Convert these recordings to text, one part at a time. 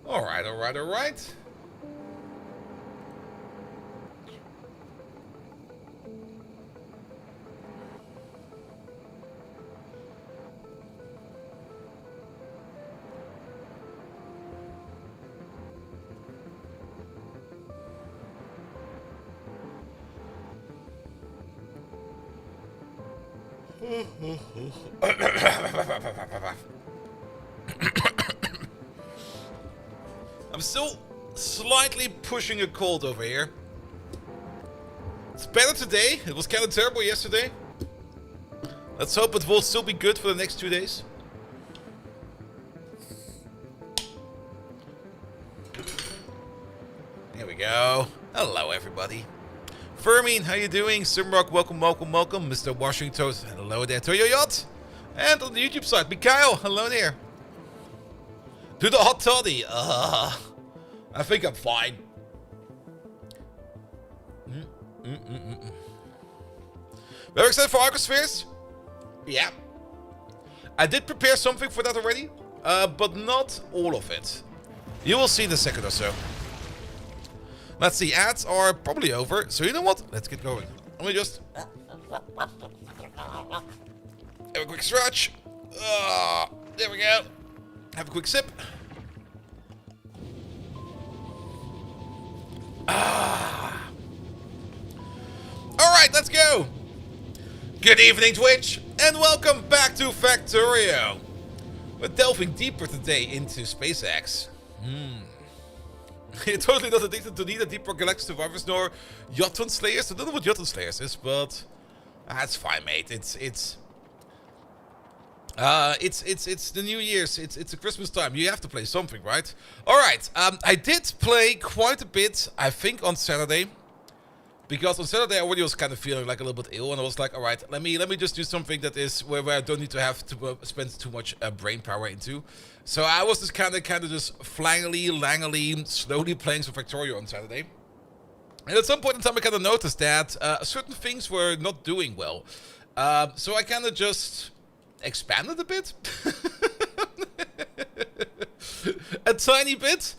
Alright, alright, alright. I'm still slightly pushing a cold over here. It's better today. It was kind of terrible yesterday. Let's hope it will still be good for the next 2 days. There we go. Hello, everybody. Fermin, how you doing? Simrock, welcome, welcome, welcome. Mr. Washington, hello there. Toyo Yacht. And on the YouTube side, Mikhail, hello there. Do the hot toddy. I think I'm fine. Very excited for arcospheres? Yeah. I did prepare something for that already, but not all of it. You will see in a second or so. Let's see, ads are probably over, so you know what? Let's get going. Let me just have a quick stretch. There we go. Have a quick sip. Alright, let's go. Good evening, Twitch, and welcome back to Factorio. We're delving deeper today into SpaceX. You're totally not addicted to neither Deep Rock Galactic Survivors nor Jotun Slayers. I don't know what Jotun Slayers is, but that's fine, mate. It's the New Year's. It's a Christmas time. You have to play something, right? All right. I did play quite a bit, I think, on Saturday. Because on Saturday I already was kind of feeling like a little bit ill, and I was like, all right, let me just do something that is where I don't need to have to spend too much brain power into. So I was just kind of just langly, slowly playing some Factorio on Saturday. And at some point in time, I kind of noticed that certain things were not doing well. So I kind of just expanded a bit, a tiny bit.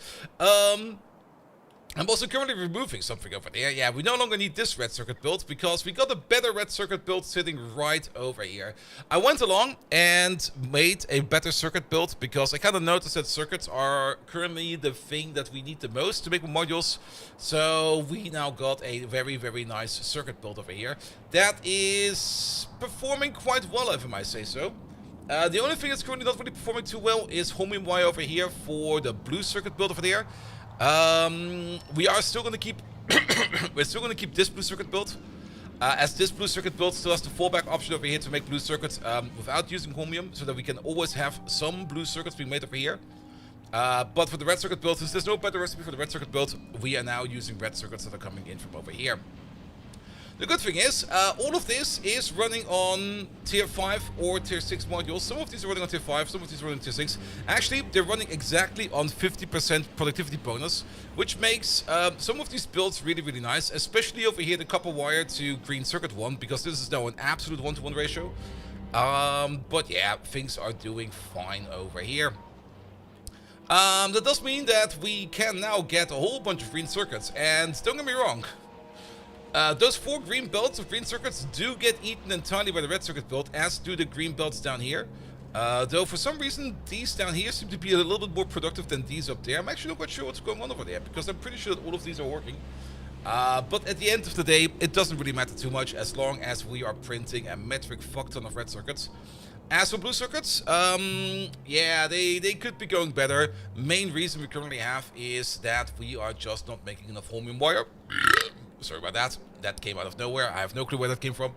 I'm also currently removing something over there. Yeah, we no longer need this red circuit build because we got a better red circuit build sitting right over here. I went along and made a better circuit build because I kind of noticed that circuits are currently the thing that we need the most to make modules. So we now got a very, very nice circuit build over here that is performing quite well, if I might say so. The only thing that's currently not really performing too well is Homium Y over here for the blue circuit build over there. We are still going to keep we're still going to keep this blue circuit built, as this blue circuit build still has the fallback option over here to make blue circuits without using Homium, so that we can always have some blue circuits being made over here. But for the red circuit build, since there's no better recipe for the red circuit build, we are now using red circuits that are coming in from over here. The good thing is, all of this is running on tier 5 or tier 6 modules. Some of these are running on tier 5, some of these are running on tier 6. Actually, they're running exactly on 50% productivity bonus, which makes some of these builds really, really nice, especially over here, the copper wire to green circuit 1, because this is now an absolute 1-to-1 ratio. But yeah, things are doing fine over here. That does mean that we can now get a whole bunch of green circuits, and don't get me wrong, those 4 green belts of green circuits do get eaten entirely by the red circuit build, as do the green belts down here. Though for some reason these down here seem to be a little bit more productive than these up there. I'm actually not quite sure what's going on over there, because I'm pretty sure that all of these are working. But at the end of the day, it doesn't really matter too much as long as we are printing a metric fuck ton of red circuits. As for blue circuits, yeah, they could be going better. Main reason we currently have is that we are just not making enough Homium wire. Sorry about that. That came out of nowhere. I have no clue where that came from.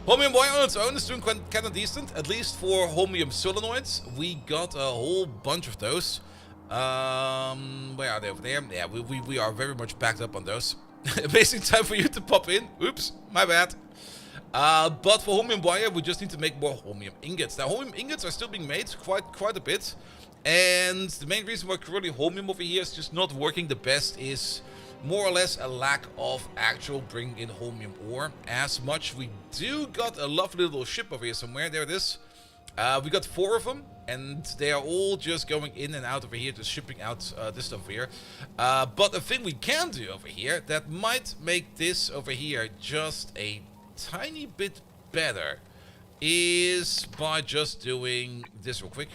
Homium wire on its own is doing kind of decent, at least for Homium solenoids. We got a whole bunch of those. Where are they over there? Yeah, we are very much backed up on those. Amazing time for you to pop in. Oops, my bad. But for Homium wire, we just need to make more Homium ingots. Now, Homium ingots are still being made quite a bit. And the main reason why currently Homium over here is just not working the best is more or less a lack of actual bringing in holmium ore as much. We do got a lovely little ship over here somewhere. There it is. We got 4 of them, and they are all just going in and out over here, just shipping out this stuff here. But the thing we can do over here that might make this over here just a tiny bit better is by just doing this real quick.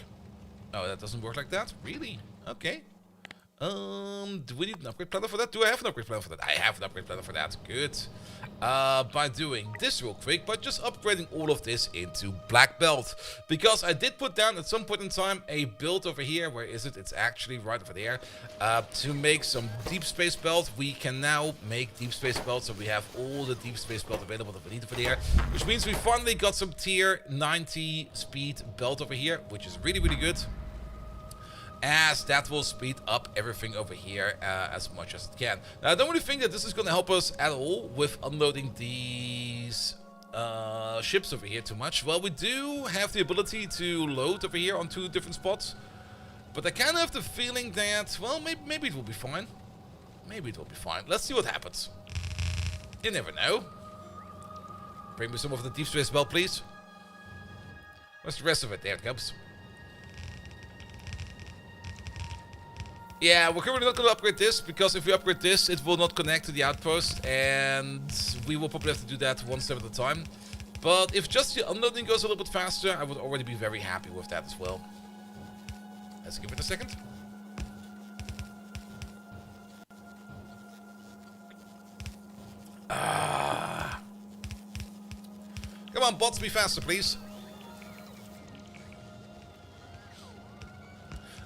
Oh, that doesn't work like that? Really? Okay. Do we need an upgrade planner for that? Do I have an upgrade planner for that? I have an upgrade planner for that. Good. By doing this real quick, but just upgrading all of this into black belt. Because I did put down at some point in time a build over here. Where is it? It's actually right over there. To make some deep space belt. We can now make deep space belt. So we have all the deep space belt available that we need over there. Which means we finally got some tier 90 speed belt over here. Which is really, really good. As that will speed up everything over here as much as it can. Now, I don't really think that this is going to help us at all with unloading these ships over here too much. Well, we do have the ability to load over here on 2 different spots. But I kind of have the feeling that, well, maybe it will be fine. Maybe it will be fine. Let's see what happens. You never know. Bring me some of the deep space belt, please. Where's the rest of it? There it comes. Yeah, we're currently not going to upgrade this, because if we upgrade this, it will not connect to the outpost, and we will probably have to do that one step at a time. But if just the unloading goes a little bit faster, I would already be very happy with that as well. Let's give it a second. Come on, bots, be faster, please.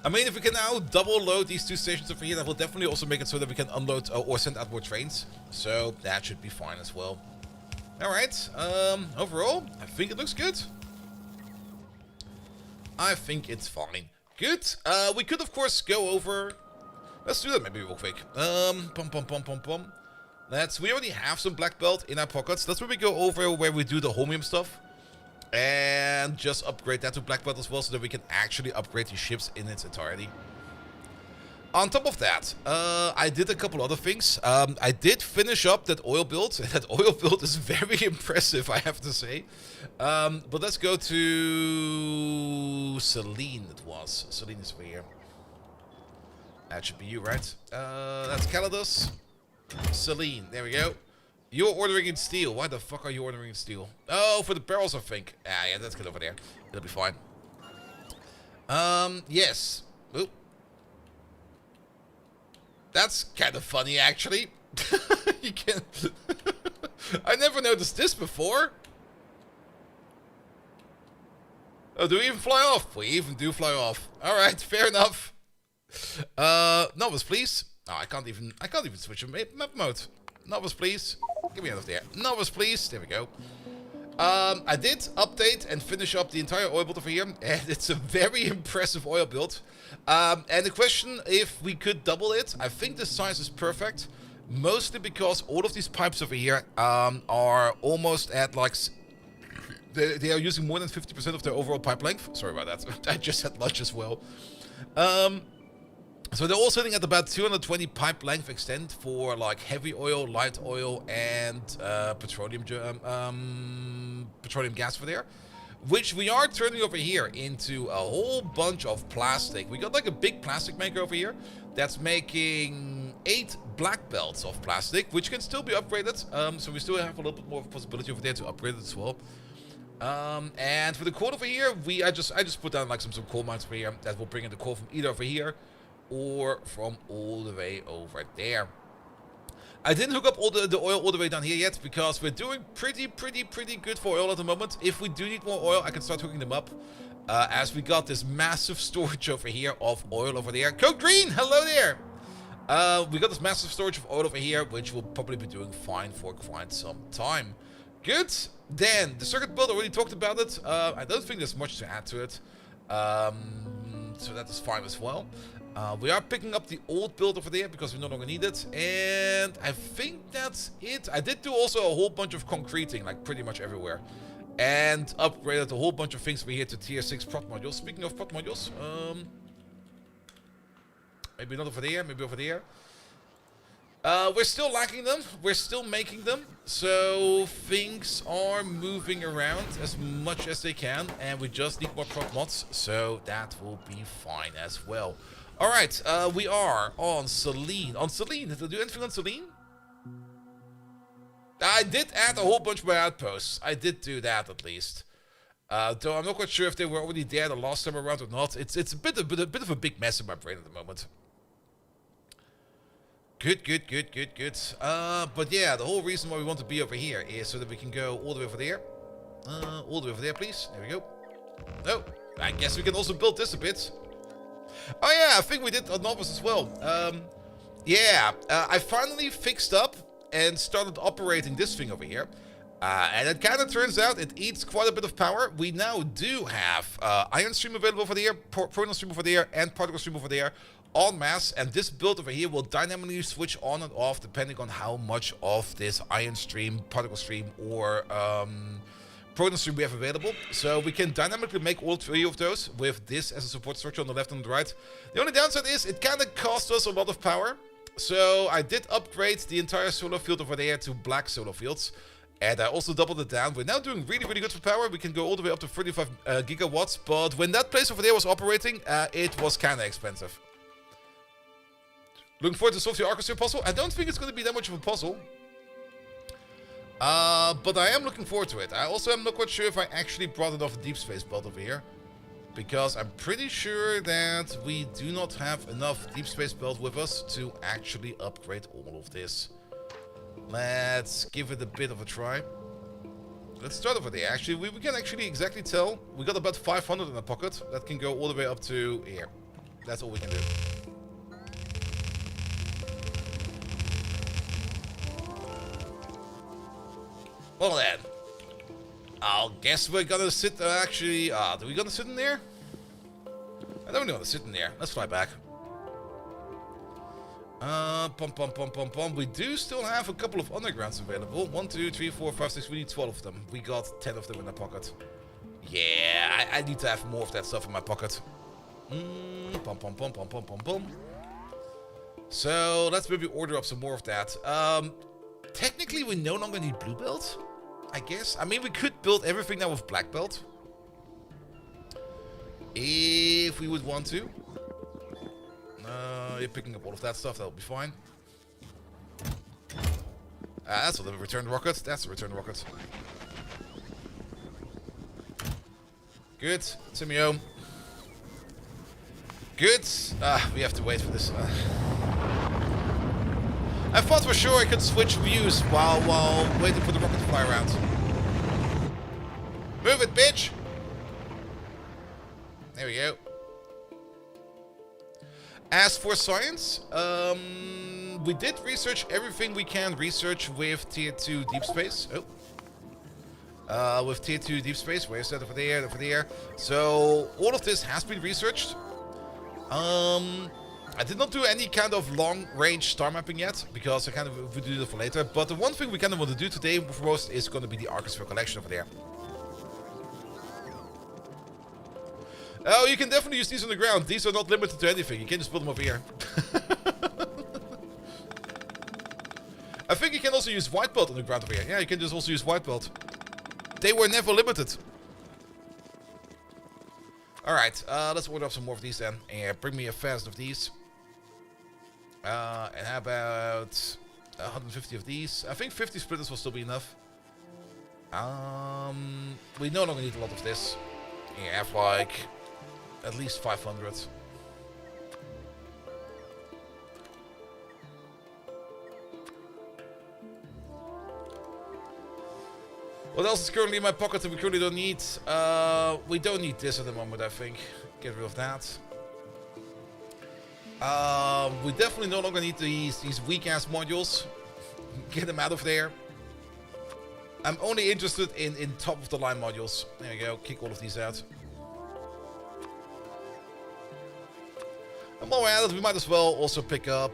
I mean, if we can now double load these 2 stations over here, that will definitely also make it so that we can unload or send out more trains. So that should be fine as well. Alright, overall, I think it looks good. I think it's fine. Good. We could, of course, go over... Let's do that maybe real quick. We already have some black belt in our pockets. Let's maybe go over where we do the holmium stuff. And just upgrade that to black belt as well, so that we can actually upgrade the ships in its entirety. On top of that, I did a couple other things. I did finish up that oil build. That oil build is very impressive, I have to say. But let's go to Celine, it was. Celine is over here. That should be you, right? That's Calidus. Celine, there we go. You're ordering in steel. Why the fuck are you ordering in steel? Oh, for the barrels, I think. Yeah, that's good over there. It'll be fine. Yes. Oop. That's kind of funny, actually. You can... I never noticed this before. Oh, do we even fly off? We even do fly off. Alright, fair enough. Novice, please. Oh, I can't even switch map mode. Novice, please. Get me out of there. Novice, please. There we go. I did update and finish up the entire oil build over here, and it's a very impressive oil build. And the question, if we could double it, I think the size is perfect. Mostly because all of these pipes over here are almost at like... They are using more than 50% of their overall pipe length. Sorry about that. I just had lunch as well. So they're all sitting at about 220 pipe length extent for like heavy oil, light oil, and petroleum gas over there. Which we are turning over here into a whole bunch of plastic. We got like a big plastic maker over here that's making 8 black belts of plastic, which can still be upgraded. So we still have a little bit more of a possibility over there to upgrade it as well. And for the coal over here, I just put down like some coal mines over here that will bring in the coal from either over here or from all the way over there. I didn't hook up all the oil all the way down here yet because we're doing pretty good for oil at the moment. If we do need more oil, I can start hooking them up. As we got this massive storage over here of oil over there. Code Green, hello there! We got this massive storage of oil over here, which will probably be doing fine for quite some time. Good. Then, the circuit build, I already talked about it. I don't think there's much to add to it. So that is fine as well. We are picking up the old build over there because we no longer need it. And I think that's it. I did do also a whole bunch of concreting, like pretty much everywhere. And upgraded a whole bunch of things over here to tier 6 prot modules. Speaking of prot modules, maybe not over there, maybe over there. We're still lacking them. We're still making them. So things are moving around as much as they can. And we just need more prop mods. So that will be fine as well. Alright, we are on Selene. On Selene, did I do anything on Selene? I did add a whole bunch more outposts. I did do that at least. Though I'm not quite sure if they were already there the last time around or not. It's a bit of a big mess in my brain at the moment. Good. But yeah, the whole reason why we want to be over here is so that we can go all the way over there. All the way over there, please. There we go. Oh, I guess we can also build this a bit. Oh yeah, I think we did on Novus as well. Yeah, I finally fixed up and started operating this thing over here. And it kind of turns out it eats quite a bit of power. We now do have Iron Stream available over there, Proton Stream over there, and Particle Stream over there. En masse, and this build over here will dynamically switch on and off depending on how much of this Iron Stream, Particle Stream, or Proton Stream we have available. So we can dynamically make all three of those with this as a support structure on the left and the right. The only downside is it kind of costs us a lot of power. So I did upgrade the entire solar field over there to black solar fields. And I also doubled it down. We're now doing really good for power. We can go all the way up to 35 gigawatts. But when that place over there was operating, it was kind of expensive. Looking forward to solve the arcosphere puzzle. I don't think it's going to be that much of a puzzle. But I am looking forward to it. I also am not quite sure if I actually brought enough deep space belt over here. Because I'm pretty sure that we do not have enough deep space belt with us to actually upgrade all of this. Let's give it a bit of a try. Let's start over there. Actually, we can actually exactly tell. We got about 500 in our pocket. That can go all the way up to here. That's all we can do. Well then, I'll guess we're gonna sit, actually, do we gonna sit in there? I don't really want to sit in there. Let's fly back. We do still have a couple of undergrounds available. 1, 2, 3, 4, 5, 6, we need 12 of them. We got 10 of them in our pocket. Yeah, I need to have more of that stuff in my pocket. So, let's maybe order up some more of that. Technically, we no longer need blue belt, I guess. I mean, we could build everything now with black belt. If we would want to. You're picking up all of that stuff, that'll be fine. That's a return rocket. That's a return rocket. Good. Simeo. Good. We have to wait for this. I thought for sure I could switch views while waiting for the rocket to fly around. Move it, bitch! There we go. As for science, we did research everything we can research with Tier 2 Deep Space. With Tier 2 Deep Space. Where is that? Over there, over there. So, all of this has been researched. I did not do any kind of long-range star mapping yet, because I kind of would do that for later. But the one thing we kind of want to do today, foremost, is going to be the arcosphere collection over there. Oh, you can definitely use these on the ground. These are not limited to anything. You can just put them over here. I think you can also use white belt on the ground over here. Yeah, you can just also use white belt. They were never limited. Alright, let's order up some more of these then. And bring me a fast of these. And how about 150 of these? I think 50 splitters will still be enough. We no longer need a lot of this. You have like at least 500. What else is currently in my pocket that we currently don't need? We don't need this at the moment, I think. Get rid of that. We definitely no longer need these weak-ass modules. Get them out of there. I'm only interested in top-of-the-line modules. There we go. Kick all of these out. And while we're at it, we might as well also pick up...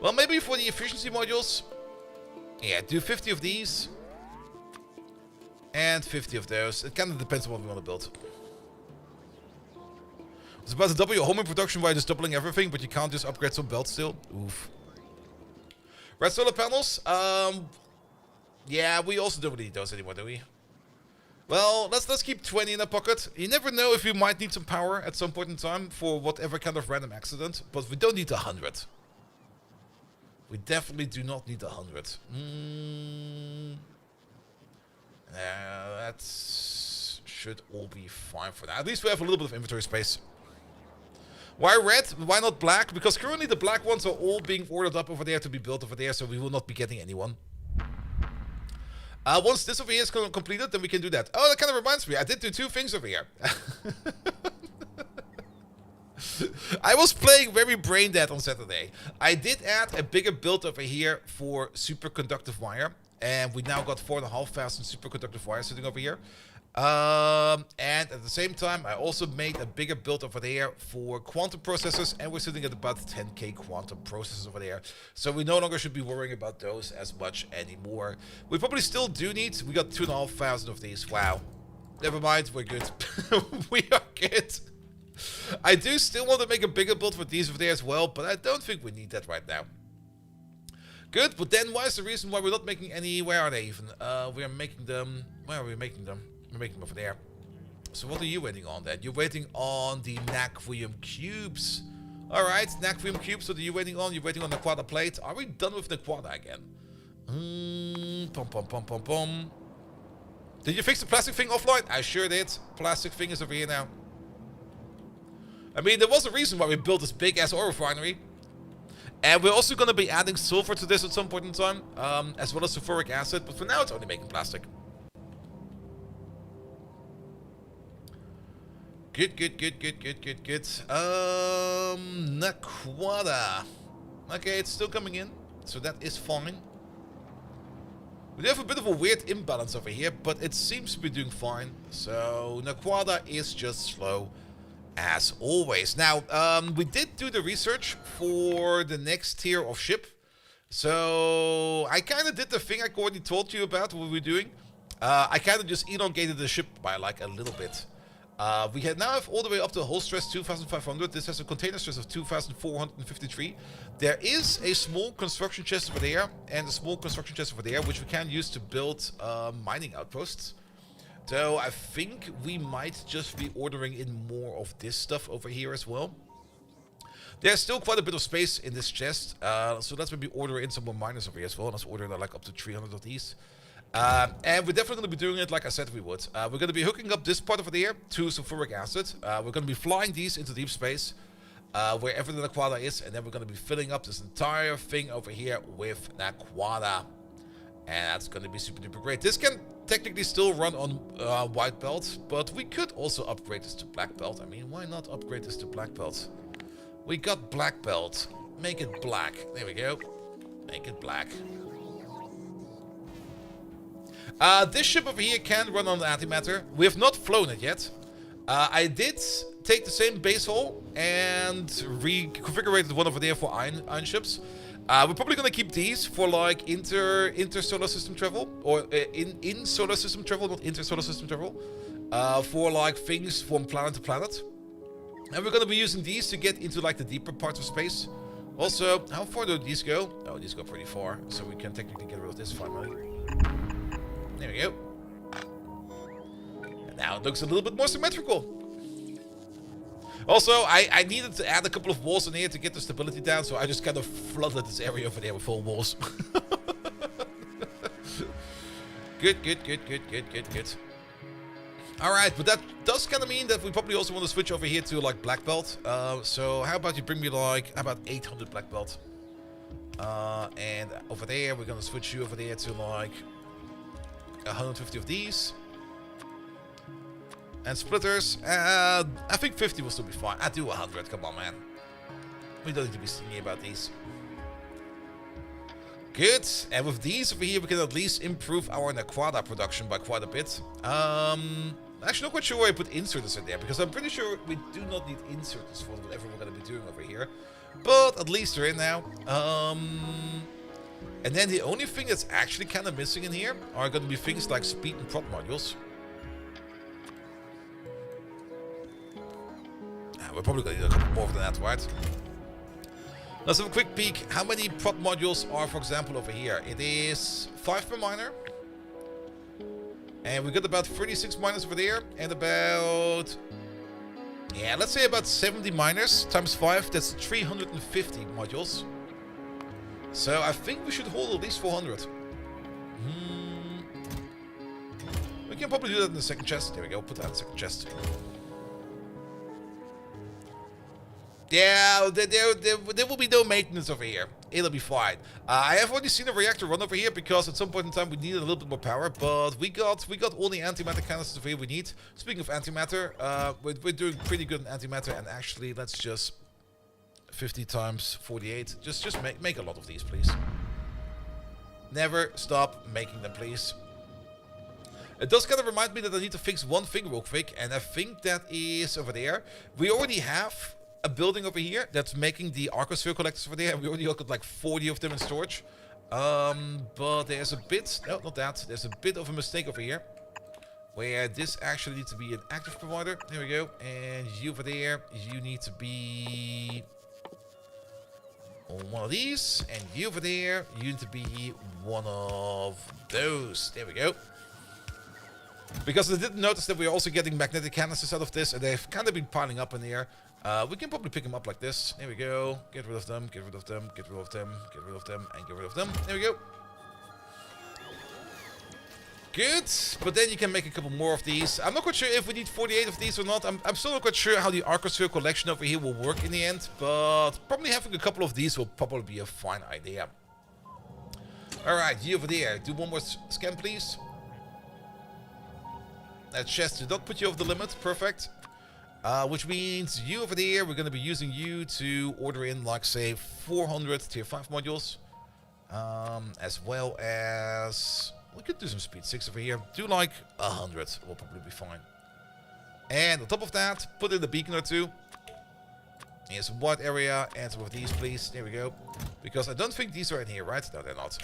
Well, maybe for the efficiency modules... Yeah, do 50 of these. And 50 of those. It kind of depends on what we want to build. It's about to double your homing production by just doubling everything, but you can't just upgrade some belts still. Oof. Red solar panels. Yeah, we also don't really need those anymore, do we? Well, let's keep 20 in our pocket. You never know if you might need some power at some point in time for whatever kind of random accident. But we don't need 100. We definitely do not need 100. That should all be fine for now. At least we have a little bit of inventory space. Why red? Why not black? Because currently the black ones are all being ordered up over there to be built over there, so we will not be getting anyone. Once this over here is completed, then we can do that. Oh, that kind of reminds me. I did do 2 things over here. I was playing very brain dead on Saturday. I did add a bigger build over here for superconductive wire. And we now got 4,500 superconductive wire sitting over here. And at the same time, I also made a bigger build over there for quantum processors, and we're sitting at about 10k quantum processors over there. So we no longer should be worrying about those as much anymore. We probably still do need, we got 2,500 of these. Wow. Never mind, we're good. We are good. I do still want to make a bigger build for these over there as well, but I don't think we need that right now. Good, but then why is the reason why we're not making any, where are they even? We are making them, where are we making them? We're making them over there. So what are you waiting on then? You're waiting on the Naquium cubes. Alright, Naquium cubes, what are you waiting on? You're waiting on the Naquada plate. Are we done with Naquada again? Did you fix the plastic thing offline? I sure did. Plastic thing is over here now. I mean, there was a reason why we built this big ass ore refinery. And we're also going to be adding sulfur to this at some point in time, as well as sulfuric acid, but for now it's only making plastic. Good. Naquada. Okay, it's still coming in, so that is fine. We do have a bit of a weird imbalance over here, but it seems to be doing fine. So Naquada is just slow as always. Now, we did do the research for the next tier of ship. So I kind of did the thing I already told you about what we're doing. I kind of just elongated the ship by like a little bit. We now have all the way up to hull stress 2,500. This has a container stress of 2,453. There is a small construction chest over there and a small construction chest over there, which we can use to build mining outposts. So I think we might just be ordering in more of this stuff over here as well. There's still quite a bit of space in this chest, so let's maybe order in some more miners over here as well. Let's order like up to 300 of these. And we're definitely going to be doing it like I said we would. We're going to be hooking up this part over there to sulfuric acid. We're going to be flying these into deep space, wherever the Naquada is, and then we're going to be filling up this entire thing over here with Naquada. And that's going to be super duper great. This can technically still run on white belt, but we could also upgrade this to black belt. I mean, why not upgrade this to black belt? We got black belt. Make it black. There we go. Make it black. This ship over here can run on antimatter. We have not flown it yet. I did take the same base hull and reconfigured one over there for iron ships. We're probably gonna keep these for like inter solar system travel, or in solar system travel, not inter solar system travel, for like things from planet to planet. And we're gonna be using these to get into like the deeper parts of space. Also, how far do these go? Oh, these go pretty far, so we can technically get rid of this finally. There we go. And now it looks a little bit more symmetrical. Also, I needed to add a couple of walls in here to get the stability down, so I just kind of flooded this area over there with full walls. Good. Alright, but that does kind of mean that we probably also want to switch over here to like black belt. So how about you bring me like, how about 800 black belt? And over there, we're going to switch you over there to like 150 of these. And splitters, I think 50 will still be fine. I do 100, come on, man. We don't need to be stingy about these. Good, and with these over here, we can at least improve our Naquada production by quite a bit. Actually, not quite sure why I put inserters in there, because I'm pretty sure we do not need inserters for whatever we're going to be doing over here. But at least they're in now. And then the only thing that's actually kind of missing in here are going to be things like speed and prop modules. We're probably going to need a couple more than that, right? Let's have a quick peek. How many prop modules are, for example, over here? It is 5 per miner. And we got about 36 miners over there. And about... yeah, let's say about 70 miners times 5. That's 350 modules. So I think we should hold at least 400. We can probably do that in the second chest. There we go. Put that in the second chest. Yeah, there will be no maintenance over here. It'll be fine. I have already seen a reactor run over here because at some point in time we needed a little bit more power, but we got all the antimatter canisters over here we need. Speaking of antimatter, we're doing pretty good in antimatter, and actually let's just 50 times 48. Just make a lot of these, please. Never stop making them, please. It does kind of remind me that I need to fix one thing real quick, and I think that is over there. We already have a building over here that's making the arcosphere collectors over there. We already got like 40 of them in storage. But there's a bit, no, not that. There's a bit of a mistake over here, where this actually needs to be an active provider. There we go. And you over there, you need to be on one of these. And you over there, you need to be one of those. There we go. Because I didn't notice that we're also getting magnetic canisters out of this, and they've kind of been piling up in the air. We can probably pick them up like this. There we go. Get rid of them, get rid of them, get rid of them, get rid of them, and get rid of them. There we go. Good. But then you can make a couple more of these. I'm not quite sure if we need 48 of these or not. I'm still not quite sure how the arcosphere collection over here will work in the end. But probably having a couple of these will probably be a fine idea. Alright, you over there. Do one more scan, please. That chest did not put you over the limit. Perfect. Which means you over there, we're going to be using you to order in, like, say, 400 tier 5 modules. As well as... we could do some speed 6 over here. Do, like, 100. Will probably be fine. And on top of that, put in a beacon or two. Here's a wide area. And some of these, please. There we go. Because I don't think these are in here, right? No, they're not.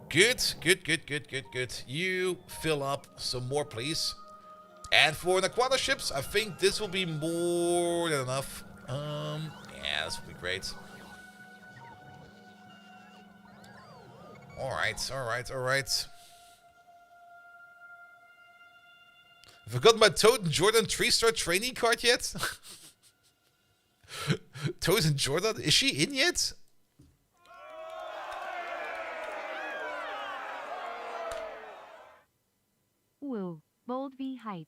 Good, good, good, good, good, good. You fill up some more, please. And for the Aquana ships, I think this will be more than enough. Yeah, this will be great. Alright, alright, alright. Have I got my Toad and Jordan 3-star trainee card yet? Toad and Jordan? Is she in yet? Woo, bold v hype.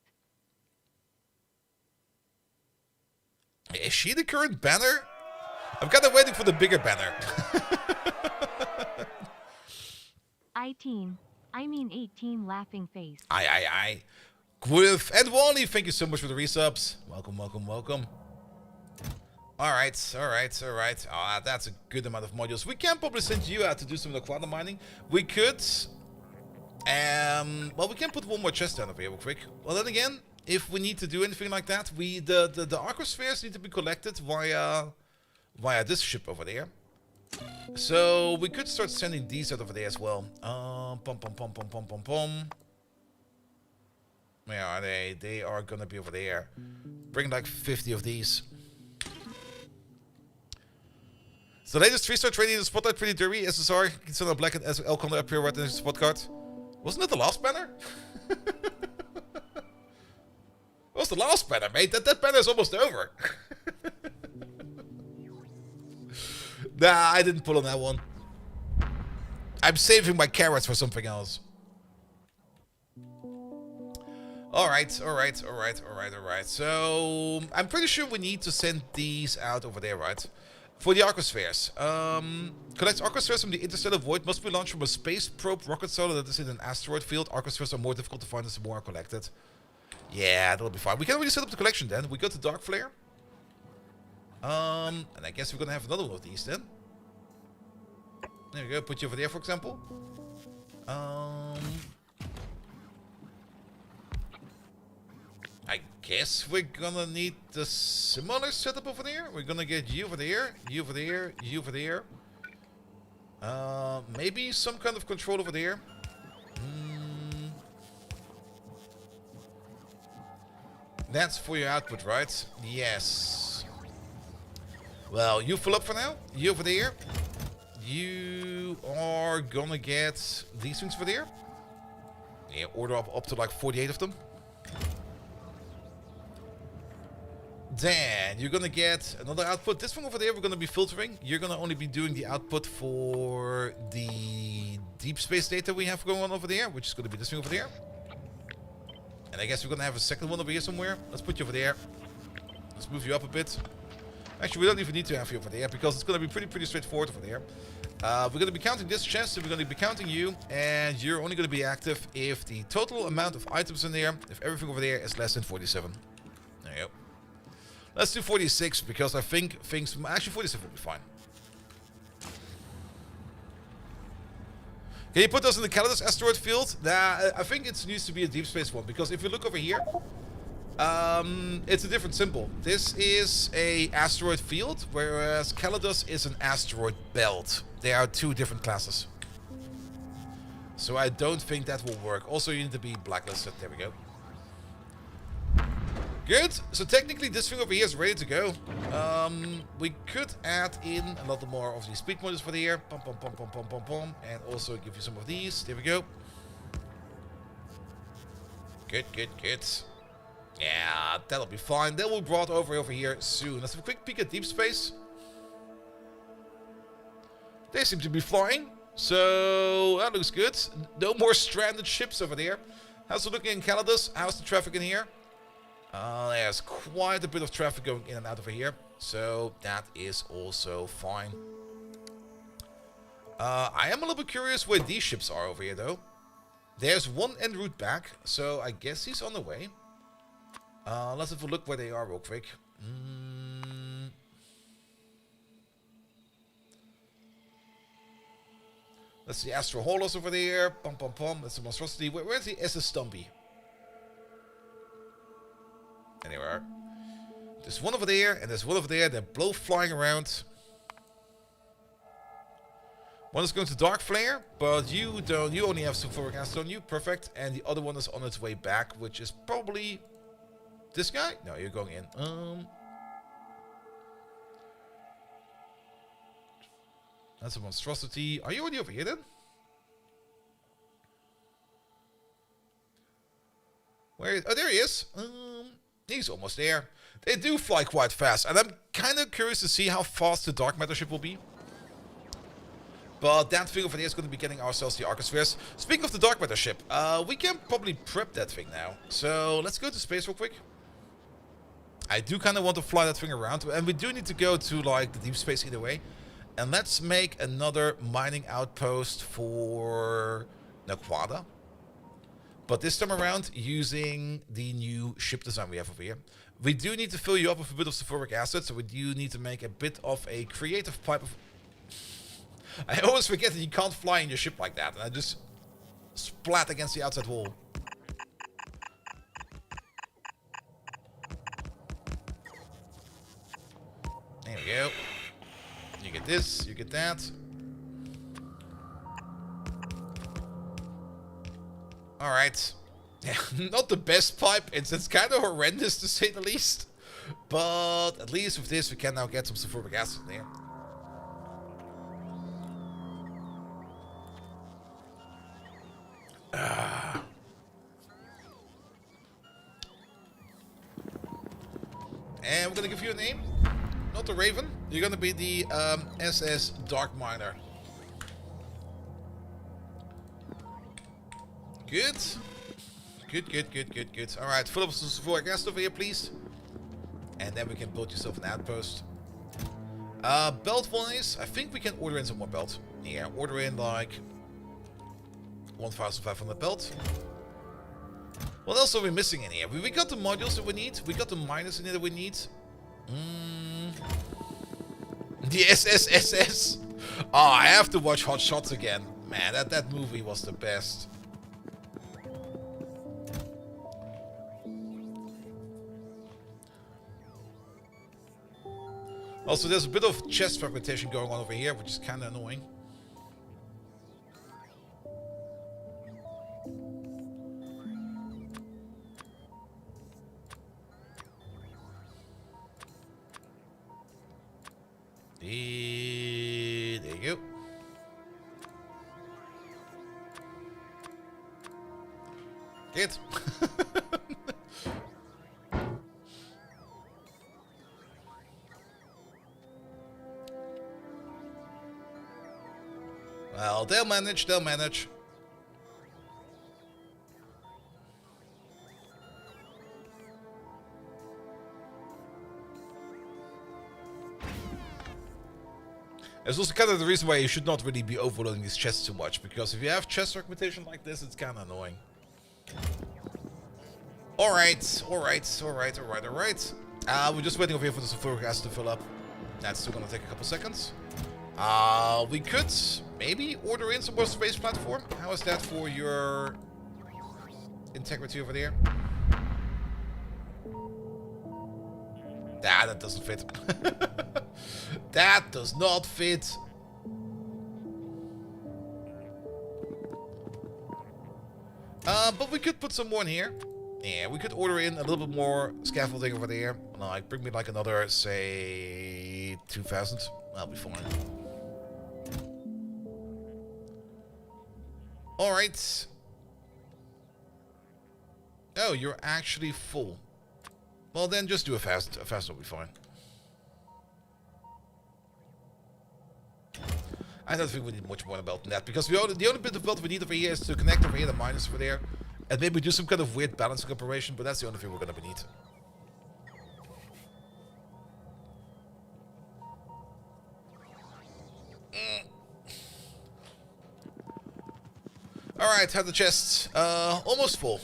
Is she the current banner? I'm kind of waiting for the bigger banner. 18 laughing face. Aye. Griff and Wally, thank you so much for the resubs. Welcome, welcome, welcome. Alright. Ah, that's a good amount of modules. We can probably send you out to do some of the quantum mining. We could... well, we can put one more chest down over here real quick. Well, then again, if we need to do anything like that, the arcospheres need to be collected via this ship over there. So we could start sending these out over there as well. Where are they? They are gonna be over there. Bring like 50 of these. So the latest 3-star training in the spotlight, pretty derby. SSR, Kinsona Black and SL Conda appear right in the spot card. Wasn't it the last banner? What was the last banner, mate? That banner is almost over. Nah, I didn't pull on that one. I'm saving my carrots for something else. Alright. So, I'm pretty sure we need to send these out over there, right? For the arcospheres. Collect arcospheres from the interstellar void. Must be launched from a space probe rocket solar that is in an asteroid field. Arcospheres are more difficult to find as more are collected. Yeah, that'll be fine. We can already set up the collection then. We got the Dark Flare. And I guess we're gonna have another one of these then. There we go. Put you over there, for example. I guess we're gonna need the similar setup over there. We're gonna get you over there, you over there, you over there. Maybe some kind of control over there. That's for your output, right? Yes. Well, you fill up for now. You over there. You are gonna get these things over there. Yeah, order up to like 48 of them. Then you're gonna get another output. This one over there we're gonna be filtering. You're gonna only be doing the output for the deep space data we have going on over there, which is gonna be this thing over there. And I guess we're gonna have a second one over here somewhere. Let's put you over there. Let's move you up a bit. Actually, we don't even need to have you over there because it's gonna be pretty straightforward over there. We're gonna be counting this chest, and we're gonna be counting you, and you're only gonna be active if the total amount of items in there, if everything over there is less than 47. There you go. Let's do 46 because I think things... Actually, 47 will be fine. Can you put those in the Calidus asteroid field? Nah, I think it needs to be a deep space one because if you look over here, it's a different symbol. This is a asteroid field, whereas Calidus is an asteroid belt. They are two different classes. So I don't think that will work. Also, you need to be blacklisted. There we go. Good. So technically this thing over here is ready to go. We could add in a lot more of these speed modules for the air. Pom, pom, pom, pom, pom, pom, pom. And also give you some of these. There we go. Good, good, good. Yeah, that'll be fine. They will be brought over here soon. Let's have a quick peek at deep space. They seem to be flying. So that looks good. No more stranded ships over there. How's it looking in Calidus? How's the traffic in here? There's quite a bit of traffic going in and out over here, so that is also fine. I am a little bit curious where these ships are over here, though. There's one en route back, so I guess he's on the way. Let's have a look where they are real quick. That's the Astro Holos over there. Pum pum pum. That's the monstrosity. Where's the SS Stumpy? Anywhere. There's one over there, and there's one over there. They're both flying around. One is going to Dark Flare, but you don't. You only have sulfuric acid on you. Perfect. And the other one is on its way back, which is probably this guy. No, you're going in. That's a monstrosity. Are you already over here then? Where? Oh, there he is. He's almost there. They do fly quite fast, and I'm kind of curious to see how fast the dark matter ship will be. But that thing over there is going to be getting ourselves the arcospheres. Speaking of the dark matter ship, we can probably prep that thing now. So let's go to space real quick. I do kind of want to fly that thing around, and we do need to go to like the deep space either way. And let's make another mining outpost for Naquada. But this time around, using the new ship design we have over here. We do need to fill you up with a bit of sulfuric acid, so we do need to make a bit of a creative pipe of... I always forget that you can't fly in your ship like that, and I just splat against the outside wall. There we go. You get this, you get that. Alright. Yeah, not the best pipe. It's kind of horrendous to say the least. But at least with this we can now get some sulfuric acid in there. And we're gonna give you a name. Not the Raven. You're gonna be the SS Dark Miner. Good. Good. Alright, fill up some sulfuric acid over here, please. And then we can build yourself an outpost. Belt-wise, I think we can order in some more belt. Yeah, order in like 1,500 belt. What else are we missing in here? We got the modules that we need. We got the miners in here that we need. The SSSS. Oh, I have to watch Hot Shots again. Man, that movie was the best. Also, there's a bit of chest fragmentation going on over here, which is kind of annoying. it. Well, they'll manage, they'll manage. It's also kind of the reason why you should not really be overloading these chests too much, because if you have chest fragmentation like this, it's kind of annoying. Alright. We're just waiting over here for the sulfuric acid to fill up. That's still gonna take a couple seconds. We could maybe order in some more space platform. How is that for your integrity over there? That doesn't fit. That does not fit. But we could put some more in here. Yeah, we could order in a little bit more scaffolding over there. Like, bring me like another, say, 2,000. That'll be fine. Alright. Oh, you're actually full. Well, then just do a fast. A fast will be fine. I don't think we need much more than belt than that, because the only bit of belt we need over here is to connect over here the miners over there, and maybe do some kind of weird balancing operation, but that's the only thing we're gonna need. Alright, have the chests. Almost full.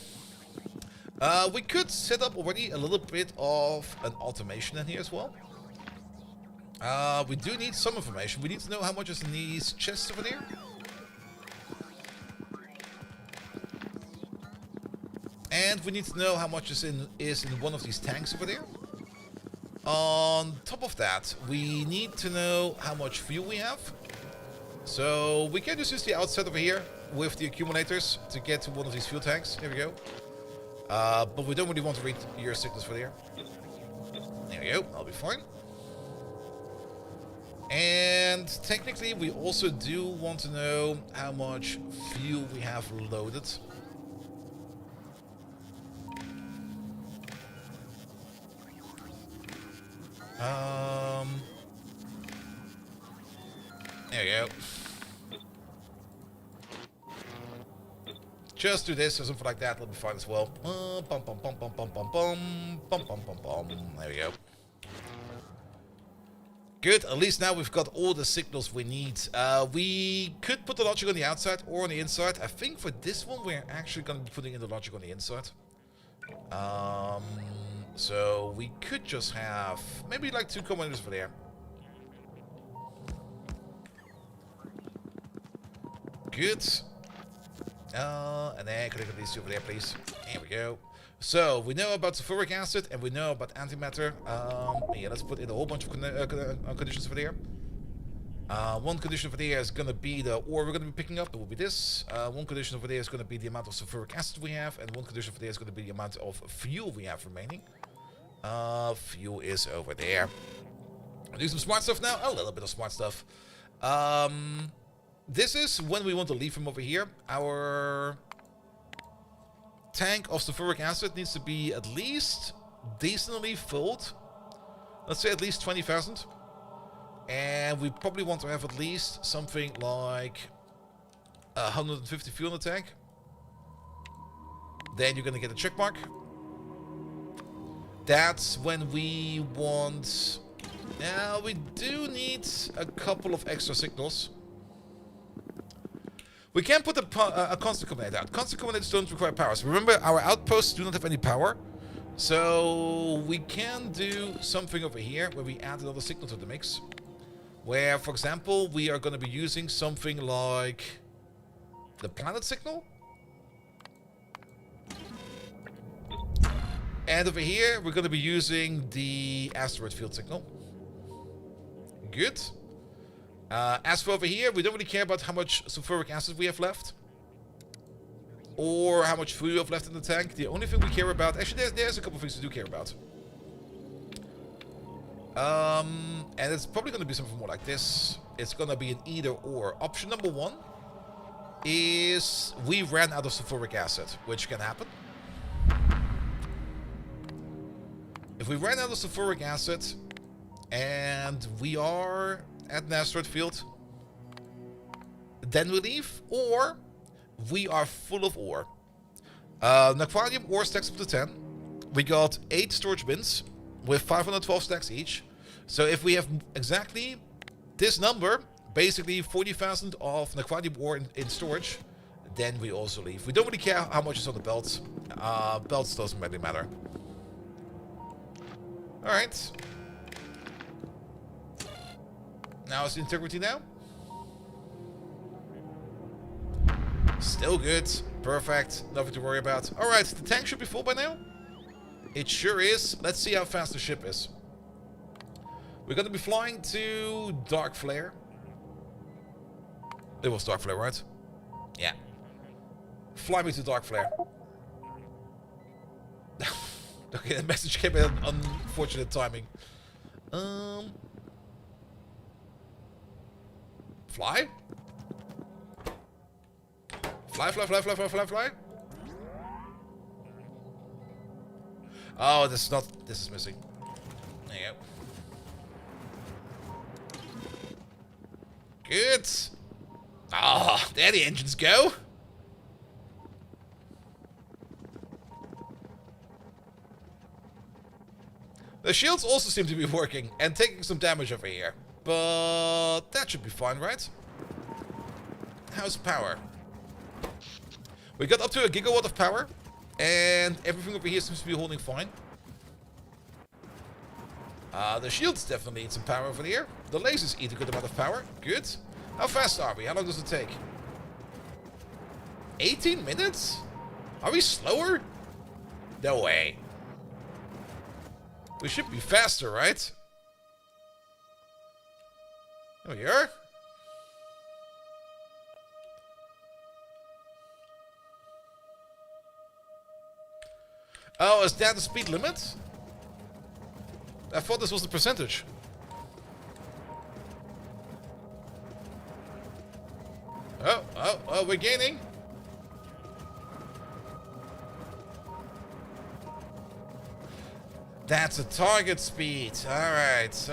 We could set up already a little bit of an automation in here as well. We do need some information. We need to know how much is in these chests over there. And we need to know how much is in one of these tanks over there. On top of that, we need to know how much fuel we have. So we can just use the outset over here with the accumulators to get to one of these fuel tanks. Here we go. But we don't really want to read your signals for there. There we go. That'll be fine. And technically, we also do want to know how much fuel we have loaded. There we go. Just do this or something like that. That'll be fine as well. There we go. Good, at least now we've got all the signals we need. We could put the logic on the outside or on the inside. I think for this one we're actually going to be putting in the logic on the inside. So we could just have maybe like 2 commanders over there. Good. And then click on these 2 over there, please. There we go. So, we know about sulfuric acid, and we know about antimatter. Yeah, let's put in a whole bunch of conditions for there. One condition for there is going to be the ore we're going to be picking up. It will be this. One condition over there is going to be the amount of sulfuric acid we have. And one condition for there is going to be the amount of fuel we have remaining. Fuel is over there. I'll do some smart stuff now. A little bit of smart stuff. This is when we want to leave from over here. Our tank of sulfuric acid needs to be at least decently filled. Let's say at least 20,000. And we probably want to have at least something like 150 fuel in the tank. Then you're going to get a check mark. That's when we want... Now, we do need a couple of extra signals. We can put a constant command out. Constant commands don't require power. So remember, our outposts do not have any power. So we can do something over here where we add another signal to the mix. Where, for example, we are going to be using something like the planet signal. And over here, we're going to be using the asteroid field signal. Good. As for over here, we don't really care about how much sulfuric acid we have left. Or how much fuel we have left in the tank. The only thing we care about... Actually, there's a couple of things we do care about. And it's probably going to be something more like this. It's going to be an either or. Option number 1 is we ran out of sulfuric acid, which can happen. If we ran out of sulfuric acid and we are at an asteroid field, then we leave, or we are full of ore. Aquarium ore stacks up to 10. We got 8 storage bins with 512 stacks each. So if we have exactly this number, basically 40,000 of aquarium ore in storage, then we also leave. We don't really care how much is on the belts. Belts doesn't really matter. Alright. Now is the integrity now? Still good. Perfect. Nothing to worry about. Alright, the tank should be full by now. It sure is. Let's see how fast the ship is. We're going to be flying to Dark Flare. It was Dark Flare, right? Yeah. Fly me to Dark Flare. Okay, the message came in unfortunate timing. Fly? Fly, fly, fly, fly, fly, fly, fly. Oh, this is not. This is missing. There you go. Good. Ah, there the engines go. The shields also seem to be working and taking some damage over here. But that should be fine, right? How's power? We got up to 1 gigawatt of power. And everything over here seems to be holding fine. The shields definitely need some power over here. The lasers eat a good amount of power. Good. How fast are we? How long does it take? 18 minutes? Are we slower? No way. We should be faster, right? There we are. Oh, is that the speed limit? I thought this was the percentage. Oh, we're gaining. That's a target speed. Alright.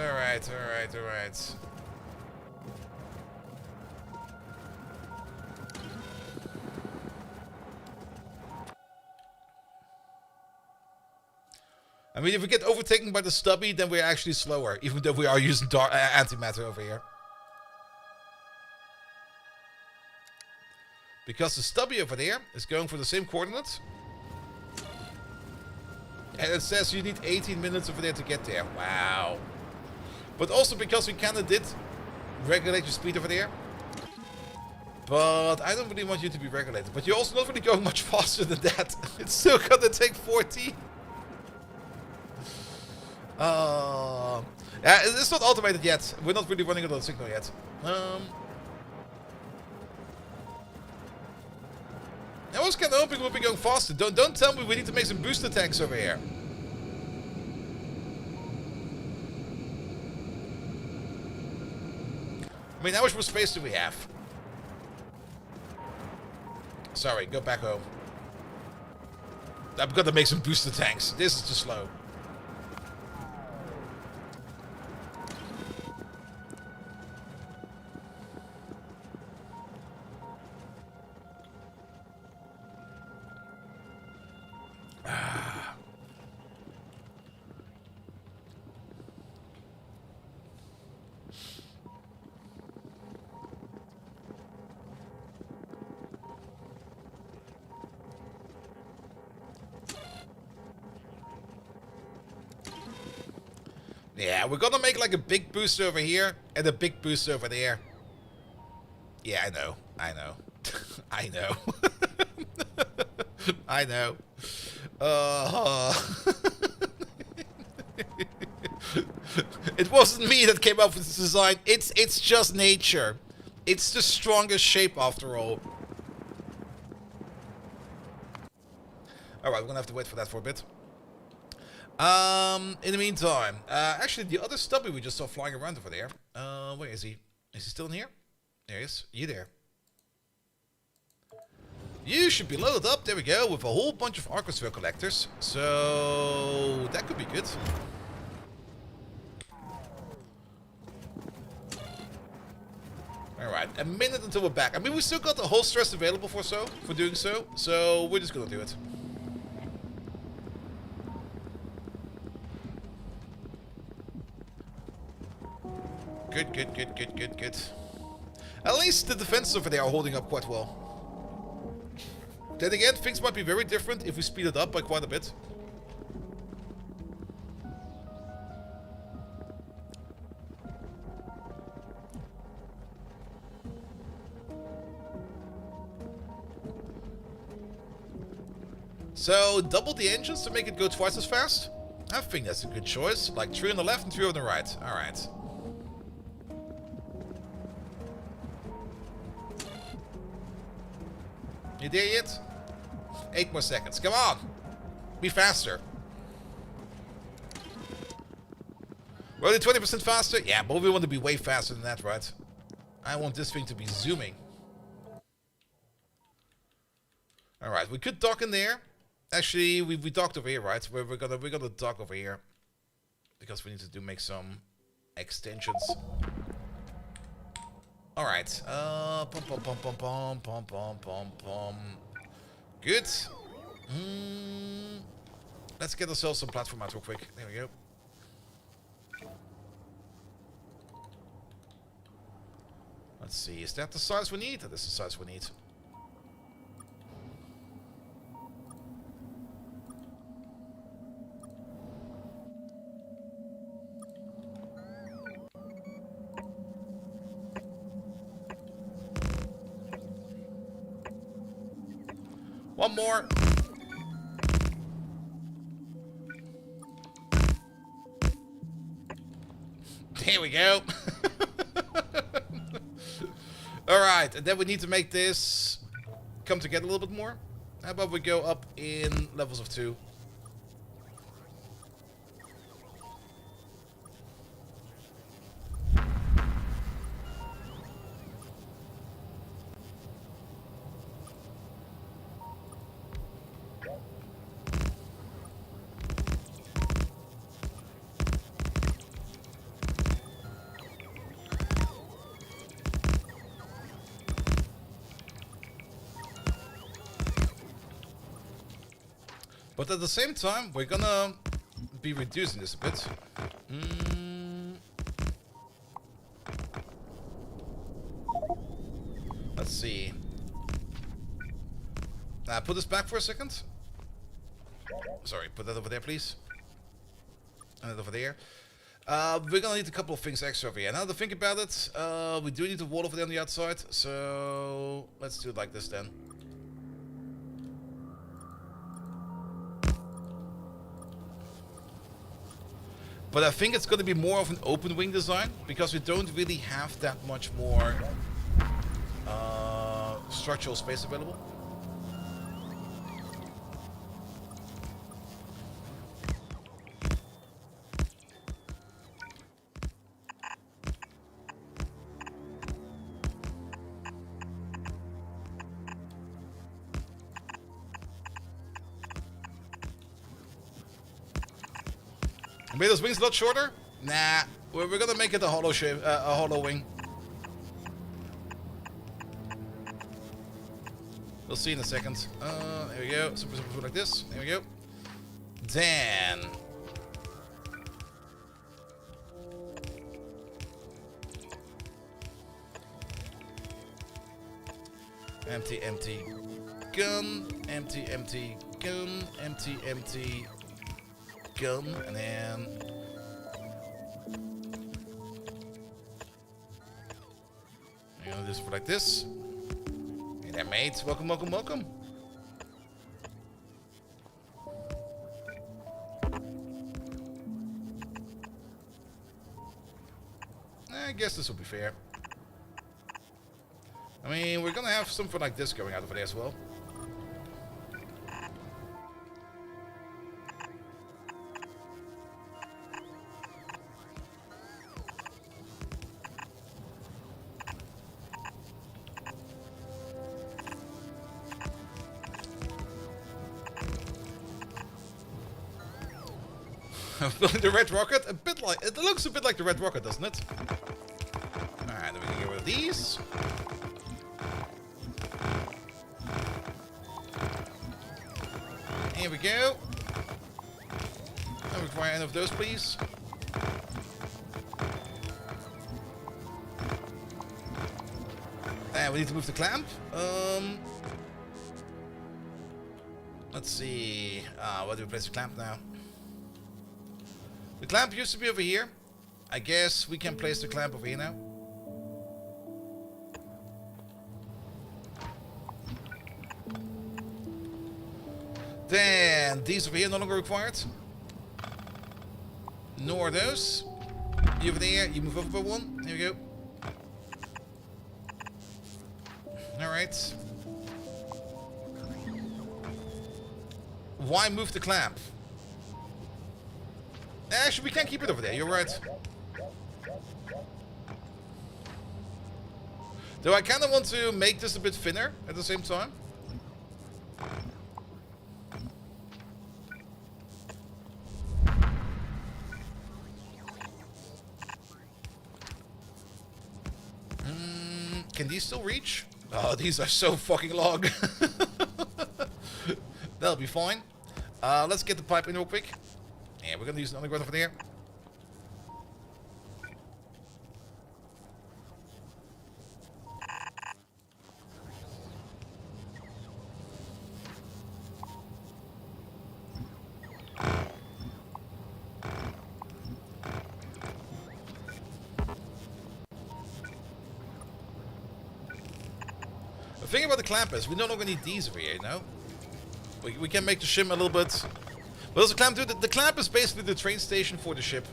I mean, if we get overtaken by the stubby, then we're actually slower, even though we are using antimatter over here. Because the stubby over there is going for the same coordinates. And it says you need 18 minutes over there to get there. Wow. But also because we kind of did regulate your speed over there. But I don't really want you to be regulated. But you're also not really going much faster than that. It's still gonna take 40. Yeah, it's not automated yet. We're not really running it on the signal yet. I was kind of hoping we'll be going faster. Don't tell me we need to make some booster tanks over here. I mean, how much more space do we have? Sorry, go back home. I've got to make some booster tanks. This is too slow. Yeah, we're gonna make like a big boost over here and a big boost over there. Yeah, I know. I know. I know. It wasn't me that came up with this design. It's just nature. It's the strongest shape after all. Alright, we're gonna have to wait for that for a bit. In the meantime, actually the other stubby we just saw flying around over there. Where is he? Is he still in here? There he is. You there? You should be loaded up, there we go, with a whole bunch of arcosphere collectors. So that could be good. Alright, a minute until we're back. I mean, we still got the whole stress available for doing so. So we're just gonna do it. Good, good, good, good, good, good. At least the defenses over there are holding up quite well. Then again, things might be very different if we speed it up by quite a bit. So, double the engines to make it go twice as fast? I think that's a good choice. Like 3 on the left and 3 on the right. Alright. You there yet? 8 more seconds. Come on! Be faster. We're only 20% faster? Yeah, but we want to be way faster than that, right? I want this thing to be zooming. Alright, we could dock in there. Actually, we docked over here, right? We're gonna dock over here. Because we need to make some extensions. Alright. Pom pom pom pom pom pom pom pom pom. Good. Let's get ourselves some platform out real quick. There we go. Let's see, is that the size we need? That is the size we need. One more. There we go. Alright, and then we need to make this come together a little bit more. How about we go up in levels of 2? But at the same time, we're gonna be reducing this a bit. Let's see. Put this back for a second. Sorry, put that over there, please. And that over there. We're gonna need a couple of things extra over here. Now to think about it, we do need a wall over there on the outside. So let's do it like this then. But I think it's going to be more of an open wing design, because we don't really have that much more structural space available. Made those wings a lot shorter? Nah, we're gonna make it a hollow shape, a hollow wing. We'll see in a second. There we go. Super like this. There we go. Then empty, empty, gun, empty, empty, gun, empty, empty. Gun, and then I'm gonna do this like this. Hey there, mates. Welcome, welcome, welcome. I guess this will be fair. I mean, we're gonna have something like this going out over there as well. Building the red rocket, a bit like it looks a bit like the red rocket, doesn't it? Alright, then we can get rid of these. Here we go. Don't require any of those, please. And we need to move the clamp. Let's see. Where do we place the clamp now? The clamp used to be over here. I guess we can place the clamp over here now. Then these over here no longer required. Nor those. You over there, you move over by one. Here we go. Alright. Why move the clamp? Actually, we can't keep it over there, you're right. Though I kind of want to make this a bit thinner at the same time. Can these still reach? Oh, these are so fucking long. That'll be fine. Let's get the pipe in real quick. Yeah, we're gonna use the underground over there. The thing about the clamp is we no longer need these over here, you know? We can make the shim a little bit. What does the clamp do? The clamp is basically the train station for the ship.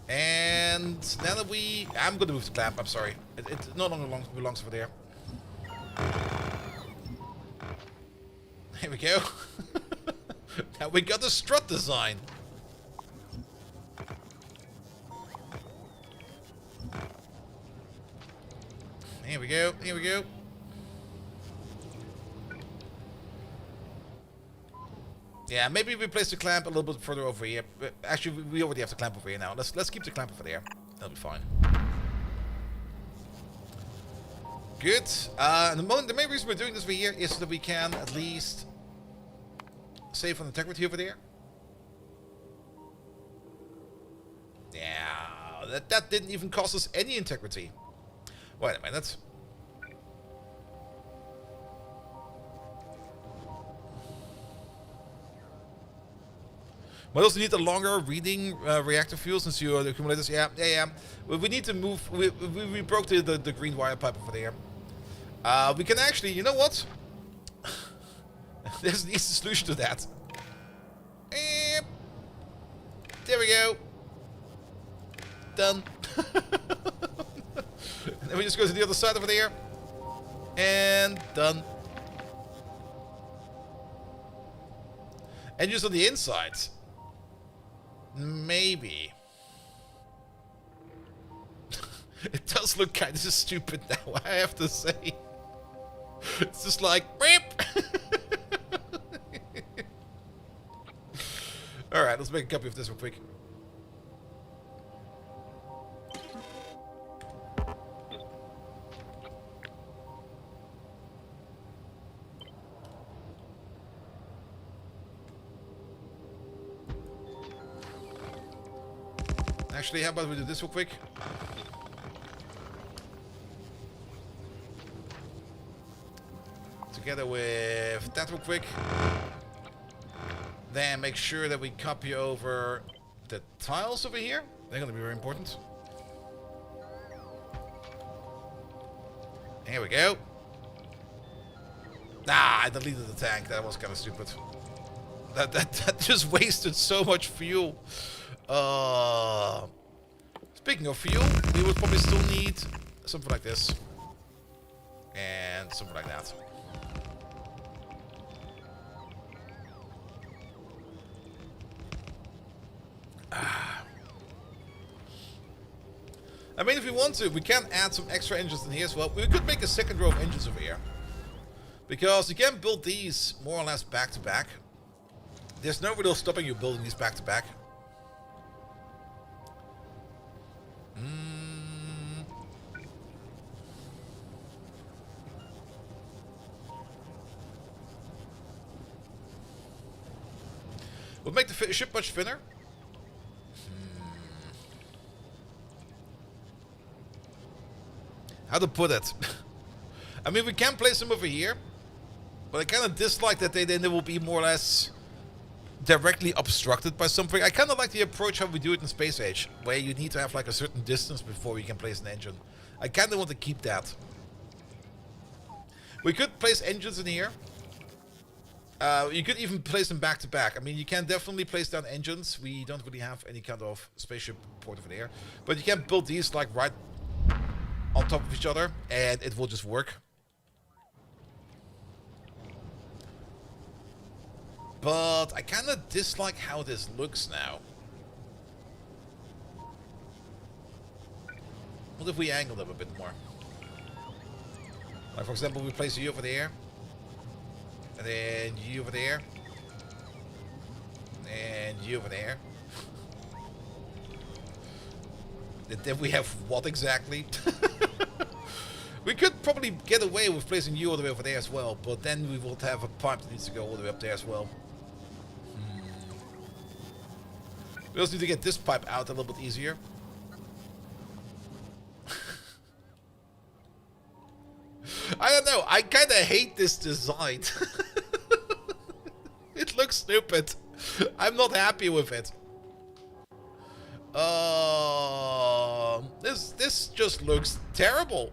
And now that I'm gonna move the clamp, I'm sorry. It no longer belongs over there. Here we go. Now we got the strut design. Here we go, here we go. Yeah, maybe we place the clamp a little bit further over here. Actually, we already have the clamp over here now. Let's keep the clamp over there. That'll be fine. Good. The main reason we're doing this over here is so that we can at least save on integrity over there. Yeah, that didn't even cost us any integrity. Wait a minute. We also need a longer reading reactor fuel since you are the accumulators. Yeah. We need to move. We broke the green wire pipe over there. We can actually, you know what? There's an easy solution to that. There we go. Done. And then we just go to the other side over there. And done. And just on the inside. Maybe. It does look kind of stupid now, I have to say. It's just like, beep. Alright, let's make a copy of this real quick. Actually, how about we do this real quick? Together with that real quick. Then make sure that we copy over the tiles over here. They're going to be very important. Here we go. Ah, I deleted the tank. That was kind of stupid. That just wasted so much fuel. Speaking of fuel, we would probably still need something like this. And something like that. I mean, if we want to, we can add some extra engines in here as well. We could make a second row of engines over here. Because you can build these more or less back to back. There's no real stopping you building these back to back. Would make the ship much thinner. How to put it? I mean, we can place them over here, but I kind of dislike that they will be more or less directly obstructed by something. I kind of like the approach how we do it in Space Age, where you need to have like a certain distance before you can place an engine. I kind of want to keep that. We could place engines in here. You could even place them back to back. I mean, you can definitely place down engines. We don't really have any kind of spaceship port over there, but you can build these like right on top of each other, and it will just work. But I kind of dislike how this looks now. What if we angle them a bit more? Like, for example, we place you over there. And then you over there. And you over there. And then we have what exactly? We could probably get away with placing you all the way over there as well, but then we will have a pipe that needs to go all the way up there as well. We also need to get this pipe out a little bit easier. I don't know. I kind of hate this design. It looks stupid. I'm not happy with it. This just looks terrible.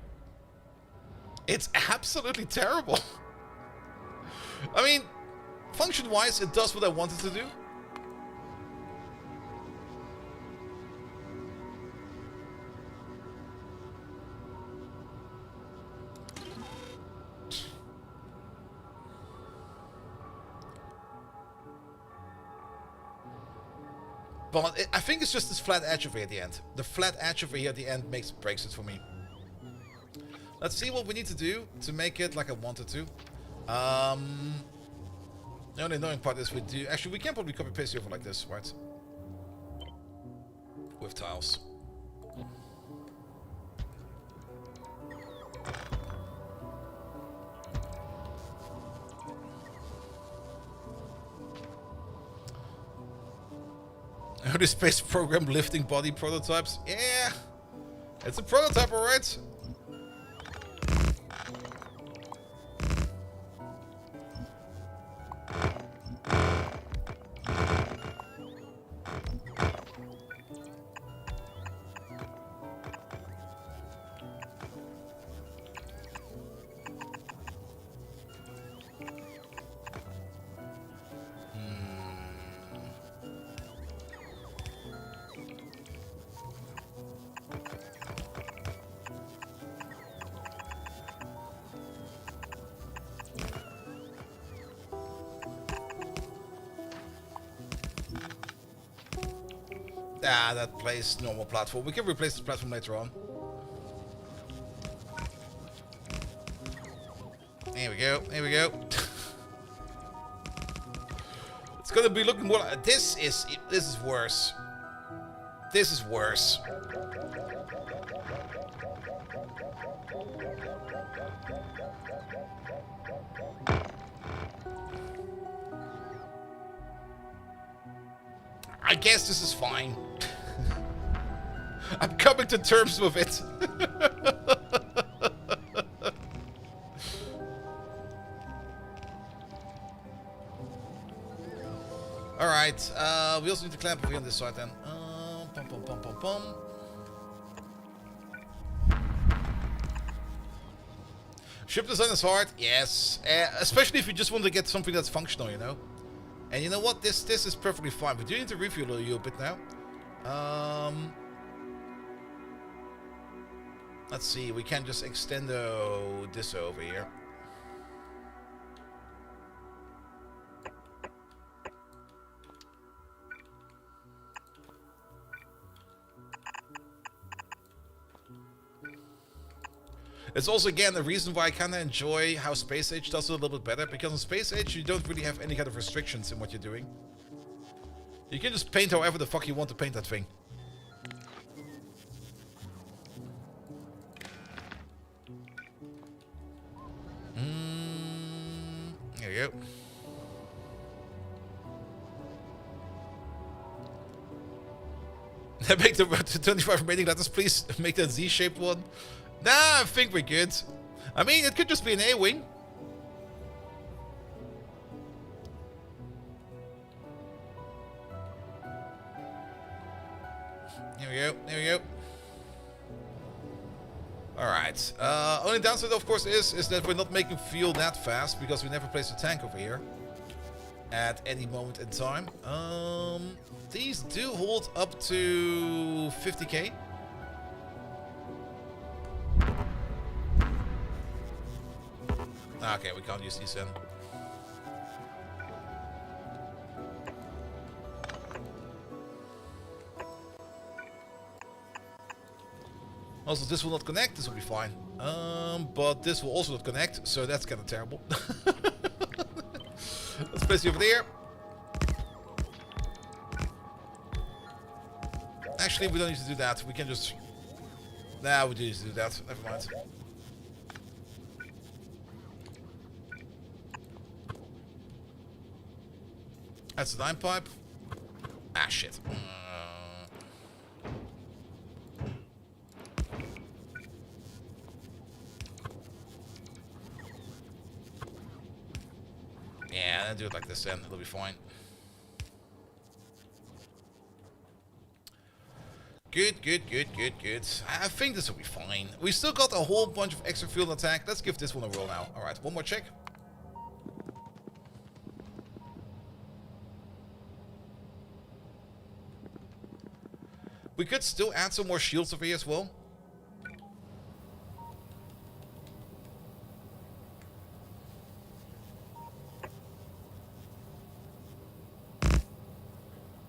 It's absolutely terrible. I mean, function-wise, it does what I wanted to do. But I think it's just this flat edge over here at the end. The flat edge over here at the end breaks it for me. Let's see what we need to do to make it like I wanted to. The only annoying part is we do... Actually, we can probably copy paste it over like this, right? With tiles. The space program lifting body prototypes. Yeah, it's a prototype, alright. Ah, that plays normal platform. We can replace this platform later on. Here we go. Here we go. It's gonna be looking more like... This is worse. This is worse. I guess this is fine. I'm coming to terms with it. Alright, we also need to clamp over on this side then. Pum, pum, pum, pum, pum. Ship design is hard, yes. Especially if you just want to get something that's functional, you know. And you know what? This is perfectly fine. We do need to refuel you a bit now. Let's see. We can just extend this over here. It's also, again, the reason why I kind of enjoy how Space Age does it a little bit better, because in Space Age you don't really have any kind of restrictions in what you're doing. You can just paint however the fuck you want to paint that thing. There you go. Make the 25 remaining letters, please. Make that Z-shaped one. Nah, I think we're good. I mean, it could just be an A-wing. There we go. There we go. Alright. Only downside, of course, is that we're not making fuel that fast because we never placed a tank over here at any moment in time. These do hold up to 50k. Okay, we can't use these then. Also, this will not connect. This will be fine. But this will also not connect, so that's kind of terrible. Let's place you over there. Actually, we don't need to do that. We can just... Nah, we do need to do that. Never mind. That's the 9 pipe. Ah, shit. Yeah, I'll do it like this then. It'll be fine. Good, good, good, good, good. I think this will be fine. We still got a whole bunch of extra fuel attack. Let's give this one a roll now. Alright, one more check. We could still add some more shields over here as well.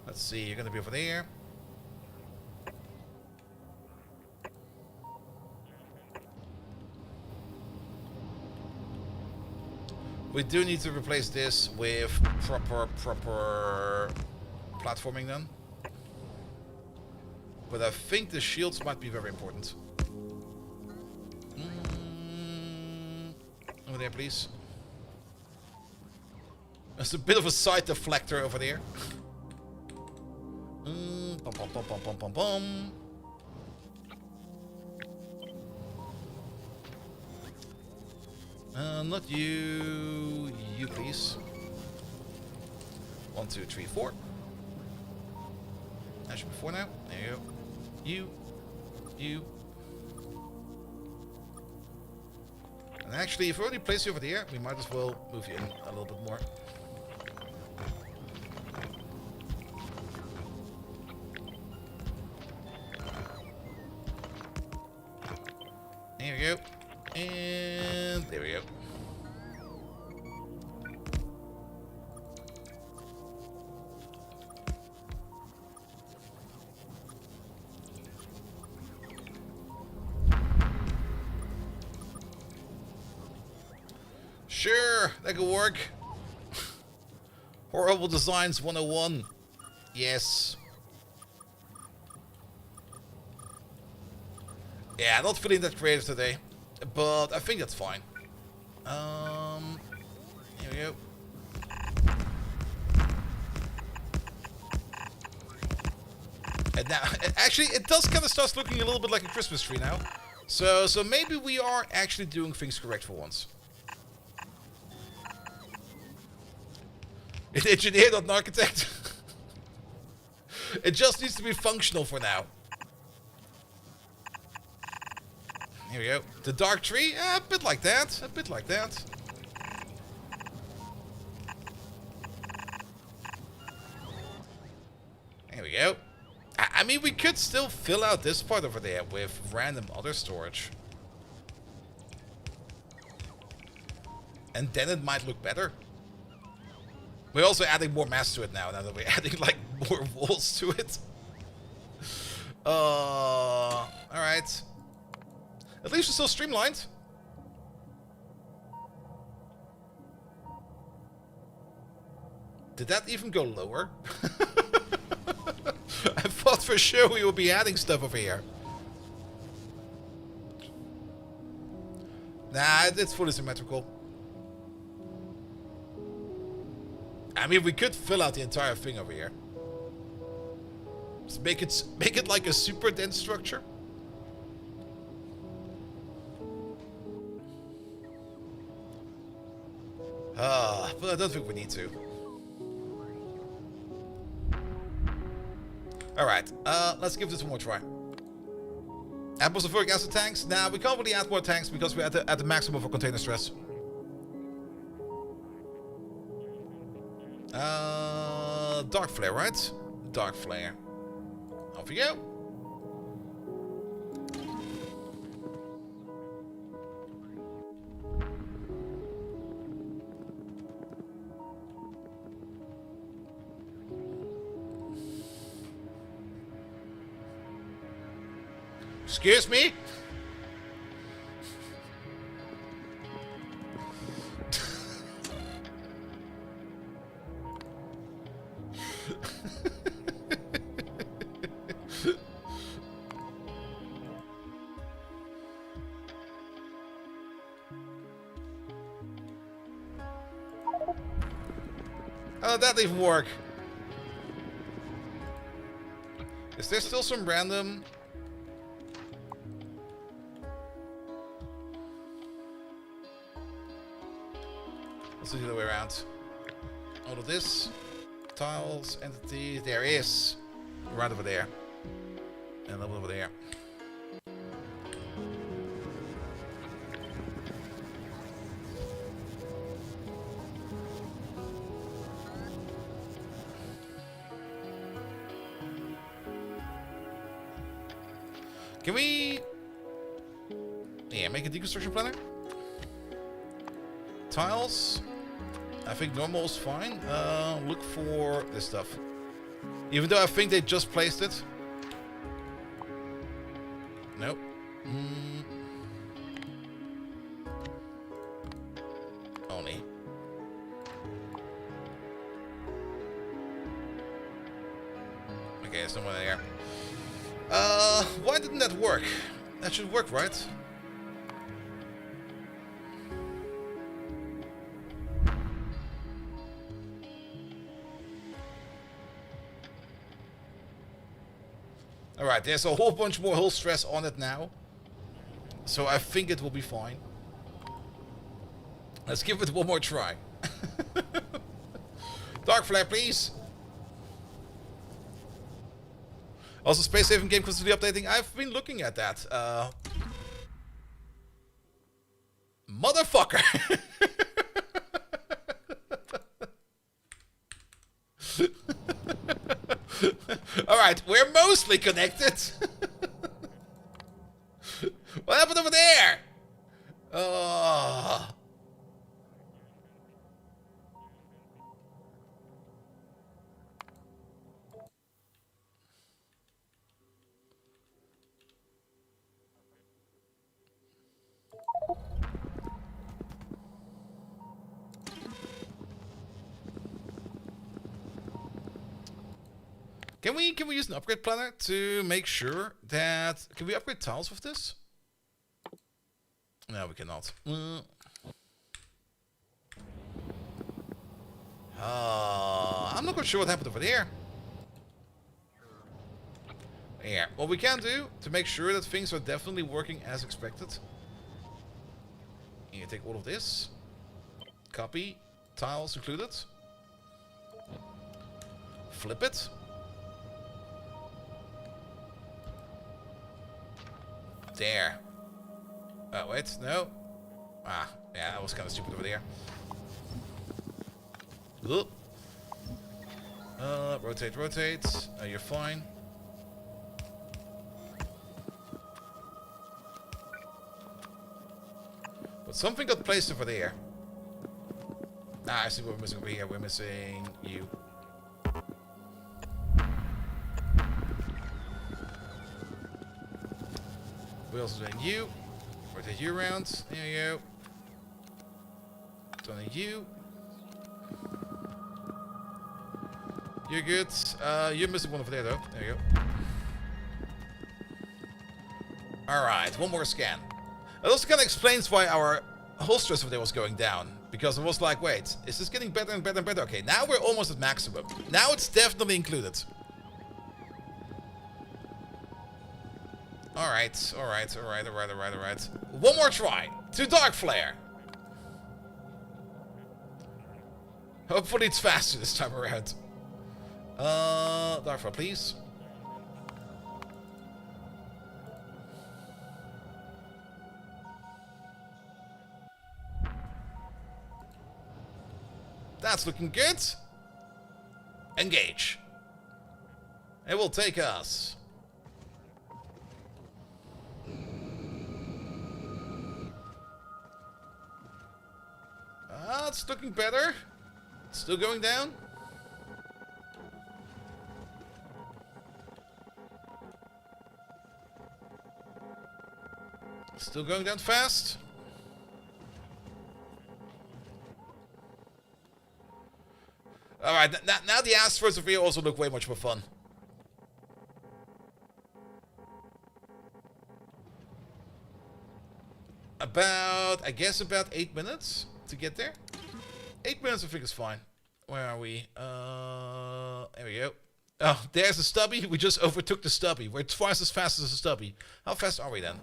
Let's see, you're gonna be over there. We do need to replace this with proper platforming then. But I think the shields might be very important. Over there, please. There's a bit of a side deflector over there. Bum, bum, bum, bum, bum, bum, bum. Not you. You, please. 1, 2, 3, 4. That should be 4 now. There you go. You. And actually, if we already placed you over there, we might as well move you in a little bit more. There we go. And there we go. Sure, that could work. Horrible Designs 101. Yes. Yeah, not feeling that creative today. But I think that's fine. Here we go. And now, actually, it does kind of start looking a little bit like a Christmas tree now. So maybe we are actually doing things correct for once. An engineer, not an architect. It just needs to be functional for now. Here we go. The dark tree? A bit like that. A bit like that. There we go. I mean, we could still fill out this part over there with random other storage. And then it might look better. We're also adding more mass to it now that we're adding, like, more walls to it. Alright. At least it's still streamlined. Did that even go lower? I thought for sure we would be adding stuff over here. Nah, it's fully symmetrical. I mean, we could fill out the entire thing over here. Just make it like a super dense structure. But I don't think we need to. Alright, let's give this one more try. Add more sulfuric acid tanks? Nah, we can't really add more tanks because we're at the maximum for container stress. Dark flare, right? Dark flare. Off we go. Excuse me? How did that even work? Is there still some random... Let's do the other way around. All of this. Tiles, entity, there is. Right over there. And a little over there. Can we... Yeah, make a deconstruction planner? Tiles. I think normal is fine. Look for this stuff. Even though I think they just placed it. Nope. Only. Okay, there's no one there. Why didn't that work? That should work, right? Alright, there's a whole bunch more hull stress on it now. So I think it will be fine. Let's give it one more try. Dark flare, please. Also, space saving game constantly updating. I've been looking at that. Motherfucker! Alright, we're mostly connected. What happened over there? Oh. Can we use an upgrade planner to make sure that... Can we upgrade tiles with this? No, we cannot. I'm not quite sure what happened over there. Yeah, what we can do to make sure that things are definitely working as expected. You take all of this. Copy. Tiles included. Flip it. There. Oh, wait, no. Ah, yeah, that was kind of stupid over there. Oop. Rotate, rotate. You're fine. But something got placed over there. Ah, I see what we're missing over here. We're missing you. We're also doing you. Rotate you around. There you go. Don't need you. You're good. You're missing one over there, though. There you go. Alright, one more scan. That also kind of explains why our hull stress over there was going down. Because it was like, wait, is this getting better and better and better? Okay, now we're almost at maximum. Now it's definitely included. Alright. One more try. To Dark Flare. Hopefully it's faster this time around. Dark Flare, please. That's looking good. Engage. It will take us. It's looking better. Still going down. Still going down fast. Alright, now the asteroids over here also look way much more fun. I guess about 8 minutes to get there. 8 minutes I think is fine. Where are we? There we go. Oh, there's the stubby. We just overtook the stubby. We're twice as fast as the stubby. How fast are we then?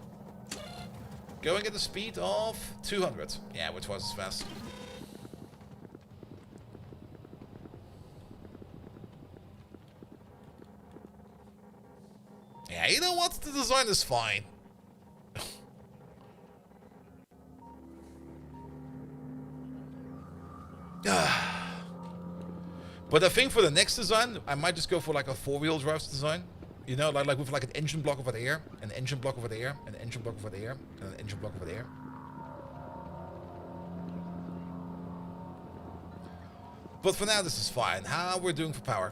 Going at the speed of 200. Yeah, we're twice as fast. Yeah, you know what? The design is fine. But I think for the next design, I might just go for like a four-wheel drive design. You know, like with like an engine block over there, an engine block over there, an engine block over there, and an engine block over there. But for now, this is fine. How we're doing for power?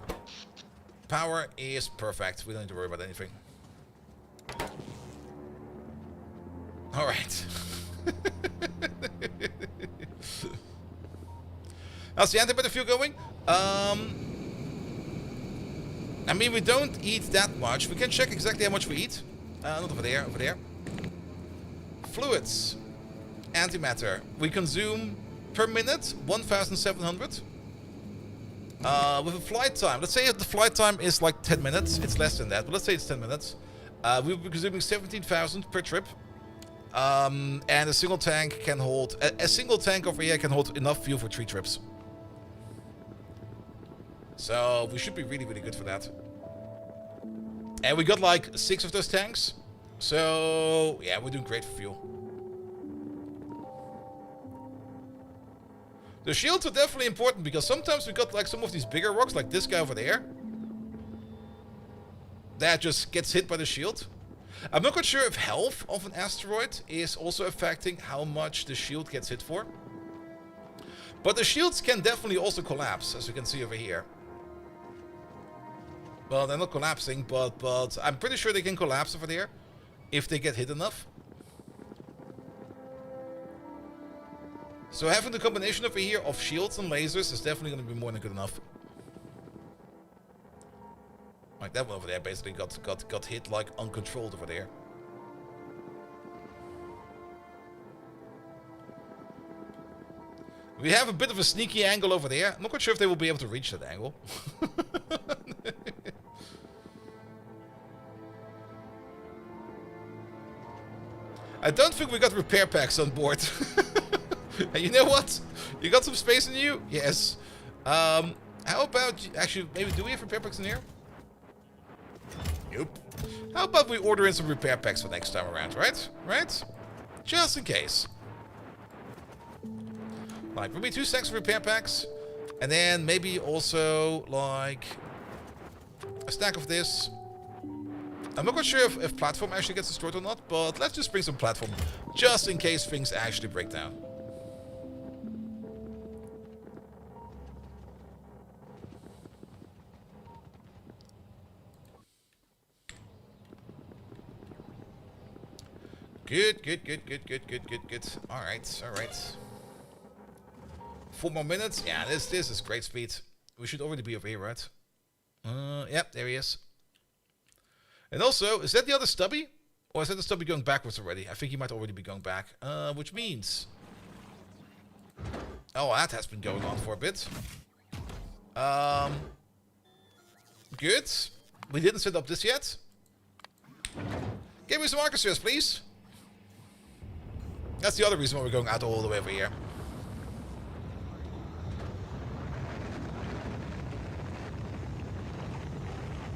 Power is perfect. We don't need to worry about anything. All right. How's the antimatter fuel going? I mean, we don't eat that much. We can check exactly how much we eat. Not over there, over there. Fluids. Antimatter. We consume per minute 1,700. With a flight time, let's say if the flight time is like 10 minutes. It's less than that, but let's say it's 10 minutes. We'll be consuming 17,000 per trip. And a single tank can hold... A single tank over here can hold enough fuel for 3 trips. So we should be really, really good for that. And we got like 6 of those tanks. So yeah, we're doing great for fuel. The shields are definitely important because sometimes we got like some of these bigger rocks, like this guy over there, that just gets hit by the shield. I'm not quite sure if health of an asteroid is also affecting how much the shield gets hit for. But the shields can definitely also collapse, as you can see over here. Well, they're not collapsing, but I'm pretty sure they can collapse over there if they get hit enough. So having the combination over here of shields and lasers is definitely going to be more than good enough. Like that one over there basically got hit like uncontrolled over there. We have a bit of a sneaky angle over there. I'm not quite sure if they will be able to reach that angle. I don't think we got repair packs on board. And you know what? You got some space in you? Yes. How about... Actually, maybe do we have repair packs in here? Nope. How about we order in some repair packs for next time around, right? Right? Just in case. Like, maybe 2 stacks of repair packs. And then maybe also, like... a stack of this. I'm not quite sure if platform actually gets destroyed or not, but let's just bring some platform. Just in case things actually break down. Good, good, good, good, good, good, good, good. Alright, alright. 4 more minutes. Yeah, this is great speed. We should already be over here, right? Yep, there he is. And also, is that the other stubby? Or is that the stubby going backwards already? I think he might already be going back. Which means... Oh, that has been going on for a bit. Good. We didn't set up this yet. Give me some arcospheres, please. That's the other reason why we're going out all the way over here.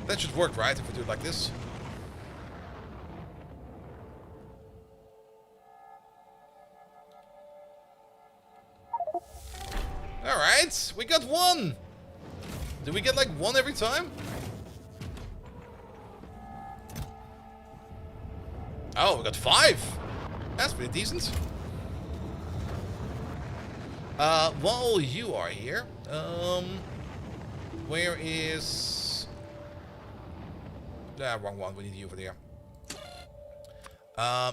That should work, right? If we do it like this. Alright, we got one! Do we get like one every time? Oh, we got 5! That's pretty decent. While you are here, where is... wrong one, we need you over there.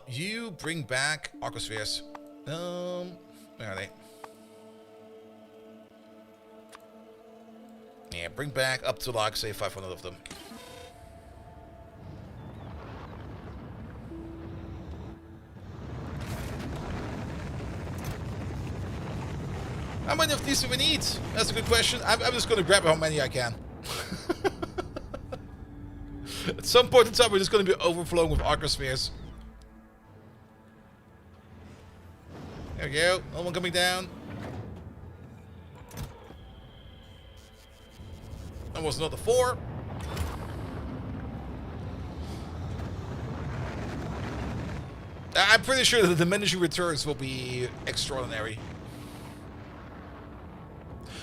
You bring back arcospheres. Where are they? Yeah, bring back up to like, say, 500 of them. How many of these do we need? That's a good question. I'm just going to grab how many I can. At some point in time, we're just going to be overflowing with arcospheres. There we go. No one coming down. Almost another 4. I'm pretty sure that the diminishing returns will be extraordinary.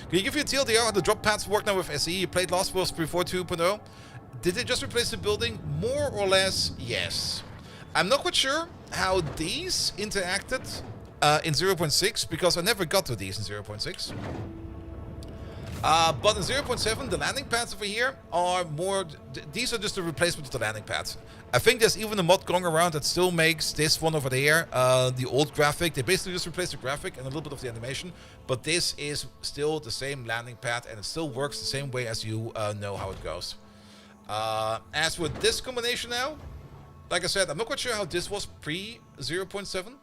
Can you give you a TLDR how the drop pads work now with SE? You played Last Worlds before 2.0. Did they just replace the building? More or less, yes. I'm not quite sure how these interacted in 0.6, because I never got to these in 0.6. But in 0.7, the landing pads over here are more... These are just a replacement of the landing pads. I think there's even a mod going around that still makes this one over there, the old graphic. They basically just replaced the graphic and a little bit of the animation. But this is still the same landing pad, and it still works the same way as you know how it goes. As with this combination now, like I said, I'm not quite sure how this was pre 0.7.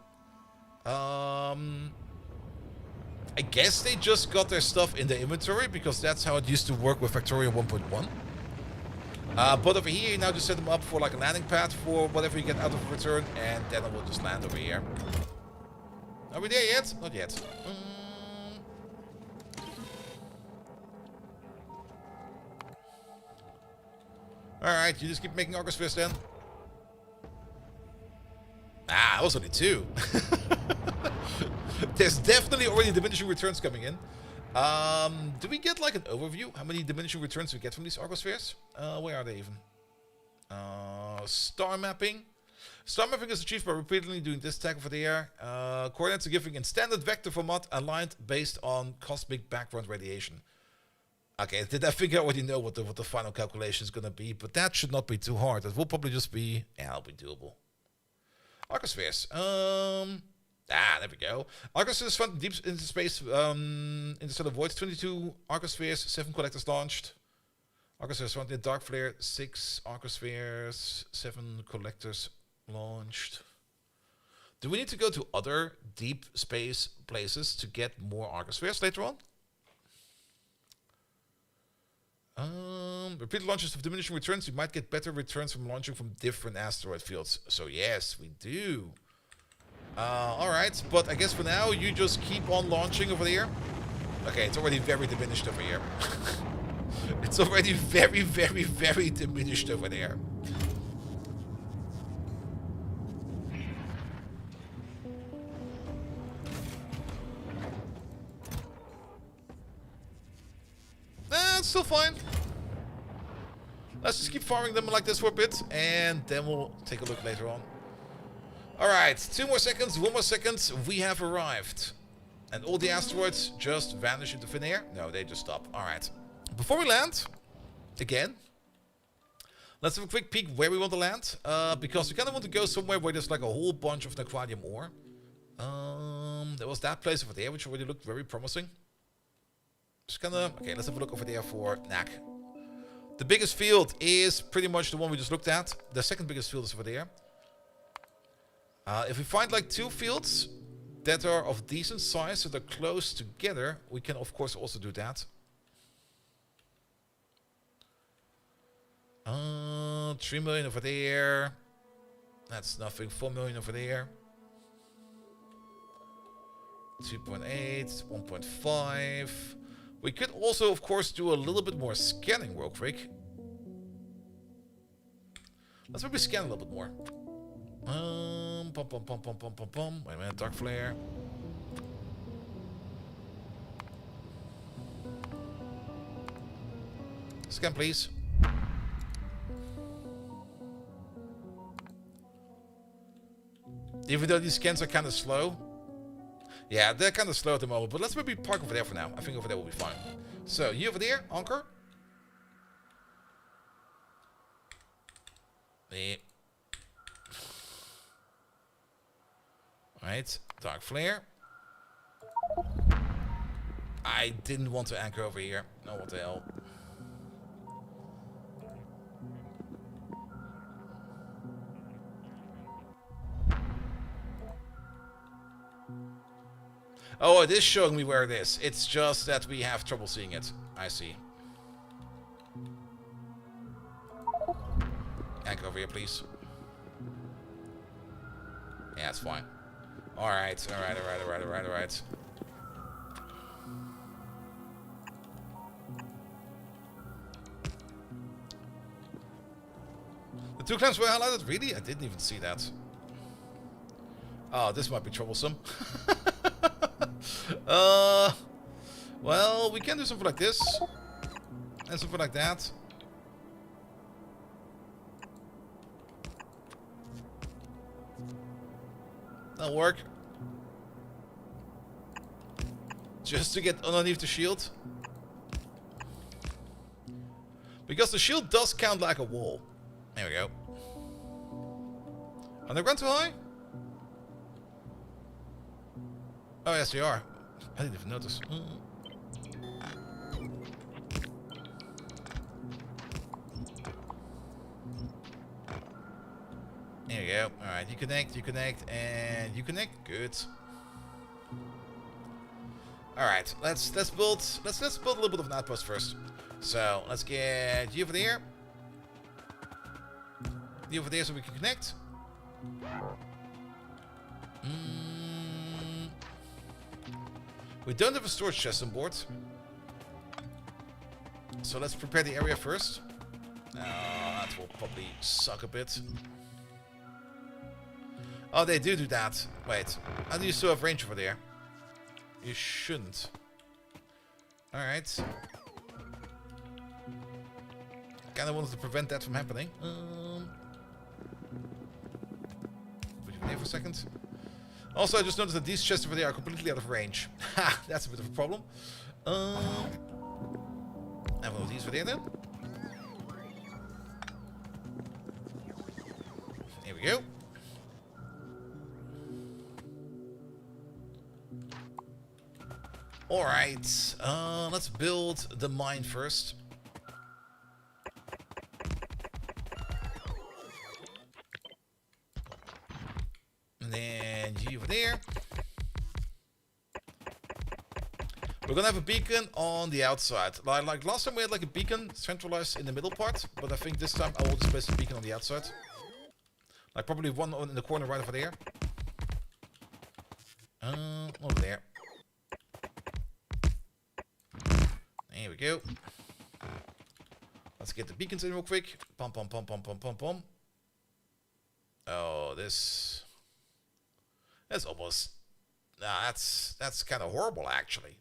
I guess they just got their stuff in the inventory, because that's how it used to work with Factorio 1.1. But over here, you now just set them up for like a landing pad for whatever you get out of return, and then it will just land over here. Are we there yet? Not yet. Alright, you just keep making arcospheres then. Ah, that was only 2. There's definitely already diminishing returns coming in. Do we get like an overview? How many diminishing returns we get from these arcospheres? Where are they even? Star mapping. Star mapping is achieved by repeatedly doing this tag over there. Coordinates are given in standard vector format aligned based on cosmic background radiation. Okay, I think I already know what the final calculation is going to be, but that should not be too hard. It will probably just be... Yeah, it'll be doable. Arcospheres. There we go. Arcospheres found deep into space, interstellar voids. 22 arcospheres, 7 collectors launched. Arcospheres found in dark flare. 6 arcospheres, 7 collectors launched. Do we need to go to other deep space places to get more arcospheres later on? Repeated launches of diminishing returns. You might get better returns from launching from different asteroid fields. So yes, we do. Alright, but I guess for now, you just keep on launching over there. Okay, it's already very diminished over here. It's already very, very, very diminished over there. It's still fine. Let's just keep farming them like this for a bit, and then we'll take a look later on. Alright, 2 more seconds, 1 more second, we have arrived. And all the asteroids just vanish into thin air? No, they just stop. Alright. Before we land, again, Let's have a quick peek where we want to land. Because we kind of want to go somewhere where there's like a whole bunch of Necradium ore. There was that place over there, which already looked very promising. Just gonna... Okay, let's have a look over there for Knack. The biggest field is pretty much the one we just looked at. The second biggest field is over there. If we find like 2 fields that are of decent size, so they're close together, we can of course also do that. 3 million over there. That's nothing. 4 million over there. 2.8, 1.5. We could also, of course, do a little bit more scanning real quick. Let's maybe scan a little bit more. Wait a minute, dark flare. Scan, please. Even though these scans are kind of slow. Yeah, they're kind of slow at the moment, but let's maybe park over there for now. I think over there will be fine. So, you over there, Anchor. Yeah. Right, dark flare. I didn't want to anchor over here. No, what the hell. Oh, it is showing me where it is. It's just that we have trouble seeing it. I see. Anchor over here, please. Yeah, it's fine. Alright, alright. The 2 clams were highlighted? Really? I didn't even see that. Oh, this might be troublesome. Well, we can do something like this. And something like that. That'll work. Just to get underneath the shield. Because the shield does count like a wall. There we go. Underground too high? Oh, yes, they are. I didn't even notice. There you go. Alright, you connect, and you connect. Good. Alright, let's build a little bit of an outpost first. So let's get you over there. You over there so we can connect. We don't have a storage chest on board. So let's prepare the area first. That will probably suck a bit. Oh, they do that. Wait. How do you still have range over there? You shouldn't. Alright. Kinda wanted to prevent that from happening. Put you there for a second. Also, I just noticed that these chests over there are completely out of range. Ha! That's a bit of a problem. Have one of these over there then. Here we go. Alright. Let's build the mine first. And then you over there. We're gonna have a beacon on the outside. Like last time we had like a beacon centralized in the middle part, but I think this time I will just place a beacon on the outside. Like probably one in the corner right over there. Over there. There we go. Let's get the beacons in real quick. Pom pom pom pom pom pom pom. Oh, that's almost... Nah, that's kind of horrible, actually.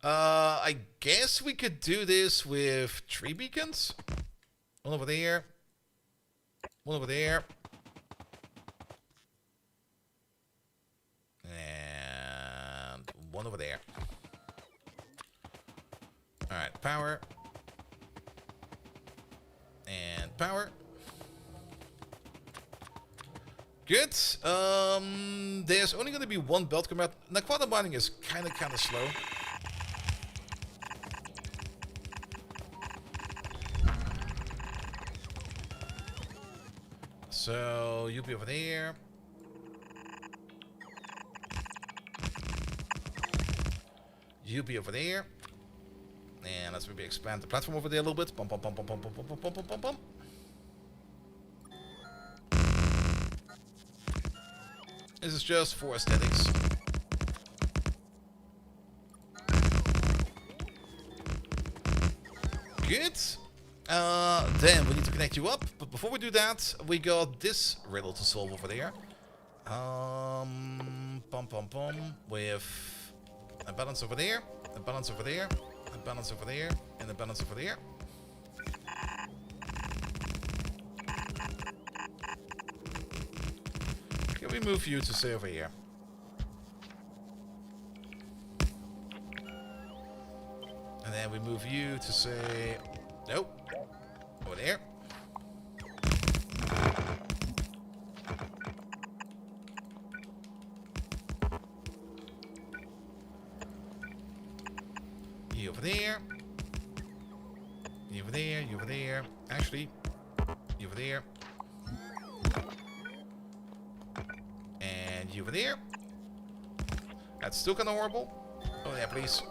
I guess we could do this with 3 beacons. One over there. One over there. And one over there. Alright, power. power. Good. There's only going to be one belt coming out. Now, quantum mining is kind of slow. So, you'll be over there. You be over there. And let's maybe expand the platform over there a little bit. Bum, bum, bum, bum, bum, bum, bum, bum, bum, bum, bum. This is just for aesthetics. Good. Then we need to connect you up. But before we do that, we got this riddle to solve over there. With a balance over there, a balance over there, a balance over there, and a balance over there. Can we move you to say over here? And then we move you to say, nope, over there. You over there. You over there, you over there. Actually, you over there. And you over there. That's still kind of horrible. Oh yeah, please.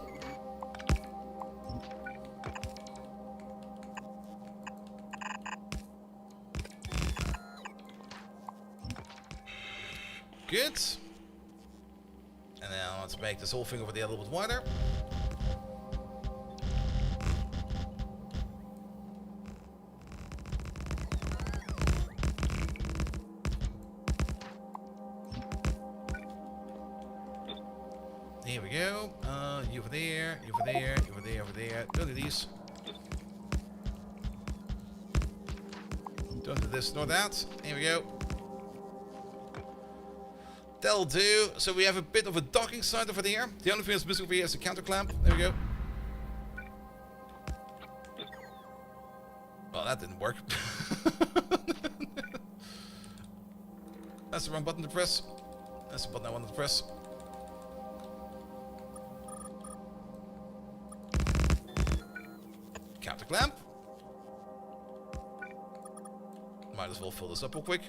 Good. And now let's make this whole thing over there a little bit wider. Here we go. You over there, you over there, you over there, over there. Don't do these. Don't do this nor that. Here we go. That'll do. So we have a bit of a docking site over there. The only thing that's missing over here is the counter clamp. There we go. Well, that didn't work. That's the wrong button to press. That's the button I wanted to press. Counter clamp. Might as well fill this up real quick.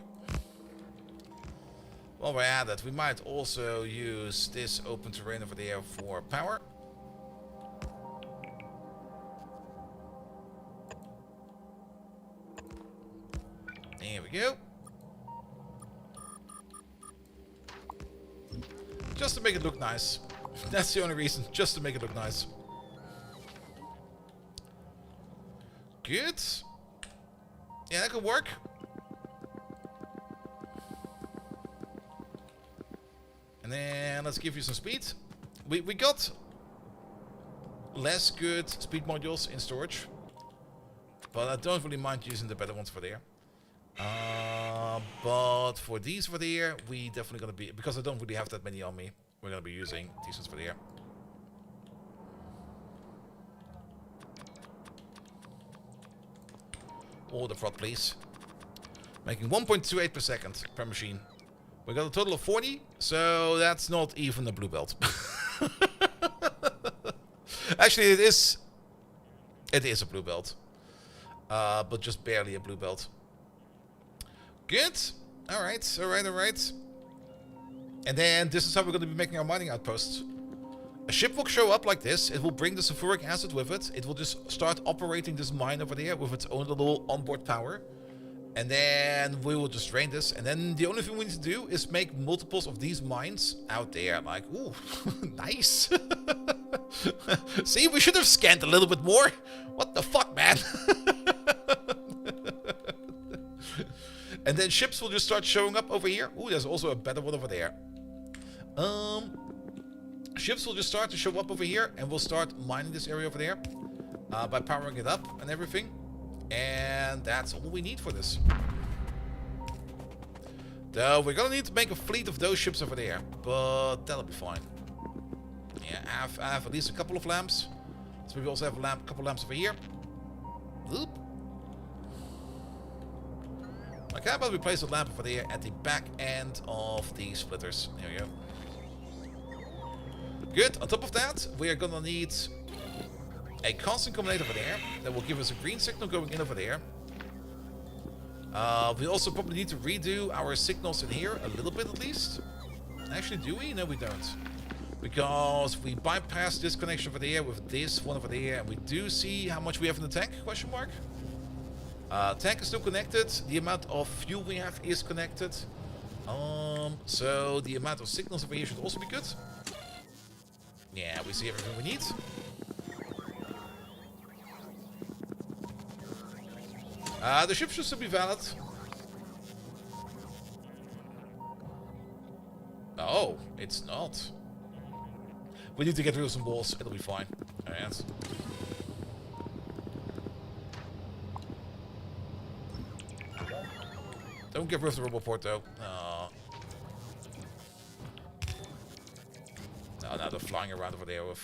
While we're at it, we might also use this open terrain over there for power. There we go. Just to make it look nice. That's the only reason, just to make it look nice. Good. Yeah, that could work. And then let's give you some speed. We got less good speed modules in storage, but I don't really mind using the better ones for there. But for these for there, we definitely gonna be, because I don't really have that many on me, we're gonna be using these ones for there. Order prod, please. Making 1.28 per second per machine. We got a total of 40, so that's not even a blue belt. Actually, it is a blue belt, but just barely a blue belt. Good. All right, all right, all right. And then this is how we're going to be making our mining outposts. A ship will show up like this. It will bring the sulfuric acid with it. It will just start operating this mine over there with its own little onboard power. And then we will just drain this. And then the only thing we need to do is make multiples of these mines out there. Like, ooh, nice. See, we should have scanned a little bit more. What the fuck, man? And then ships will just start showing up over here. Ooh, there's also a better one over there. Ships will just start to show up over here, and we'll start mining this area over there by powering it up and everything. And that's all we need for this. Though we're gonna need to make a fleet of those ships over there, but that'll be fine. Yeah, I have at least a couple of lamps. So we also have a couple lamps over here. Oop. Okay, how about we place a lamp over there at the back end of the splitters? Here we go. Good. On top of that, we are gonna need a constant combinator over there that will give us a green signal going in over there. We also probably need to redo our signals in here a little bit at least. Actually, do we? No, we don't. Because we bypass this connection over there with this one over there, and we do see how much we have in the tank, question mark. Tank is still connected. The amount of fuel we have is connected. So the amount of signals over here should also be good. Yeah, we see everything we need. The ship should still be valid. Oh, it's not. We need to get rid of some walls. It'll be fine. Alright. Don't get rid of the roboport though. No, now they're flying around over there with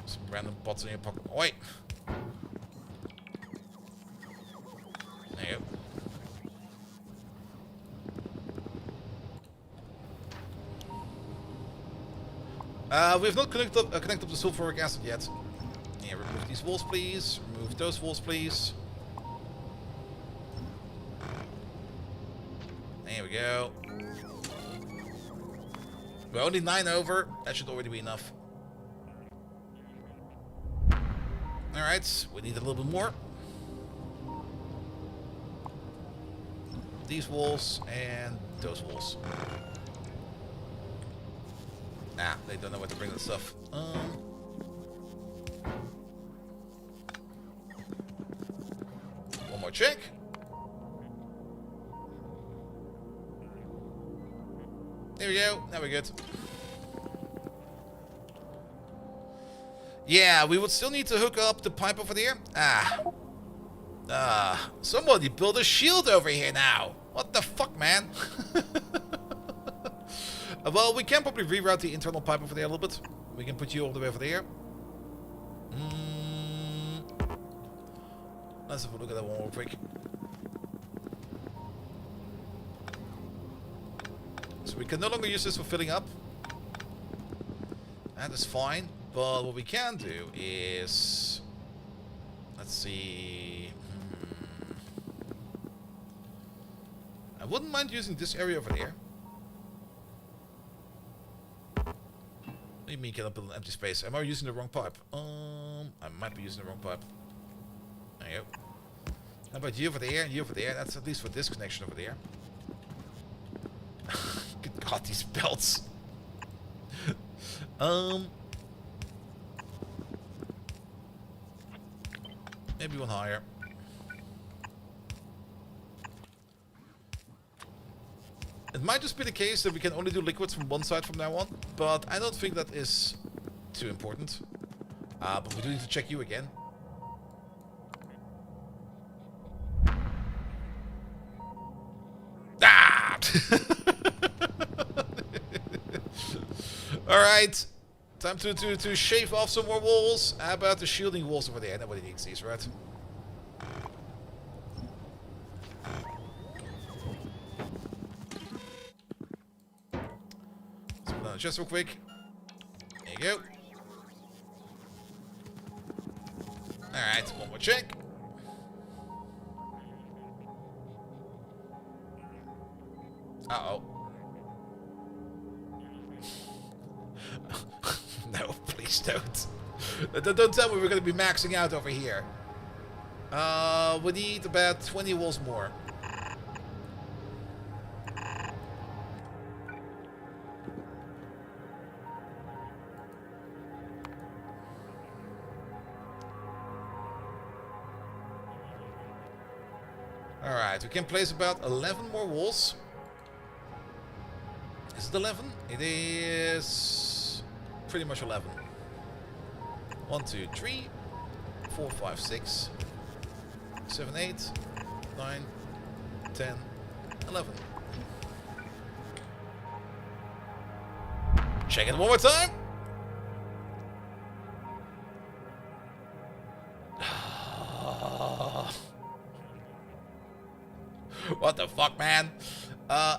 some random pots in your pocket. Oh, wait. There you go. We have not connected up the sulfuric acid yet. Yeah, remove these walls, please. Remove those walls, please. There we go. We're only 9 over. That should already be enough. Alright, we need a little bit more. These walls and those walls. Nah, they don't know where to bring that stuff. One more check. There we go. Now we're good. Yeah, we would still need to hook up the pipe over there. Somebody build a shield over here now. What the fuck, man? Well, we can probably reroute the internal pipe over there a little bit. We can put you all the way over there. Let's have a look at that one real quick. So we can no longer use this for filling up. That is fine. But what we can do is... Let's see... I wouldn't mind using this area over there. What do you mean can I build an empty space? Am I using the wrong pipe? I might be using the wrong pipe. There you go. How about you over there? You over there? That's at least for this connection over there. Good God, these belts. Maybe one higher. It might just be the case that we can only do liquids from one side from now on, but I don't think that is too important. But we do need to check you again. Ah! Alright. Time to shave off some more walls. How about the shielding walls over there? Nobody needs these, right? Let's put on the chest real quick. There you go. Alright, one more check. Uh-oh. No, please don't. Don't tell me we're going to be maxing out over here. We need about 20 walls more. Alright, we can place about 11 more walls. Is it 11? It is pretty much 11. 1, 2, 3, 4, 5, 6, 7, 8, 9, 10, 11. Check it one more time.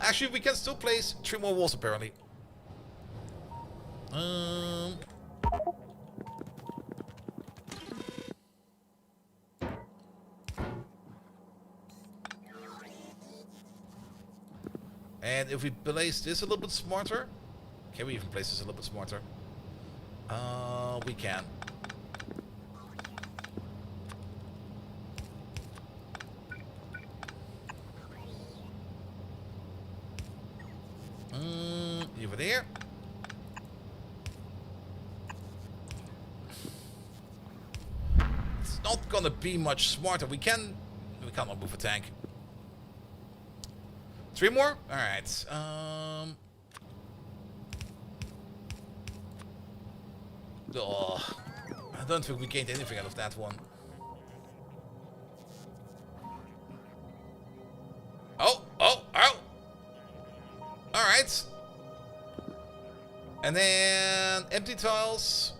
Actually, we can still place 3 more walls apparently. And if we place this a little bit smarter, can we even place this a little bit smarter? We can. Over there. It's not gonna be much smarter. We cannot move a tank. 3 more? Alright. Oh, I don't think we gained anything out of that one. Oh! Alright. And then empty tiles.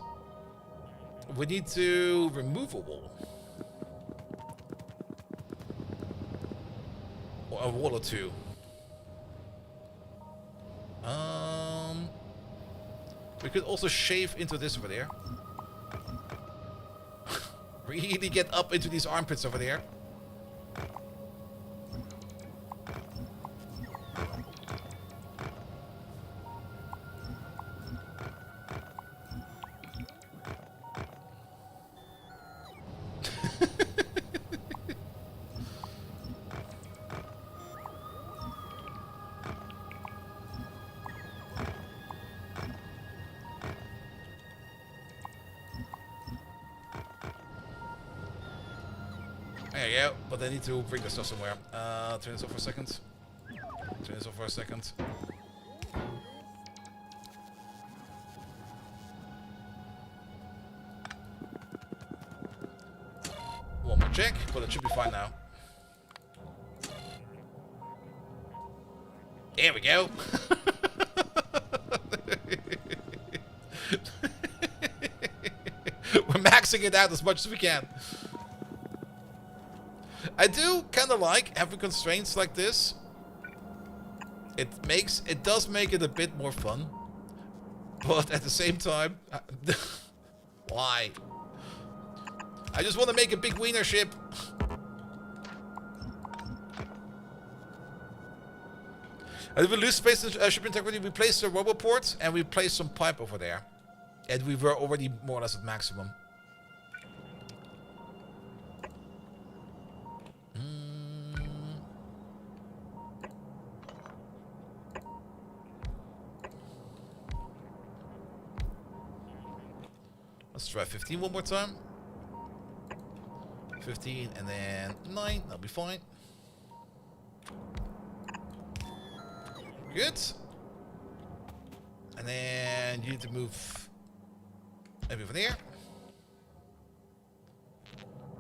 We need to remove a wall. Or a wall or 2. We could also shave into this over there. Really get up into these armpits over there. There you go, but I need to bring this stuff somewhere. Turn this off for a second. Turn this off for a second. One more check, but it should be fine now. There we go. We're maxing it out as much as we can. I do kind of like having constraints like this. It does make it a bit more fun. But at the same time, why? I just want to make a big wiener ship. And if we lose space in ship integrity, we place the roboport and we place some pipe over there. And we were already more or less at maximum. Let's try 15 one more time. 15 and then 9. That'll be fine. Good. And then you need to move maybe over there.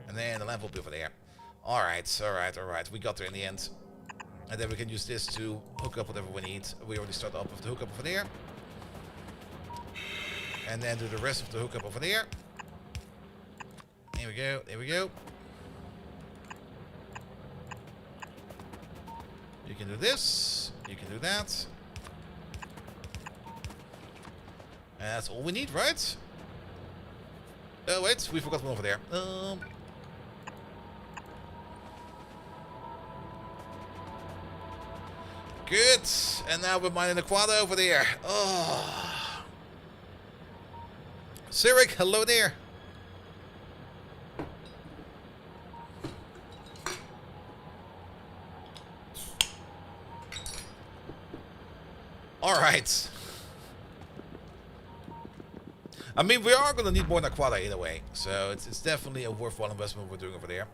And then the lamp will be over there. Alright. We got there in the end. And then we can use this to hook up whatever we need. We already started up with the hookup over there. And then do the rest of the hookup over there. There we go. You can do this. You can do that. And that's all we need, right? Oh, wait. We forgot one over there. Good. And now we're mining the quad over there. Oh. Sirik, hello there. Alright. I mean, we are going to need more Naquada either way. So it's definitely a worthwhile investment we're doing over there.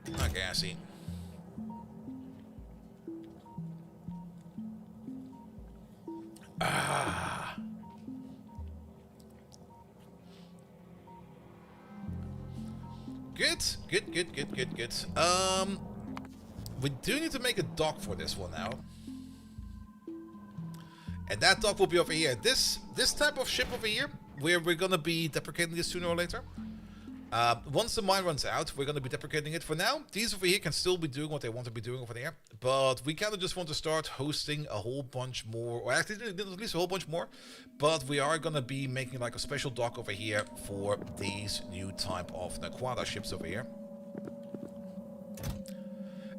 Okay, I see. Good. We do need to make a dock for this one now. And that dock will be over here. This type of ship over here we're gonna be deprecating this sooner or later. Once the mine runs out, we're going to be deprecating it. For now, these over here can still be doing what they want to be doing over there. But we kind of just want to start hosting a whole bunch more, or actually at least a whole bunch more. But we are going to be making like a special dock over here for these new type of Naquada ships over here.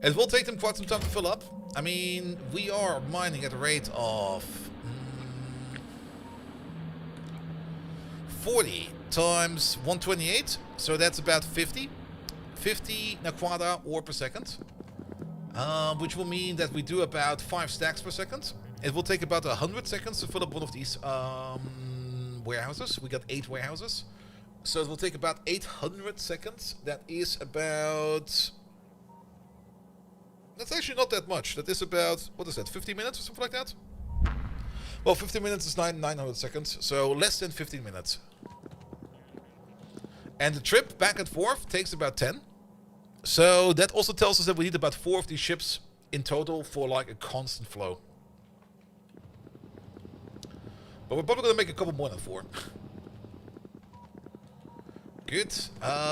It will take them quite some time to fill up. I mean, we are mining at a rate of 40 times 128, so that's about 50 Naquada ore per second, which will mean that we do about 5 stacks per second. It will take about 100 seconds to fill up one of these warehouses. We got 8 warehouses, so it will take about 800 seconds. That is about... That's actually not that much. That is about, what is that, 50 minutes or something like that? Well, 50 minutes is 900 seconds, so less than 15 minutes. And the trip back and forth takes about 10. So that also tells us that we need about 4 of these ships in total for like a constant flow. But we're probably going to make a couple more than 4. Good.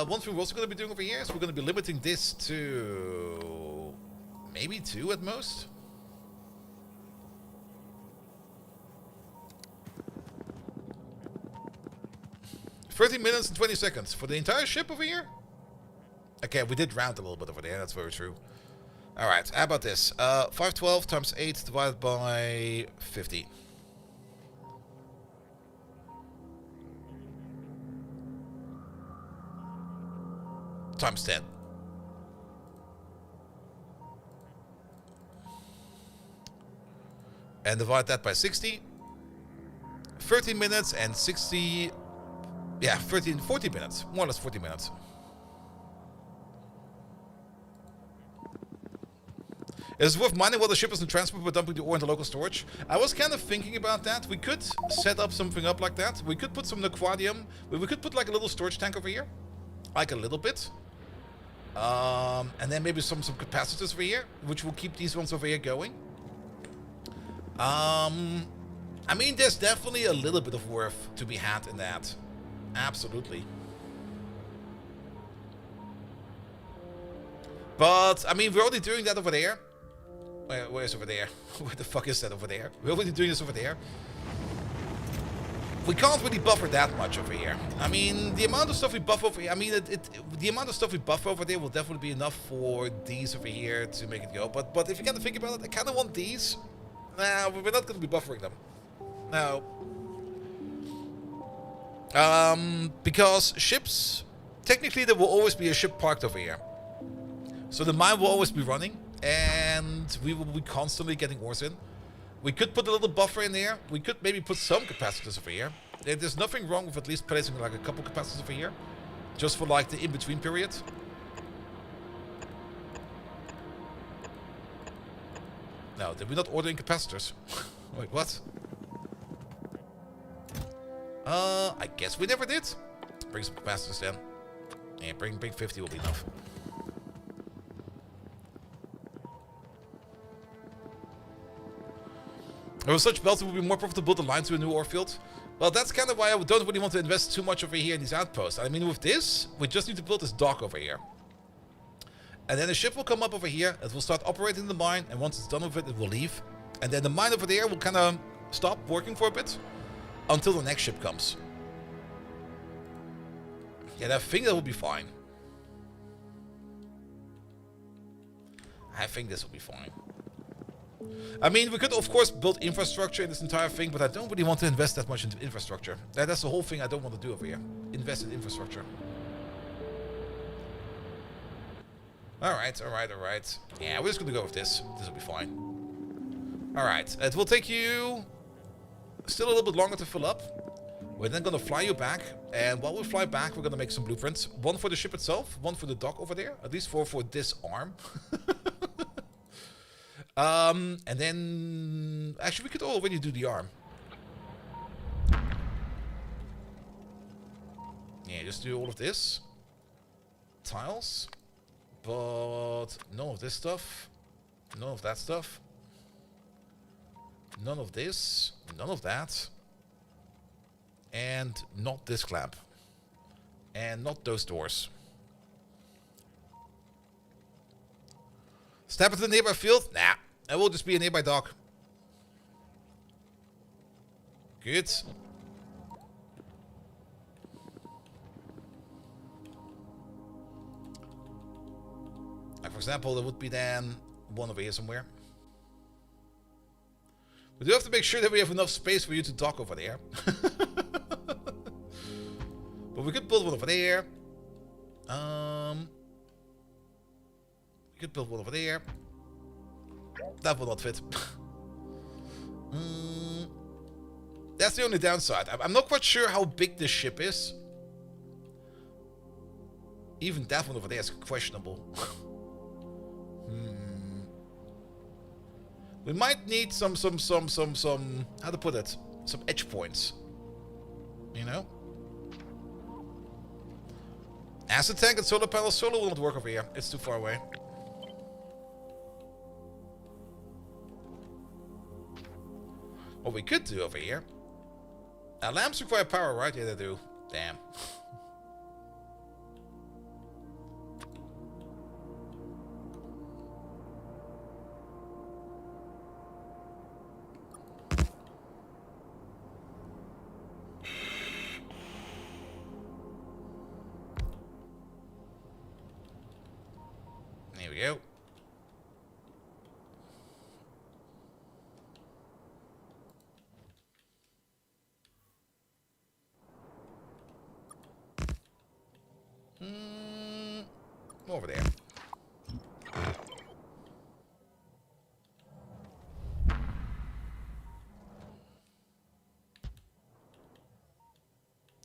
One thing we're also going to be doing over here is we're going to be limiting this to maybe 2 at most. $30 minutes and 20 seconds for the entire ship over here? Okay, we did round a little bit over there, that's very true. Alright, how about this? 512 times 8 divided by 50. Times 10. And divide that by 60. 13 minutes and 60... Yeah, 40 minutes. More or less 40 minutes. It's worth mining while the ship is in transport but dumping the ore into local storage. I was kind of thinking about that. We could set up something up like that. We could put some Naquadium. We could put like a little storage tank over here. Like a little bit. And then maybe some capacitors over here, which will keep these ones over here going. I mean, there's definitely a little bit of worth to be had in that. Absolutely. But, I mean, we're already doing that over there. Where's over there? Where the fuck is that over there? We're already doing this over there. We can't really buffer that much over here. I mean, the amount of stuff we buff over here, I mean, the amount of stuff we buff over there will definitely be enough for these over here to make it go. But if you kind of think about it, I kind of want these. Nah, we're not going to be buffering them. No. Because ships, technically there will always be a ship parked over here. So the mine will always be running, and we will be constantly getting ores in. We could put a little buffer in there. We could maybe put some capacitors over here. There's nothing wrong with at least placing like a couple capacitors over here, just for like the in-between period. No, did we not order in capacitors? Wait, what? I guess we never did. Bring some capacitors then. Yeah, bring 50 will be enough. With such belts, it would be more profitable to line to a new ore field. Well, that's kind of why I don't really want to invest too much over here in these outposts. I mean, with this, we just need to build this dock over here. And then the ship will come up over here, it will start operating the mine, and once it's done with it, it will leave. And then the mine over there will kind of stop working for a bit, until the next ship comes. Yeah, I think that will be fine. I think this will be fine. I mean, we could of course build infrastructure in this entire thing, but I don't really want to invest that much into infrastructure. That's the whole thing I don't want to do over here. Invest in infrastructure. Alright. Yeah, we're just gonna go with this. This will be fine. Alright, it will take you still a little bit longer to fill up. We're then gonna fly you back, and while we fly back, we're gonna make some blueprints. One for the ship itself, one for the dock over there, at least for this arm. And then actually we could already do the arm. Yeah, just do all of this. Tiles. But none of this stuff. None of that stuff. None of this. None of that. And not this clamp. And not those doors. Step into the nearby field? Nah. It will just be a nearby dock. Good. Like for example, there would be then one over here somewhere. We do have to make sure that we have enough space for you to dock over there. But we could build one over there. We could build one over there. That will not fit. That's the only downside. I'm not quite sure how big this ship is. Even that one over there is questionable. We might need some, how to put it? Some edge points. You know? Acid tank and solar panels. Solar will not work over here. It's too far away. What we could do over here. Lamps require power, right? Yeah, they do. Damn. Here we go. Over there.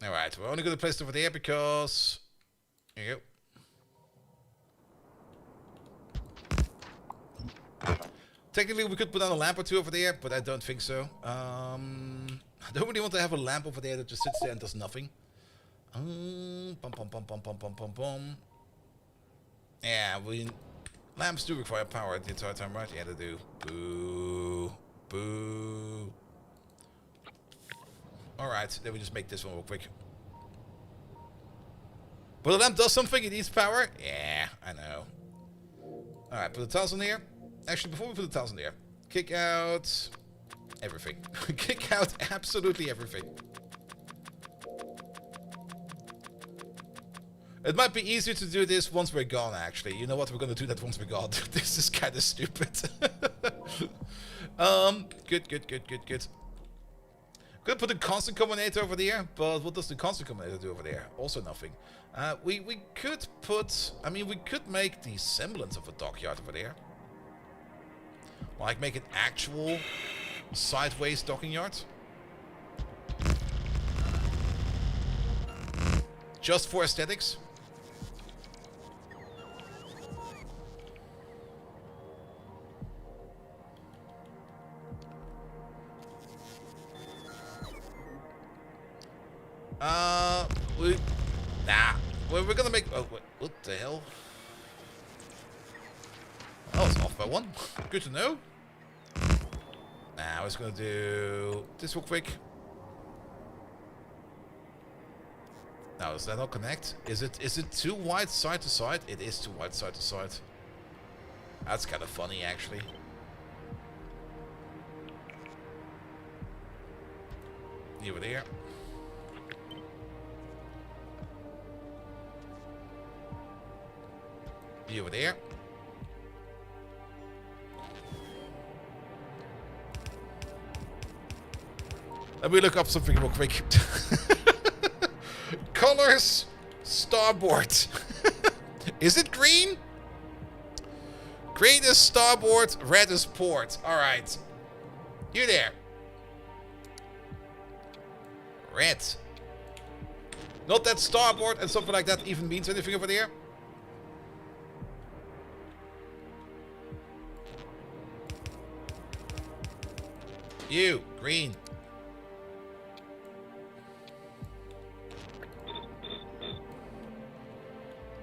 Alright, we're only going to place it over there because... Here you go. Technically, we could put on a lamp or two over there, but I don't think so. I don't really want to have a lamp over there that just sits there and does nothing. Yeah, lamps do require power the entire time, right? Yeah, they do. Boo. Boo. Alright, then we just make this one real quick. But the lamp does something, it needs power? Yeah, I know. Alright, put the tiles on here. Actually, before we put the tiles on there, kick out everything. Kick out absolutely everything. It might be easier to do this once we're gone, actually. You know what? We're going to do that once we're gone. This is kind of stupid. Good. Could put a constant combinator over there, but what does the constant combinator do over there? Also nothing. We could put... I mean, we could make the semblance of a dockyard over there. Like make an actual sideways docking yard. Just for aesthetics. We're gonna make... Oh, what the hell? Oh, it's off by one. Good to know. Now I was gonna do this real quick. Now, does that not connect? Is it too wide side to side? It is too wide side to side. That's kind of funny, actually. Over there. Over there. Let me look up something real quick. Colors, starboard. Is it green? Green is starboard, red is port. Alright. You there. Red. Not that starboard and something like that even means anything over there. You, green.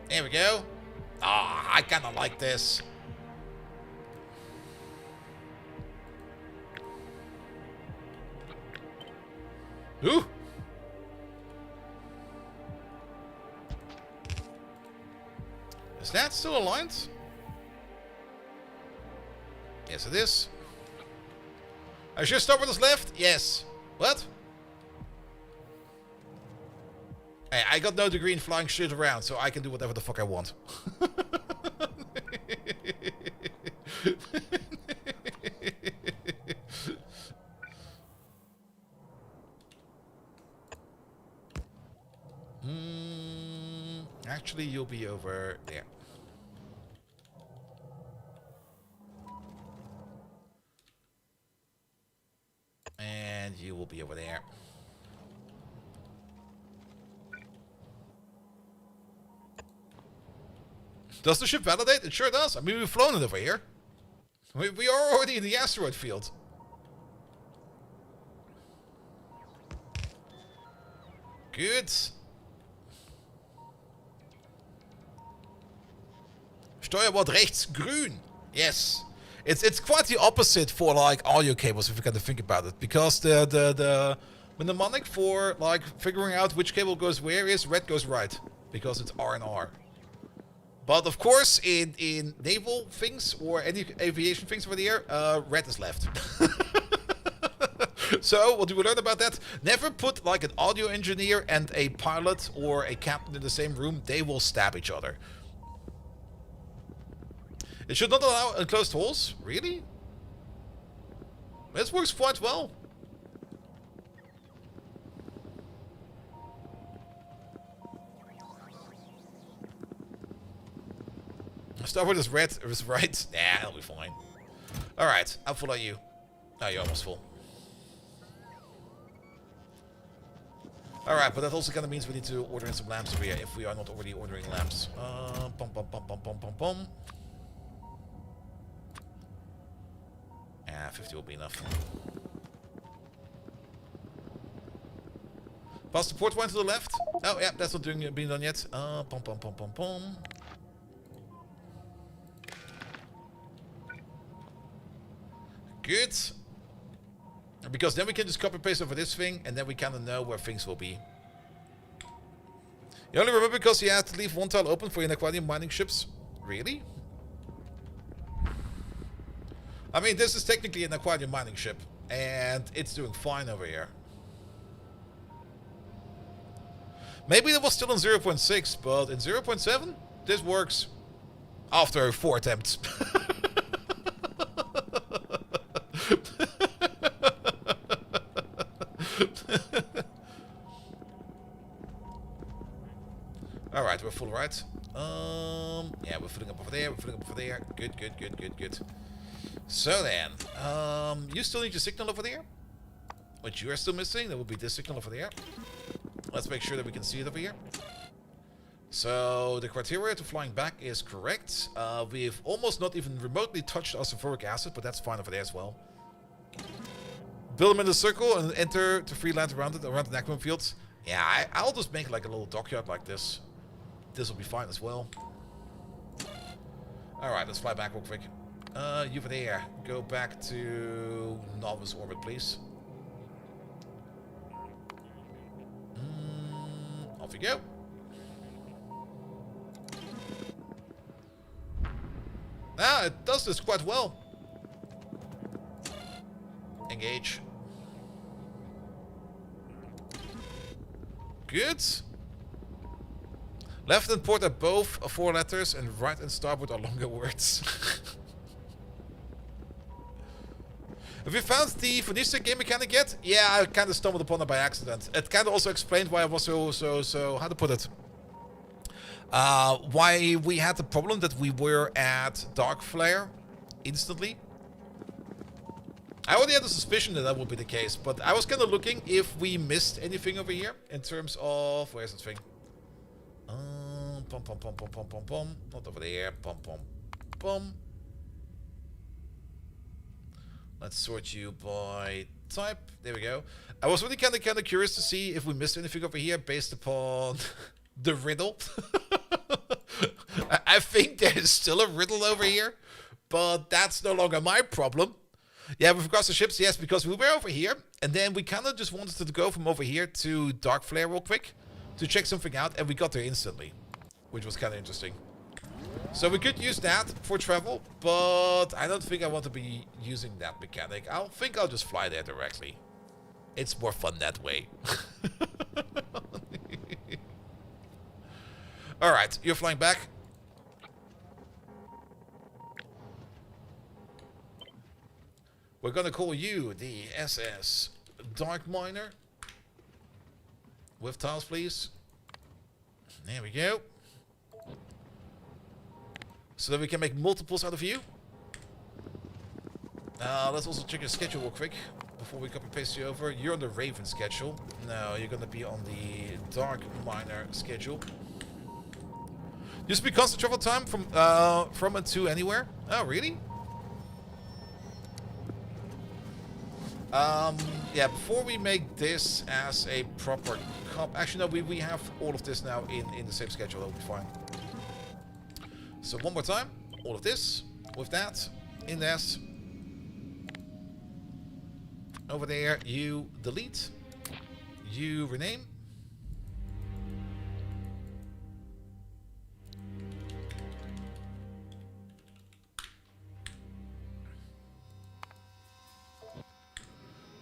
There we go. Ah, I kind of like this. Ooh. Is that still aligned? Yes, it is. I should start with this left? Yes. What? Hey, I got no degree in flying shit around, so I can do whatever the fuck I want. Actually, you'll be over there. And you will be over there. Does the ship validate? It sure does. I mean, we've flown it over here. We are already in the asteroid field. Good. Steuerbord rechts grün. Yes. It's quite the opposite for like audio cables if you kind of think about it, because the mnemonic for like figuring out which cable goes where is red goes right, because it's R and R. But of course, in naval things or any aviation things over the air, red is left. So what do we learn about that? Never put like an audio engineer and a pilot or a captain in the same room. They will stab each other. It should not allow enclosed holes? Really? This works quite well. Starboard is red, is right. Nah, that'll be fine. Alright, I'll follow you. Oh, you're almost full. Alright, but that also kind of means we need to order in some lamps over here if we are not already ordering lamps. Pum, pum, pum, pum, pum, pum, pum. Yeah, 50 will be enough. Pass the port one to the left. Oh, yeah, that's not being done yet. Pum, pum, pum, pum, pum. Good. Because then we can just copy paste over this thing, and then we kind of know where things will be. You only remember because you had to leave one tile open for your aquarium mining ships? Really? I mean, this is technically an aquarium mining ship, and it's doing fine over here. Maybe it was still in 0.6, but in 0.7, this works after 4 attempts. Alright, we're full, right? Yeah, we're filling up over there, we're filling up over there. Good, good, good, good, good. So then, you still need your signal over there, which you are still missing. That will be this signal over there. Let's make sure that we can see it over here. So the criteria to flying back is correct. We've almost not even remotely touched our sulfuric acid, but that's fine over there as well. Build them in a circle and enter to free land around it, around the Necron fields. Yeah, I'll just make like a little dockyard like this. This will be fine as well. Alright, let's fly back real quick. You over there. Go back to novice orbit, please. Off you go. Ah, it does this quite well. Engage. Good. Left and port are both 4 letters, and right and starboard are longer words. Have you found the Phoenicia game mechanic yet? Yeah, I kind of stumbled upon it by accident. It kind of also explained why I was so how to put it? Why we had the problem that we were at Dark Flare instantly. I already had a suspicion that that would be the case, but I was kind of looking if we missed anything over here in terms of... Where's that thing? Pom pom pom pom pom pom pom. Not over there. Pom pom pom. Let's sort you by type. There we go. I was really kind of curious to see if we missed anything over here based upon the riddle. I think there's still a riddle over here, but that's no longer my problem. Yeah, with regards to ships, yes, because we were over here, and then we kind of just wanted to go from over here to Dark Flare real quick to check something out, and we got there instantly, which was kind of interesting. So we could use that for travel, but I don't think I want to be using that mechanic. I think I'll just fly there directly. It's more fun that way. Alright, you're flying back. We're gonna call you the SS Dark Miner. With tiles, please. There we go. So that we can make multiples out of you. Let's also check your schedule real quick before we copy paste you over. You're on the Raven schedule. No, you're gonna be on the Dark Miner schedule. Used to be constant travel time from and to anywhere. Oh, really? Yeah, before we make this as a proper comp... Actually, no, we have all of this now in the same schedule. That'll be fine. So one more time. All of this. With that. In this. Over there, you delete. You rename.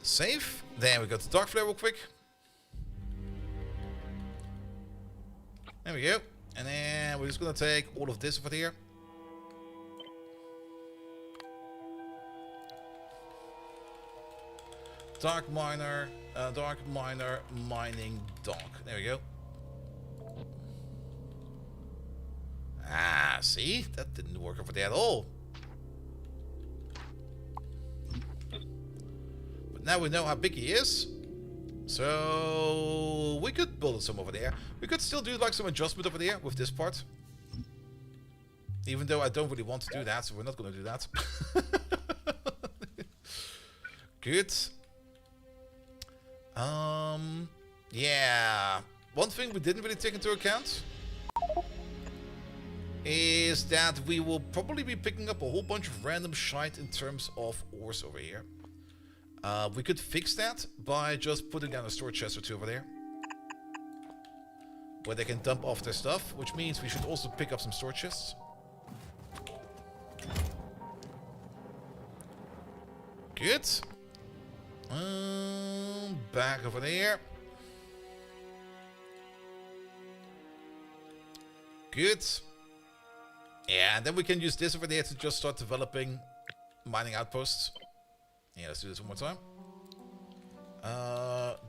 Save. Then we go to Dark Flare real quick. There we go. And then we're just going to take all of this over here. Dark Miner mining dock. There we go. Ah, see? That didn't work over there at all. But now we know how big he is. So we could build some over there. We could still do like some adjustment over there with this part. Even though I don't really want to do that, so we're not going to do that. Good. Yeah. One thing we didn't really take into account is that we will probably be picking up a whole bunch of random shite in terms of ores over here. We could fix that by just putting down a storage chest or two over there, where they can dump off their stuff, which means we should also pick up some storage chests. Good. Back over there. Good. Yeah, and then we can use this over there to just start developing mining outposts. Yeah, let's do this one more time.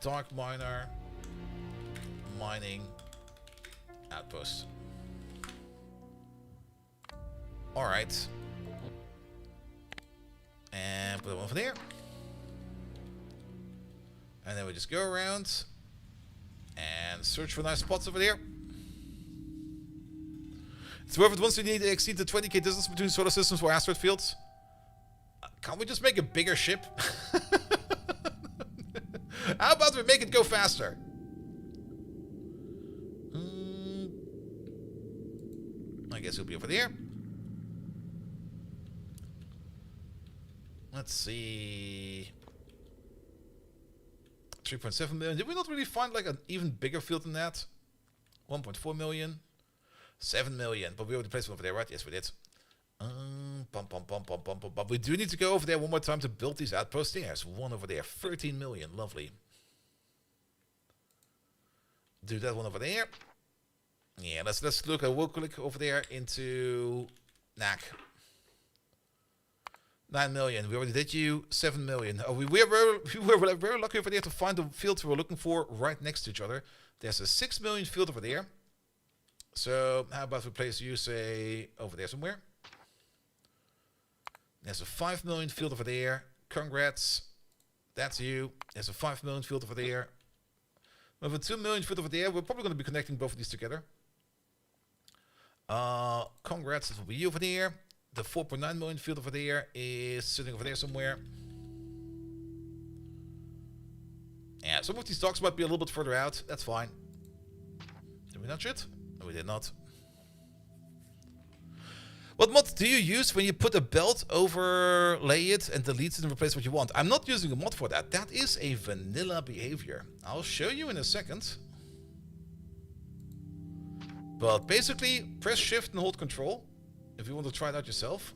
Dark Miner mining outpost. Alright. And put it over there. And then we just go around and search for nice spots over there. It's worth it once we need to exceed the 20k distance between solar systems or asteroid fields. Can't we just make a bigger ship? How about we make it go faster? I guess he'll be over there. Let's see. 3.7 million. Did we not really find like an even bigger field than that? 1.4 million. 7 million. But we already placed one over there, right? Yes, we did. But we do need to go over there one more time to build these outposts. There's one over there. 13 million. Lovely. Do that one over there. Yeah, let's look. We'll click over there into NAC. 9 million. We already did you. 7 million. Oh, we were very lucky over there to find the fields we were looking for right next to each other. There's a 6 million field over there. So how about we place you, say, over there somewhere? There's a 5 million field over there. Congrats. That's you. There's a 5 million field over there. With a 2 million field over there, we're probably going to be connecting both of these together. Congrats. This will be you over there. The 4.9 million field over there is sitting over there somewhere. Yeah, some of these docks might be a little bit further out. That's fine. Did we not shit? No, we did not. What mod do you use when you put a belt, overlay it, and delete it and replace what you want? I'm not using a mod for that. That is a vanilla behavior. I'll show you in a second. But basically, press shift and hold control. if you want to try it out yourself.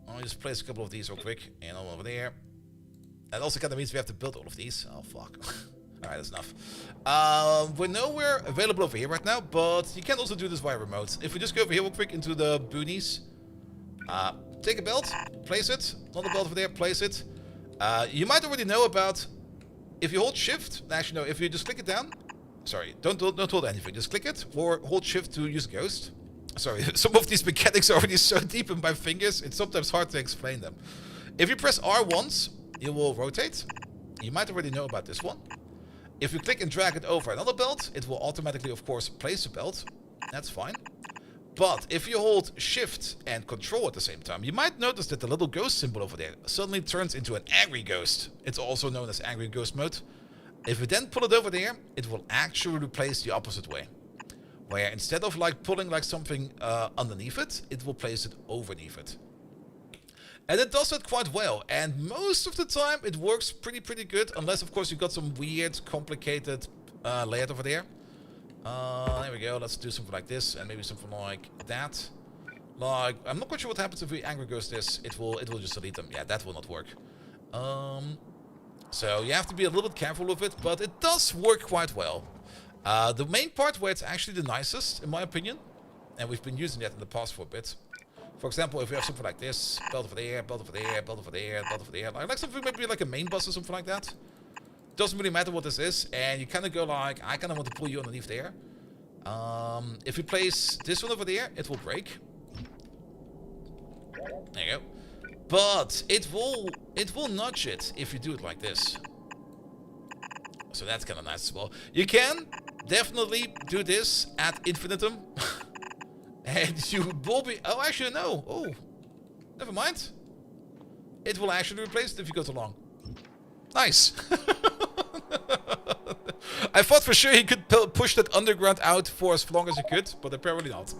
I'll just place a couple of these real quick, and all over there. That also kind of means we have to build all of these. Oh, fuck. Alright, that's enough. We're nowhere available over here right now, but you can also do this via remote. If we just go over here real quick into the boonies. Take a belt, place it. Another belt over there, place it. You might already know about... If you hold shift... Actually, no, if you just click it down... Sorry, don't hold anything. Just click it, or hold shift to use ghost. Sorry, some of these mechanics are already so deep in my fingers, it's sometimes hard to explain them. If you press R once, it will rotate. You might already know about this one. If you click and drag it over another belt, it will automatically, of course, place a belt. That's fine. But if you hold shift and control at the same time, you might notice that the little ghost symbol over there suddenly turns into an angry ghost. It's also known as angry ghost mode. If you then pull it over there, it will actually replace the opposite way. Where instead of like pulling like something underneath it, it will place it overneath it. And it does that quite well. And most of the time it works pretty good. Unless of course you've got some weird, complicated layout over there. There we go. Let's do something like this. And maybe something like that. Like, I'm not quite sure what happens if we angry ghost this. It will just delete them. Yeah, that will not work. So you have to be a little bit careful with it. But it does work quite well. The main part where it's actually the nicest, in my opinion, and we've been using that in the past for a bit. For example, if we have something like this, belt over there, belt over there, belt over there, belt over there, like something maybe like a main bus or something like that. Doesn't really matter what this is, and you kind of go like, I kind of want to pull you underneath there. If you place this one over there, it will break. There you go. But it will nudge it if you do it like this. So that's kind of nice as well. You can definitely do this ad infinitum. And you will be... Oh, actually, no. Oh, never mind. It will actually replace it if you go too long. Nice. I thought for sure he could push that underground out for as long as he could, but apparently not.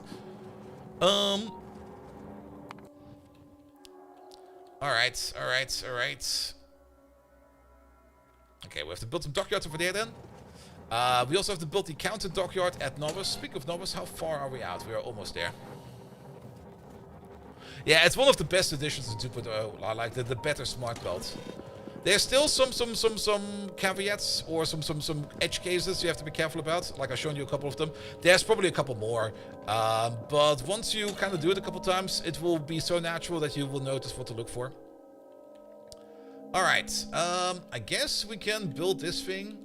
Alright. Okay, we have to build some dockyards over there then. We also have to build the counter dockyard at Novus. Speak of Novus, how far are we out? We are almost there. Yeah, it's one of the best additions to 2.0. I like the better smart belt. There's still some caveats or some edge cases you have to be careful about. Like I've shown you a couple of them. There's probably a couple more. But once you kind of do it a couple times, it will be so natural that you will notice what to look for. Alright, I guess we can build this thing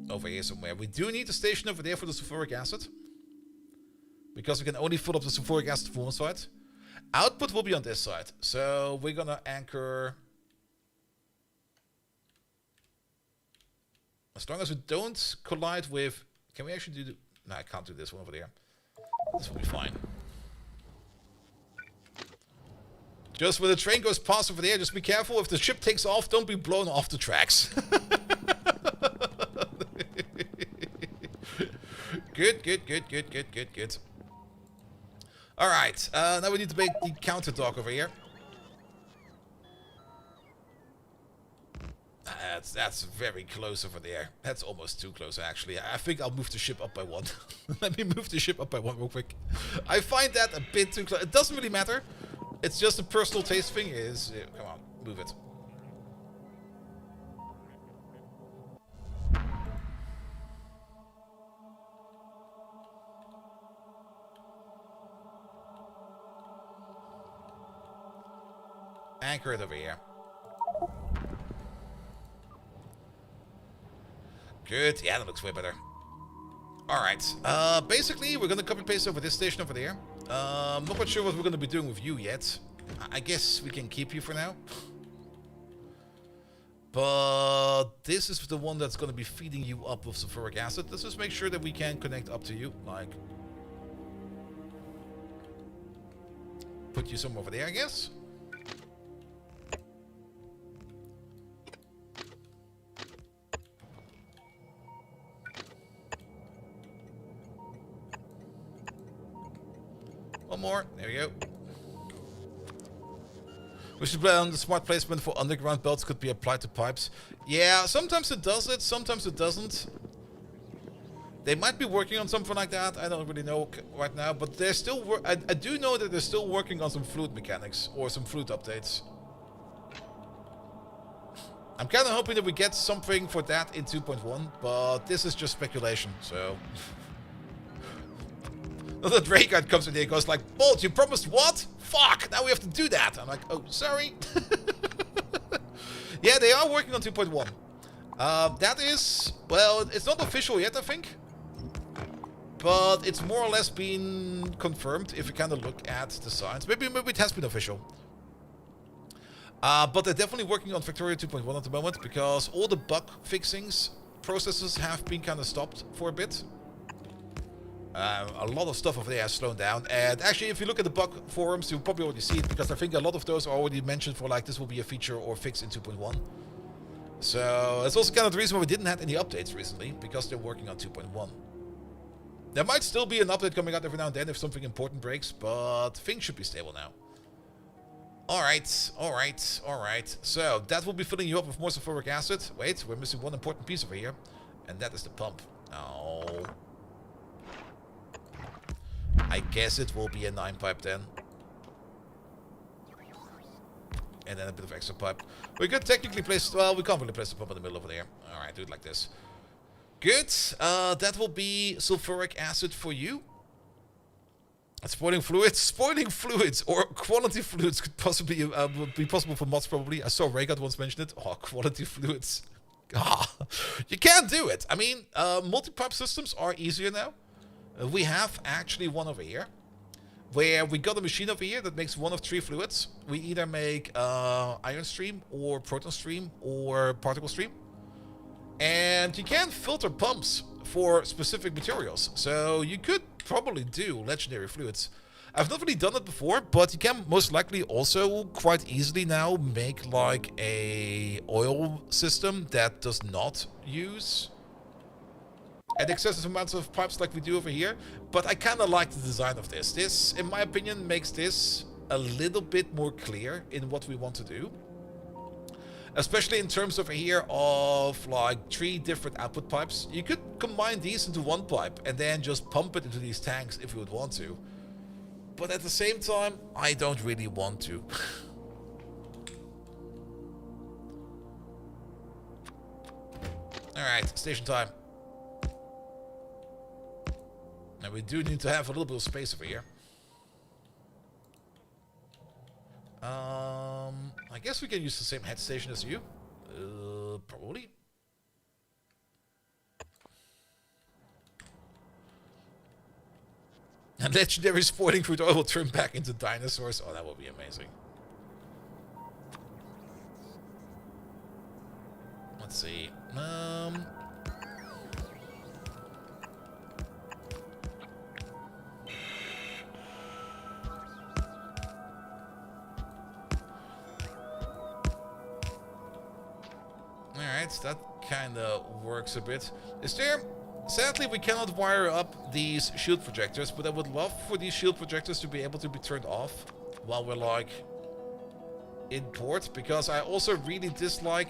over here somewhere. We do need a station over there for the sulfuric acid, because we can only fill up the sulfuric acid from one side. Output will be on this side, so we're gonna anchor as long as we don't collide with... Can we actually do the... No, I can't do this one over there. This will be fine. Just when the train goes past over there, just be careful. If the ship takes off, don't be blown off the tracks. Good. Alright, now we need to make the counter dock over here. That's very close over there. That's almost too close, actually. I think I'll move the ship up by one. Let me move the ship up by one real quick. I find that a bit too close. It doesn't really matter. It's just a personal taste thing. Come on, move it. Anchor it over here. Good. Yeah, that looks way better. Alright. Basically, we're going to copy paste over this station over there. Not quite sure what we're going to be doing with you yet. I guess we can keep you for now. But this is the one that's going to be feeding you up with sulfuric acid. Let's just make sure that we can connect up to you. Like, put you somewhere over there, I guess. One more. There we go. We should plan on the smart placement for underground belts could be applied to pipes. Yeah, sometimes it does it, sometimes it doesn't. They might be working on something like that. I don't really know right now, but they're still. I do know that they're still working on some fluid mechanics or some fluid updates. I'm kind of hoping that we get something for that in 2.1, but this is just speculation. So, the Drake comes in here and goes like, "Bolt, you promised what? Fuck! Now we have to do that." I'm like, "Oh, sorry." Yeah, they are working on 2.1. That is, well, it's not official yet, I think. But it's more or less been confirmed if you kind of look at the signs. Maybe it has been official. But they're definitely working on Factorio 2.1 at the moment because all the bug fixings processes have been kind of stopped for a bit. A lot of stuff over there has slowed down. And actually, if you look at the bug forums, you'll probably already see it because I think a lot of those are already mentioned for like this will be a feature or fix in 2.1. So that's also kind of the reason why we didn't have any updates recently, because they're working on 2.1. There might still be an update coming out every now and then if something important breaks, but things should be stable now. Alright. So that will be filling you up with more sulfuric acid. Wait, we're missing one important piece over here, and that is the pump. Oh. I guess it will be a 9 pipe then. And then a bit of extra pipe. We could technically place... Well, we can't really place the pump in the middle over there. Alright, do it like this. Good. That will be sulfuric acid for you. Spoiling fluids or quality fluids could possibly be possible for mods probably. I saw Raygot once mention it. Oh, quality fluids. Ah, you can't do it. I mean, multi-pipe systems are easier now. We have actually one over here, where we got a machine over here that makes one of 3 fluids. We either make ion stream or proton stream or particle stream. And you can filter pumps for specific materials. So you could probably do legendary fluids. I've not really done it before, but you can most likely also quite easily now make like a oil system that does not use an excessive amounts of pipes like we do over here. But I kind of like the design of this. This, in my opinion, makes this a little bit more clear in what we want to do. Especially in terms over here of like 3 different output pipes. You could combine these into one pipe and then just pump it into these tanks if you would want to. But at the same time, I don't really want to. Alright, station time. Now we do need to have a little bit of space over here. I guess we can use the same head station as you. Probably. And legendary sporting fruit oil will turn back into dinosaurs. Oh, that would be amazing. Let's see. Alright, that kind of works a bit. Is there... Sadly, we cannot wire up these shield projectors, but I would love for these shield projectors to be able to be turned off while we're, like, in port, because I also really dislike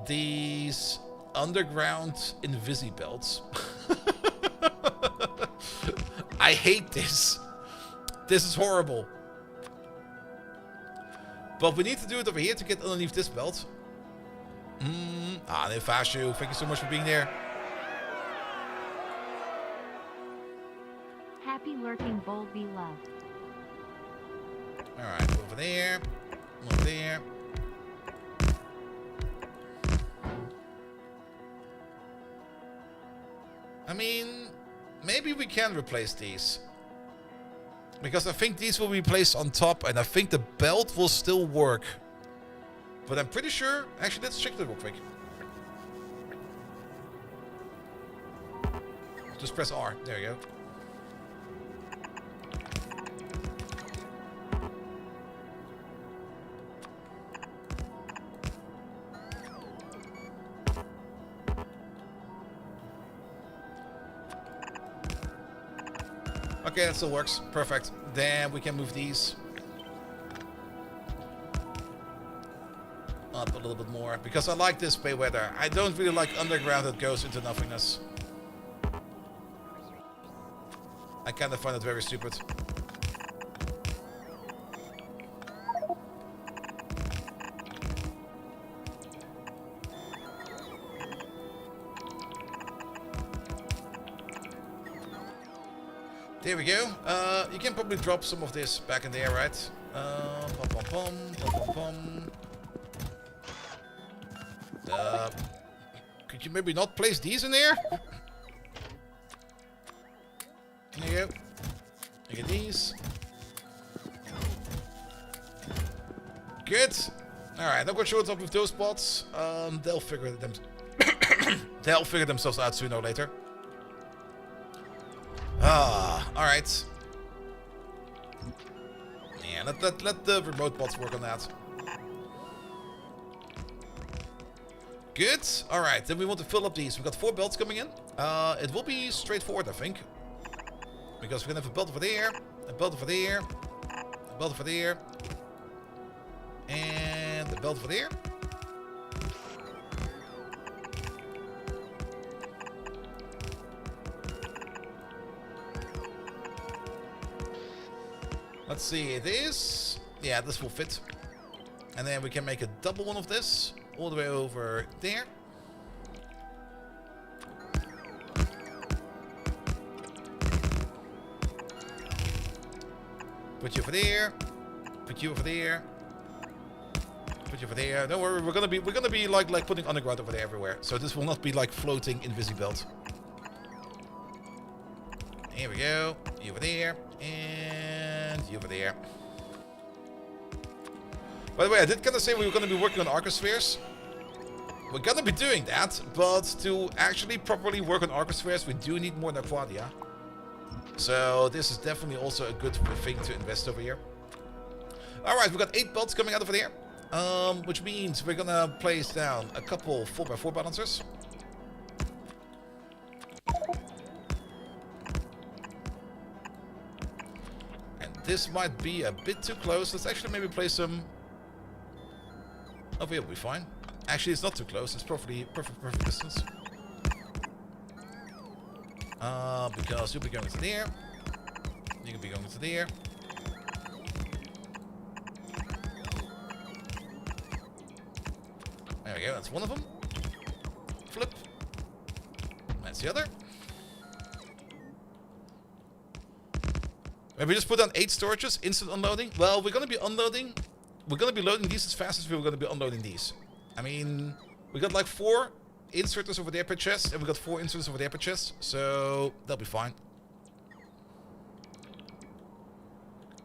these underground invisi belts. I hate this. This is horrible. But we need to do it over here to get underneath this belt. Nefashu, thank you so much for being there. Happy lurking, bold be love. Alright, over there. Over there. I mean, maybe we can replace these. Because I think these will be placed on top, and I think the belt will still work. But I'm pretty sure... Actually, let's check that real quick. Just press R. There you go. Okay, that still works. Perfect. Then we can move these up a little bit more, because I like this bay weather. I don't really like underground that goes into nothingness. I kind of find it very stupid. There we go. You can probably drop some of this back in there, right? Pom pom pom, pom pom pom. Could you maybe not place these in there? There you go. Look at these. Good. Alright, not quite sure what's up with those spots. They'll figure them. They'll figure themselves out sooner or later. Alright. Yeah, let the remote bots work on that. Good. Alright, then we want to fill up these. We've got 4 belts coming in. It will be straightforward, I think. Because we're going to have a belt over there, a belt over there, a belt over there, and a belt over there. Let's see, it is... Yeah, this will fit. And then we can make a double one of this, all the way over there. Put you over there. Put you over there. Put you over there. Don't worry, we're gonna be like putting underground over there everywhere. So this will not be like floating Invisibelt. Here we go. You over there. And you over there. By the way, I did kind of say we were going to be working on arcospheres. We're going to be doing that, but to actually properly work on arcospheres, we do need more Narquadia. So this is definitely also a good thing to invest over here. Alright, we've got 8 belts coming out over there. Which means we're going to place down a couple 4x4 balancers. This might be a bit too close. Let's actually maybe place some... Over here will be fine. Actually, it's not too close. It's perfect distance. Because you'll be going to there. You can be going to there. There we go. That's one of them. Flip. That's the other. Maybe just put down 8 storages, instant unloading. Well, we're going to be unloading. We're going to be loading these as fast as we were going to be unloading these. I mean, we got like 4 inserters over there per chest, and we got 4 inserters over there per chest, so that'll be fine.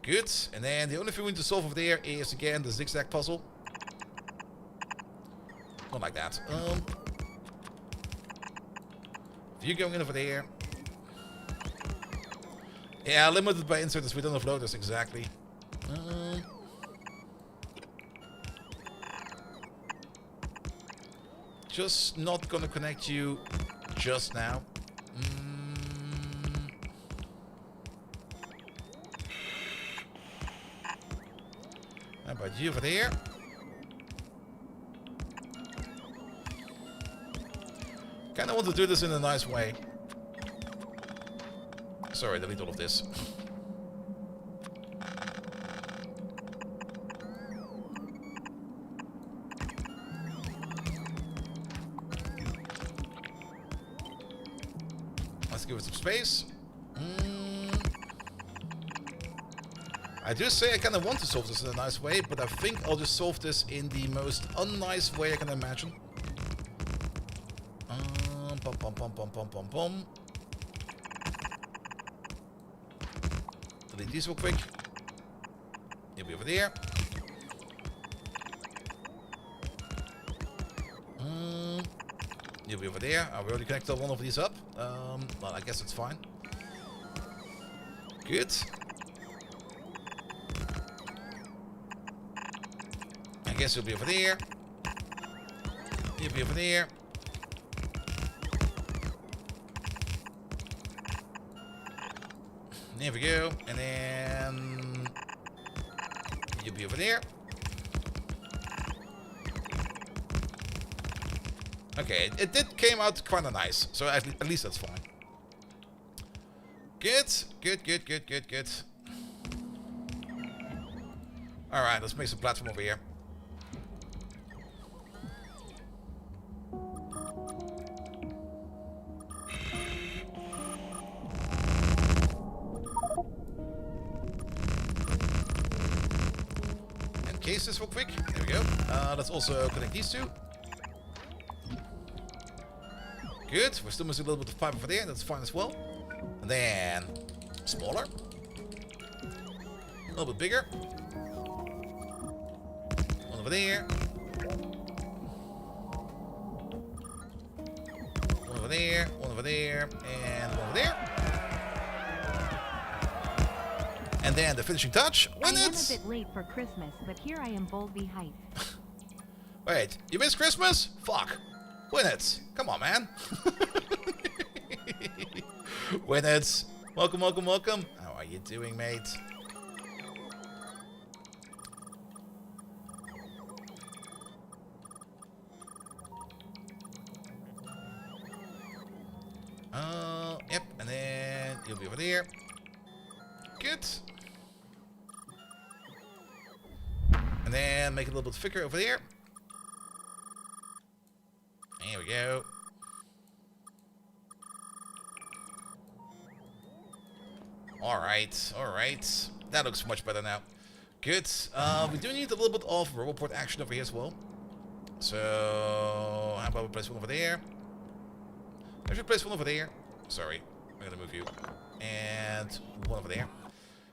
Good. And then the only thing we need to solve over there is again the zigzag puzzle. Not like that. If you're going in over there. Yeah, limited by inserters, we don't have loaders, exactly. Just not gonna connect you just now. How about you over there? Kinda want to do this in a nice way. Sorry, delete all of this. Let's give it some space. I do say I kind of want to solve this in a nice way, but I think I'll just solve this in the most unnice way I can imagine. Pom pom pom pom pom pom pom. Delete these real quick. You'll be over there. You'll be over there. I've already connected one of these up. Well, I guess it's fine. Good. I guess you'll be over there. You'll be over there. There we go. And then you'll be over there. Okay, it did came out kind of nice, so at least that's fine. Good, good, good, good, good, good. Alright, let's make some platform over here. And case this real quick. There we go. Let's also connect these two. Good. We're still missing a little bit of pipe over there. That's fine as well. And then smaller. A little bit bigger. One over there. One over there. One over there. And one over there. And then the finishing touch. When I am a it's... bit late for Christmas, but here I am boldly hyped. Wait, you missed Christmas? Fuck. Win it. Come on, man. Win it. Welcome, welcome, welcome. How are you doing, mate? Yep, and then you'll be over there. Good. And then make it a little bit thicker over there. There we go. Alright, alright. That looks much better now. Good. We do need a little bit of roboport action over here as well. So, how about we place one over there? I should place one over there. Sorry, I'm gonna move you. And one over there.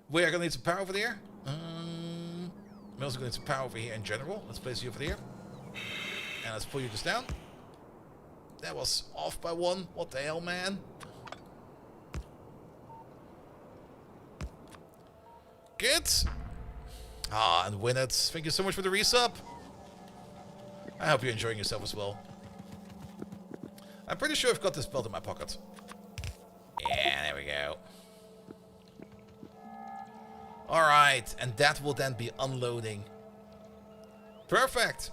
We are gonna need some power over there. We're also gonna need some power over here in general. Let's place you over there. And let's pull you just down. That was off by one. What the hell, man? Good. Ah, and win it. Thank you so much for the resub. I hope you're enjoying yourself as well. I'm pretty sure I've got this belt in my pocket. Yeah, there we go. Alright, and that will then be unloading. Perfect.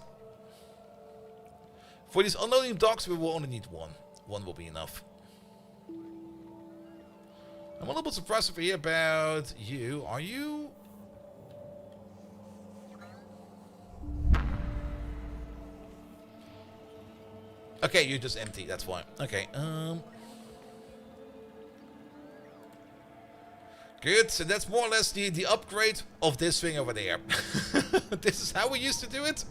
For these unloading docks, we will only need one. One will be enough. I'm a little bit surprised over here about you. Are you... Okay, you're just empty. That's fine. Okay, Good, so that's more or less the upgrade of this thing over there. This is how we used to do it.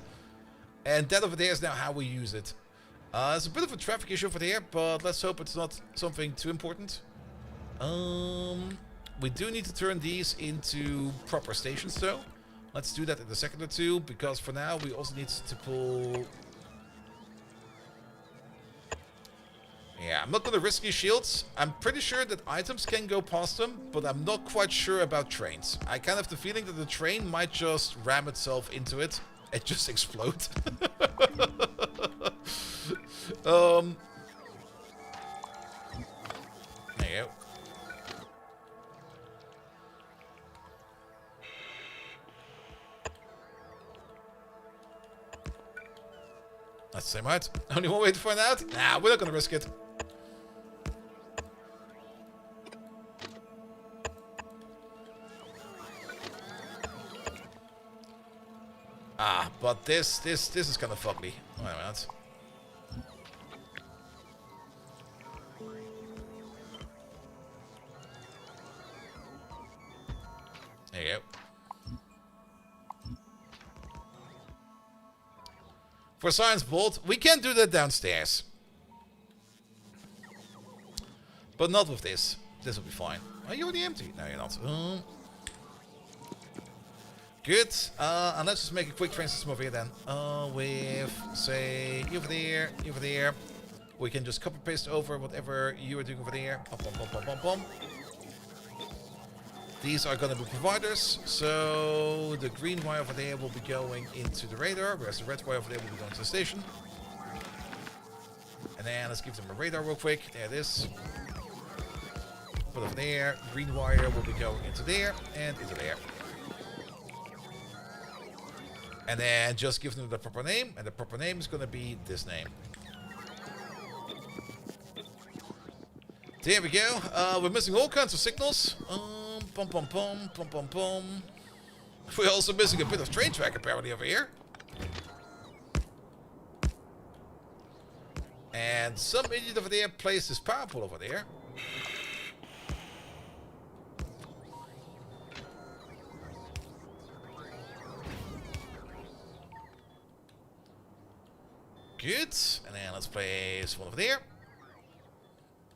And that over there is now how we use it. There's a bit of a traffic issue over there, but let's hope it's not something too important. We do need to turn these into proper stations though. Let's do that in a second or two, because for now we also need to pull... Yeah, I'm not going to risk these shields. I'm pretty sure that items can go past them, but I'm not quite sure about trains. I kind of have the feeling that the train might just ram itself into it and just explode. There you go. That's the same height. Only one way to find out? Nah, we're not going to risk it. Ah, but this is kind of fugly. Wait a minute. There you go. For Science Bolt, we can do that downstairs. But not with this. This will be fine. Are you already empty? No, you're not. Good. And let's just make a quick train system over here then. With, say, you over there, you over there. We can just copy paste over whatever you are doing over there. Bum, bum, bum, bum, bum, bum. These are going to be providers. So the green wire over there will be going into the radar, whereas the red wire over there will be going to the station. And then let's give them a radar real quick. There it is. Put over there. Green wire will be going into there and into there. And then just give them the proper name, and the proper name is going to be this name. There we go. We're missing all kinds of signals. Pom pom pom pom pom pom. We're also missing a bit of train track apparently over here. And some idiot over there placed his power pole over there. Good. And then let's place one over there.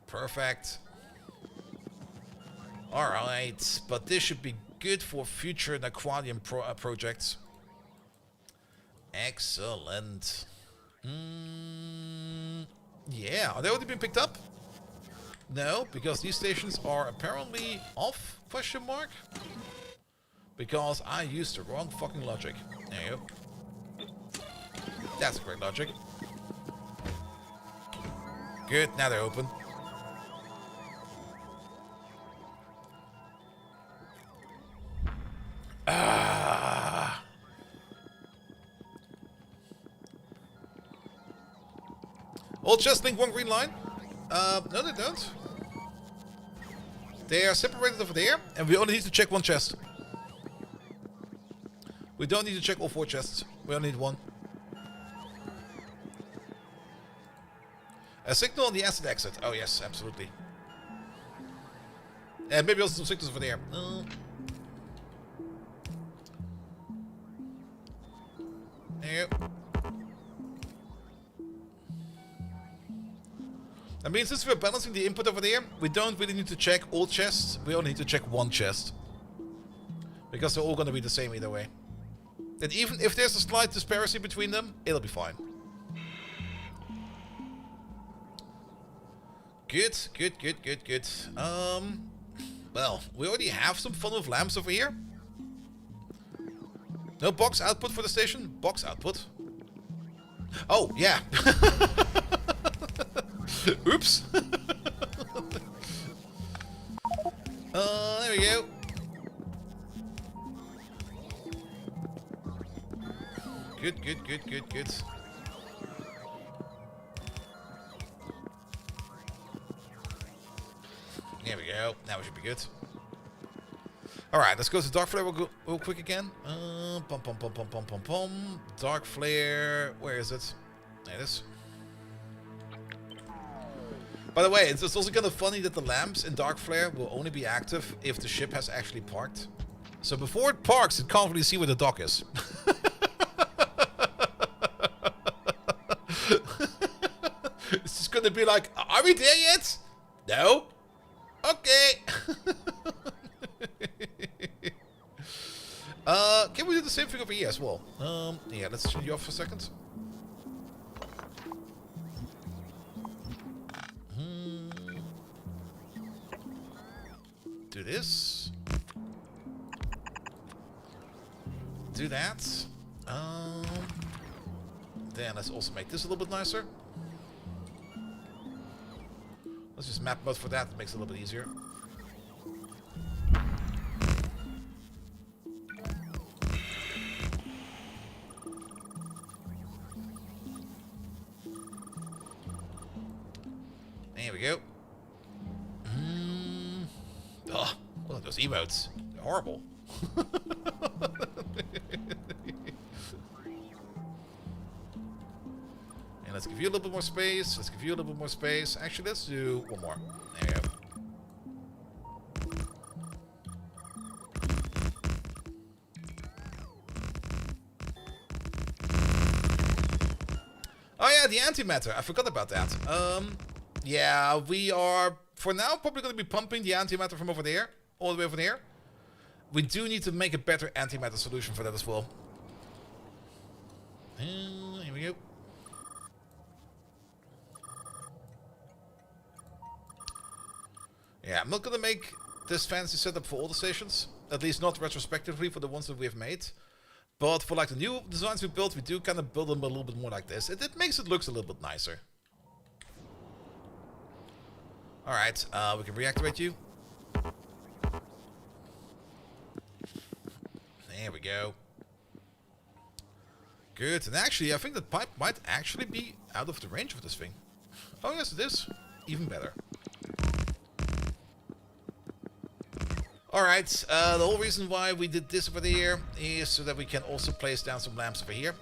Perfect. Alright. But this should be good for future Aquarium projects. Excellent. Yeah. Are they already been picked up? No, because these stations are apparently off, question mark? Because I used the wrong fucking logic. There you go. That's great logic. Good, now they're open. Ah. All chests link one green line? No they don't. They are separated over there, and we only need to check one chest. We don't need to check all 4 chests. We only need one. A signal on the acid exit. Oh yes, absolutely. And maybe also some signals over there. There you go. I mean, since we're balancing the input over there, we don't really need to check all chests. We only need to check one chest. Because they're all going to be the same either way. And even if there's a slight disparity between them, it'll be fine. Good, good, good, good, good. Well, we already have some fun with lamps over here. No box output for the station? Box output. Oh, yeah. Oops. There we go. Good, good, good, good, good. There we go. Now we should be good. Alright, let's go to Dark Flare real quick again. Pom pom pom pom pom pom pom. Dark Flare. Where is it? There it is. By the way, it's also kind of funny that the lamps in Dark Flare will only be active if the ship has actually parked. So before it parks, it can't really see where the dock is. It's just gonna be like, are we there yet? No? Okay. Can we do the same thing over here as well? Yeah, let's turn you off for a second. Do this. Do that. Then let's also make this a little bit nicer. Let's just map mode for that. It makes it a little bit easier. There we go. Oh, look at those emotes. They're horrible. And let's give you a little bit more space. Let's give you a little bit more space. Actually, let's do one more. There you go. Oh yeah, the antimatter. I forgot about that. Yeah, we are, for now, probably going to be pumping the antimatter from over there. All the way over there. We do need to make a better antimatter solution for that as well. Here we go. Yeah, I'm not going to make this fancy setup for all the stations. At least not retrospectively for the ones that we have made. But for like the new designs we built, we do kind of build them a little bit more like this. It makes it looks a little bit nicer. Alright, we can reactivate you. There we go. Good, and actually I think that pipe might actually be out of the range of this thing. Oh yes it is. Even better. Alright, the whole reason why we did this over there is so that we can also place down some lamps over here.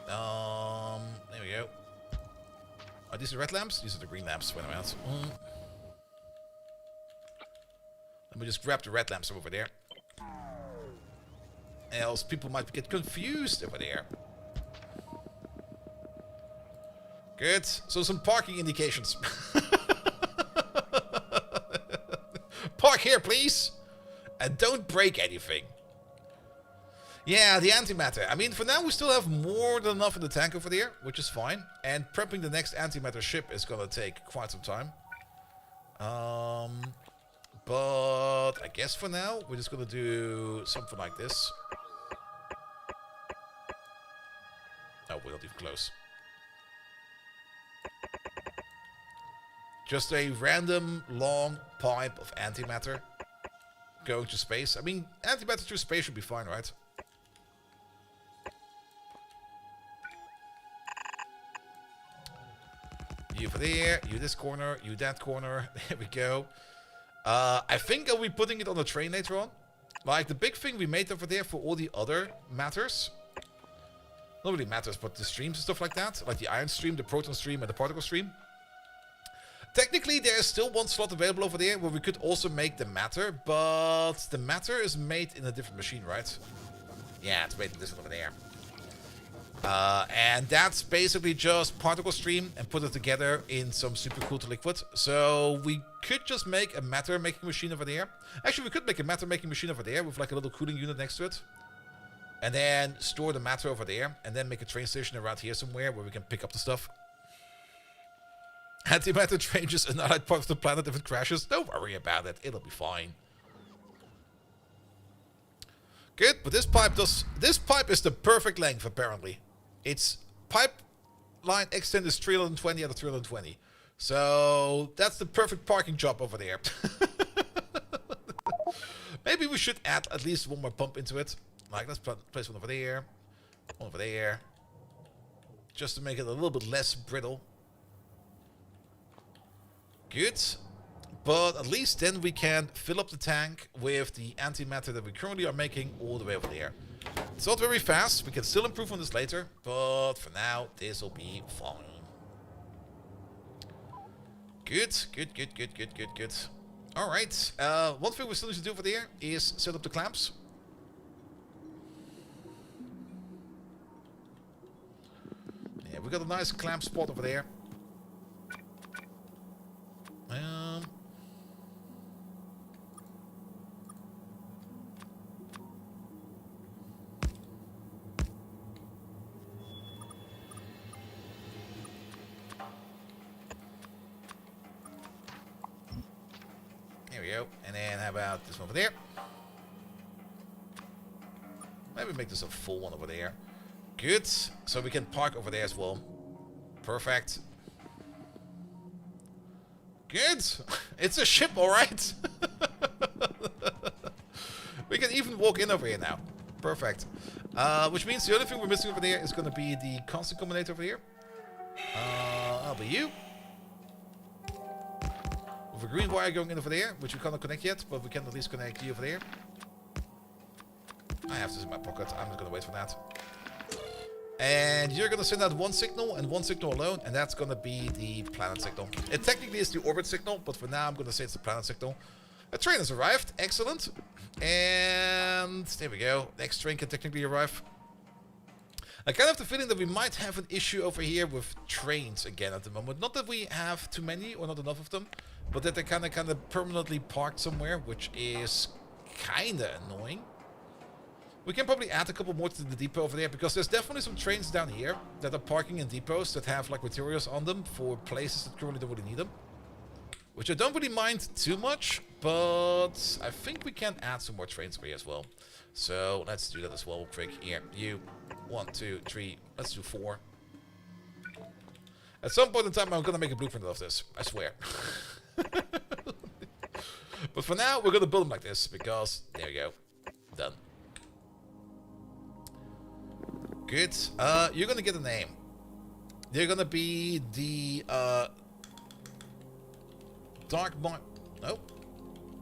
There we go. Are these the red lamps? These are the green lamps. Wait a minute. Let me just grab the red lamps over there. Else people might get confused over there. Good. So some parking indications. Park here, please. And don't break anything. Yeah, the antimatter. I mean, for now we still have more than enough in the tank over there, which is fine. And prepping the next antimatter ship is gonna take quite some time. But I guess for now we're just gonna do something like this. Oh, we're not even close. Just a random long pipe of antimatter going to space. I mean, antimatter through space should be fine, right? You over there, you this corner, you that corner. There we go. I think I'll be putting it on the train later on. Like the big thing we made over there for all the other matters. Not really matters, but the streams and stuff like that. Like the ion stream, the proton stream, and the particle stream. Technically, there is still one slot available over there where we could also make the matter, but the matter is made in a different machine, right? Yeah, it's made in this one over there. And that's basically just particle stream and put it together in some super cool liquid. So we could just make a matter making machine over there. Actually, we could make a matter making machine over there with like a little cooling unit next to it. And then store the matter over there. And then make a train station around here somewhere where we can pick up the stuff. Antimatter changes another part of the planet if it crashes. Don't worry about it. It'll be fine. Good, but this pipe is the perfect length apparently. Its pipeline extent is 320 out of 320. So that's the perfect parking job over there. Maybe we should add at least one more pump into it. Like, let's place one over there. One over there. Just to make it a little bit less brittle. Good. But at least then we can fill up the tank with the antimatter that we currently are making all the way over there. It's not very fast. We can still improve on this later. But for now, this will be fine. Good. Good, good, good, good, good, good. Alright. One thing we still need to do over there is set up the clamps. Yeah, we got a nice clamp spot over there. There we go. And then how about this one over there? Maybe make this a full one over there. Good. So we can park over there as well. Perfect. Good. It's a ship, alright. We can even walk in over here now. Perfect. Which means the only thing we're missing over there is going to be the constant combinator over here. That'll be you. With a green wire going in over there, which we cannot connect yet, but we can at least connect you over there. I have this in my pocket. I'm just going to wait for that. And you're going to send out one signal and one signal alone, and that's going to be the planet signal. It technically is the orbit signal, but for now I'm going to say it's the planet signal. A train has arrived. Excellent. And there we go. Next train can technically arrive. I kind of have the feeling that we might have an issue over here with trains again at the moment. Not that we have too many or not enough of them, but that they're kind of permanently parked somewhere, which is kind of annoying. We can probably add a couple more to the depot over there, because there's definitely some trains down here that are parking in depots that have like materials on them for places that currently don't really need them. Which I don't really mind too much, but I think we can add some more trains over here as well. So let's do that as well real quick. Here, you. 1, 2, 3. Let's do 4. At some point in time, I'm going to make a blueprint of this. I swear. But for now, we're going to build them like this, because there we go. Done. Good. You're gonna get a name. They're gonna be the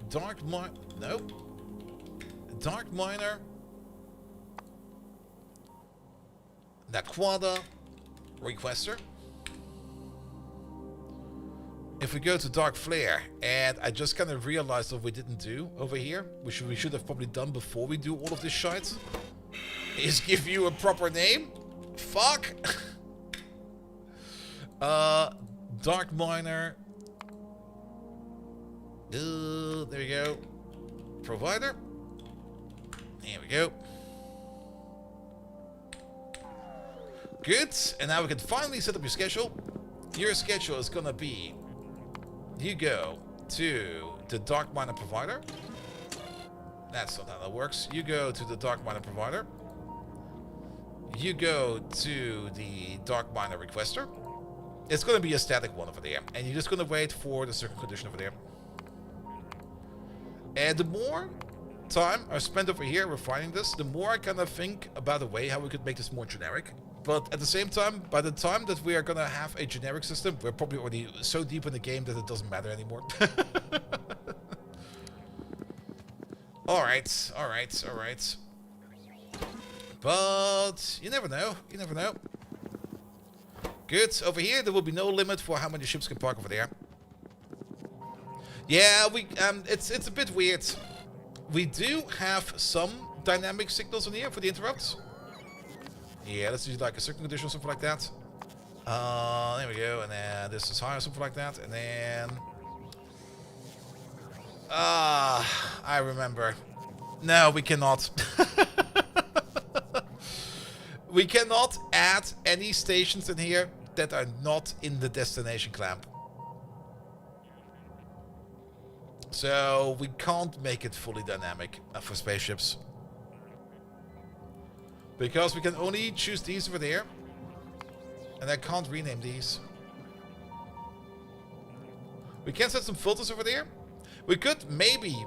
Dark Miner. No. Dark Miner. Naquada. Requester. If we go to Dark Flare, and I just kind of realized what we didn't do over here, which we should have probably done before we do all of this shite, is give you a proper name. Fuck. Dark Miner. There we go. Provider. There we go. Good. And now we can finally set up your schedule. Your schedule is gonna be: you go to the Dark Miner Provider. That's not how that works. You go to the Dark Miner Provider. You go to the Dark Miner Requester. It's going to be a static one over there. And you're just going to wait for the circuit condition over there. And the more time I spend over here refining this, the more I kind of think about a way how we could make this more generic. But at the same time, by the time that we are going to have a generic system, we're probably already so deep in the game that it doesn't matter anymore. Alright, alright, alright. But you never know, you never know. Good, over here there will be no limit for how many ships can park over there. Yeah, it's a bit weird. We do have some dynamic signals in here for the interrupts. Yeah, let's do like a certain condition or something like that. There we go, and then this is high or something like that, and then... I remember. No, we cannot. We cannot add any stations in here that are not in the destination clamp. So we can't make it fully dynamic for spaceships. Because we can only choose these over there. And I can't rename these. We can set some filters over there. We could maybe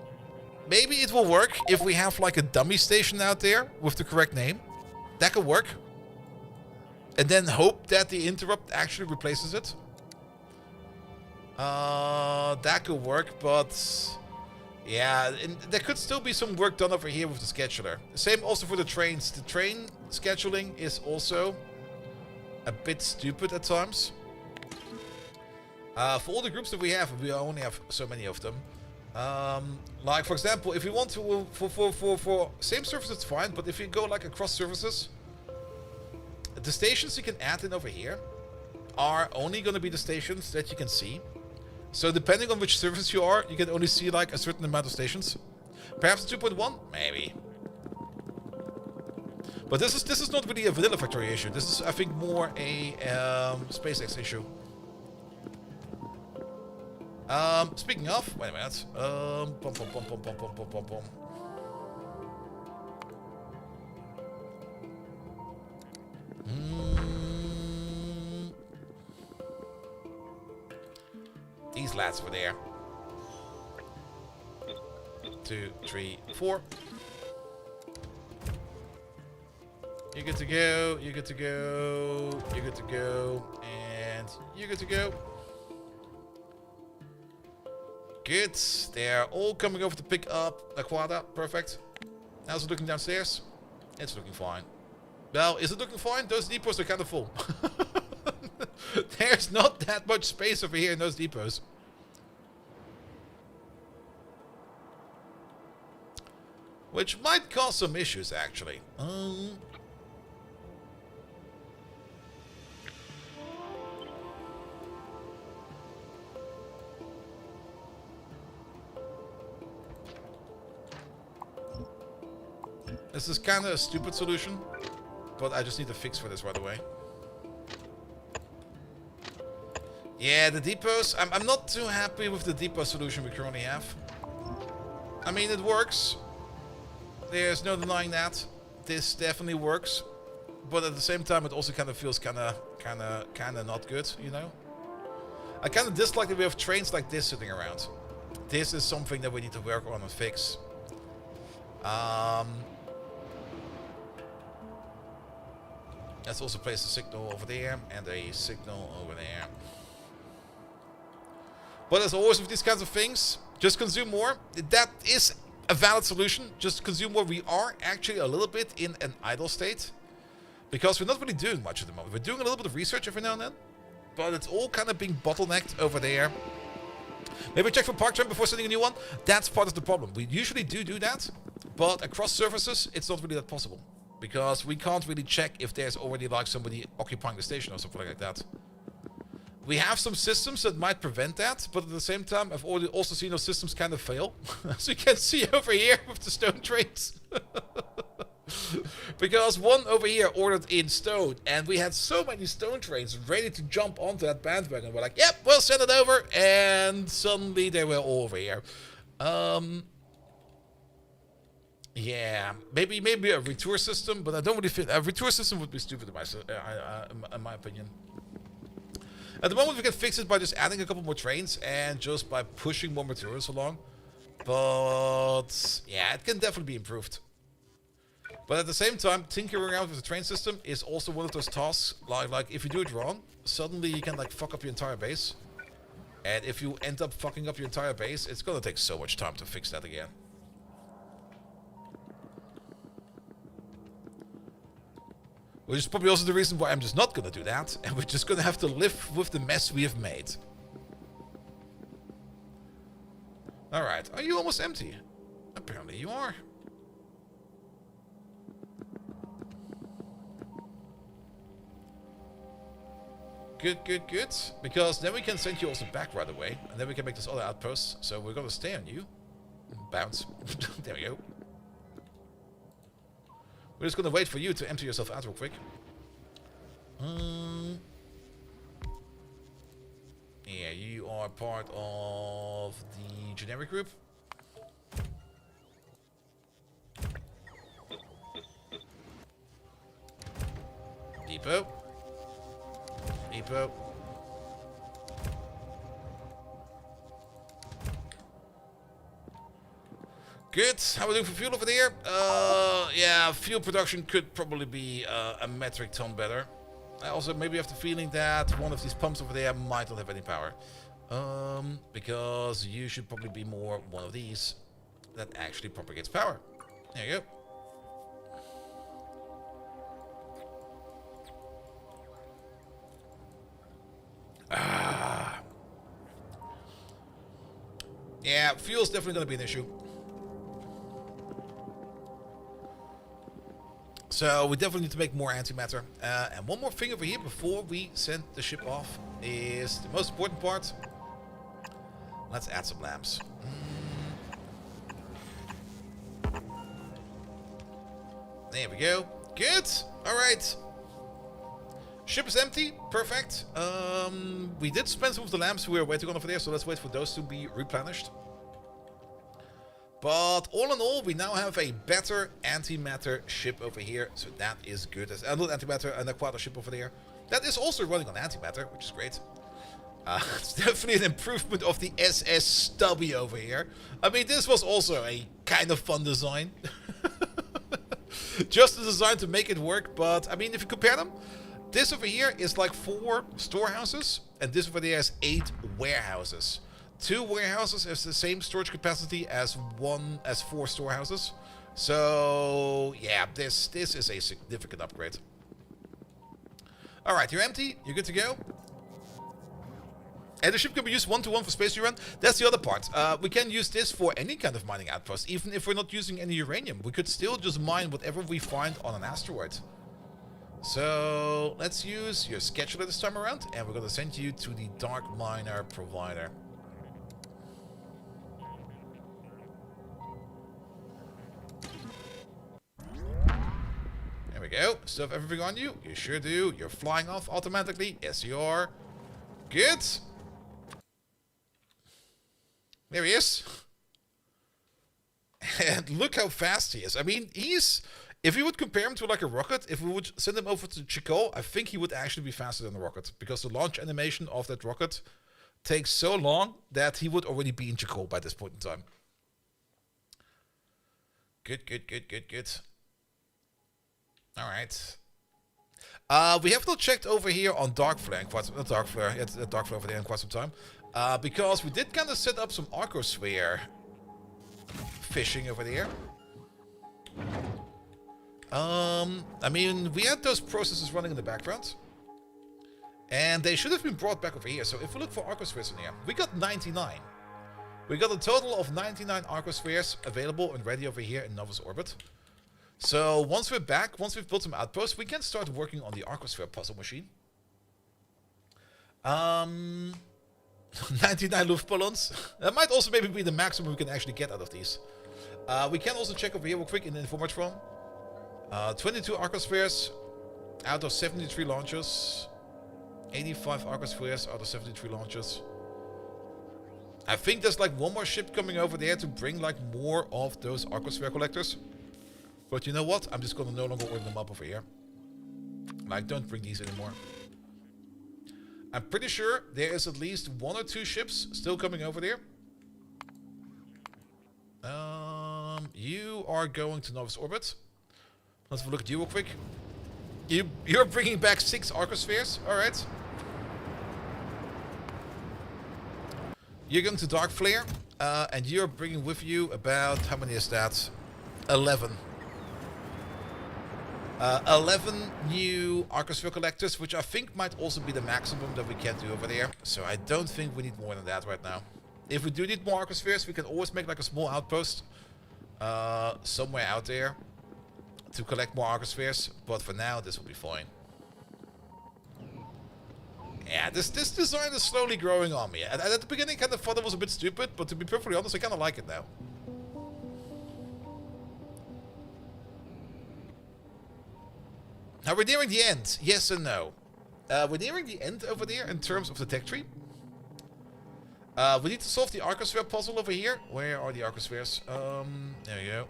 it will work if we have like a dummy station out there with the correct name. That could work. And then hope that the interrupt actually replaces it. That could work, but... yeah, there could still be some work done over here with the scheduler. Same also for the trains. The train scheduling is also a bit stupid at times. For all the groups that we only have so many of them. Like for example, if you want to for same service, it's fine. But if you go like across services, the stations you can add in over here are only going to be the stations that you can see. So depending on which service you are, you can only see like a certain amount of stations. Perhaps 2.1, maybe. But this is not really a vanilla factory issue. This is, I think, more a SpaceX issue. Speaking of, wait a minute. These lads over there. 2, 3, 4. You're good to go. You're good to go. You're good to go. And you're good to go. Good. They're all coming over to pick up Aquada. Perfect. How's it looking downstairs? It's looking fine. Well, is it looking fine? Those depots are kind of full. There's not that much space over here in those depots. Which might cause some issues, actually. This is kind of a stupid solution, but I just need a fix for this right away. Yeah, the depots. I'm not too happy with the depot solution we currently have. I mean, it works. There's no denying that. This definitely works, but at the same time, it also kind of feels kind of not good. You know, I kind of dislike that we have trains like this sitting around. This is something that we need to work on and fix. Let's also place a signal over there and a signal over there. But as always with these kinds of things, Just consume more. That is a valid solution. Just consume more. We are actually a little bit in an idle state because we're not really doing much at the moment. We're doing a little bit of research every now and then, but it's all kind of being bottlenecked over there. Maybe check for park trim before sending a new one. That's part of the problem. We usually do that, but across surfaces, it's not really that possible because we can't really check if there's already like somebody occupying the station or something like that. We have some systems that might prevent that, but at the same time, I've already also seen those systems kind of fail. As you can see over here with the stone trains. Because one over here ordered in stone, and we had so many stone trains ready to jump onto that bandwagon. We're like, yep, we'll send it over, and suddenly they were all over here. Yeah, maybe a retour system, but I don't really think a retour system would be stupid in my opinion. At the moment, we can fix it by just adding a couple more trains and just by pushing more materials along. But yeah, it can definitely be improved. But at the same time, tinkering around with the train system is also one of those tasks. Like if you do it wrong, suddenly you can like fuck up your entire base. And if you end up fucking up your entire base, it's gonna take so much time to fix that again. Which is probably also the reason why I'm just not gonna do that, and we're just gonna have to live with the mess we have made. Alright, are you almost empty? Apparently you are. Good. Because then we can send you also back right away, and then we can make this other outpost. So we're gonna stay on you. Bounce. There we go. We're just gonna wait for you to empty yourself out real quick. Yeah, you are part of the generic group. Depot. Good. How are we doing for fuel over there? Yeah, fuel production could probably be a metric ton better. I also maybe have the feeling that one of these pumps over there might not have any power. Because you should probably be more one of these that actually propagates power. There you go. Yeah, fuel's definitely going to be an issue. So we definitely need to make more antimatter. And one more thing over here before we send the ship off is the most important part. Let's add some lamps. There we go. Good. All right. Ship is empty. Perfect. We did spend some of the lamps we were waiting on over there, so let's wait for those to be replenished. But all in all, we now have a better antimatter ship over here, so that is good. There's another antimatter and a quadra ship over there. That is also running on antimatter, which is great. It's definitely an improvement of the SS Stubby over here. I mean, this was also a kind of fun design. Just a design to make it work, but I mean, if you compare them, this over here is like 4 storehouses, and this over there is 8 warehouses. 2 warehouses has the same storage capacity as 4 storehouses. So yeah, this is a significant upgrade. All right, you're empty. You're good to go. And the ship can be used one-to-one for space rerun. That's the other part. We can use this for any kind of mining outpost, even if we're not using any uranium. We could still just mine whatever we find on an asteroid. So let's use your scheduler this time around, and we're going to send you to the Dark Miner provider. There we go. Still have everything on you? You sure do. You're flying off automatically. Yes, you are. Good. There he is. And look how fast he is. I mean, he's... If you would compare him to like a rocket, if we would send him over to Chico, I think he would actually be faster than a rocket. Because the launch animation of that rocket takes so long that he would already be in Chico by this point in time. Good. Alright. We have not checked over here on Dark Flare in quite some... Not Dark Flare, it's Dark Flare over there in quite some time. Because we did kind of set up some arcosphere fishing over there. I mean, we had those processes running in the background. And they should have been brought back over here. So if we look for arcospheres in here, we got 99. We got a total of 99 arcospheres available and ready over here in Novus Orbit. So once we're back, once we've built some outposts, we can start working on the arcosphere puzzle machine. 99 Luftballons. That might also maybe be the maximum we can actually get out of these. We can also check over here real quick in the Informatron. 22 arcospheres out of 73 launches. 85 arcospheres out of 73 launches. I think there's like one more ship coming over there to bring like more of those arcosphere collectors. But you know what? I'm just gonna no longer order them up over here. Like, don't bring these anymore. I'm pretty sure there is at least 1 or 2 ships still coming over there. You are going to Novus Orbit. Let's have a look at you real quick. You're bringing back 6 arcospheres. Alright. You're going to Dark Flare. And you're bringing with you about... How many is that? 11. 11 new arcosphere collectors, which I think might also be the maximum that we can do over there. So I don't think we need more than that right now. If we do need more arcospheres, we can always make like a small outpost somewhere out there to collect more arcospheres. But for now, this will be fine. Yeah, this design is slowly growing on me. At the beginning, I kind of thought it was a bit stupid, but to be perfectly honest, I kind of like it now. Now we're nearing the end, yes and no. We're nearing the end over there in terms of the tech tree. We need to solve the arcosphere puzzle over here. Where are the arcospheres? There we go.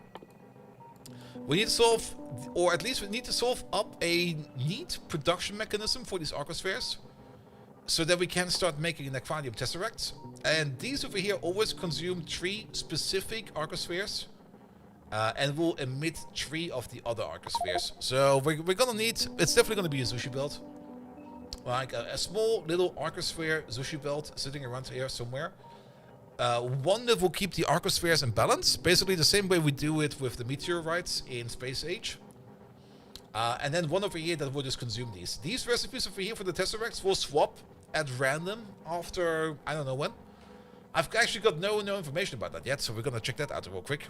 We need to solve, or at least we need to solve up a neat production mechanism for these arcospheres, so that we can start making an aquarium tesseracts. And these over here always consume 3 specific arcospheres. And will emit 3 of the other arcospheres. So we're gonna need... It's definitely gonna be a sushi belt. Like a small little arcosphere sushi belt sitting around here somewhere. One that will keep the arcospheres in balance. Basically the same way we do it with the meteorites in Space Age. And then one over here that will just consume these. These recipes over here for the tesseracts will swap at random after... I don't know when. I've actually got no information about that yet, so we're gonna check that out real quick.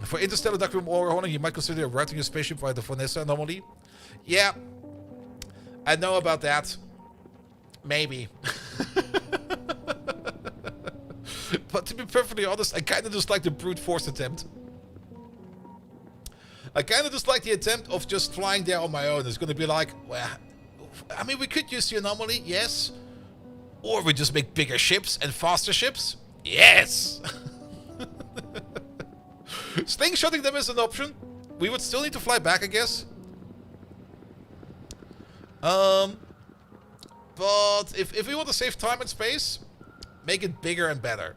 For interstellar darkroom overhauling, you might consider routing your spaceship via the Vanessa anomaly. Yeah, I know about that. Maybe. But to be perfectly honest, I kind of just like the brute force attempt. I kind of just like the attempt of just flying there on my own. It's gonna be like, well, I mean, we could use the anomaly, yes. Or we just make bigger ships and faster ships. Yes! Slingshotting them is an option. We would still need to fly back, I guess. But if we want to save time and space, make it bigger and better.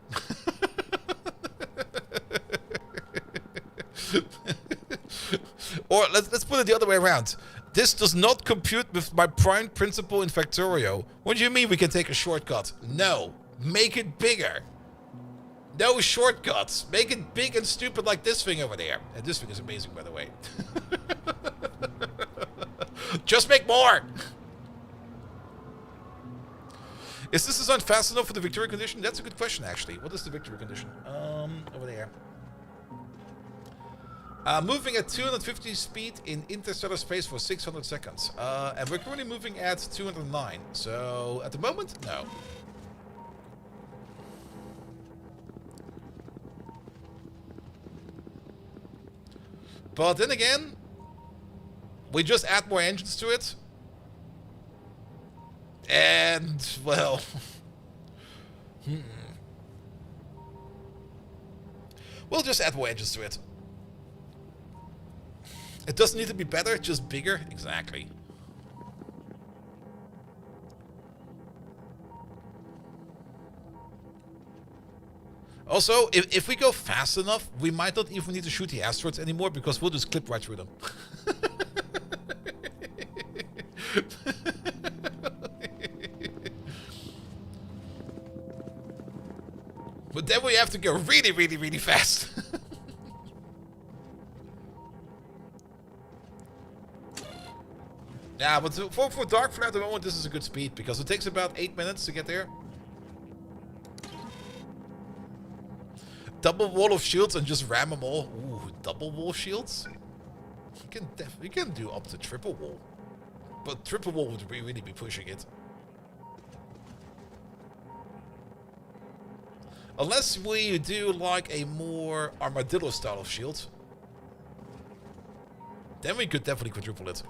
Or let's put it the other way around. This does not compute with my prime principle in Factorio. What do you mean we can take a shortcut? No. Make it bigger. No shortcuts. Make it big and stupid like this thing over there. And this thing is amazing, by the way. Just make more. Is this design fast enough for the victory condition? That's a good question, actually. What is the victory condition? Over there. Moving at 250 speed in interstellar space for 600 seconds. And we're currently moving at 209. So, at the moment, no. But then again, we just add more engines to it. And, well... We'll just add more engines to it. It doesn't need to be better, just bigger. Exactly. Also, if we go fast enough, we might not even need to shoot the asteroids anymore because we'll just clip right through them. But then we have to go really, really, really fast. Yeah, but for Dark Flare at the moment, this is a good speed, because it takes about 8 minutes to get there. Double wall of shields and just ram them all. Ooh, double wall shields? You can do up to triple wall. But triple wall would really be pushing it. Unless we do like a more armadillo style of shield. Then we could definitely quadruple it.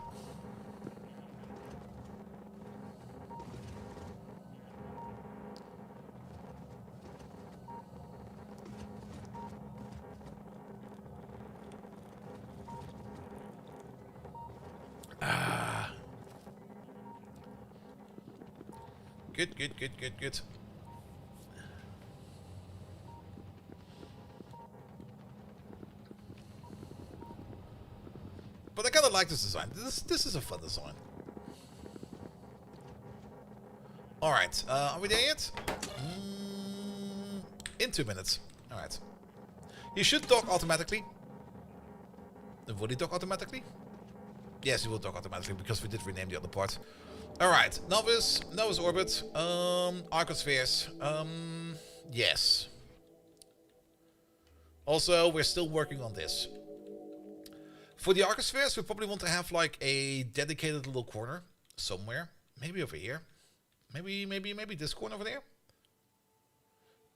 Good. But I kind of like this design. This is a fun design. Alright, are we there yet? In 2 minutes. Alright. He should dock automatically. Will he dock automatically? Yes, he will dock automatically, because we did rename the other part. Alright, Novice Orbit, arcospheres, yes. Also, we're still working on this. For the arcospheres, we probably want to have like a dedicated little corner somewhere. Maybe over here. Maybe this corner over there.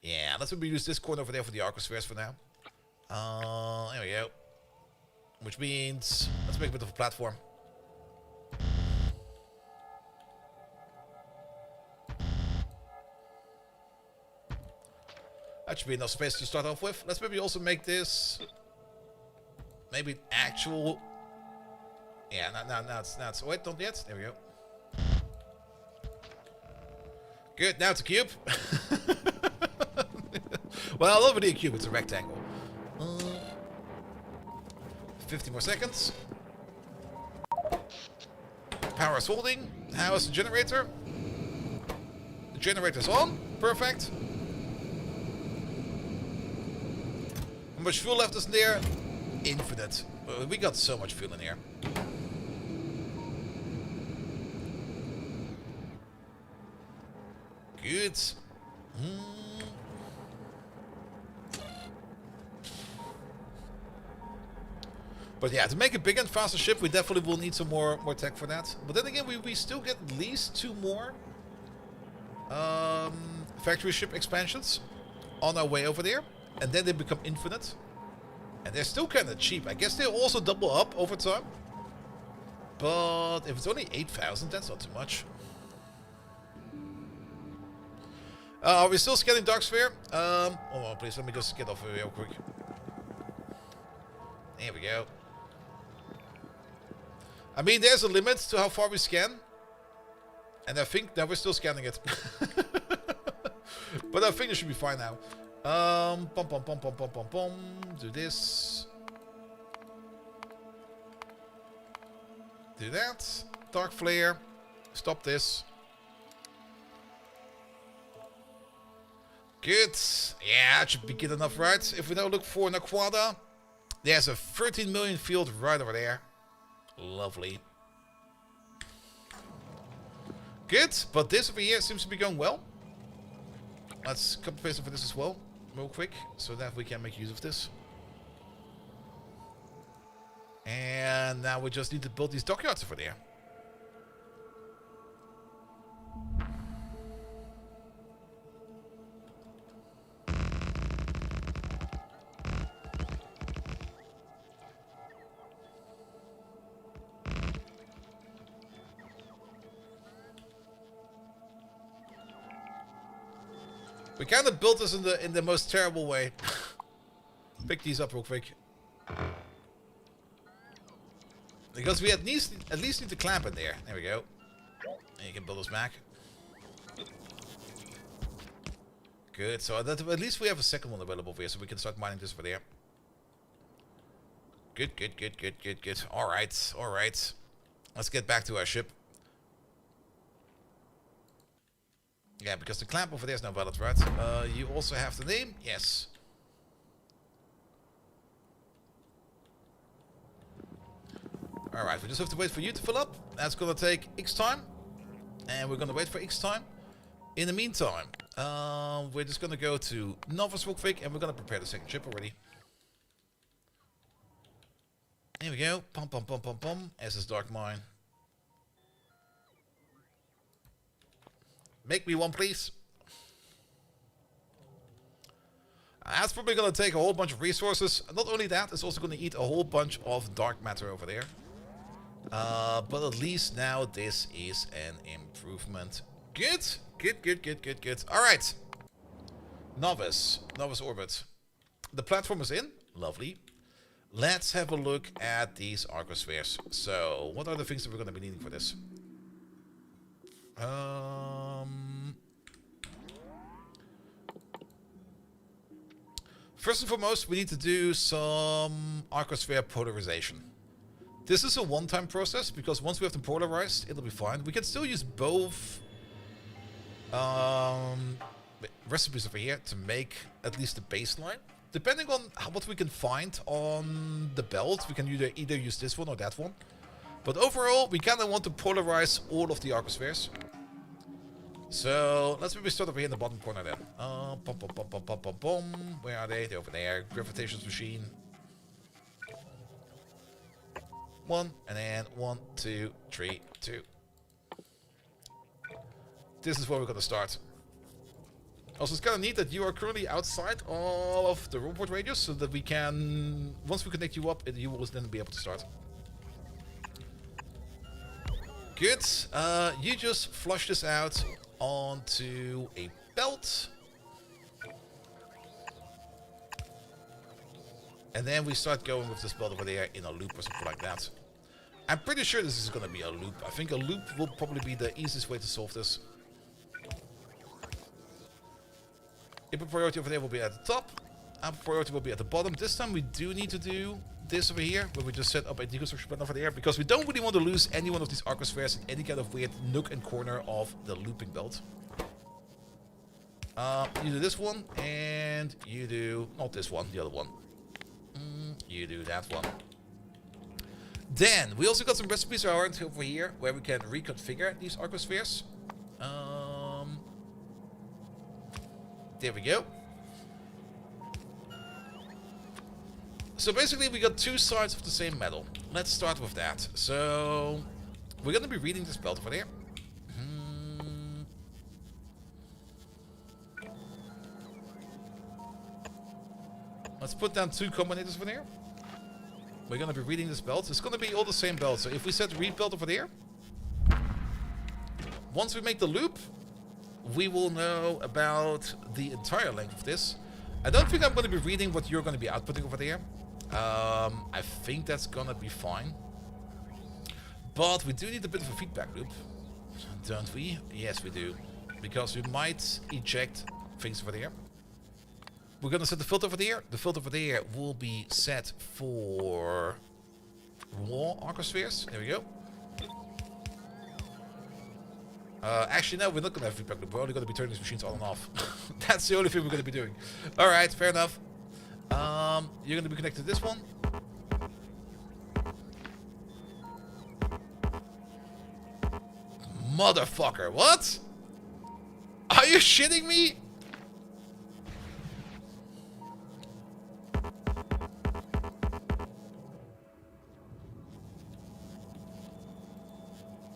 Yeah, let's maybe use this corner over there for the arcospheres for now. There we go. Which means, let's make a bit of a platform. That should be enough space to start off with. Let's maybe also make this maybe actual. Yeah, now it's wait, not yet. There we go. Good, now it's a cube. Well, not really a cube, it's a rectangle. 50 more seconds. Power is holding. How is the generator? The generator's on. Perfect. How much fuel left is in there? Infinite. We got so much fuel in here. Good. But yeah, to make a big and faster ship, we definitely will need some more tech for that. But then again, we still get at least 2 more factory ship expansions on our way over there. And then they become infinite. And they're still kind of cheap. I guess they also double up over time. But if it's only 8,000, that's not too much. Are we still scanning Dark Sphere? Hold on, please. Let me just get off real quick. There we go. I mean, there's a limit to how far we scan. And I think now we're still scanning it. But I think it should be fine now. Do this. Do that. Dark flare. Stop this. Good. Yeah, that should be good enough, right? If we now look for Naquada, there's a 13 million field right over there. Lovely. Good, but this over here seems to be going well. Let's copy paste over this as well, real quick, so that we can make use of this. And now we just need to build these dockyards over there. We kind of built this in the most terrible way. Pick these up real quick. Because we at least need to clamp in there. There we go. And you can build us back. Good. So that, at least we have a second one available here, so we can start mining this over there. Good. All right. Let's get back to our ship. Yeah, because the clamp over there is now valid, right? You also have the name? Yes. Alright, we just have to wait for you to fill up. That's gonna take X time. And we're gonna wait for X time. In the meantime, we're just gonna go to Novice real quick and we're gonna prepare the second ship already. Here we go. Pum pum pum pum pum. SS Dark Mine. Make me one, please. That's probably going to take a whole bunch of resources. Not only that, it's also going to eat a whole bunch of dark matter over there. But at least now this is an improvement. Good. Good, good, good, good, good. Alright. Novice. Novice orbit. The platform is in. Lovely. Let's have a look at these arcospheres. So, what are the things that we're going to be needing for this? First and foremost, we need to do some arcosphere polarization. This is a one-time process, because once we have them polarized, it'll be fine. We can still use both recipes over here to make at least the baseline. Depending on what we can find on the belt, we can either use this one or that one. But overall, we kind of want to polarize all of the arcospheres. So, let's maybe start over here in the bottom corner then. Bum, bum, bum, bum, bum, bum, bum. Where are they? They're over there. Gravitational machine. 1, and then 1, 2, 3, 2. This is where we're gonna start. Also, it's kind of neat that you are currently outside of the robot radius, so that we can, once we connect you up, you will then be able to start. Good. You just flush this out onto a belt. And then we start going with this belt over there in a loop or something like that. I'm pretty sure this is going to be a loop. I think a loop will probably be the easiest way to solve this. Input priority over there will be at the top. Output priority will be at the bottom. This time we do need to do this over here, where we just set up a deconstruction plan over there, because we don't really want to lose any one of these arcospheres in any kind of weird nook and corner of the looping belt. You do this one, and you do, not this one, the other one. You do that one. Then, we also got some recipes around over here, where we can reconfigure these arcospheres. There we go. So basically we got two sides of the same metal. Let's start with that. So we're going to be reading this belt over there. Let's put down 2 combinators over there. We're going to be reading this belt. It's going to be all the same belt. So if we set read belt over there, once we make the loop, we will know about the entire length of this. I don't think I'm going to be reading what you're going to be outputting over there. I think that's going to be fine. But we do need a bit of a feedback loop, don't we? Yes, we do. Because we might eject things over there. We're going to set the filter over there. The filter over there will be set for raw arcospheres. There we go. Actually, no, we're not going to have feedback loop. We're only going to be turning these machines on and off. That's the only thing we're going to be doing. Alright, fair enough. You're going to be connected to this one. Motherfucker, what? Are you shitting me?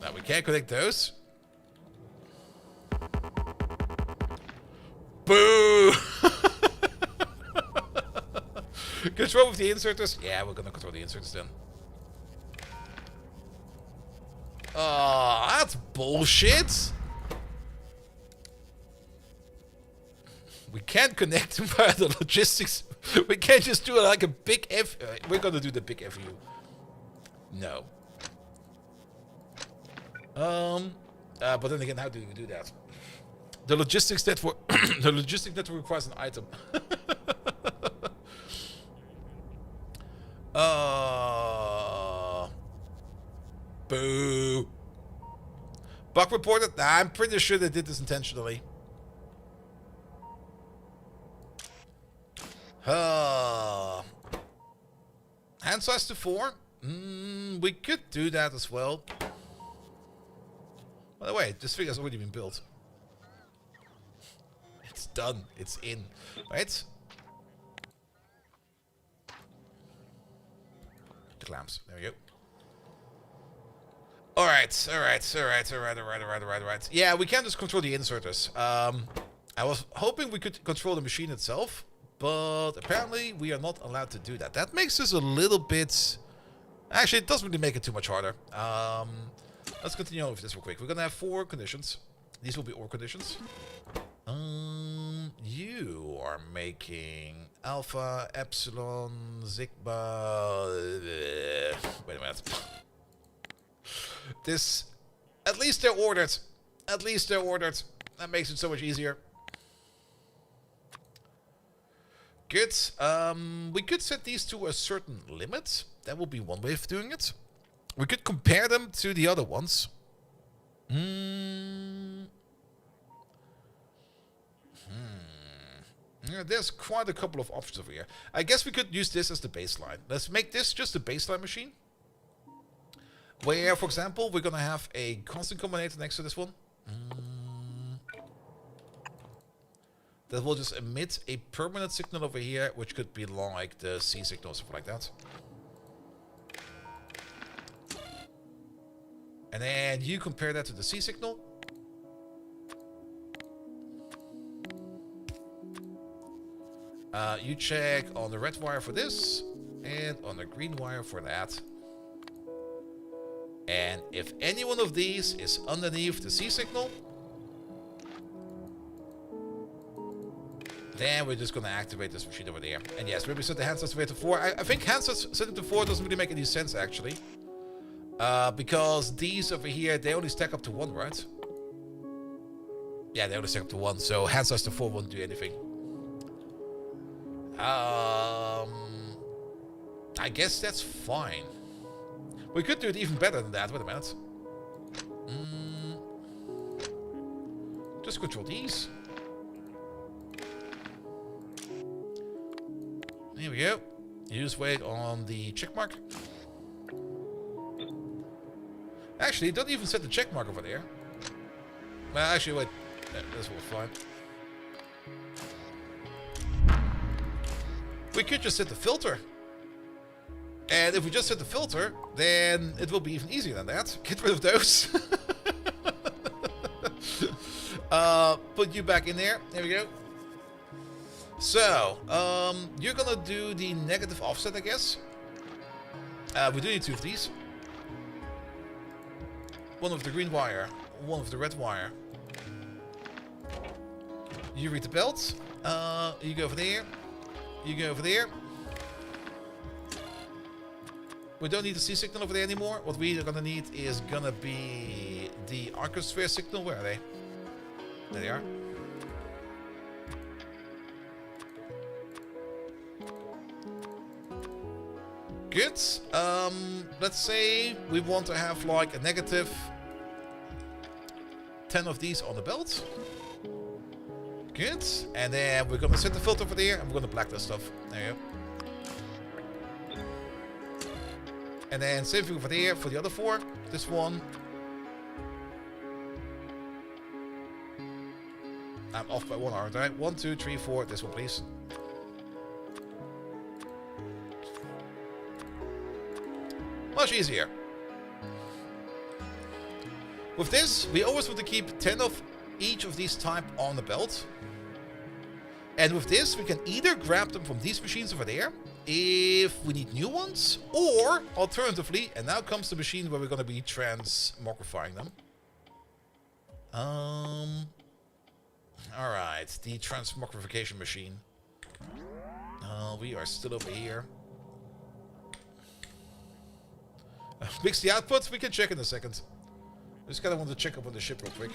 Now we can't connect those. Boo! Control with the inserters? Yeah, we're gonna control the inserters then. Oh, that's bullshit! We can't connect them via the logistics. We can't just do it like a big F. We're gonna do the big FU. No. But then again, how do we do that? The logistics network, the logistics network requires an item. Boo. Bug reported? Nah, I'm pretty sure they did this intentionally. Hand size to 4. We could do that as well. By the way, this thing has already been built. It's done. It's in. Right? The clamps. There we go. Alright. Yeah, we can just control the inserters. I was hoping we could control the machine itself, but apparently we are not allowed to do that. That makes this a little bit... Actually, it doesn't really make it too much harder. Let's continue on with this real quick. We're gonna have 4 conditions. These will be ore conditions. You are making alpha, epsilon, sigma. Wait a minute. This, at least they're ordered. At least they're ordered. That makes it so much easier. Good. We could set these to a certain limit. That would be one way of doing it. We could compare them to the other ones. Yeah, there's quite a couple of options over here. I guess we could use this as the baseline. Let's make this just a baseline machine. Where, for example, we're going to have a constant combinator next to this one. That will just emit a permanent signal over here, which could be like the C signal or something like that. And then you compare that to the C signal. You check on the red wire for this, and on the green wire for that. And if any one of these is underneath the C signal, then we're just going to activate this machine over there. And yes, maybe set the hand size to 4. I think hand size setting to 4 doesn't really make any sense, actually. Because these over here, they only stack up to 1, right? Yeah, they only stack up to 1, so hand size to 4 won't do anything. I guess that's fine. We could do it even better than that. Wait a minute. Just control these. Here we go. Use weight on the check mark. Actually, don't even set the check mark over there. Well, actually, wait. Yeah, this will fine. We could just set the filter. And if we just set the filter, then it will be even easier than that. Get rid of those. Put you back in there. There we go. So, you're gonna do the negative offset, I guess. We do need 2 of these. One of the green wire, one of the red wire. You read the belt. You go over there. You go over there. We don't need the C signal over there anymore. What we are gonna need is gonna be the arcosphere signal. Where are they? There they are. Good. Let's say we want to have like a negative 10 of these on the belt. Good. And then we're gonna set the filter over there and we're gonna black this stuff. There you go. And then same thing over there for the other 4. This one. I'm off by 1, aren't I? 1, 2, 3, 4. This one, please. Much easier. With this, we always want to keep 10 of each of these type on the belt. And with this, we can either grab them from these machines over there, if we need new ones, or alternatively, and now comes the machine where we're going to be transmogrifying them. Alright, the transmogrification machine. We are still over here. Mix the outputs, we can check in a second. Just kind of want to check up on the ship real quick.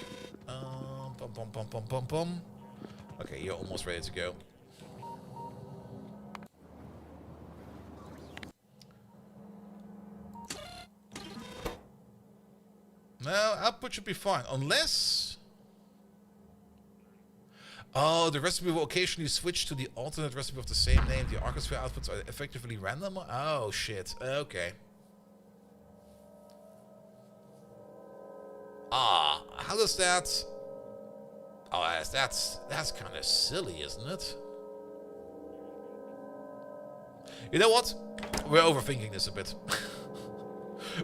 Okay, you're almost ready to go. No, output should be fine. Unless... Oh, the recipe will occasionally switch to the alternate recipe of the same name. The arcosphere outputs are effectively random. Oh shit. Okay. Ah, how does that? Oh, that's kind of silly, isn't it? You know what? We're overthinking this a bit.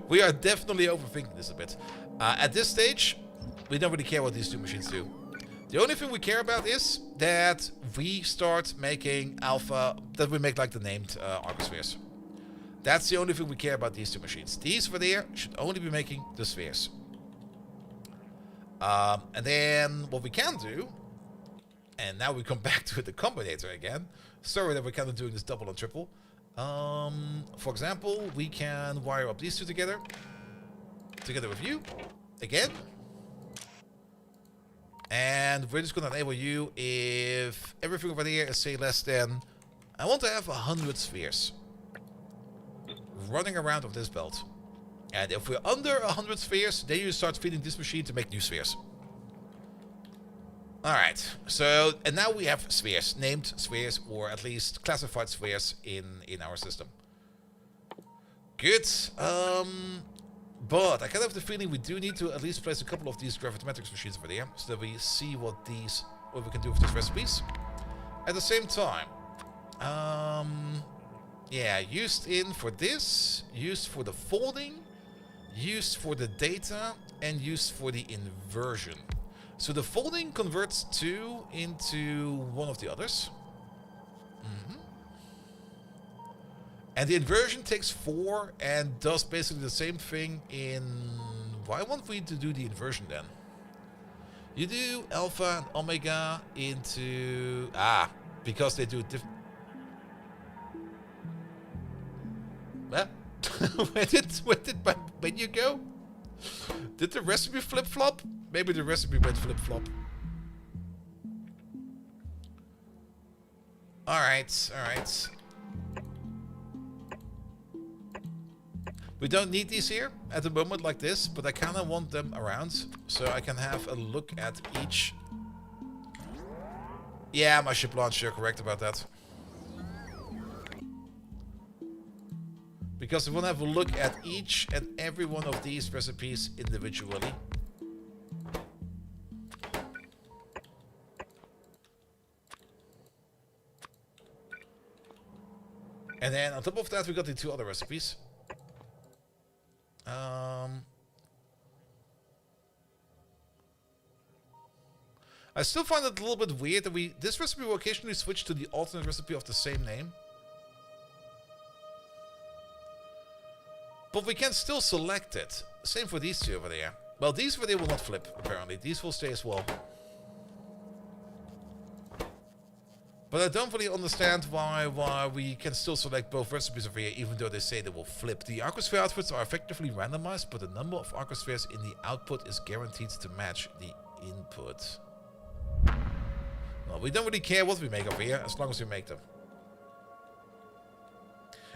We are definitely overthinking this a bit. At this stage, we don't really care what these two machines do. The only thing we care about is that we start making alpha, that we make like the named arcospheres. That's the only thing we care about these two machines. These over there should only be making the spheres. And then what we can do, and now we come back to the combinator again. Sorry that we're kind of doing this double and triple. For example, we can wire up these two together with you, again. And we're just going to enable you if everything over there is, say, less than... I want to have 100 spheres running around of this belt. And if we're under 100 spheres, then you start feeding this machine to make new spheres. Alright, so, and now we have spheres, named spheres, or at least classified spheres in our system. Good. But I kind of have the feeling we do need to at least place a couple of these gravimetrics machines over there, so that we see what we can do with these recipes. At the same time, yeah, used in for this, used for the folding, used for the data, and used for the inversion. So the folding converts 2 into one of the others. And the inversion takes 4 and does basically the same thing in... Why won't we to do the inversion then? You do alpha and omega into... Ah, because they do different... Well, where did my menu go? Did the recipe flip-flop? Maybe the recipe went flip-flop. Alright, alright. We don't need these here at the moment like this, but I kind of want them around so I can have a look at each. Yeah, my ship launch, you're correct about that. Because we want to have a look at each and every one of these recipes individually. And then on top of that, we got the 2 other recipes. I still find it a little bit weird that this recipe will occasionally switch to the alternate recipe of the same name. But we can still select it. Same for these 2 over there. Well, these over there will not flip, apparently. These will stay as well. But I don't really understand why we can still select both recipes over here, even though they say they will flip. The arcosphere outputs are effectively randomized, but the number of arcospheres in the output is guaranteed to match the input. Well, we don't really care what we make over here, as long as we make them.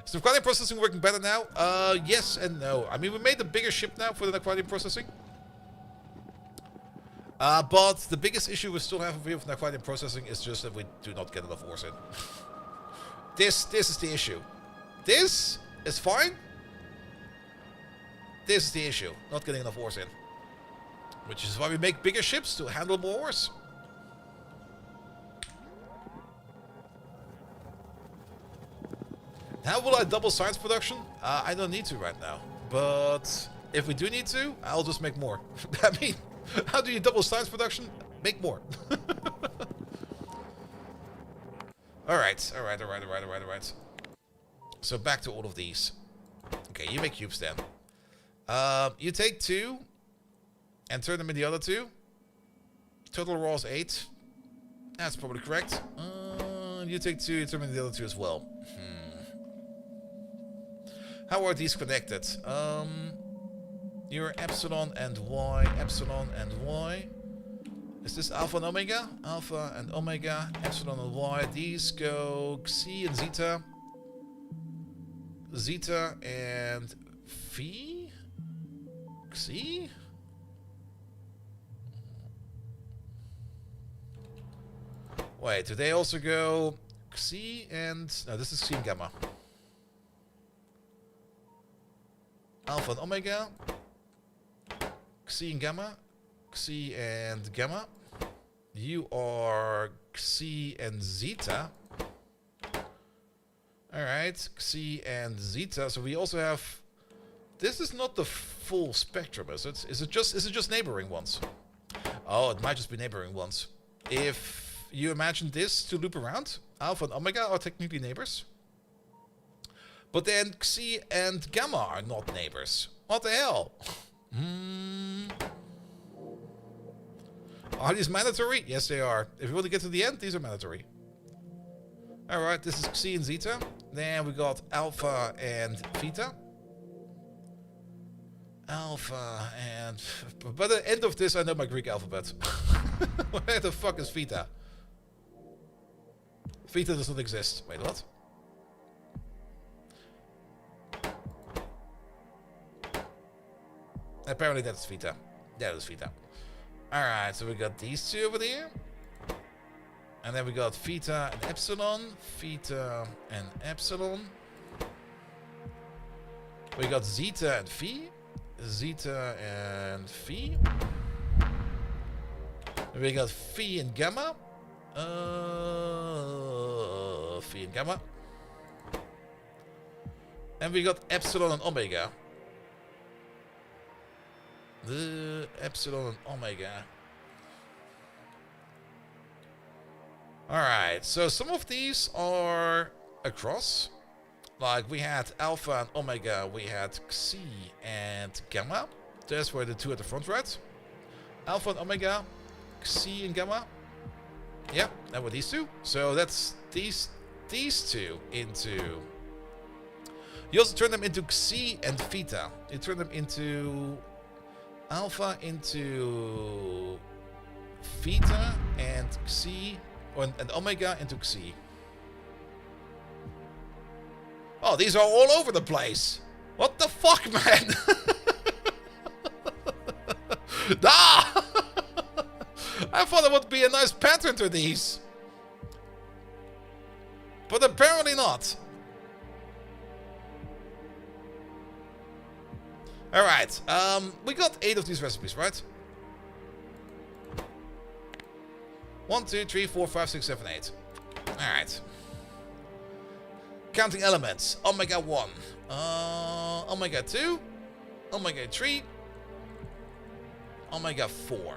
Is the Aquarium processing working better now? Yes and no. I mean, we made a bigger ship now for the Aquarium processing. But the biggest issue we still have over here with Aquarium processing is just that we do not get enough ores in. This is the issue. This is fine. This is the issue. Not getting enough ores in. Which is why we make bigger ships to handle more ores. How will I double science production? I don't need to right now. But if we do need to, I'll just make more. I mean, how do you double science production? Make more. Alright. So back to all of these. Okay, you make cubes then. You take 2 and turn them in the other 2. Total raw is 8. That's probably correct. You take 2, you turn them in the other 2 as well. How are these connected? You're epsilon and y, epsilon and y. Is this alpha and omega? Alpha and omega, epsilon and y. These go xi and zeta. Zeta and phi? Xi? Wait, do they also go Xi and... No, this is Xi and Gamma. Alpha and Omega. Xi and Gamma. Xi and Gamma. You are Xi and Zeta. Alright, Xi and Zeta. So we also have... This is not the full spectrum, is it? Is it just neighboring ones? Oh, it might just be neighboring ones. If you imagine this to loop around, Alpha and Omega are technically neighbors. But then Xi and Gamma are not neighbors. What the hell? Are these mandatory? Yes, they are. If you want to get to the end, these are mandatory. Alright, this is Xi and Zeta. Then we got Alpha and Theta. Alpha and... By the end of this, I know my Greek alphabet. Where the fuck is Theta? Theta does not exist. Wait, what? Apparently that's Theta. That is Theta. Alright, so we got these two over there. And then we got Theta and Epsilon. Theta and Epsilon. We got Zeta and Phi. Zeta and Phi. We got Phi and Gamma. Phi and Gamma. And we got Epsilon and Omega. The Epsilon and Omega. Alright, so some of these are across. Like we had Alpha and Omega, we had Xi and Gamma. That's where the two at the front, right? Alpha and Omega, Xi and Gamma. Yep, that were these two. So that's these two into... You also turn them into Xi and Theta. You turn them into Alpha into Theta and Xi, and Omega into Xi. Oh, these are all over the place. What the fuck, man? Ah! I thought there would be a nice pattern to these. But apparently not. Alright, we got 8 of these recipes, right? 1, 2, 3, 4, 5, 6, 7, 8. Alright. Counting elements. Omega 1. Omega 2. Omega 3. Omega 4.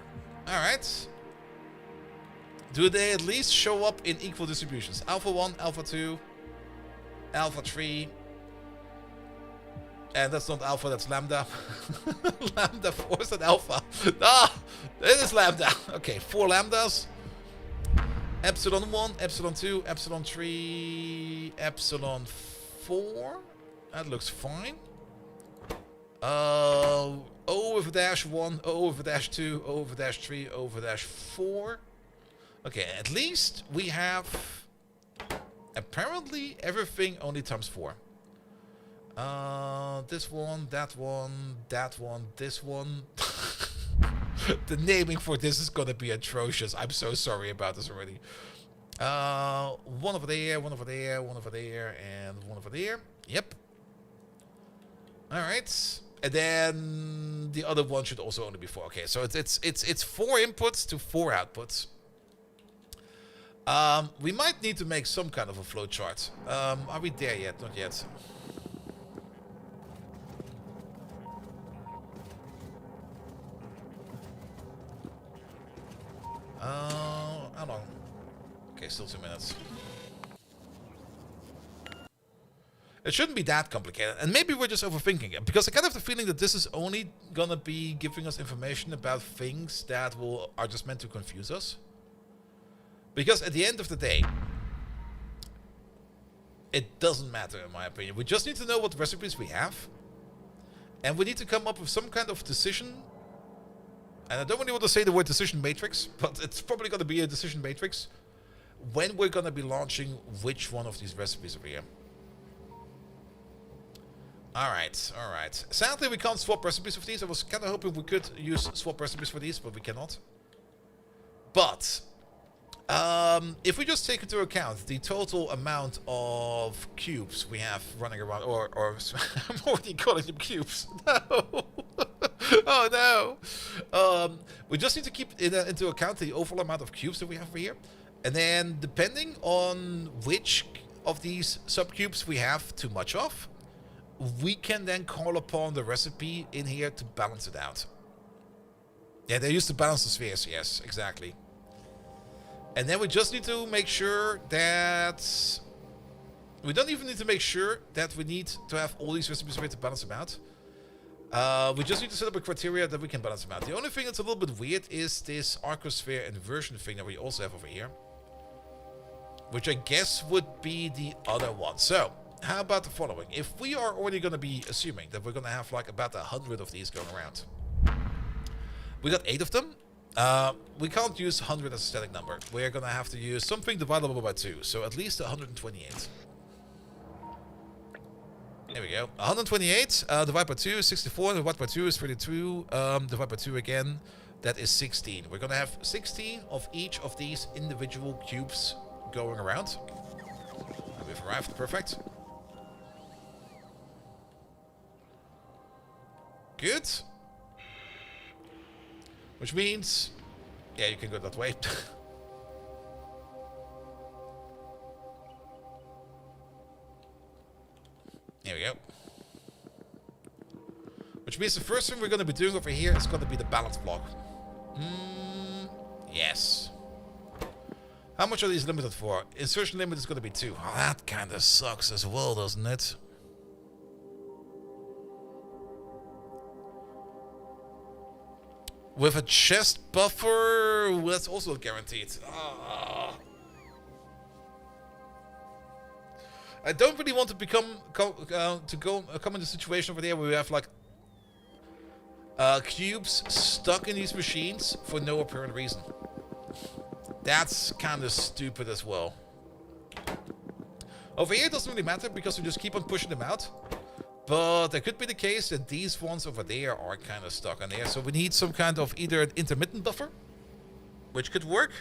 Alright. Do they at least show up in equal distributions? Alpha 1, Alpha 2, Alpha 3. And that's not Alpha, that's Lambda. Lambda 4 is that Alpha. Ah! It is Lambda. Okay, 4 Lambdas. Epsilon 1, Epsilon 2, Epsilon 3, Epsilon 4. That looks fine. O over dash 1, O over dash 2, O over dash 3, O over dash 4. Okay, at least we have apparently everything only times 4. This one, that one, that one, this one. The naming for this is gonna be atrocious. I'm so sorry about this already. One over there, one over there, one over there, and one over there. Yep. Alright. And then the other one should also only be 4. Okay, so it's 4 inputs to 4 outputs. We might need to make some kind of a flow chart. Are we there yet? Not yet. How long? Okay, still 2 minutes. It shouldn't be that complicated, and maybe we're just overthinking it, because I kind of have the feeling that this is only gonna be giving us information about things that are just meant to confuse us. Because at the end of the day, it doesn't matter in my opinion. We just need to know what recipes we have, and we need to come up with some kind of decision. And I don't really want to say the word decision matrix, but it's probably going to be a decision matrix when we're going to be launching which one of these recipes over here. Alright, alright. Sadly, we can't swap recipes with these. I was kind of hoping we could use swap recipes for these, but we cannot. But If we just take into account the total amount of cubes we have running around, or I'm already calling them cubes. No. Oh no. We just need to keep into account the overall amount of cubes that we have over here. And then depending on which of these subcubes we have too much of, we can then call upon the recipe in here to balance it out. Yeah, they used to balance the spheres. Yes, exactly. And then we just need to make sure that... We don't even need to make sure that we need to have all these recipes ready to balance them out. We just need to set up a criteria that we can balance them out. The only thing that's a little bit weird is this arcosphere inversion thing that we also have over here. Which I guess would be the other one. So, how about the following? If we are already going to be assuming that we're going to have like about 100 of these going around. We got 8 of them. We can't use 100 as a static number. We're gonna have to use something divisible by 2, so at least 128. There we go. 128 divided by 2 is 64, divided by 2 is 32, divided by 2 again, that is 16. We're gonna have 16 of each of these individual cubes going around. And we've arrived, perfect. Good. Which means, yeah, you can go that way. There we go. Which means the first thing we're going to be doing over here is going to be the balance block. Yes. How much are these limited for? Insertion limit is going to be 2. Oh, that kind of sucks as well, doesn't it? With a chest buffer, that's also guaranteed. Ah. I don't really want to come in a situation over there where we have like cubes stuck in these machines for no apparent reason. That's kind of stupid as well. Over here it doesn't really matter because we just keep on pushing them out. But there could be the case that these ones over there are kind of stuck on there. So we need some kind of either an intermittent buffer, which could work.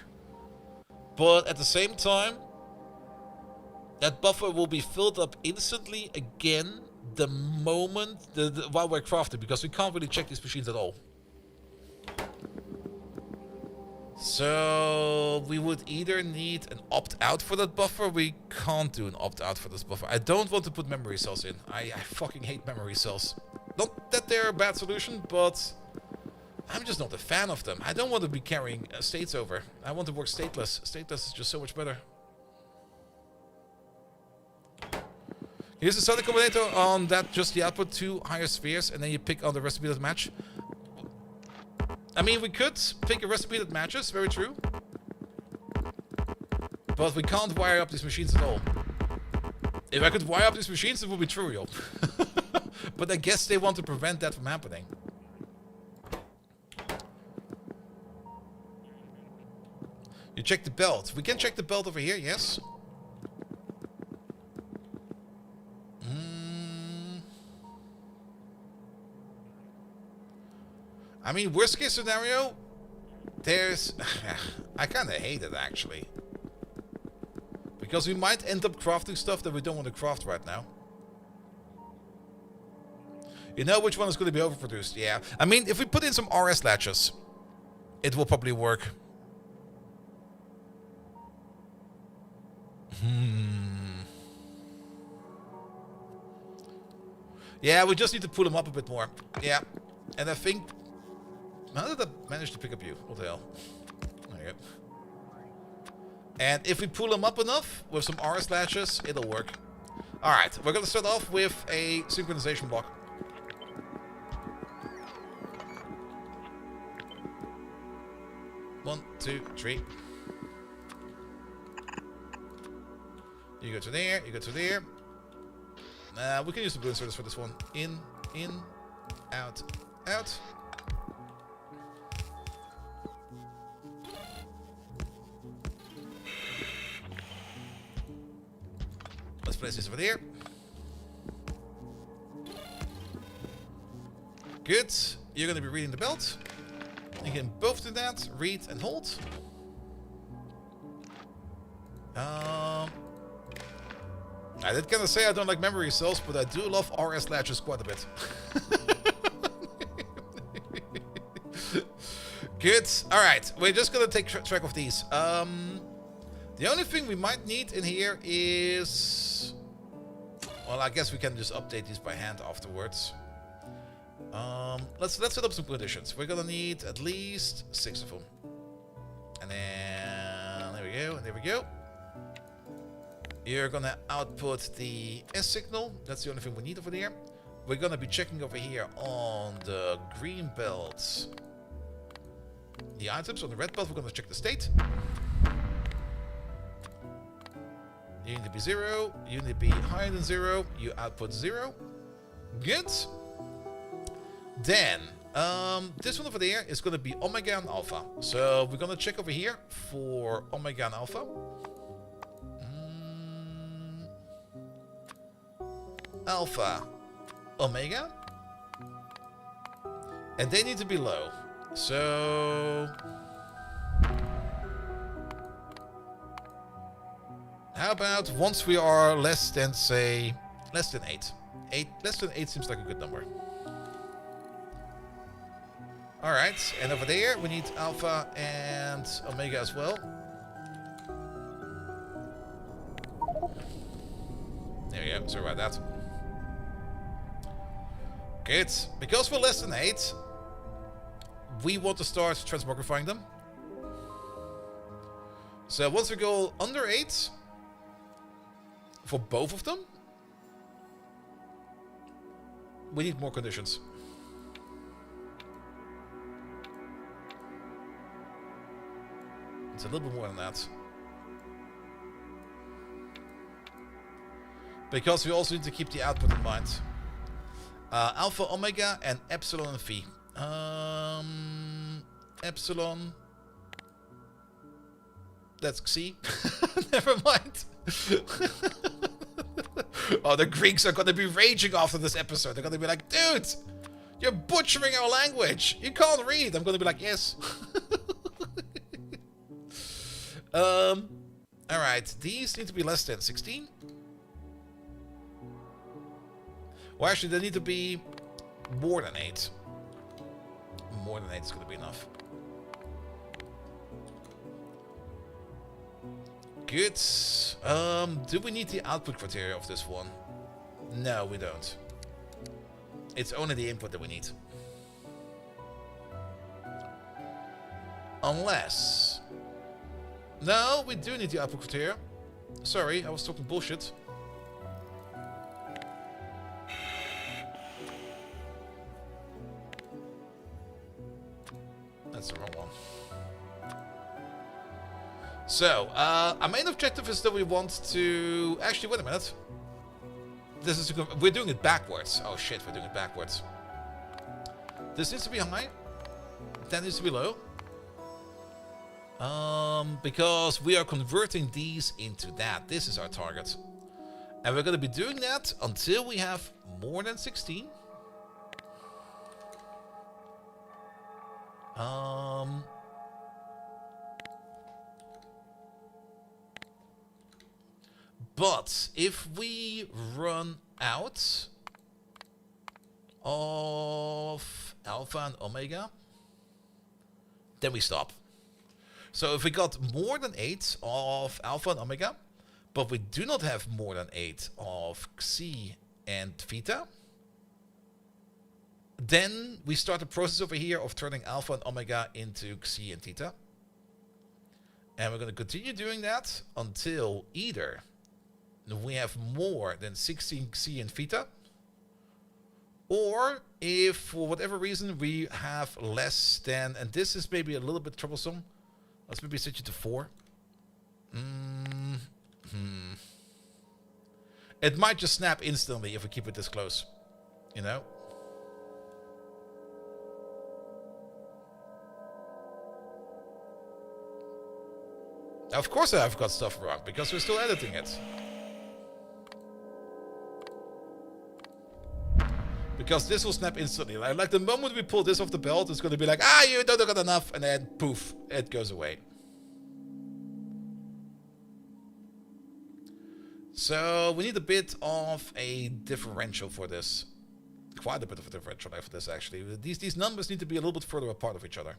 But at the same time, that buffer will be filled up instantly again the moment while we're crafting, because we can't really check these machines at all. So we would either need an opt-out for that buffer. We can't do an opt-out for this buffer. I don't want to put memory cells in. I fucking hate memory cells. Not that they're a bad solution, but I'm just not a fan of them. I don't want to be carrying states over. I want to work stateless. Stateless is just so much better. Here's the solid combinator on that, just the output 2 higher spheres, and then you pick on the recipe that match. I mean, we could pick a recipe that matches, very true. But we can't wire up these machines at all. If I could wire up these machines, it would be trivial. But I guess they want to prevent that from happening. You check the belt. We can check the belt over here, yes. I mean, worst case scenario, there's... I kind of hate it, actually. Because we might end up crafting stuff that we don't want to craft right now. You know which one is going to be overproduced, yeah. I mean, if we put in some RS latches, it will probably work. Yeah, we just need to pull them up a bit more. Yeah, and I think... How did I manage to pick up you? What the hell? There you go. And if we pull them up enough with some RS latches, it'll work. Alright, we're going to start off with a synchronization block. One, two, three. You go to there, you go to there. We can use the blue inserters for this one. In, out, out. Let's place this over there. Good. You're going to be reading the belt. You can both do that. Read and hold. I did kind of say I don't like memory cells, but I do love RS latches quite a bit. Good. Alright, we're just gonna take track of these. The only thing we might need in here is... Well, I guess we can just update these by hand afterwards. Let's set up some conditions. We're gonna need at least 6 of them. And then... There we go, and there we go. You're gonna output the S signal. That's the only thing we need over there. We're gonna be checking over here on the green belts. The items on the red belt, we're gonna check the state. You need to be 0. You need to be higher than 0. You output 0. Good. Then, this one over there is gonna be Omega and Alpha. So we're gonna check over here for Omega and Alpha. Alpha, Omega, and they need to be low. So how about once we are less than, say, less than 8? Less than 8 seems like a good number. All right, and over there we need Alpha and Omega as well. There we go. Sorry about that. Good. Because we're less than 8, we want to start transmogrifying them. So once we go under 8, for both of them, we need more conditions. It's a little bit more than that. Because we also need to keep the output in mind. Alpha, Omega, and Epsilon and Phi. Epsilon. That's Xi. Never mind. Oh, the Greeks are going to be raging after this episode. They're going to be like, dude, you're butchering our language. You can't read. I'm going to be like, yes. Alright, these need to be less than 16. Well, actually, they need to be more than 8. More than 8 is going to be enough. Good. Do we need the output criteria of this one? No, we don't. It's only the input that we need. Unless... No, we do need the output criteria. Sorry, I was talking bullshit. That's the wrong one. So, our main objective is that we want to... Actually, wait a minute. This is we're doing it backwards. Oh shit, we're doing it backwards. This needs to be high. That needs to be low. Because we are converting these into that. This is our target. And we're going to be doing that until we have more than 16. But if we run out of Alpha and Omega, then we stop. So if we got more than 8 of Alpha and Omega, but we do not have more than 8 of Xi and Theta, then we start the process over here of turning Alpha and Omega into Xi and Theta. And we're going to continue doing that until either we have more than 16 Xi and Theta, or if for whatever reason we have less than, and this is maybe a little bit troublesome, let's maybe set you to 4. It might just snap instantly if we keep it this close, you know? Of course I've got stuff wrong, because we're still editing it. Because this will snap instantly. Like the moment we pull this off the belt, it's going to be like, ah, you don't got enough, and then poof, it goes away. So we need a bit of a differential for this. Quite a bit of a differential for this, actually. These numbers need to be a little bit further apart of each other.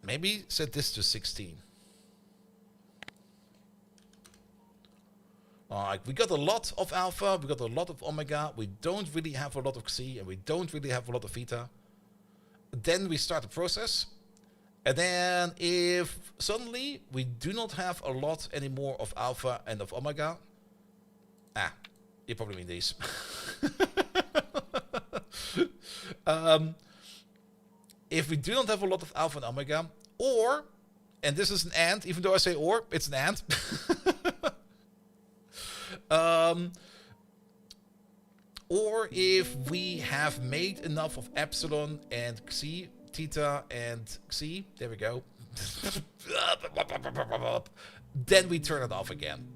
Maybe set this to 16. Alright, we got a lot of alpha, we got a lot of omega, we don't really have a lot of xi, and we don't really have a lot of theta. Then we start the process. And then if suddenly we do not have a lot anymore of alpha and of omega, you probably mean these. If we do not have a lot of alpha and omega, or, and this is an and, even though I say or, it's an and. Or if we have made enough of epsilon and xi, theta and xi, there we go. Then we turn it off again.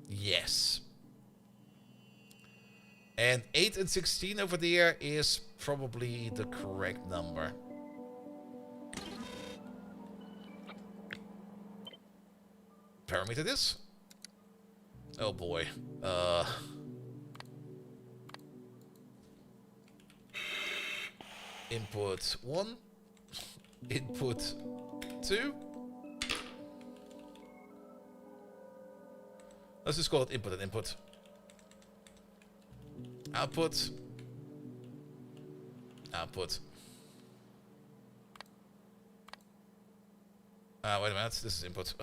Yes. And 8 and 16 over there is probably the correct number. Parameter this. Oh boy. Input 1. Input 2. Let's just call it input and input. Output. Output. Wait a minute. This is input.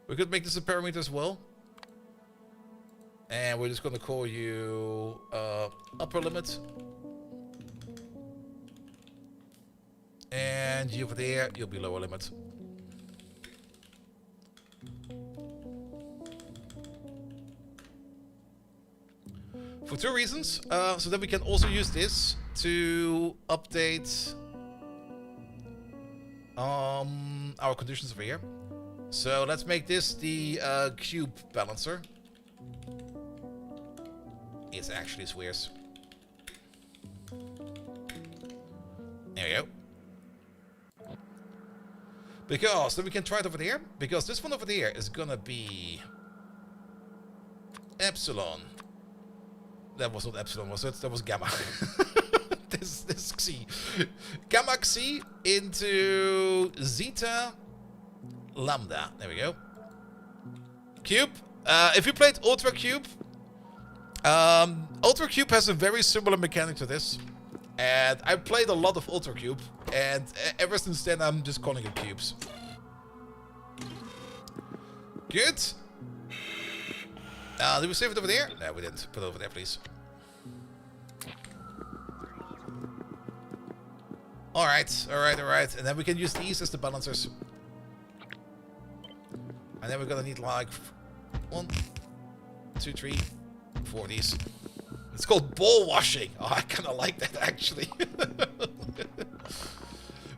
We could make this a parameter as well. And we're just going to call you upper limit. And you over there, you'll be lower limit. For two reasons. So that we can also use this to update our conditions over here. So let's make this the cube balancer. It's actually swears. There we go. Because then we can try it over there. Because this one over there is gonna be epsilon. That was not epsilon, was it? That was gamma. this xi. Gamma xi into zeta lambda. There we go. Cube. If you played Ultra Cube, Ultra Cube has a very similar mechanic to this. And I played a lot of Ultra Cube, and ever since then I'm just calling it cubes. Good. Did we save it over there? No, we didn't. Put it over there, please. Alright, alright. And then we can use these as the balancers. And then we're gonna need like 1, 2, 3, 4 of these. It's called ball washing. Oh, I kind of like that, actually.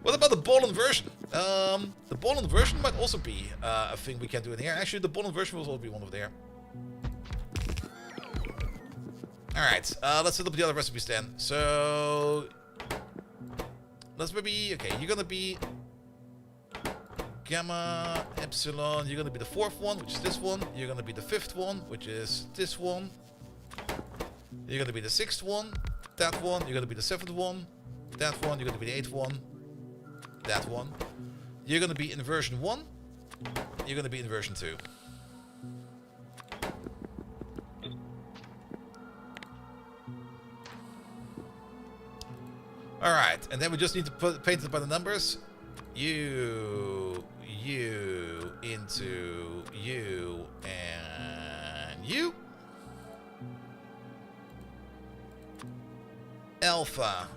What about the ball inversion? The ball inversion might also be a thing we can do in here. Actually, the ball inversion will also be one over there. Alright, let's set up the other recipes then. So, let's maybe, okay, you're gonna be gamma, epsilon, you're gonna be the 4th one, which is this one. You're gonna be the 5th one, which is this one. You're gonna be the 6th one, that one. You're gonna be the 7th one, that one. You're gonna be the 8th one, that one. You're gonna be in version 1. You're gonna be in version 2. Alright, and then we just need to paint it by the numbers. You into you and you. Alpha,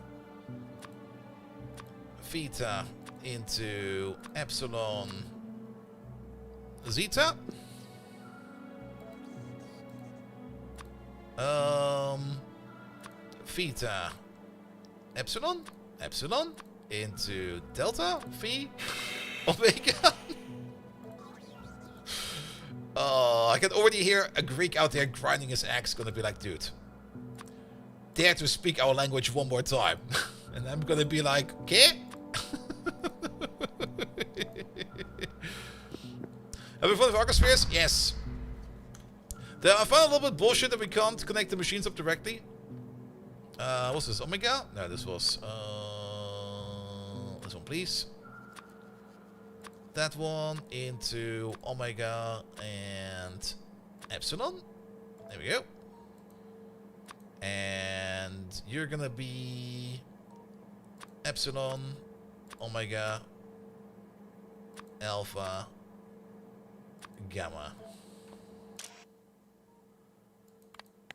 theta into epsilon, zeta. Theta, epsilon into delta, phi, omega. Oh, I can already hear a Greek out there grinding his axe, gonna be like, dude, dare to speak our language one more time. And I'm gonna be like, okay? Having fun with arcospheres? Yes. I found a little bit bullshit that we can't connect the machines up directly. What's this? Omega? No, this was... this one, please. That one into Omega and Epsilon. There we go. And you're gonna be Epsilon, Omega, Alpha, Gamma.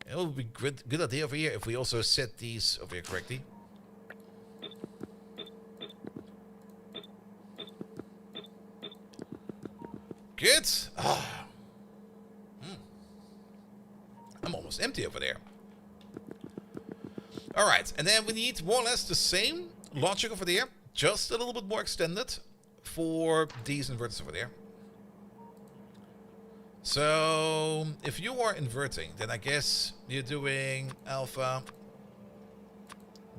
It would be good idea over here if we also set these over here correctly. Good. Ah. I'm almost empty over there. Alright, and then we need more or less the same logic over there, just a little bit more extended for these inverters over there. So, if you are inverting, then I guess you're doing alpha,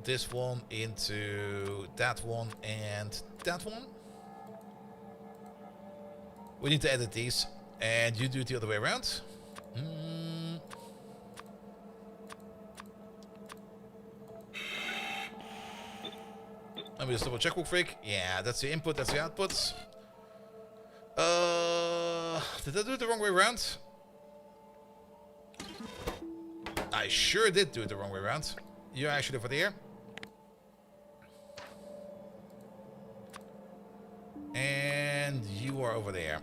this one into that one and that one. We need to edit these, and you do it the other way around. Let me just double check real quick. Yeah, that's the input, that's the output. Did I do it the wrong way around? I sure did do it the wrong way around. You're actually over there. And you are over there.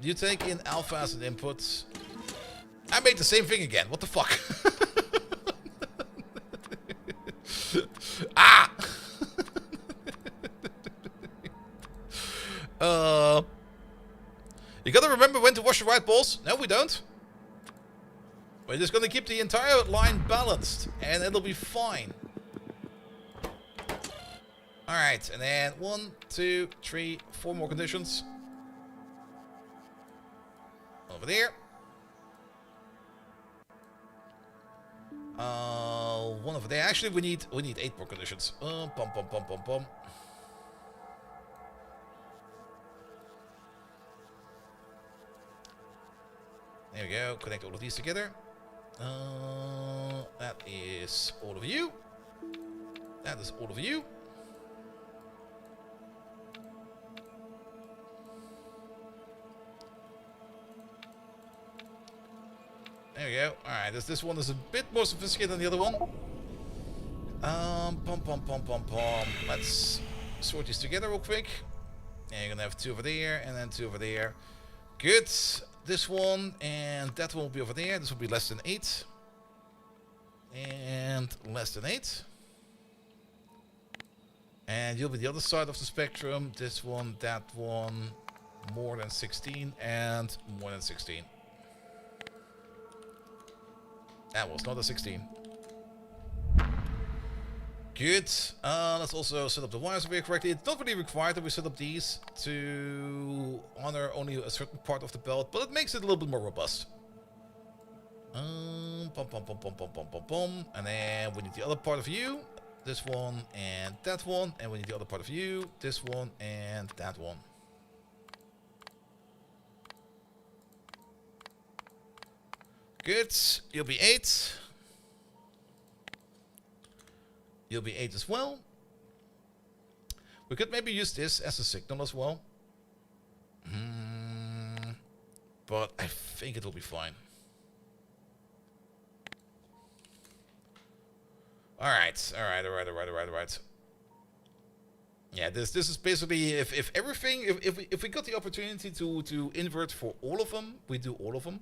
You take in alpha as an input. I made the same thing again. What the fuck? Ah! You gotta remember when to wash your white balls. No, we don't. We're just gonna keep the entire line balanced, and it'll be fine. Alright, and then 1, 2, 3, 4 more conditions. Over there. One over there. Actually, we need 8 more conditions. Pum. There we go. Connect all of these together. That is all of you. That is all of you. There we go. Alright, this one is a bit more sophisticated than the other one. Pum. Let's sort these together real quick. And you're gonna have 2 over there, and then 2 over there. Good. This one and that one will be over there. This will be less than 8. And less than 8. And you'll be the other side of the spectrum. This one, that one, more than 16, and more than 16. That was not a 16. Good. Let's also set up the wires over here correctly. It's not really required that we set up these to honor only a certain part of the belt, but it makes it a little bit more robust. Pum. And then we need the other part of you. This one and that one. And we need the other part of you. This one and that one. Good. You'll be 8. You'll be 8 as well. We could maybe use this as a signal as well. But I think it will be fine. Alright. Yeah, this is basically if everything if we got the opportunity to invert for all of them, we do all of them.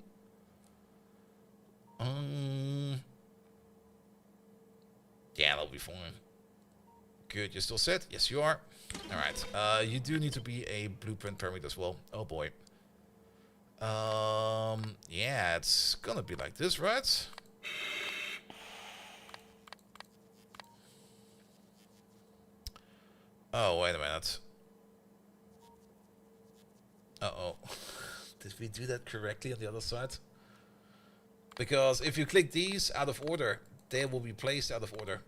Yeah, that'll be fine. Good, you're still set? Yes, you are. Alright, you do need to be a blueprint parameter as well. Oh boy. Yeah, it's gonna be like this, right? Oh, wait a minute. Uh-oh. Did we do that correctly on the other side? Because if you click these out of order, they will be placed out of order.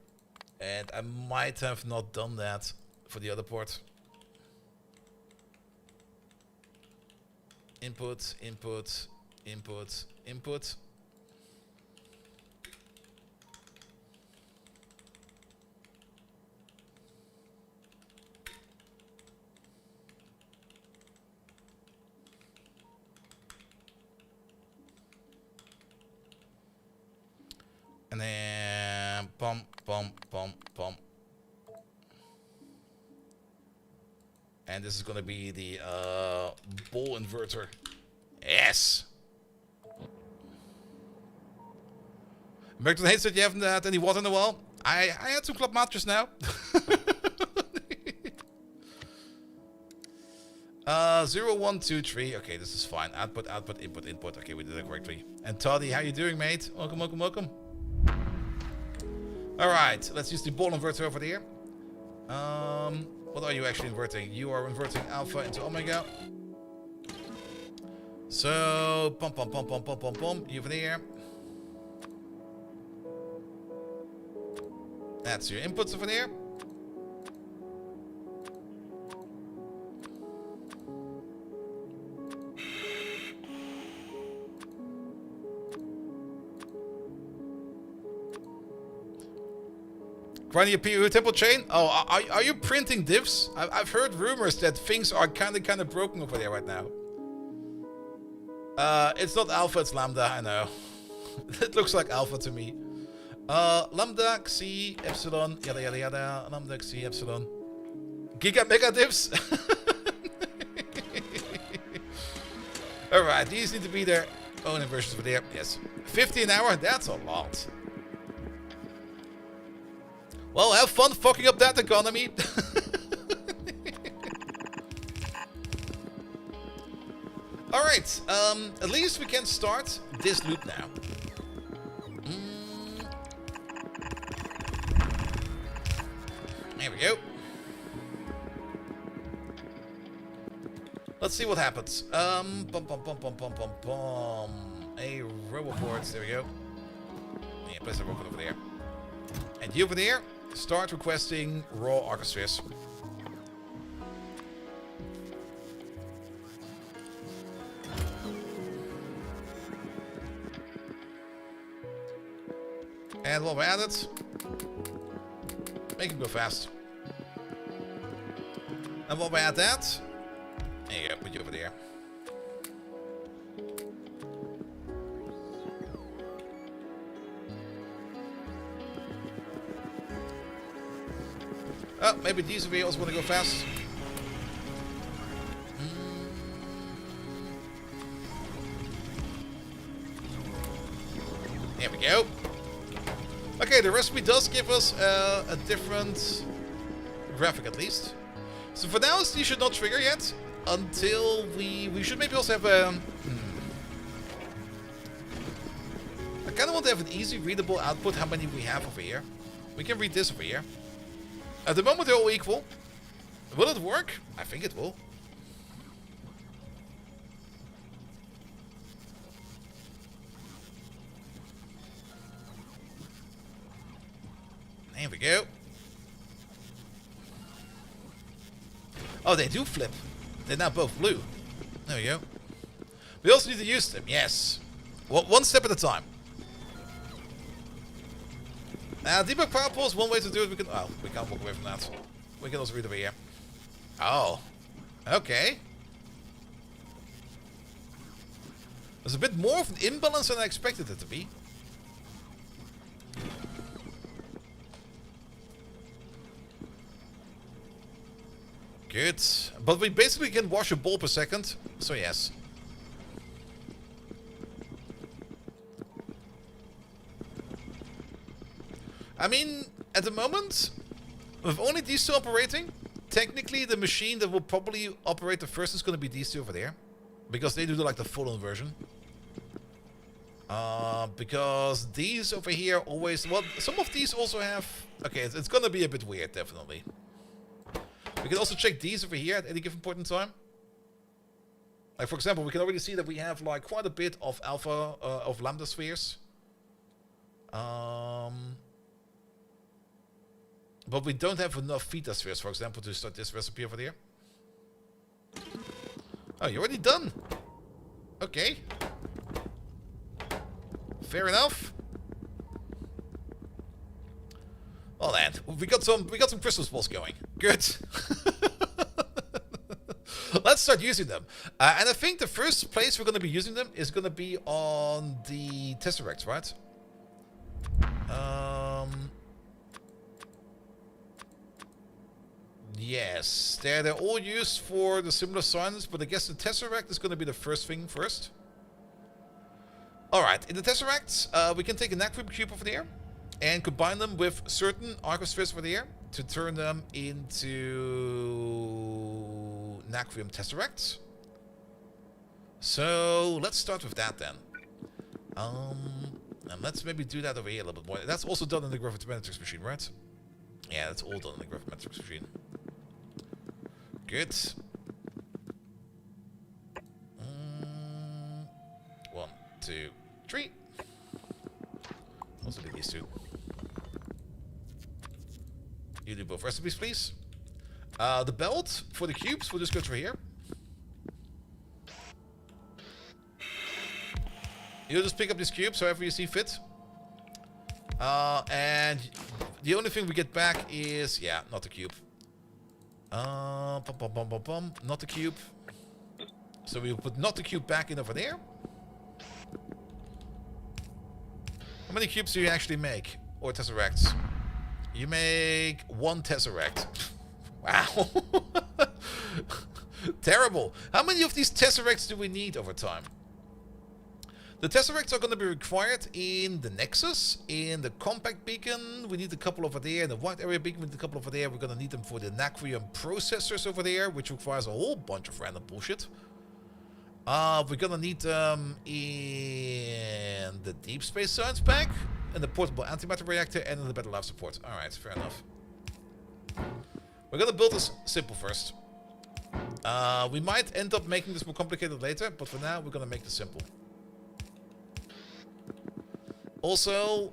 And I might have not done that for the other port. Input, input, input, input. And then pump, pump, pump, pump. And this is going to be the ball inverter. Yes! Merton hates that you haven't had any water in a while. I had some club mat just now. 0, 1, 2, 3. Okay, this is fine. Output, output, input, input. Okay, we did it correctly. And Toddy, how you doing, mate? Welcome, welcome, welcome. Alright, let's use the ball inverter over there. What are you actually inverting? You are inverting alpha into omega. So, pump, pump, pump, pump, pump, pump, pump. You over there. That's your inputs over there. Grinding a PU temple chain? Oh, are you printing divs? I've heard rumors that things are kind of broken over there right now. It's not alpha, it's lambda, I know. It looks like alpha to me. Lambda, Xi, epsilon, yada yada yada. Lambda, Xi, epsilon. Giga mega divs? Alright, these need to be their own inversions over there. Yes. 50 an hour? That's a lot. Well, have fun fucking up that economy. Alright, at least we can start this loop now. There we go. Let's see what happens. Bum, bum, bum, bum, bum, bum, bum. A row of boards, there we go. Yeah, place a robot over there. And you over there, start requesting raw arcospheres. And while we're at it, make it go fast. And while we're at that, there you go, put you over there. Oh, maybe these of you also want to go fast. There we go. Okay, the recipe does give us a different graphic at least. So for now, these should not trigger yet. Until we should maybe also have a... I kind of want to have an easy readable output how many we have over here. We can read this over here. At the moment they're all equal. Will it work? I think it will. There we go. Oh, they do flip. They're now both blue. There we go. We also need to use them, yes. Well, one step at a time. Debug power pulse, one way to do it. We can't walk away from that. We can also read over here. Oh. Okay. There's a bit more of an imbalance than I expected it to be. Good. But we basically can wash a ball per second. So yes. I mean, at the moment, with only these two operating, technically the machine that will probably operate the first is going to be these two over there. Because they do like the full inversion. Because these over here always... Well, some of these also have... Okay, it's going to be a bit weird, definitely. We can also check these over here at any given point in time. Like, for example, we can already see that we have like quite a bit of alpha, of lambda spheres. But we don't have enough Vita spheres, for example, to start this recipe over there. Oh, you're already done. Okay. Fair enough. Well then, we got some Christmas balls going. Good. Let's start using them. And I think the first place we're going to be using them is going to be on the Tesseracts, right? Yes, they're all used for the similar signs, but I guess the Tesseract is going to be the first thing first. Alright, in the Tesseracts, we can take a Nacrium cube over there and combine them with certain arcospheres over there to turn them into Nacrium Tesseracts. So let's start with that then. And let's maybe do that over here a little bit more. That's also done in the gravimetrics machine, right? Yeah, that's all done in the gravimetrics machine. Good. 1, 2, 3. Also do these two. You do both recipes, please. The belt for the cubes, we'll just go through here. You'll just pick up these cubes however you see fit. And the only thing we get back is, yeah, not the cube. Not the cube. So we'll put not the cube back in over there. How many cubes do you actually make? Or tesseracts? You make 1 tesseract. Wow. Terrible. How many of these tesseracts do we need over time? The tesseracts are going to be required in the Nexus, in the compact beacon. We need a couple over there. In the wide area beacon, we need a couple over there. We're going to need them for the Nacrium processors over there, which requires a whole bunch of random bullshit. We're going to need them in the Deep Space Science pack, in the portable antimatter reactor, and in the Better Life support. Alright, fair enough. We're going to build this simple first. We might end up making this more complicated later, but for now, we're going to make this simple. Also,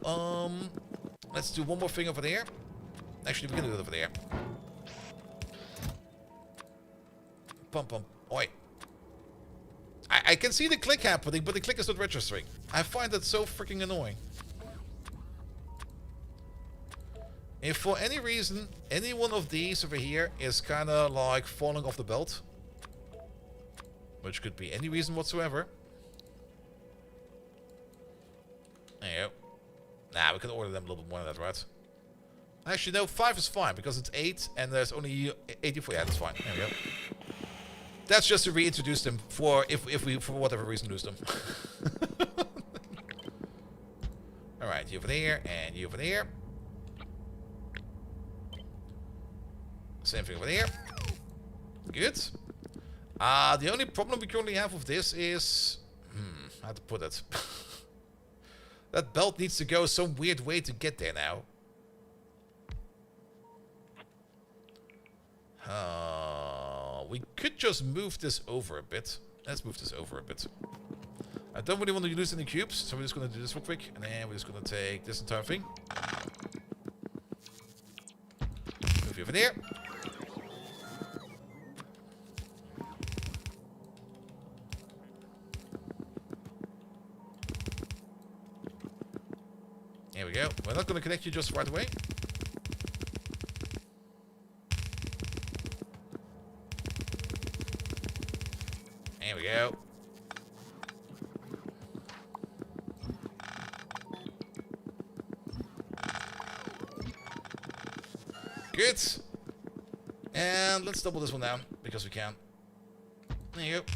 let's do one more thing over there. Actually, we can do it over there. Pump. Oi. I can see the click happening, but the click is not registering. I find that so freaking annoying. If for any reason, any one of these over here is kind of like falling off the belt, which could be any reason whatsoever. There you go. Nah, we can order them a little bit more than that, right? Actually, no, 5 is fine, because it's 8, and there's only 84. Yeah, that's fine. There we go. That's just to reintroduce them for if we, for whatever reason, lose them. Alright, you over there, and you over there. Same thing over there. Good. The only problem we currently have with this is... how to put it... That belt needs to go some weird way to get there now. We could just move this over a bit. Let's move this over a bit. I don't really want to lose any cubes, so we're just going to do this real quick. And then we're just going to take this entire thing. Move you over there. Here we go. We're not going to connect you just right away. There we go. Good. And let's double this one down, because we can. There you go.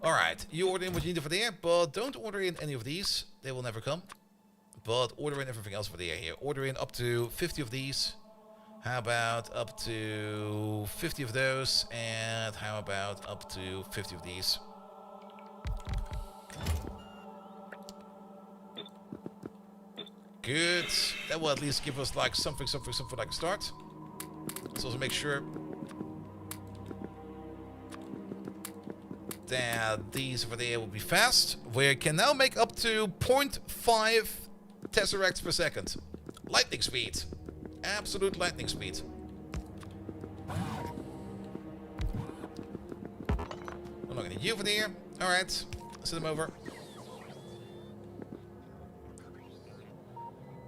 Alright, you order in what you need over there, but don't order in any of these. They will never come. But order in everything else over there here. Order in up to 50 of these. How about up to 50 of those? And how about up to 50 of these? Good. That will at least give us like something like a start. Let's also make sure that these over there will be fast. We can now make up to 0.5 tesseracts per second. Lightning speed. Absolute lightning speed. I'm not gonna you over there. Alright. Send them over.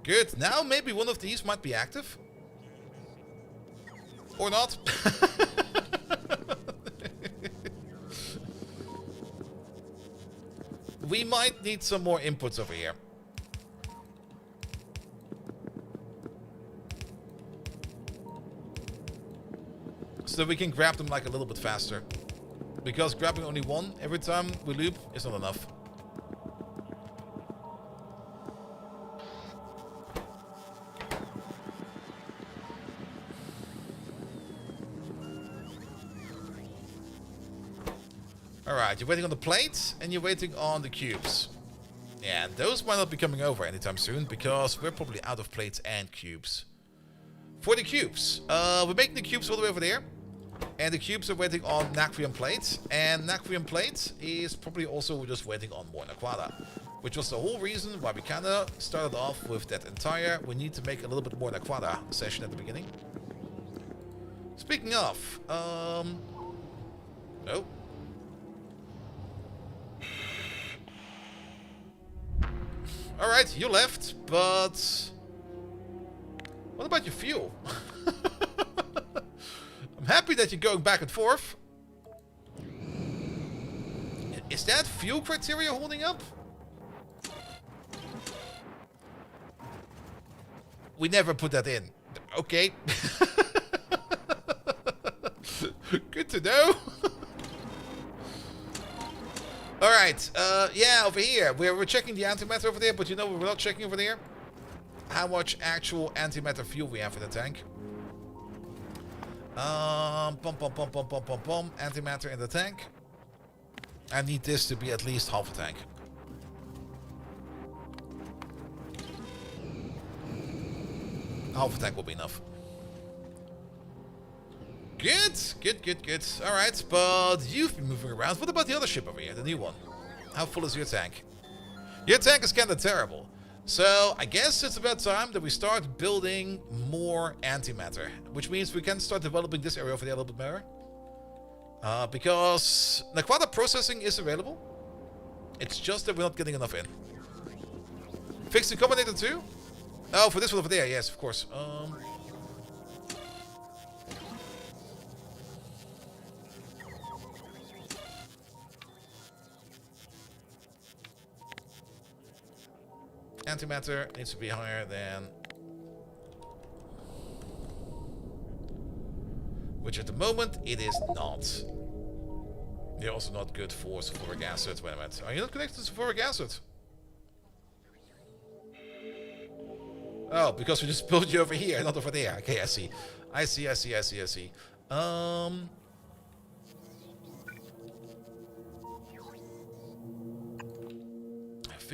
Good. Now maybe one of these might be active. Or not. We might need some more inputs over here. So that we can grab them like a little bit faster. Because grabbing only one every time we loop is not enough. Alright, you're waiting on the plates and you're waiting on the cubes. Yeah, those might not be coming over anytime soon because we're probably out of plates and cubes. For the cubes, we're making the cubes all the way over there. And the cubes are waiting on Nacrium plates. And Nacrium plates is probably also just waiting on more Naquada. Which was the whole reason why we kind of started off with that entire we need to make a little bit more Naquada session at the beginning. Speaking of, no. Alright, you left, but what about your fuel? I'm happy that you're going back and forth. Is that fuel criteria holding up? We never put that in. Okay. Good to know. Alright, yeah, over here. We're checking the antimatter over there, but you know what we're not checking over there? How much actual antimatter fuel we have in the tank. Antimatter in the tank. I need this to be at least half a tank. Half a tank will be enough. Good, good, good, good. Alright, but you've been moving around. What about the other ship over here, the new one? How full is your tank? Your tank is kind of terrible. So, I guess it's about time that we start building more antimatter. Which means we can start developing this area over there a little bit better. Because Naquada processing is available. It's just that we're not getting enough in. Fix the combinator too? Oh, for this one over there, yes, of course. Antimatter needs to be higher than... Which at the moment, it is not. They're also not good for sulfuric acid. Wait a minute. Are you not connected to sulfuric acid? Oh, because we just built you over here, not over there. Okay, I see. I see. I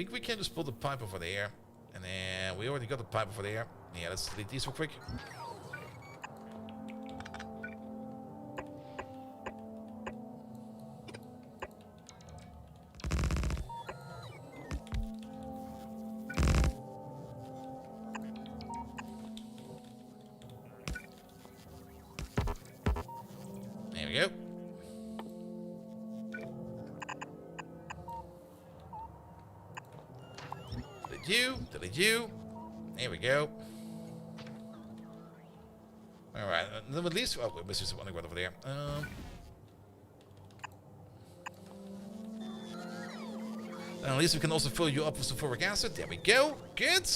think we can just pull the pipe over there. And then we already got the pipe over there. Yeah, let's delete these real quick. There we go. Delete you. There we go. Alright, then at least... Oh, wait, there's one over there. And at least we can also fill you up with sulfuric acid. There we go. Good.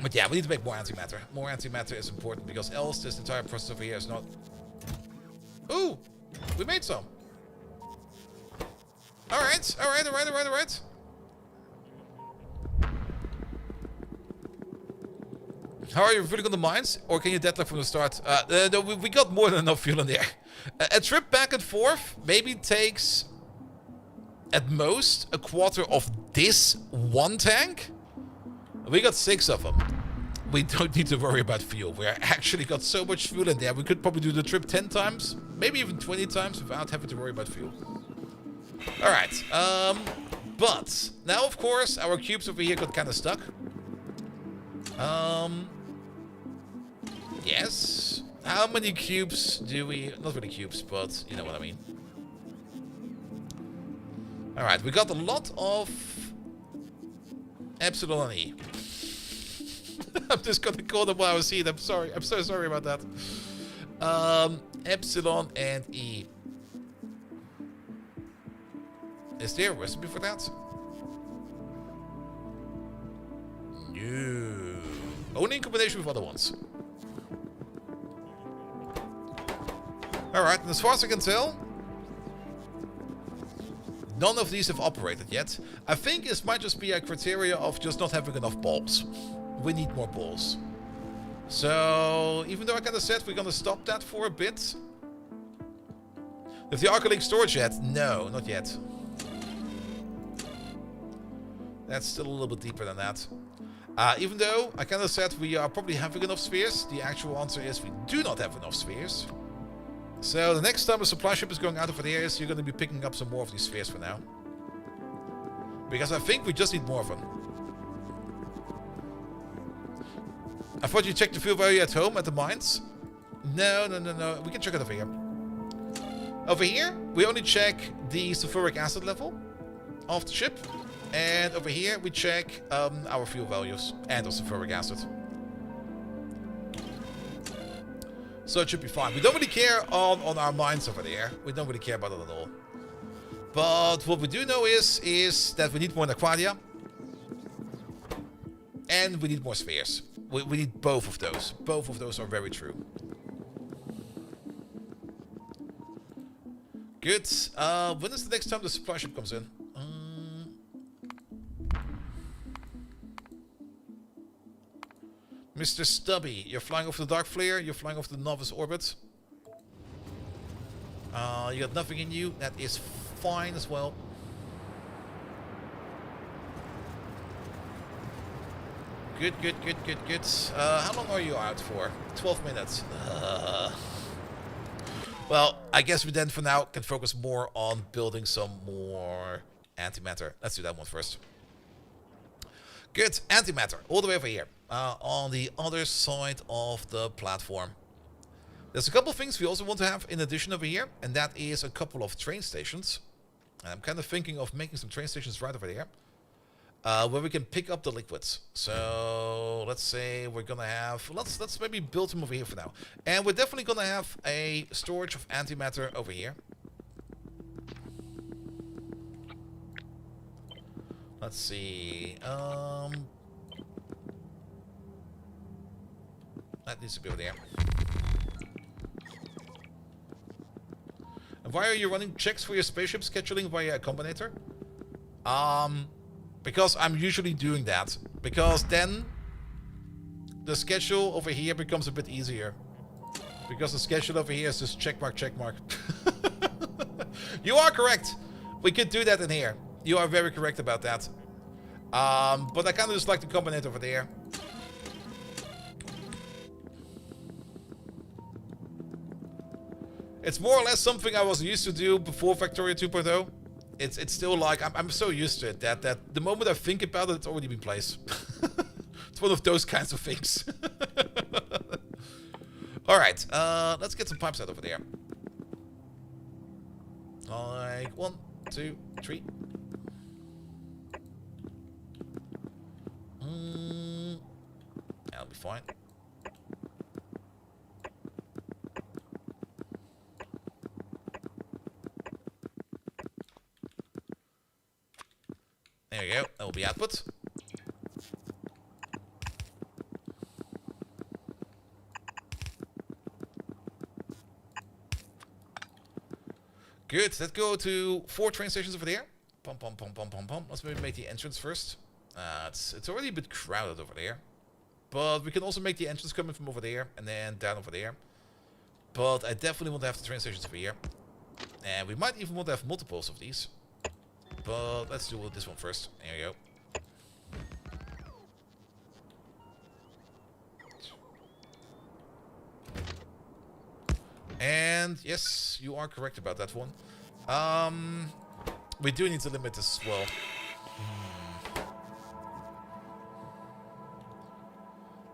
But yeah, we need to make more antimatter. More antimatter is important because else this entire process over here is not... Ooh! We made some. Alright. How are you feeling on the mines? Or can you deadlift from the start? No, we got more than enough fuel in there. A trip back and forth maybe takes at most a quarter of this one tank. We got 6 of them. We don't need to worry about fuel. We actually got so much fuel in there. We could probably do the trip 10 times, maybe even 20 times without having to worry about fuel. Alright, but now of course our cubes over here got kind of stuck. Yes. How many cubes do we... Not really cubes, but you know what I mean. Alright, we got a lot of Epsilon and E. I'm just gonna call them while I see it. I'm sorry. I'm so sorry about that. Epsilon and E. Is there a recipe for that? No. Only in combination with other ones. Alright, and as far as I can tell, none of these have operated yet. I think this might just be a criteria of just not having enough balls. We need more balls. So, even though I kind of said we're going to stop that for a bit. Have the Arcolink storage yet? No, not yet. That's still a little bit deeper than that. Even though I kind of said we are probably having enough spheres, the actual answer is we do not have enough spheres. So the next time a supply ship is going out of the areas, you're going to be picking up some more of these spheres for now. Because I think we just need more of them. I thought you checked the fuel value at home at the mines. No. We can check it over here. Over here, we only check the sulfuric acid level of the ship. And over here, we check our fuel values and the sulfuric acid. So it should be fine. We don't really care on our mines over there. We don't really care about it at all. But what we do know is that we need more Aquadia. And we need more spheres. We need both of those. Both of those are very true. Good. When is the next time the supply ship comes in? Mr. Stubby, you're flying off the Dark Flare, you're flying off the Novice Orbit. You got nothing in you, that is fine as well. Good. How long are you out for? 12 minutes. Well, I guess we then for now can focus more on building some more antimatter. Let's do that one first. Good, antimatter, all the way over here, on the other side of the platform. There's a couple of things we also want to have in addition over here, and that is a couple of train stations. And I'm kind of thinking of making some train stations right over there, where we can pick up the liquids. So let's say we're gonna have, let's maybe build them over here for now. And we're definitely gonna have a storage of antimatter over here. Let's see. That needs to be over there. And why are you running checks for your spaceship scheduling via a combinator? Because I'm usually doing that. Because then the schedule over here becomes a bit easier. Because the schedule over here is just check mark. You are correct. We could do that in here. You are very correct about that. But I kind of just like the combinator over there. It's more or less something I was used to do before Factoria 2.0. It's still like, I'm so used to it that the moment I think about it, it's already been placed. It's one of those kinds of things. Alright, let's get some pipes out over there. Like 1, 2, 3. That'll be fine. There you go. That will be output. Good. Let's go to 4 train stations over there. Pum. Let's maybe make the entrance first. It's already a bit crowded over there. But we can also make the entrance coming from over there and then down over there. But I definitely want to have the train stations over here. And we might even want to have multiples of these. But let's do this one first. There you go. And yes, you are correct about that one. We do need to limit this as well.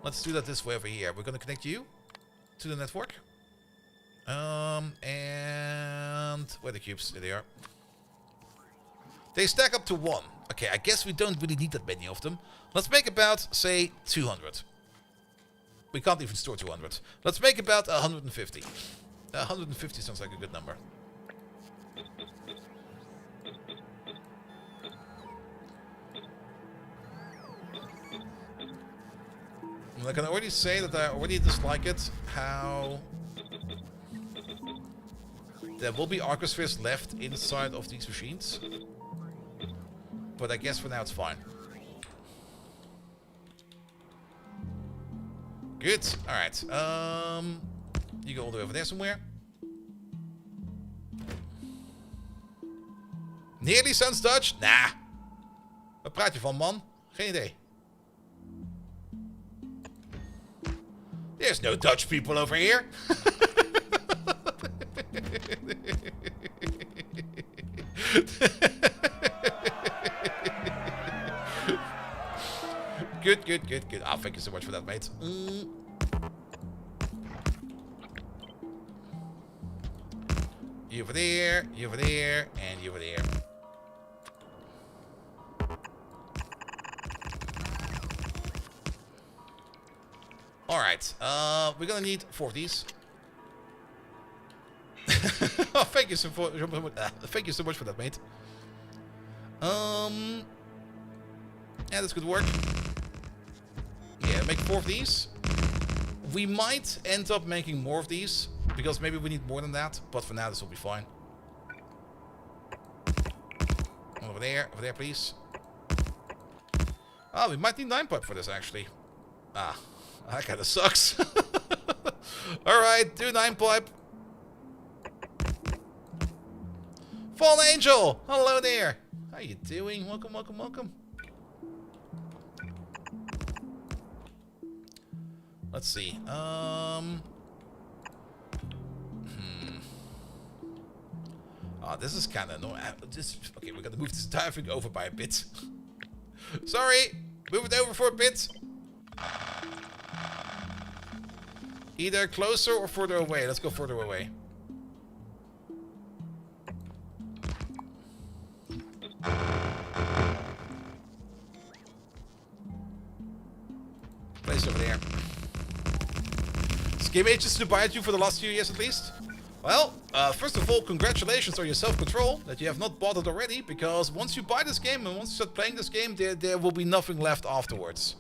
Let's do that this way over here. We're going to connect you to the network. And where are the cubes? There they are. They stack up to 1. Okay, I guess we don't really need that many of them. Let's make about, say, 200. We can't even store 200. Let's make about 150. 150 sounds like a good number. And I can already say that I already dislike it, how there will be arcospheres left inside of these machines. But I guess for now it's fine. Good. Alright. You go all the way over there somewhere. Nearly sounds Dutch? Nah. Waar praat je van, man? Geen idee. There's no Dutch people over here. Good, good, good, good. Ah, thank you so much for that, mate. You over there, you over there, and you over there. Alright, we're gonna need 4 of these. Oh, thank you so much for that, mate. Yeah, this could work. Yeah, make 4 of these. We might end up making more of these, because maybe we need more than that, but for now this will be fine. Over there, please. Oh, we might need 9 pipe for this, actually. Ah, that kinda sucks. Alright, do 9 pipe. Fallen Angel! Hello there! How you doing? Welcome, welcome, welcome. Let's see. Oh, this is kind of annoying. Okay, we're gonna move this entire thing over by a bit. Sorry! Move it over for a bit. Either closer or further away. Let's go further away. Place over there. This game ages to buy at you for the last few years at least. Well, first of all, congratulations on your self-control that you have not bought it already, because once you buy this game and once you start playing this game, there will be nothing left afterwards.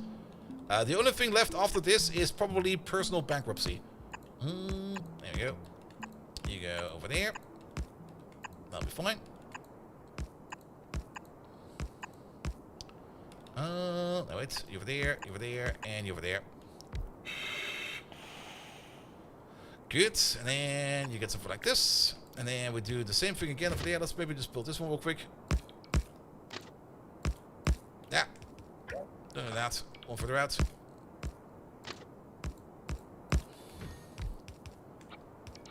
The only thing left after this is probably personal bankruptcy. There we go. You go over there. That'll be fine. No, wait. You over there, and you over there. Good. And then you get something like this. And then we do the same thing again over there. Let's maybe just build this one real quick. Yeah. Don't do that. One further out.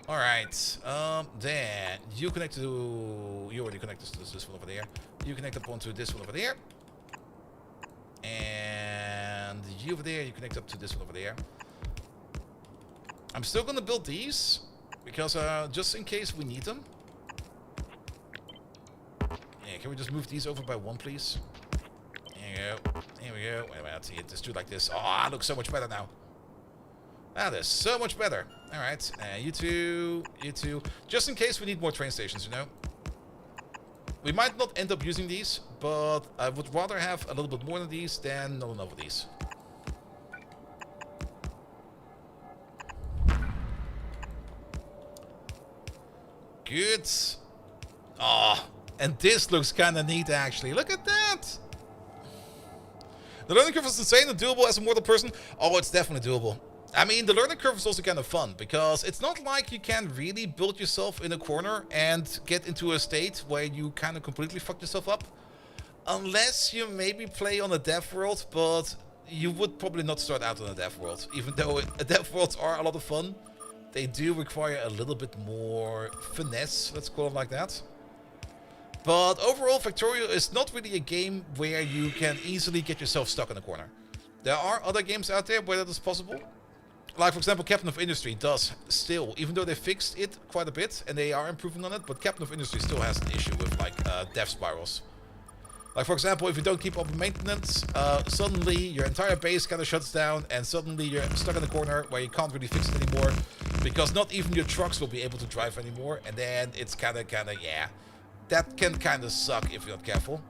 Alright. Then you connect to... You already connected to this one over there. You connect up onto this one over there. And you over there, you connect up to this one over there. I'm still gonna build these, because just in case we need them. Yeah, can we just move these over by 1, please? There you go. Here we go. Wait a minute, let's do it like this. Oh, it looks so much better now. That is so much better. Alright, you two, just in case we need more train stations, you know. We might not end up using these, but I would rather have a little bit more than these than not enough of these. Good. Oh, and this looks kind of neat, actually. Look at that. The learning curve is insane and doable as a mortal person. Oh, it's definitely doable. I mean, the learning curve is also kind of fun, because it's not like you can really build yourself in a corner and get into a state where you kind of completely fuck yourself up. Unless you maybe play on a dev world, but you would probably not start out on a dev world. Even though dev worlds are a lot of fun, they do require a little bit more finesse, let's call it like that. But overall, Factorio is not really a game where you can easily get yourself stuck in a corner. There are other games out there where that is possible. Like, for example, Captain of Industry does still, even though they fixed it quite a bit and they are improving on it, but Captain of Industry still has an issue with, like, death spirals. Like, for example, if you don't keep up with maintenance, suddenly your entire base kind of shuts down and suddenly you're stuck in a corner where you can't really fix it anymore because not even your trucks will be able to drive anymore, and then it's kind of, yeah. That can kind of suck if you're not careful.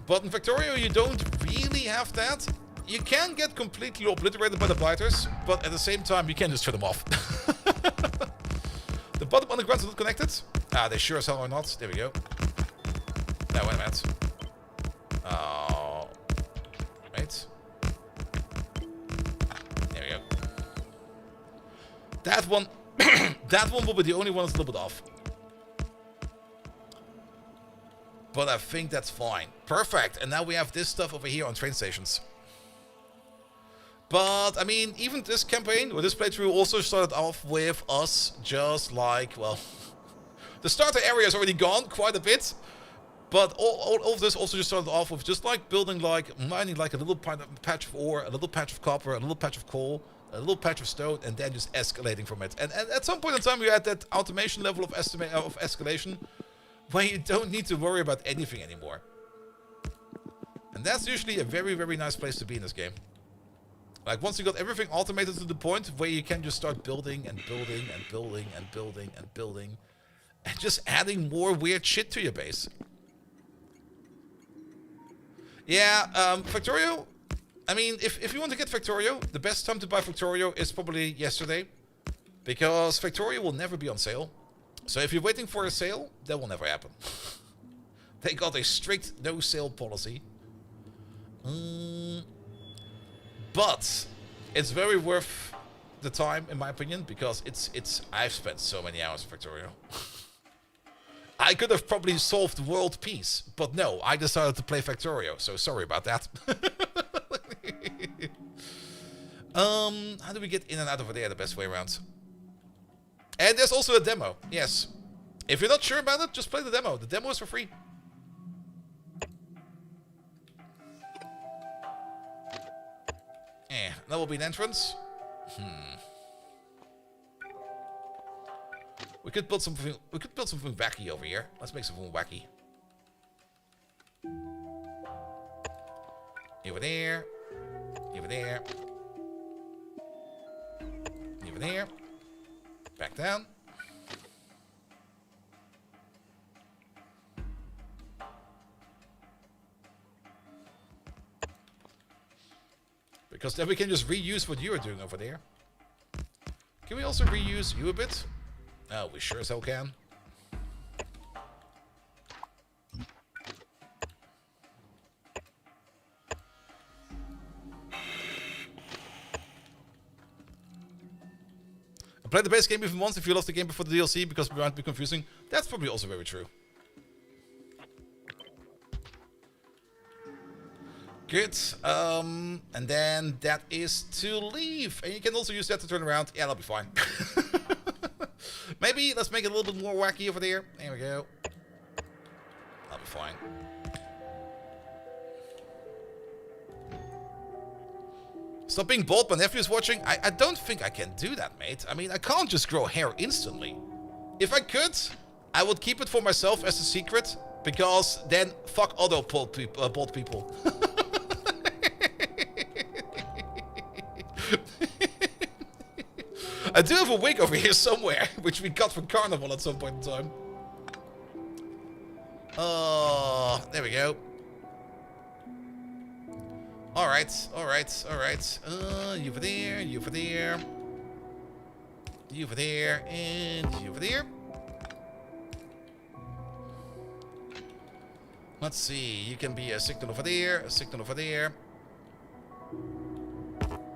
But in Factorio, you don't really have that. You can get completely obliterated by the biters, but at the same time, you can just turn them off. The bottom undergrounds are not connected. Ah, they sure as hell are not. There we go. No, wait a minute. Oh. Wait. There we go. That one... that one will be the only one that's a little bit off. But I think that's fine. Perfect. And now we have this stuff over here on train stations. But, I mean, even this campaign, or this playthrough, also started off with us just like, well... the starter area is already gone quite a bit. But all of this also just started off with just like building, like, mining like a little patch of ore, a little patch of copper, a little patch of coal, a little patch of stone, and then just escalating from it. And at some point in time, we're at that automation level of escalation, where you don't need to worry about anything anymore. And that's usually a very, very nice place to be in this game. Like, once you got everything automated to the point where you can just start building and building and building and building and building, and just adding more weird shit to your base. Yeah, Factorio, I mean, if you want to get Factorio, the best time to buy Factorio is probably yesterday, because Factorio will never be on sale. So if you're waiting for a sale, that will never happen. They got a strict no-sale policy. But it's very worth the time, in my opinion, because I've spent so many hours in Factorio. I could have probably solved world peace, but no, I decided to play Factorio, so sorry about that. How do we get in and out over there the best way around? And there's also a demo, yes. If you're not sure about it, just play the demo. The demo is for free. That will be an entrance. We could build something. We could build something wacky over here. Let's make something wacky. Over there. Over there. Over there. Back down. Because then we can just reuse what you are doing over there. Can we also reuse you a bit? Oh, we sure as hell can. Play the base game even once if you lost the game before the DLC because it might be confusing. That's probably also very true. Good. And then that is to leave. And you can also use that to turn around. Yeah, that'll be fine. Maybe let's make it a little bit more wacky over there. There we go. That'll be fine. Stop being bald, my nephew is watching. I don't think I can do that, mate. I mean, I can't just grow hair instantly. If I could, I would keep it for myself as a secret, because then fuck other bald people. I do have a wig over here somewhere, which we got from Carnival at some point in time. Oh, there we go. Alright, alright, alright. You over there, you over there. You over there, and you over there. Let's see, you can be a signal over there, a signal over there.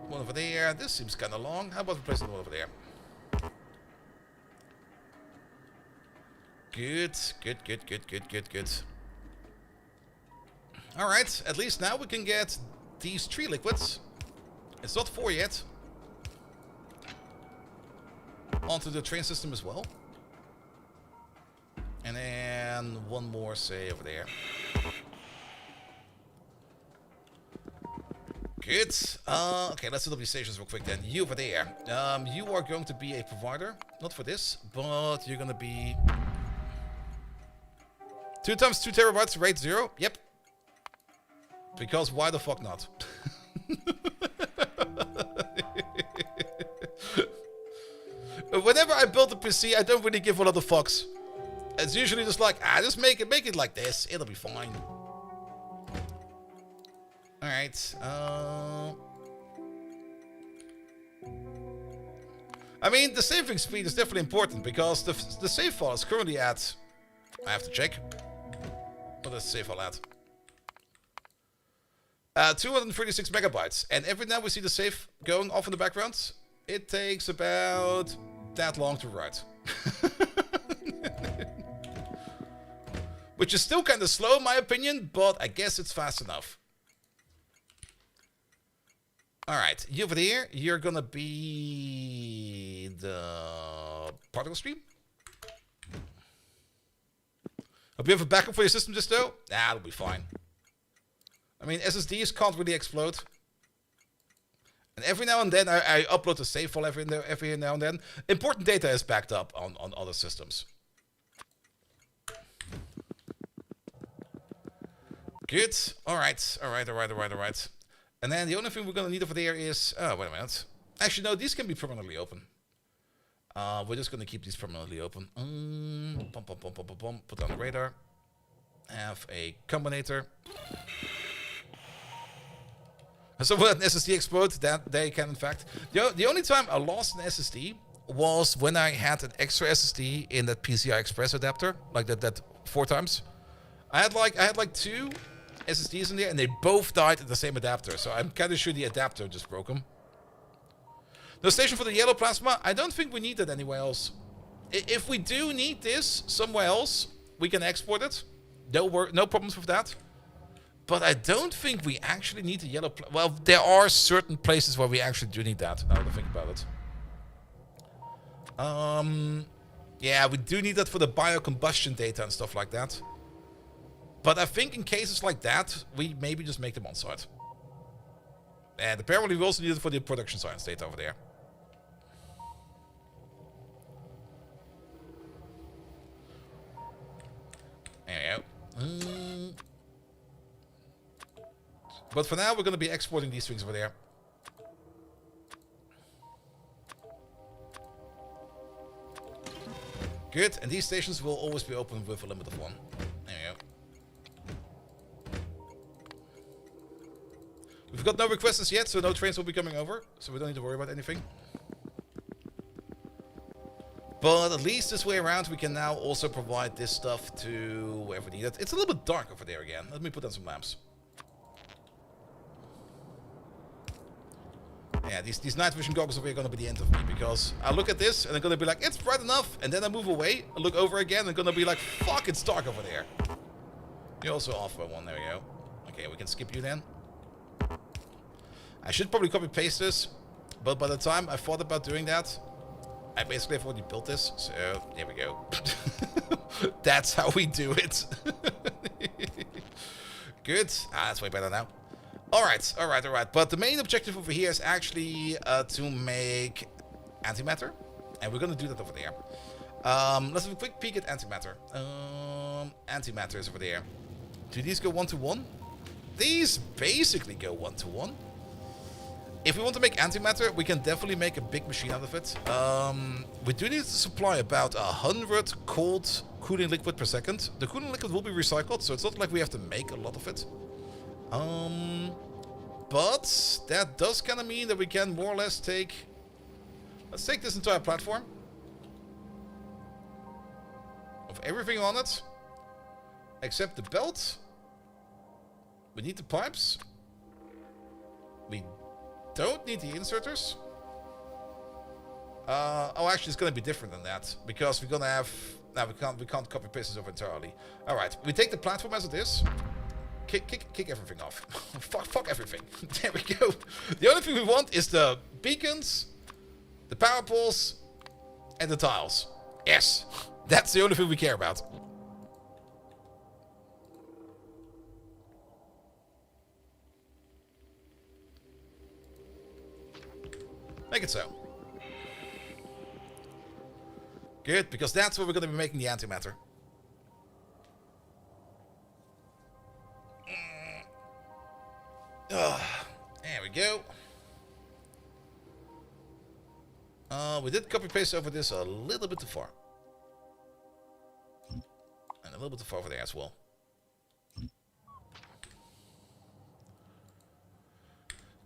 One over there. This seems kind of long. How about we place one over there? Good, good, good, good, good, good, good. Alright, at least now we can get these tree liquids. It's not 4 yet. Onto the train system as well. And then one more, say, over there. Good. Okay, let's do the stations real quick then. You over there. You are going to be a provider. Not for this, but you're going to be... 2 times 2 terabytes, rate 0? Yep. Because why the fuck not? Whenever I build a PC, I don't really give a lot of fucks. It's usually just like, just make it like this. It'll be fine. Alright. I mean, the saving speed is definitely important because the save file is currently at... I have to check. What is the save file at? 236 megabytes. And every now we see the save going off in the background. It takes about that long to write. Which is still kind of slow in my opinion, but I guess it's fast enough. Alright, you over there, you're gonna be the particle stream. Hope you have a backup for your system just though? Nah, it'll be fine. I mean, SSDs can't really explode. And every now and then I upload a save file every now and then. Important data is backed up on other systems. Good. Alright. And then the only thing we're going to need over there is... Oh, wait a minute. Actually, no, these can be permanently open. We're just going to keep these permanently open. Put on the radar. Have a combinator. So when an SSD explodes, that they can in fact... The only time I lost an SSD was when I had an extra SSD in that PCI Express adapter. Like that 4 times. I had like 2 SSDs in there, and they both died in the same adapter. So I'm kind of sure the adapter just broke them. The station for the yellow plasma, I don't think we need it anywhere else. If we do need this somewhere else, we can export it. No problems with that. But I don't think we actually need the yellow... Well, there are certain places where we actually do need that, now that I think about it. Yeah, we do need that for the biocombustion data and stuff like that. But I think in cases like that, we maybe just make them on site. And apparently we also need it for the production science data over there. There we go. But for now, we're going to be exporting these things over there. Good, and these stations will always be open with a limit of 1. There we go. We've got no requests yet, so no trains will be coming over. So we don't need to worry about anything. But at least this way around, we can now also provide this stuff to wherever needed. It's a little bit dark over there again. Let me put on some lamps. Yeah, these night vision goggles are going to be the end of me, because I look at this and I'm going to be like, it's bright enough, and then I move away, I look over again, and I'm going to be like, fuck, it's dark over there. You're also off by 1, there we go. Okay, we can skip you then. I should probably copy paste this, but by the time I thought about doing that, I basically have already built this, so there we go. That's how we do it. Good. That's way better now. Alright. But the main objective over here is actually to make antimatter. And we're going to do that over there. Let's have a quick peek at antimatter. Antimatter is over there. Do these go 1-to-1? These basically go 1-to-1. If we want to make antimatter, we can definitely make a big machine out of it. We do need to supply about 100 cold cooling liquid per second. The cooling liquid will be recycled, so it's not like we have to make a lot of it. But that does kind of mean that we can more or less take... Let's take this entire platform. Of everything on it. Except the belt. We need the pipes. We don't need the inserters. Oh, actually, it's going to be different than that. Because we're going to have... No, we can't copy paste this over entirely. Alright, we take the platform as it is. Kick everything off. fuck everything. There we go. The only thing we want is the beacons, the power poles, and the tiles. Yes. That's the only thing we care about. Make it so. Good, because that's where we're going to be making the antimatter. There we go. We did copy paste over this a little bit too far. And a little bit too far over there as well.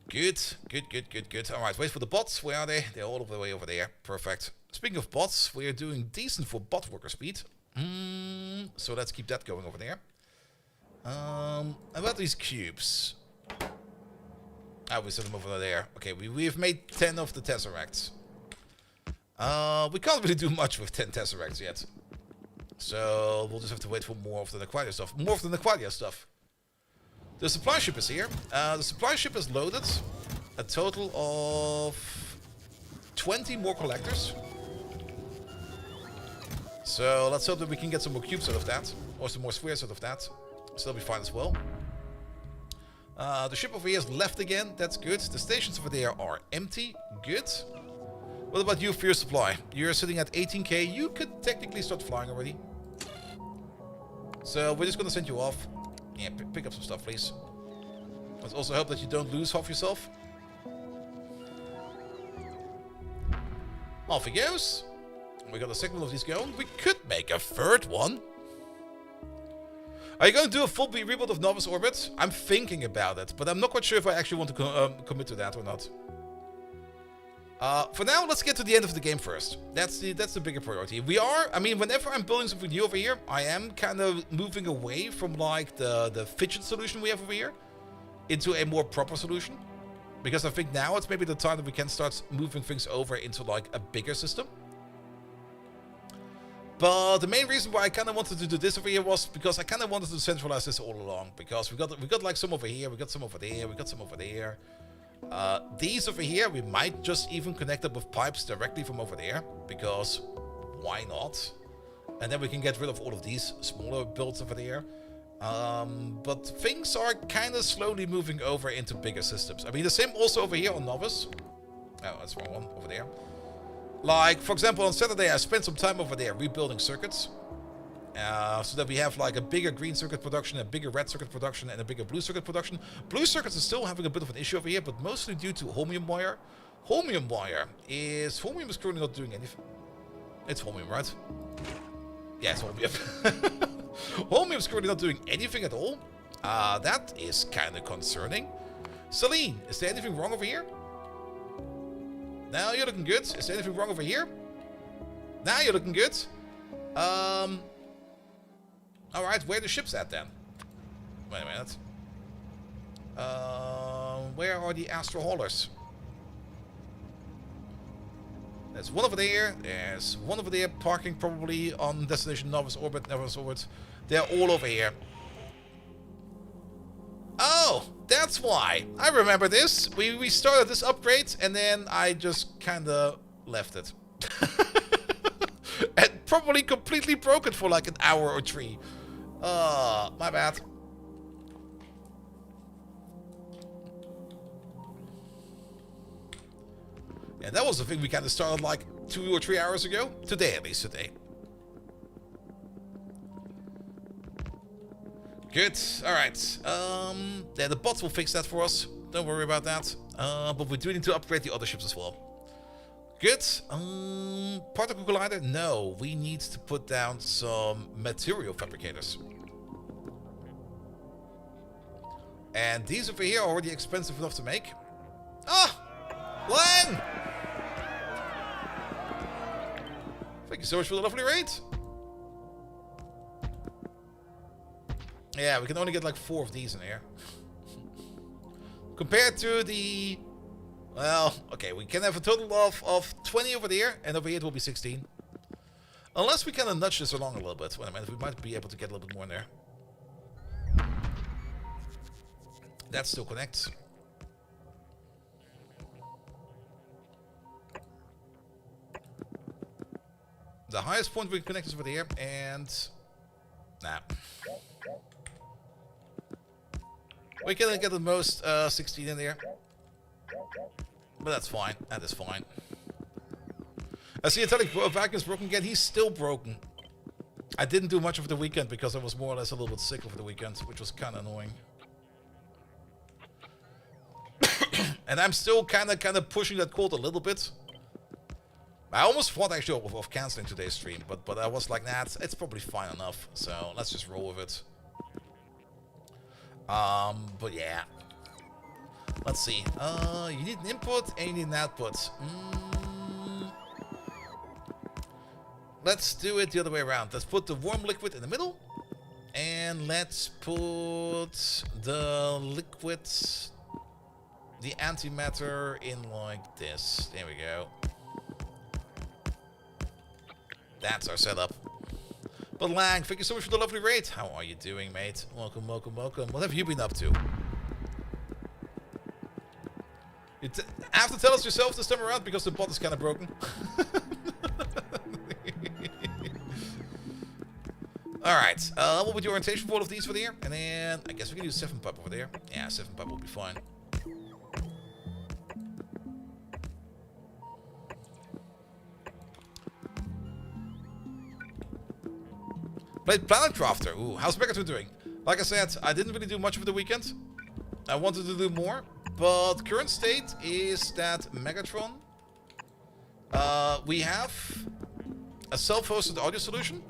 Good, good, good, good, good. Alright, wait for the bots. Where are they? They're all the way over there. Perfect. Speaking of bots, we are doing decent for bot worker speed. So let's keep that going over there. About these cubes. We set them over there. Okay, we've made 10 of the Tesseracts. We can't really do much with 10 Tesseracts yet. So we'll just have to wait for more of the Aquaria stuff. More of the Aquaria stuff. The supply ship is here. The supply ship is loaded. A total of 20 more collectors. So let's hope that we can get some more cubes out of that. Or some more spheres out of that. So that'll be fine as well. The ship over here is left again. That's good. The stations over there are empty. Good. What about you for your supply? You're sitting at 18k. You could technically start flying already. So we're just going to send you off. Yeah, pick up some stuff, please. Let's also hope that you don't lose half yourself. Off he goes. We got a second of these going. We could make a third one. Are you going to do a full rebuild of Novice Orbit? I'm thinking about it, but I'm not quite sure if I actually want to commit to that or not. For now, let's get to the end of the game first. That's the bigger priority. Whenever I'm building something new over here, I am kind of moving away from like the fidget solution we have over here into a more proper solution. Because I think now it's maybe the time that we can start moving things over into like a bigger system. But the main reason why I kind of wanted to do this over here was because I kind of wanted to centralize this all along. Because we got like some over here, we got some over there, we got some over there. These over here, we might just even connect up with pipes directly from over there. Because why not? And then we can get rid of all of these smaller builds over there. But things are kind of slowly moving over into bigger systems. I mean, the same also over here on Novice. Oh, that's the wrong one, over there. Like, for example, on Saturday, I spent some time over there rebuilding circuits. So that we have like a bigger green circuit production, a bigger red circuit production, and a bigger blue circuit production. Blue circuits are still having a bit of an issue over here, but mostly due to holmium wire. Holmium is currently not doing anything. It's holmium, right? Yeah, it's holmium. Holmium is currently not doing anything at all. That is kind of concerning. Celine, is there anything wrong over here? Now you're looking good. Is there anything wrong over here? Now you're looking good. Alright, where are the ships at then? Wait a minute. Where are the astral haulers? There's one over there. There's one over there parking probably on destination Novice Orbit. They're all over here. Oh, that's why. I remember this. We started this upgrade and then I just kind of left it. And probably completely broke it for like an hour or 3. My bad. Yeah, that was the thing we kind of started like 2 or 3 hours ago. Today, at least today. Good. Alright. Yeah, the bots will fix that for us. Don't worry about that. But we do need to upgrade the other ships as well. Good. Particle collider? No. We need to put down some material fabricators. And these over here are already expensive enough to make. Ah! Len! Thank you so much for the lovely raid. Yeah, we can only get like 4 of these in here. Compared to the... Well, okay, we can have a total of 20 over there, and over here it will be 16. Unless we kind of nudge this along a little bit. Wait a minute, we might be able to get a little bit more in there. That still connects. The highest point we can connect is over there, and... Nah. We can get the most 16 in there. But that's fine. That is fine. I see you telling Viking's broken again. He's still broken. I didn't do much over the weekend because I was more or less a little bit sick over the weekend, which was kind of annoying. And I'm still kind of pushing that cold a little bit. I almost thought actually of canceling today's stream, but I was like, nah, it's probably fine enough. So let's just roll with it. But yeah. Let's see. You need an input and you need an output. Let's do it the other way around. Let's put the warm liquid in the middle. And let's put the liquid, the antimatter in like this. There we go. That's our setup. But Lang, thank you so much for the lovely raid. How are you doing, mate? Welcome, welcome, welcome. What have you been up to? You have to tell us yourself this time around because the bot is kind of broken. Alright, what would your orientation for all of these for the year? And then I guess we can do 7 pipe over there. Yeah, 7 pipe will be fine. Played Planet Crafter. Ooh, how's Megatron doing? Like I said, I didn't really do much over the weekend. I wanted to do more, but current state is that Megatron, we have a self-hosted audio solution,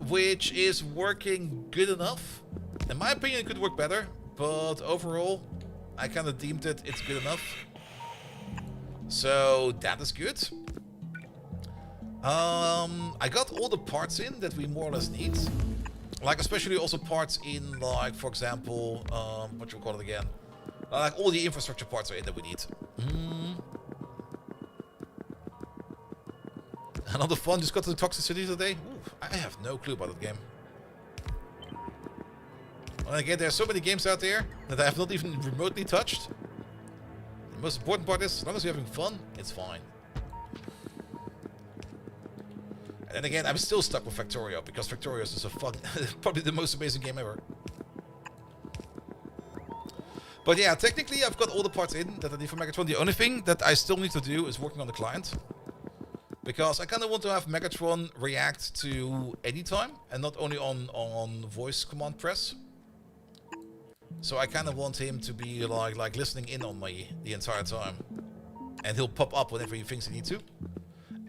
which is working good enough. In my opinion, it could work better, but overall, I kind of deemed it's good enough. So that is good. I got all the parts in that we more or less need. Like, especially also parts in, like, for example, what you call it again? Like, all the infrastructure parts are in that we need. Another fun, just got to the Toxic City today. Ooh, I have no clue about that game. And again, there are so many games out there that I have not even remotely touched. The most important part is, as long as you're having fun, it's fine. And then again, I'm still stuck with Factorio, because Factorio is just a fun, probably the most amazing game ever. But yeah, technically I've got all the parts in that I need for Megatron. The only thing that I still need to do is working on the client. Because I kind of want to have Megatron react to any time, and not only on voice command press. So I kind of want him to be like listening in on me the entire time. And he'll pop up whenever he thinks he needs to.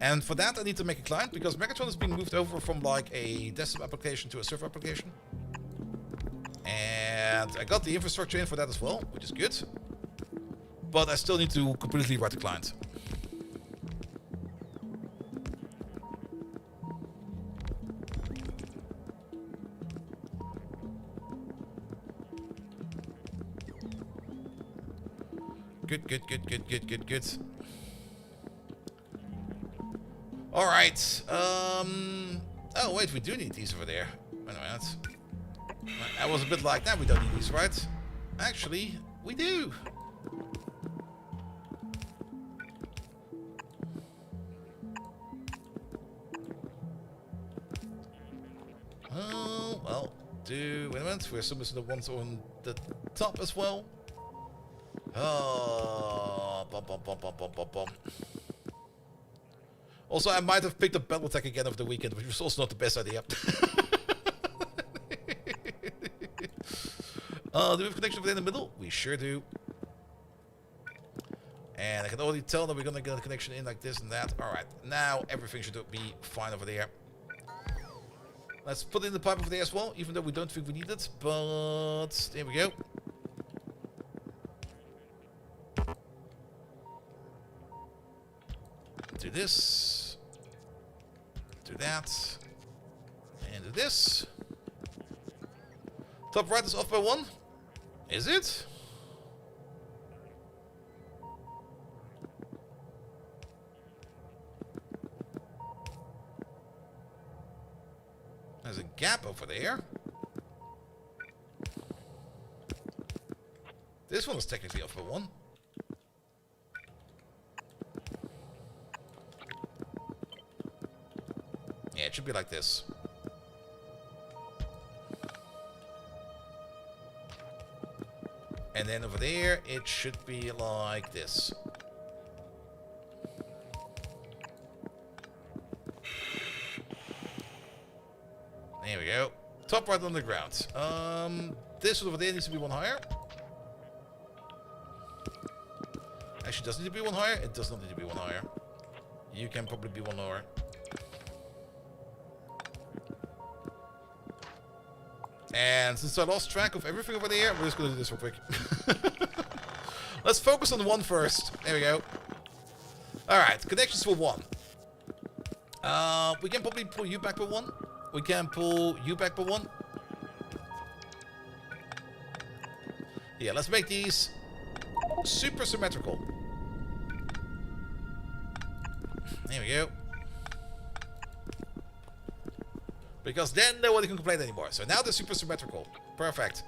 And for that, I need to make a client, because Megatron is being moved over from like a desktop application to a server application. And I got the infrastructure in for that as well, which is good. But I still need to completely write the client. Good. Alright, oh wait, we do need these over there. Wait a minute. I was a bit like, nah, we don't need these, right? Actually, we do. Oh, well, wait a minute, we're still missing the ones on the top as well. Oh, bum. Also, I might have picked up Battletech again over the weekend, which was also not the best idea. Do we have connection over there in the middle? We sure do. And I can already tell that we're gonna get a connection in like this and that. Alright, now everything should be fine over there. Let's put in the pipe over there as well, even though we don't think we need it. But there we go. Do this. Do that. And do this. Top right is off by 1. Is it? There's a gap over there. This one is technically off by 1. Yeah, it should be like this. And then over there, it should be like this. Top right on the ground. This over there needs to be one higher. Actually, does it need to be one higher? It does not need to be one higher. You can probably be one lower. And since I lost track of everything over there, we're just going to do this real quick. Let's focus on one first. There we go. Alright, connections for one. We can probably pull you back by one. We can pull you back by one. Yeah, let's make these super symmetrical. There we go. Because then nobody can complain anymore. So now they're super symmetrical. Perfect.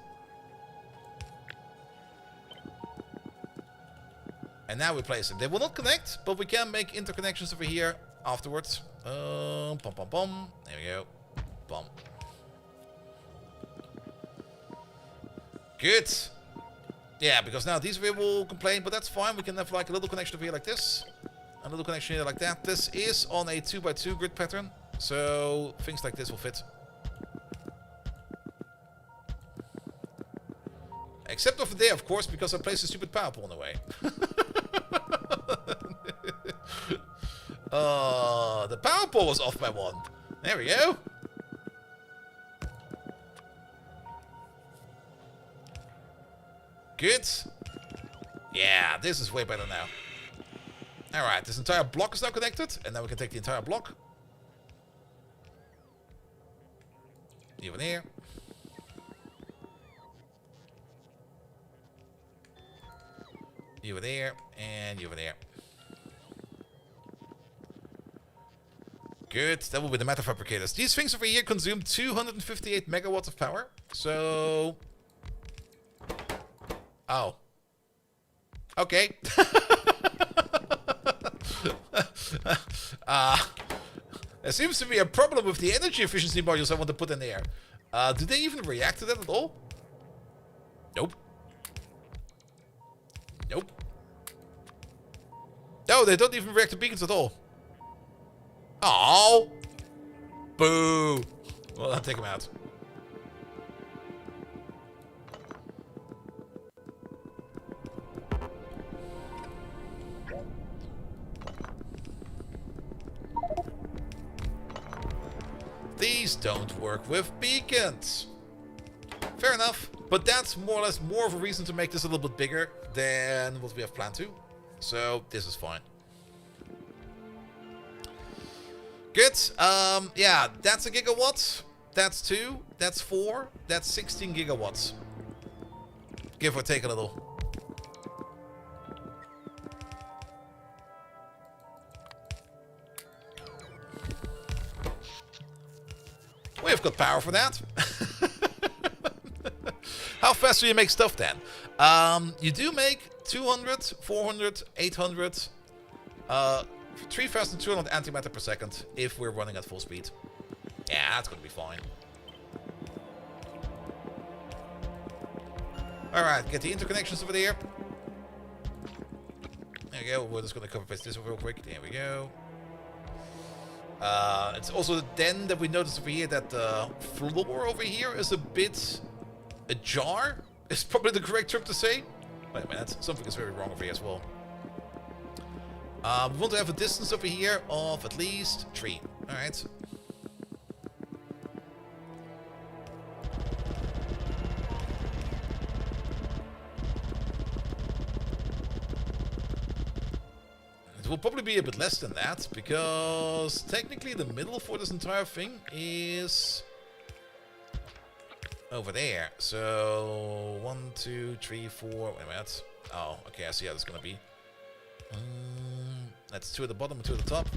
And now we place them. They will not connect, but we can make interconnections over here afterwards. Bum, bum, bum. There we go. Bum. Good. Yeah, because now these will complain, but that's fine. We can have like a little connection over here like this. A little connection here like that. This is on a 2x2 grid pattern, so things like this will fit. Except over there, of course, because I placed a stupid power pole in the way. The power pole was off by one. There we go. Good. Yeah, this is way better now. Alright, this entire block is now connected, and now we can take the entire block. Over here. Over there, and over there. Good, that will be the metal fabricators. These things over here consume 258 megawatts of power. So... Oh. Okay. There seems to be a problem with the energy efficiency modules I want to put in there. Do they even react to that at all? Nope. Nope. No, they don't even react to beacons at all. Oh. Boo. Well, I'll take them out. These don't work with beacons. Fair enough. But that's more or less more of a reason to make this a little bit bigger than what we have planned to. So this is fine. Good. Yeah, that's a gigawatt. That's 2. That's 4. That's 16 gigawatts. Give or take a little. We've got power for that. How fast do you make stuff then? You do make 200, 400, 800, 3,200 antimatter per second if we're running at full speed. Yeah, that's going to be fine. Alright, get the interconnections over there. There we go. We're just going to cover paste this real quick. There we go. It's also then that we notice over here that the floor over here is a bit ajar. Is probably the correct term to say. Wait a minute, something is very wrong over here as well. We want to have a distance over here of at least 3. Alright. It will probably be a bit less than that, because technically the middle for this entire thing is over there. So 1, 2, 3, 4. Wait a minute. Oh, okay. I see how this is gonna be. That's 2 at the bottom and 2 at the top.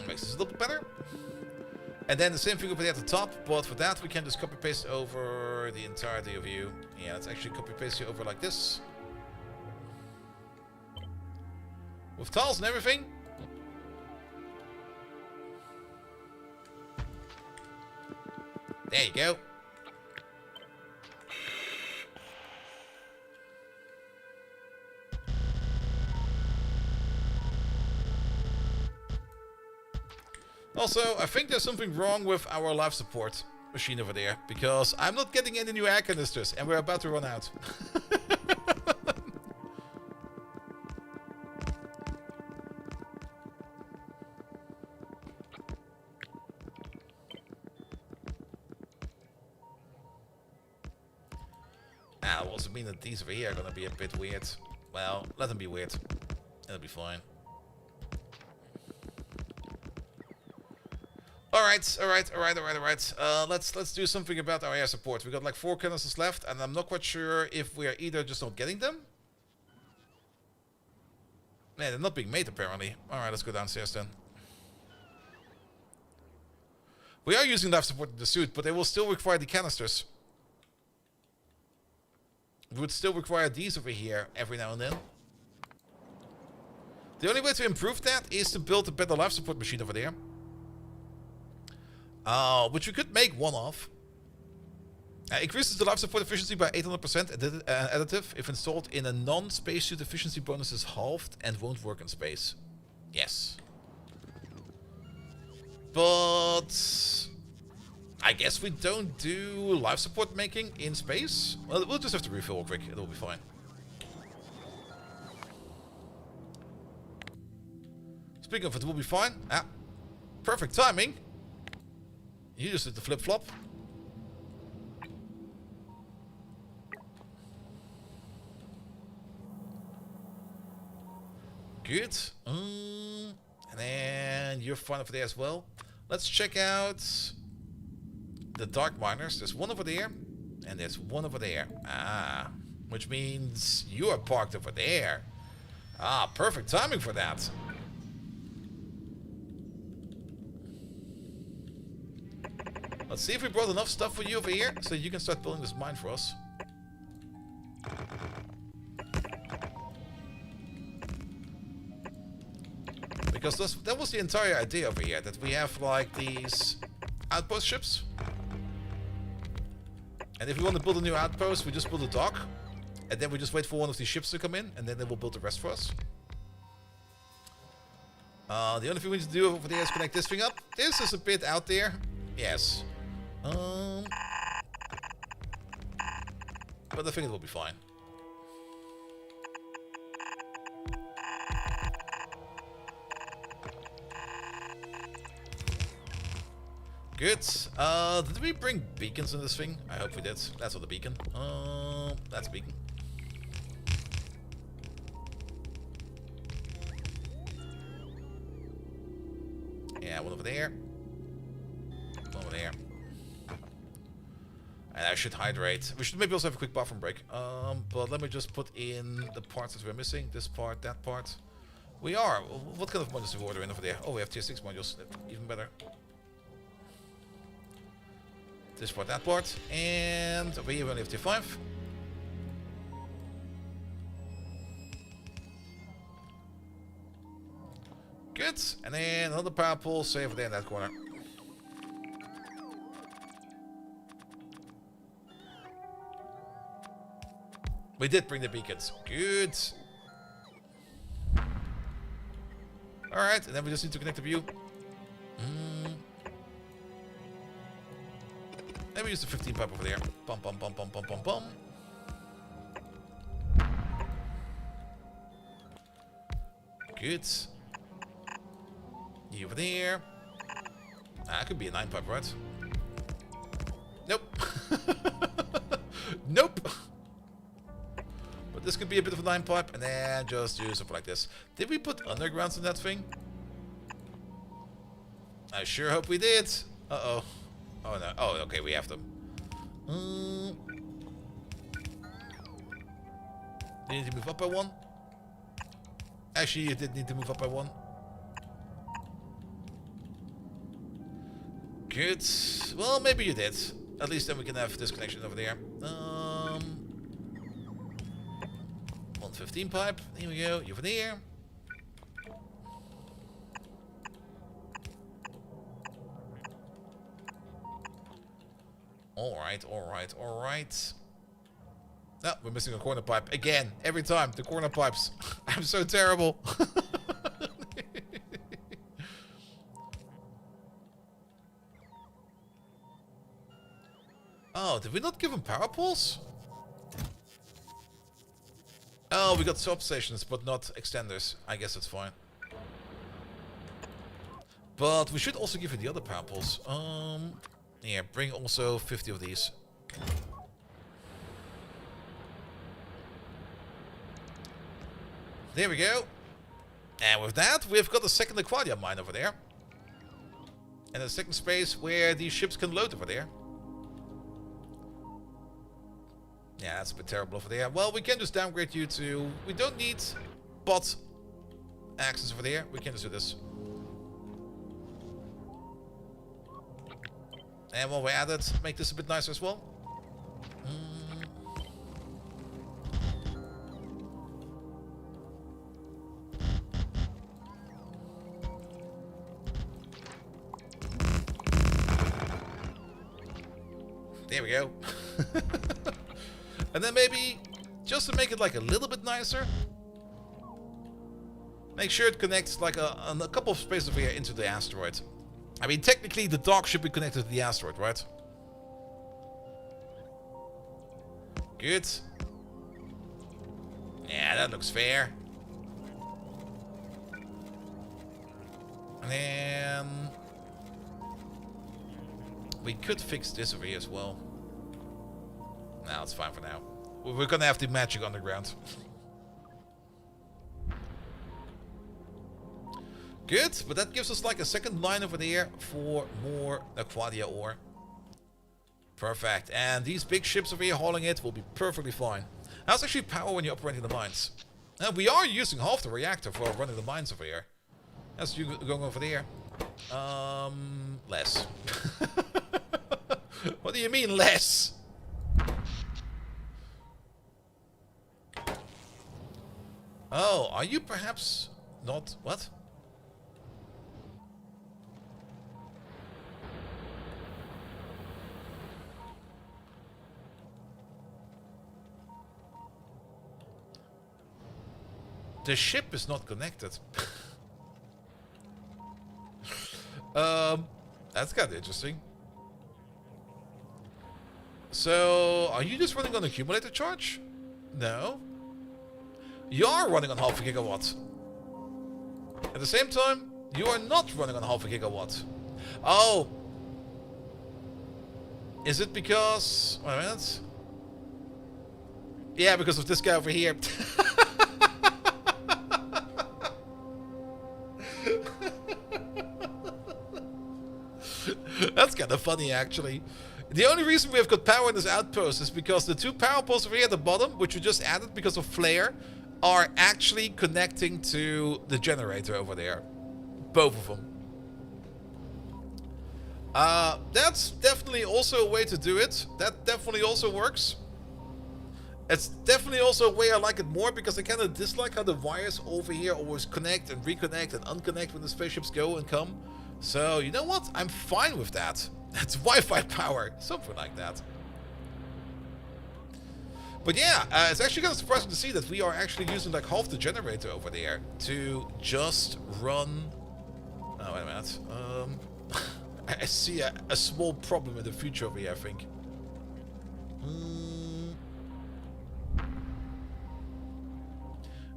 Makes this a little bit better. And then the same thing over there at the top, but for that we can just copy paste over the entirety of you. Yeah, let's actually copy paste you over like this. With tiles and everything. There you go. Also, I think there's something wrong with our life support machine over there, because I'm not getting any new air canisters, and we're about to run out. That will also mean that these over here are gonna be a bit weird. Well, let them be weird. It'll be fine. Alright. Let's do something about our air support. We got like 4 canisters left, and I'm not quite sure if we are either just not getting them. Yeah, they're not being made apparently. Alright, let's go downstairs then. We are using life support in the suit, but they will still require the canisters. We would still require these over here every now and then. The only way to improve that is to build a better life support machine over there. Which we could make one of. Increases the life support efficiency by 800% additive. If installed in a non-spacesuit, efficiency bonus is halved and won't work in space. Yes. But I guess we don't do life support making in space. Well, we'll just have to refill real quick. It'll be fine. Speaking of it, will be fine. Ah, perfect timing. You just did the flip-flop. Good. And then you're fine over there as well. Let's check out the dark miners. There's one over there, and there's one over there. Ah, which means you are parked over there. Ah, perfect timing for that. Let's see if we brought enough stuff for you over here so you can start building this mine for us. Because that was the entire idea over here, that we have like these outpost ships. And if we want to build a new outpost, we just build a dock. And then we just wait for one of these ships to come in, and then they will build the rest for us. The only thing we need to do over there is connect this thing up. This is a bit out there. Yes. But I think it will be fine. Good. Did we bring beacons in this thing? I hope we did. That's not a beacon. That's a beacon. Yeah, one over there. One over there. And I should hydrate. We should maybe also have a quick bathroom break. But let me just put in the parts that we're missing. This part, that part. We are. What kind of modules do we order in over there? Oh, we have tier 6 modules. Even better. This part, that part. And over here we only have tier 5. Good. And then another power pole, say over there in that corner. We did bring the beacons. Good. Alright, and then we just need to connect the view. Let me use the 15 pipe over there. Bum, bum, bum, bum, bum, bum, bum. Good. You over there. That could be a 9 pipe, right? Nope. Nope. But this could be a bit of a 9 pipe, and then just do something like this. Did we put undergrounds in that thing? I sure hope we did. Uh-oh. Oh, no. Oh, okay, we have them. You need to move up by 1. Actually, you did need to move up by 1. Good. Well, maybe you did. At least then we can have this connection over there. 115 pipe. Here we go. You over there. Alright, alright, alright. No, we're missing a corner pipe. Again, every time. The corner pipes. I'm so terrible. Oh, did we not give him power pools? Oh, we got substations, but not extenders. I guess that's fine. But we should also give him the other power pools. Yeah, bring also 50 of these. There we go. And with that, we've got a second Aquadia mine over there. And a second space where these ships can load over there. Yeah, that's a bit terrible over there. Well, we can just downgrade you to... We don't need bot access over there. We can just do this. And while we're at it, make this a bit nicer as well. There we go. And then maybe, just to make it like a little bit nicer, make sure it connects like a couple of spaces over here into the asteroid. I mean, technically the dock should be connected to the asteroid, right? Good. Yeah, that looks fair. And then we could fix this over here as well. No, it's fine for now. We're gonna have the magic underground. Good, but that gives us like a second line over there for more Aquadia ore. Perfect. And these big ships over here hauling it will be perfectly fine. How's actually power when you're operating the mines? Now, we are using half the reactor for running the mines over here. As you going over there. Less. What do you mean less? Oh, are you perhaps not... What? The ship is not connected. That's kind of interesting. So, are you just running on accumulator charge? No. You are running on half a gigawatt. At the same time, you are not running on half a gigawatt. Oh. Is it because... Wait a minute. Yeah, because of this guy over here. That's kind of funny, actually. The only reason we have got power in this outpost is because the two power poles over here at the bottom, which we just added because of flare, are actually connecting to the generator over there. Both of them. That's definitely also a way to do it. That definitely also works. It's definitely also a way I like it more, because I kind of dislike how the wires over here always connect and reconnect and unconnect when the spaceships go and come. So, you know what? I'm fine with that. That's Wi-Fi power. Something like that. But yeah, it's actually kind of surprising to see that we are actually using like half the generator over there to just run... Oh, wait a minute. I see a small problem in the future over here, I think.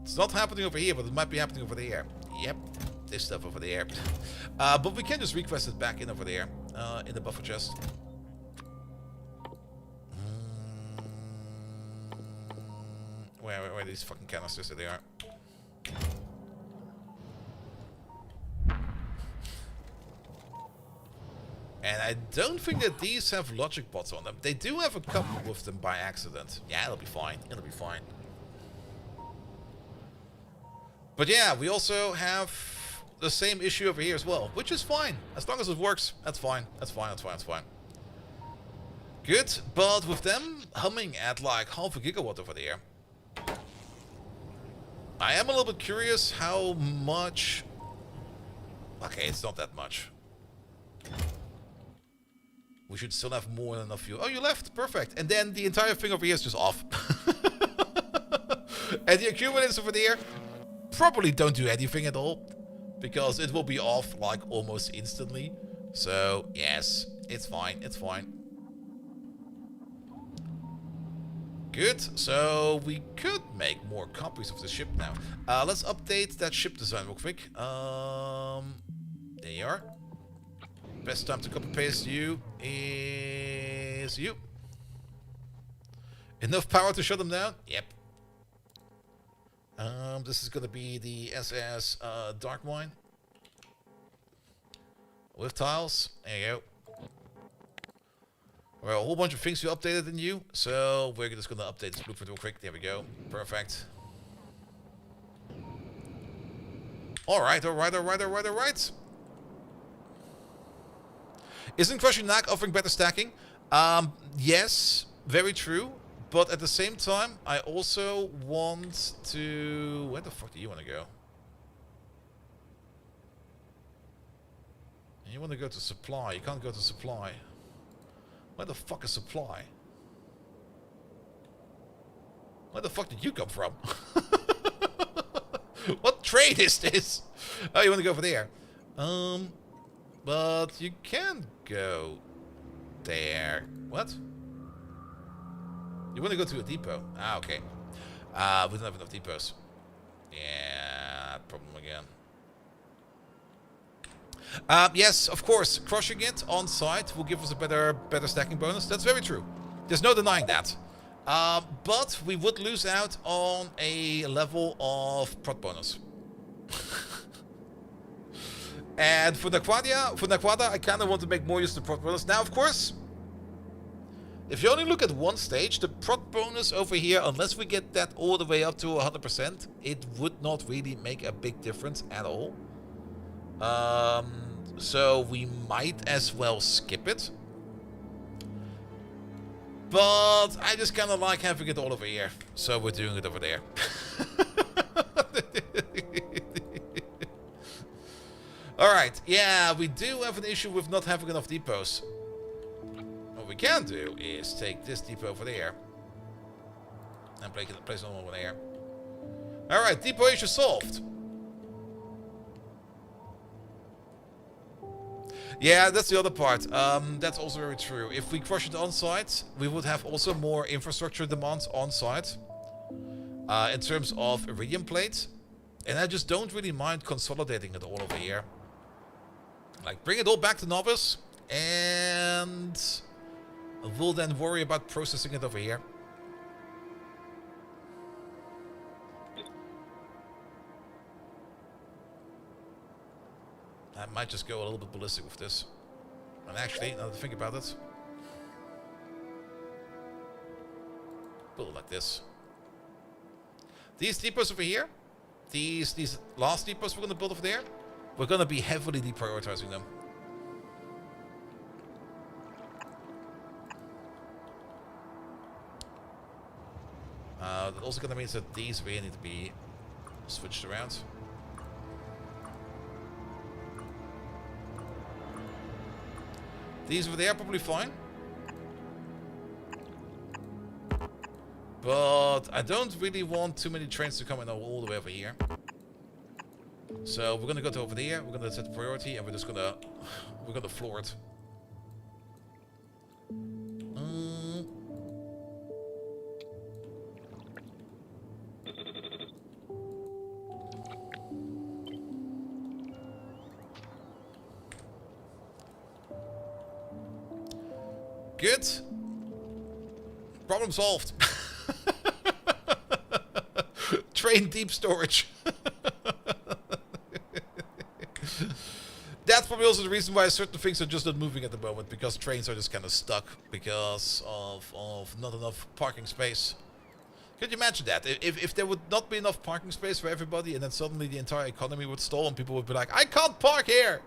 It's not happening over here, but it might be happening over there. Yep. This stuff over there. But we can just request it back in over there, in the buffer chest. Where are these fucking canisters? There they are. And I don't think that these have logic bots on them. They do have a couple with them by accident. Yeah, it'll be fine. It'll be fine. But yeah, we also have the same issue over here as well, which is fine. As long as it works, that's fine. That's fine, that's fine, that's fine. Good, but with them humming at like half a gigawatt over there, I am a little bit curious how much... Okay, it's not that much. We should still have more than enough fuel. Oh, you left? Perfect. And then the entire thing over here is just off. And the accumulators over there probably don't do anything at all, because it will be off like almost instantly. So, yes, it's fine. It's fine. Good. So we could make more copies of the ship now. Let's update that ship design real quick. There you are. Best time to copy paste you is you. Enough power to shut them down? Yep. This is gonna be the SS Dark Wine. With tiles. There you go. Well, a whole bunch of things we updated in you, so we're just gonna update this blueprint real quick. There we go. Perfect. Alright. Isn't Crushing Knack offering better stacking? Yes, very true. But at the same time, I also want to... Where the fuck do you want to go? You want to go to supply. You can't go to supply. Where the fuck is supply? Where the fuck did you come from? What trade is this? Oh, you want to go over there? But you can go there. What? You want to go to a depot? Ah, okay. We don't have enough depots. Yeah, problem again. Yes, of course, crushing it on site will give us a better stacking bonus. That's very true. There's no denying that. But we would lose out on a level of prot bonus. And for Naquada, I kind of want to make more use of the prot bonus. Now, of course, if you only look at one stage, the prot bonus over here, unless we get that all the way up to 100%, it would not really make a big difference at all. So we might as well skip it. But I just kind of like having it all over here. So we're doing it over there. Alright, yeah, we do have an issue with not having enough depots. What we can do is take this depot over there. And place it over there. Alright, depot issue solved. Yeah, that's the other part. That's also very true. If we crush it on site, we would have also more infrastructure demands on site. In terms of iridium plates. And I just don't really mind consolidating it all over here. Like, bring it all back to Novice. And we'll then worry about processing it over here. I might just go a little bit ballistic with this. And actually, now that I think about it, build it like this. These depots over here, these last depots we're going to build over there, we're going to be heavily deprioritizing them. That also kind of means that these really need to be switched around. These over there are probably fine. But I don't really want too many trains to come in all the way over here. So we're gonna go to over there, we're gonna set the priority, and we're gonna floor it. Good. Problem solved. Train deep storage. That's probably also the reason why certain things are just not moving at the moment, because trains are just kind of stuck because of not enough parking space. Could you imagine that? If there would not be enough parking space for everybody, and then suddenly the entire economy would stall and people would be like, I can't park here!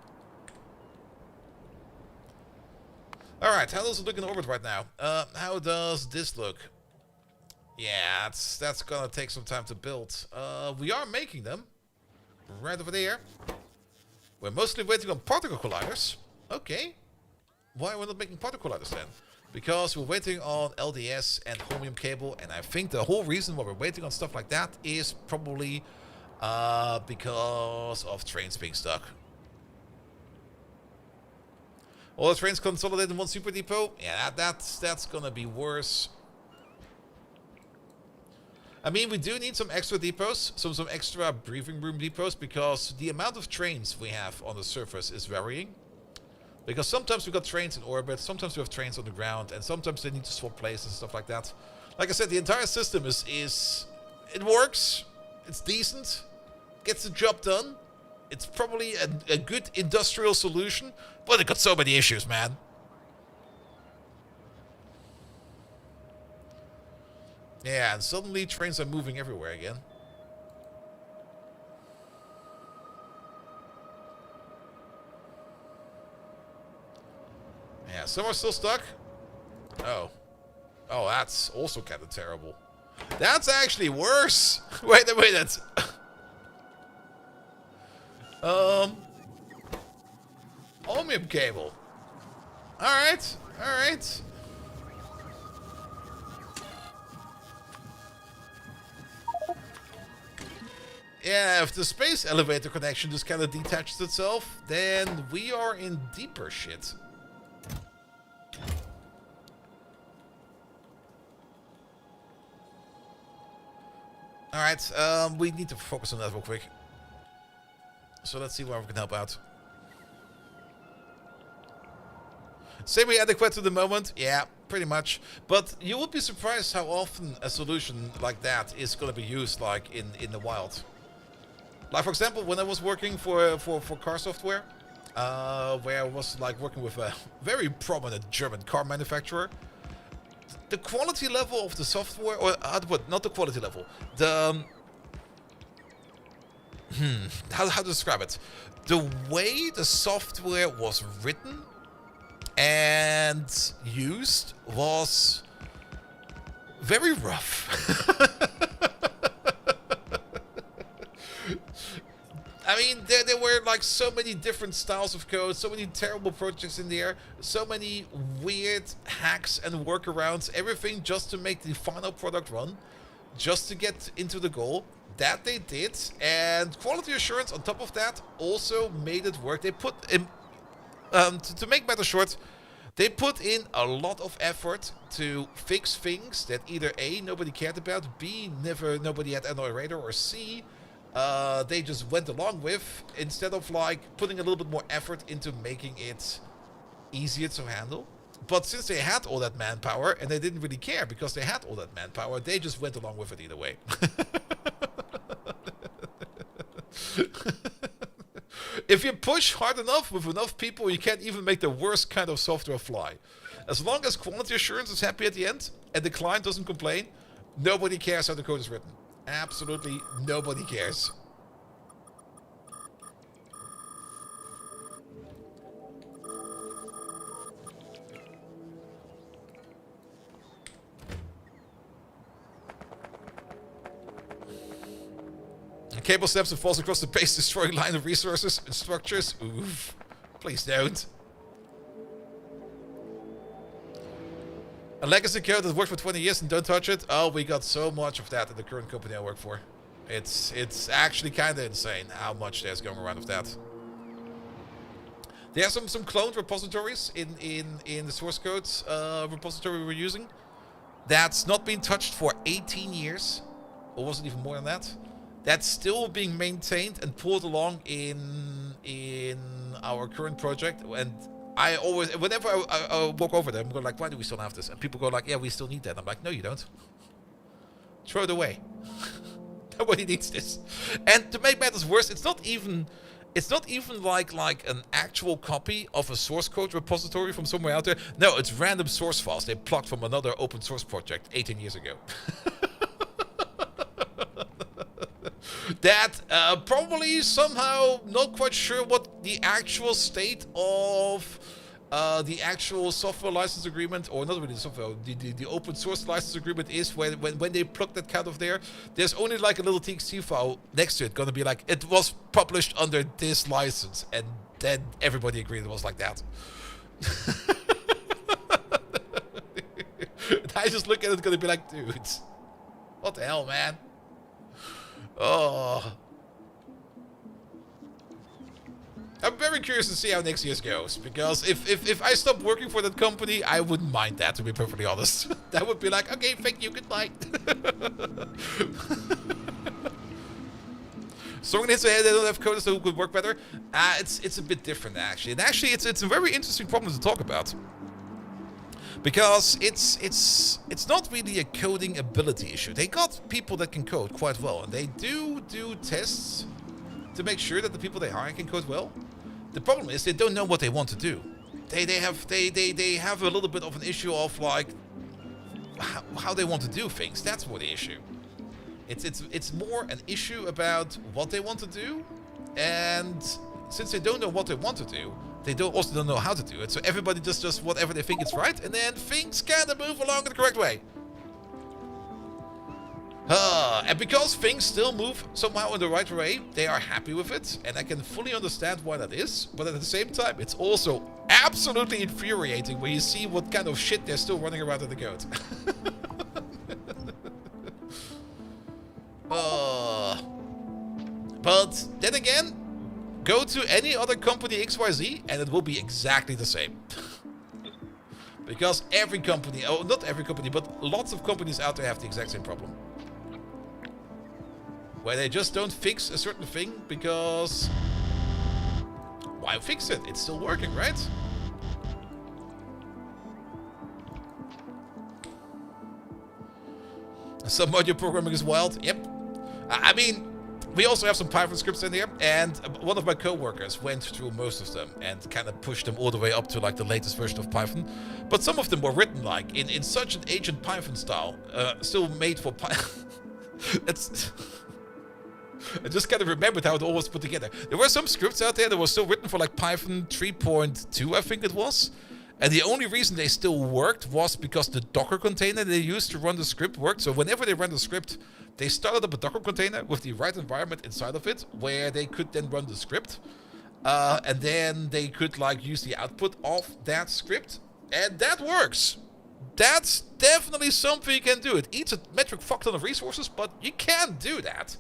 Alright, how does it look in orbit right now? How does this look? Yeah, that's gonna take some time to build. We are making them. Right over there. We're mostly waiting on particle colliders. Okay. Why are we not making particle colliders then? Because we're waiting on LDS and chromium cable, and I think the whole reason why we're waiting on stuff like that is probably because of trains being stuck. All the trains consolidated in one super depot? Yeah, that's gonna be worse. I mean, we do need some extra depots, some extra briefing room depots, because the amount of trains we have on the surface is varying. Because sometimes we got trains in orbit, sometimes we have trains on the ground, and sometimes they need to swap places and stuff like that. Like I said, the entire system is it works, it's decent, gets the job done. It's probably a good industrial solution, but it got so many issues, man. Yeah, and suddenly trains are moving everywhere again. Yeah, some are still stuck. Oh. Oh, that's also kind of terrible. That's actually worse. Wait a minute. Ohmium cable. Alright, alright. Yeah, if the space elevator connection just kind of detaches itself, then we are in deeper shit. Alright, we need to focus on that real quick. So let's see where we can help out. Semi-adequate to the moment? Yeah, pretty much. But you would be surprised how often a solution like that is going to be used, like, in the wild. Like, for example, when I was working for car software, where I was, like, working with a very prominent German car manufacturer, the quality level of the software, or not the quality level, the how to describe it? The way the software was written and used was very rough. I mean, there were like so many different styles of code, so many terrible projects in there, so many weird hacks and workarounds, everything just to make the final product run, just to get into the goal. That they did, and quality assurance on top of that also made it work. They put in, to make matters short, they put in a lot of effort to fix things that either A, nobody cared about, B, nobody had on their radar, or C, they just went along with, instead of like putting a little bit more effort into making it easier to handle. But since they had all that manpower, and they didn't really care because they had all that manpower, they just went along with it either way. If you push hard enough with enough people, you can't even make the worst kind of software fly. As long as quality assurance is happy at the end, and the client doesn't complain, nobody cares how the code is written. Absolutely nobody cares. A cable snaps and falls across the base, destroying line of resources and structures. Oof. Please don't. A legacy code that worked for 20 years and don't touch it? Oh, we got so much of that in the current company I work for. It's actually kind of insane how much there's going around with that. There are some cloned repositories in the source code repository we're using that's not been touched for 18 years. Or was it even more than that? That's still being maintained and pulled along in our current project. And I always, whenever I walk over them, I'm going like, why do we still have this? And people go like, yeah, we still need that. I'm like, no, you don't. Throw it away. Nobody needs this. And to make matters worse, it's not even like an actual copy of a source code repository from somewhere out there. No, it's random source files they plucked from another open source project 18 years ago. That probably somehow, not quite sure what the actual state of the actual software license agreement, or not really the software, the open source license agreement is when they plug that kind of there. There's only like a little TXT file next to it, gonna be like, it was published under this license, and then everybody agreed it was like that. And I just look at it, gonna be like, dude, what the hell, man? Oh. I'm very curious to see how next year's goes, because if I stop working for that company, I wouldn't mind that, to be perfectly honest. That would be like, okay, thank you, goodbye. So we're going to say they don't have coders who could work better. It's a bit different, actually. And actually, it's a very interesting problem to talk about. Because it's not really a coding ability issue. They got people that can code quite well, and they do tests to make sure that the people they hire can code well. The problem is they don't know what they want to do. They have a little bit of an issue of like how they want to do things. That's more the issue. It's more an issue about what they want to do, and since they don't know what they want to do, they also don't know how to do it. So everybody just does whatever they think is right, and then things kind of move along in the correct way. And because things still move somehow in the right way, they are happy with it, and I can fully understand why that is. But at the same time, it's also absolutely infuriating when you see what kind of shit they're still running around in the code. But then again, go to any other company XYZ and it will be exactly the same. Because every company, oh, not every company, but lots of companies out there have the exact same problem. Where they just don't fix a certain thing because... why fix it? It's still working, right? Some module programming is wild. Yep. I mean, we also have some Python scripts in here, and one of my co-workers went through most of them and kind of pushed them all the way up to like the latest version of Python. But some of them were written like in such an ancient Python style, still made for Python. I just kind of remembered how it all was put together. There were some scripts out there that were still written for like Python 3.2, I think it was. And the only reason they still worked was because the Docker container they used to run the script worked. So whenever they ran the script, they started up a Docker container with the right environment inside of it, where they could then run the script. And then they could like use the output of that script. And that works. That's definitely something you can do. It eats a metric fuck ton of resources, but you can do that.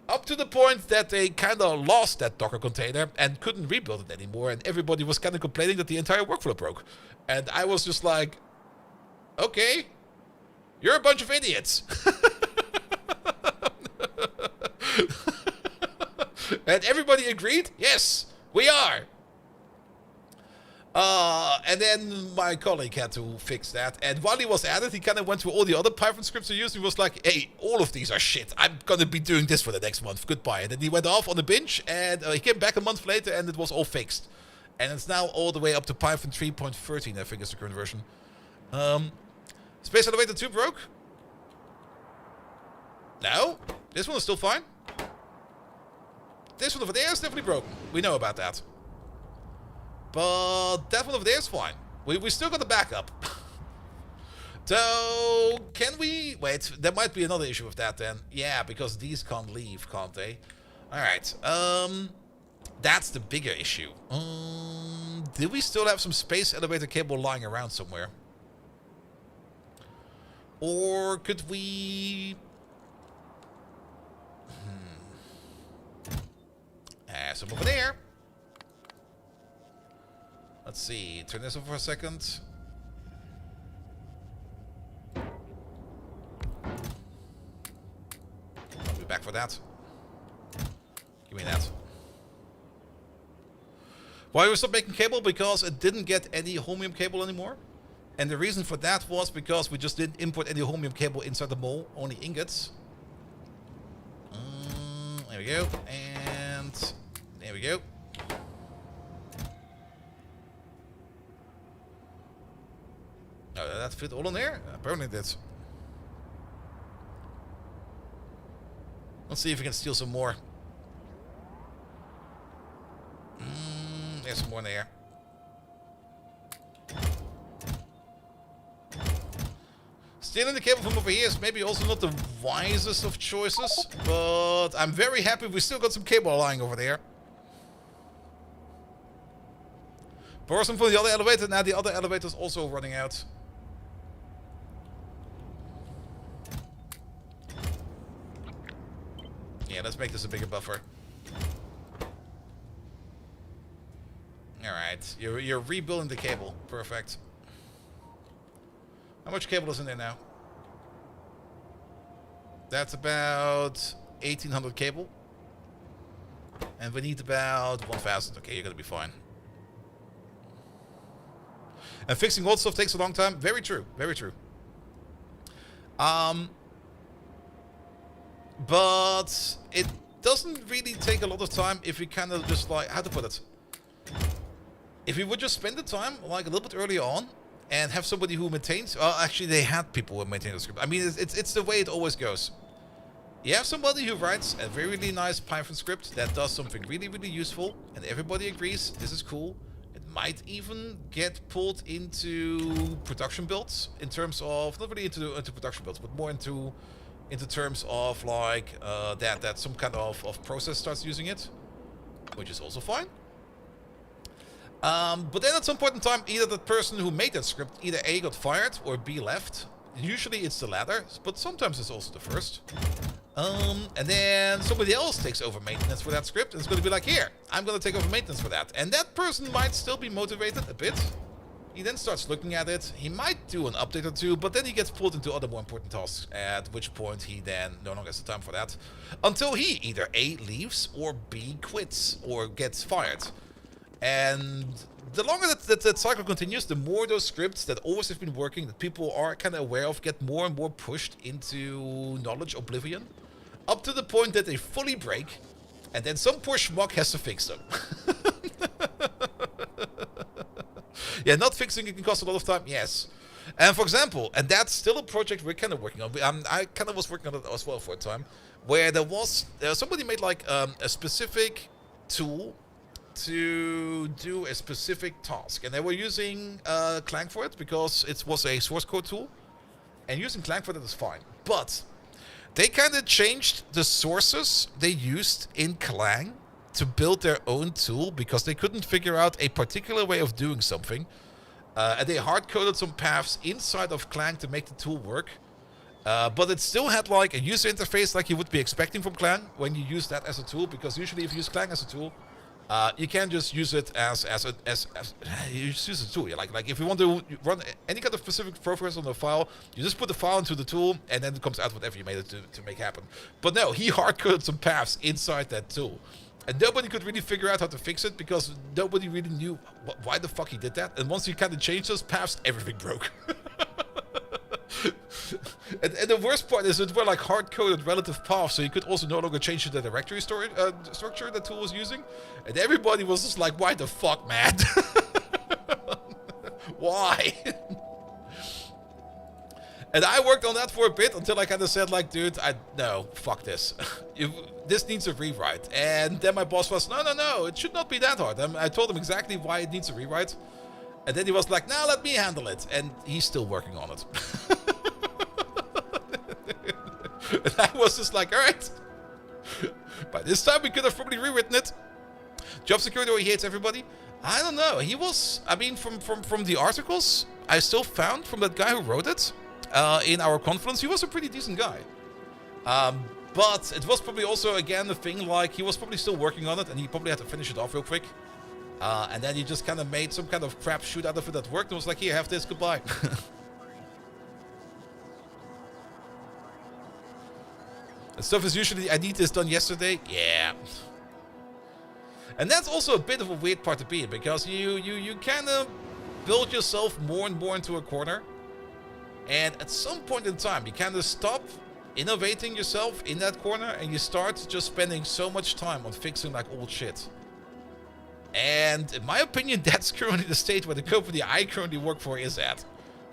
Up to the point that they kind of lost that Docker container and couldn't rebuild it anymore. And everybody was kind of complaining that the entire workflow broke. And I was just like, okay, you're a bunch of idiots. And everybody agreed, yes, we are. And then my colleague had to fix that. And while he was at it, he kind of went through all the other Python scripts he used. He was like, hey, all of these are shit. I'm going to be doing this for the next month. Goodbye. And then he went off on the bench, and he came back a month later, and it was all fixed. And it's now all the way up to Python 3.13, I think is the current version. Space Elevator 2 broke? No. This one is still fine. This one over there is definitely broken. We know about that. But that one over there is fine. We still got the backup. So, can we... wait, there might be another issue with that then. Yeah, because these can't leave, can't they? Alright, that's the bigger issue. Do we still have some space elevator cable lying around somewhere? Or could we... some over there. Let's see, turn this over for a second. I'll be back for that. Give me that. Why we stopped making cable? Because it didn't get any holmium cable anymore. And the reason for that was because we just didn't import any holmium cable inside the mole, only ingots. There we go. And there we go. Oh, that fit all in there? Apparently it did. Let's see if we can steal some more. There's some more in there. Stealing the cable from over here is maybe also not the wisest of choices, but I'm very happy we still got some cable lying over there. Borrow some from the other elevator. Now the other elevator is also running out. Yeah, let's make this a bigger buffer. Alright, you're rebuilding the cable. Perfect. How much cable is in there now? That's about 1,800 cable. And we need about 1,000. Okay, you're gonna be fine. And fixing old stuff takes a long time. Very true. Very true. But it doesn't really take a lot of time if we kind of just like, how to put it? If we would just spend the time like a little bit earlier on and have somebody who maintains, well, actually they had people who maintain the script. I mean, it's the way it always goes. You have somebody who writes a very really nice Python script that does something really really useful, and everybody agrees this is cool. It might even get pulled into production builds in terms of, not really into production builds, but more into terms of like that some kind of process starts using it, which is also fine. But then at some point in time, either the person who made that script either A, got fired, or B, left. Usually it's the latter, but sometimes it's also the first. And then somebody else takes over maintenance for that script, and it's going to be like, here, I'm going to take over maintenance for that. And that person might still be motivated a bit. He then starts looking at it. He might do an update or two, but then he gets pulled into other more important tasks, at which point he then no longer has the time for that. Until he either A, leaves, or B, quits, or gets fired. And the longer that cycle continues, the more those scripts that always have been working, that people are kind of aware of, get more and more pushed into knowledge oblivion, up to the point that they fully break, and then some poor schmuck has to fix them. Yeah, not fixing it can cost a lot of time, yes. And for example, and that's still a project we're kind of working on. I kind of was working on it as well for a time, where there was somebody made like a specific tool to do a specific task, and they were using Clang for it because it was a source code tool, and using Clang for that is fine. But they kind of changed the sources they used in Clang to build their own tool because they couldn't figure out a particular way of doing something, and they hard-coded some paths inside of Clang to make the tool work. But it still had like a user interface like you would be expecting from Clang when you use that as a tool, because usually if you use Clang as a tool, you can't just use it as you just use a tool. Like if you want to run any kind of specific progress on the file, you just put the file into the tool, and then it comes out whatever you made it to make happen. But no, he hard-coded some paths inside that tool, and nobody could really figure out how to fix it because nobody really knew why the fuck he did that. And once you kind of changed those paths, everything broke. And the worst part is it were like hard-coded relative paths, so you could also no longer change the directory structure that tool was using. And everybody was just like, why the fuck, man? Why? And I worked on that for a bit until I kind of said like, dude, no, fuck this. This needs a rewrite. And then my boss was, no, it should not be that hard. I told him exactly why it needs a rewrite. And then he was like, now let me handle it. And he's still working on it. And I was just like, alright. By this time we could have probably rewritten it. Job security, he hates everybody. I don't know. He was, I mean, from the articles I still found from that guy who wrote it in our conference, he was a pretty decent guy. But it was probably also, again, the thing, like, he was probably still working on it, and he probably had to finish it off real quick. And then he just kind of made some kind of crap shoot out of it that worked, and was like, here, have this, goodbye. And stuff is usually, I need this done yesterday. Yeah. And that's also a bit of a weird part to be in, because you kind of build yourself more and more into a corner. And at some point in time, you kind of stop innovating yourself in that corner, and you start just spending so much time on fixing like old shit. And in my opinion, that's currently the state where the company I currently work for is at.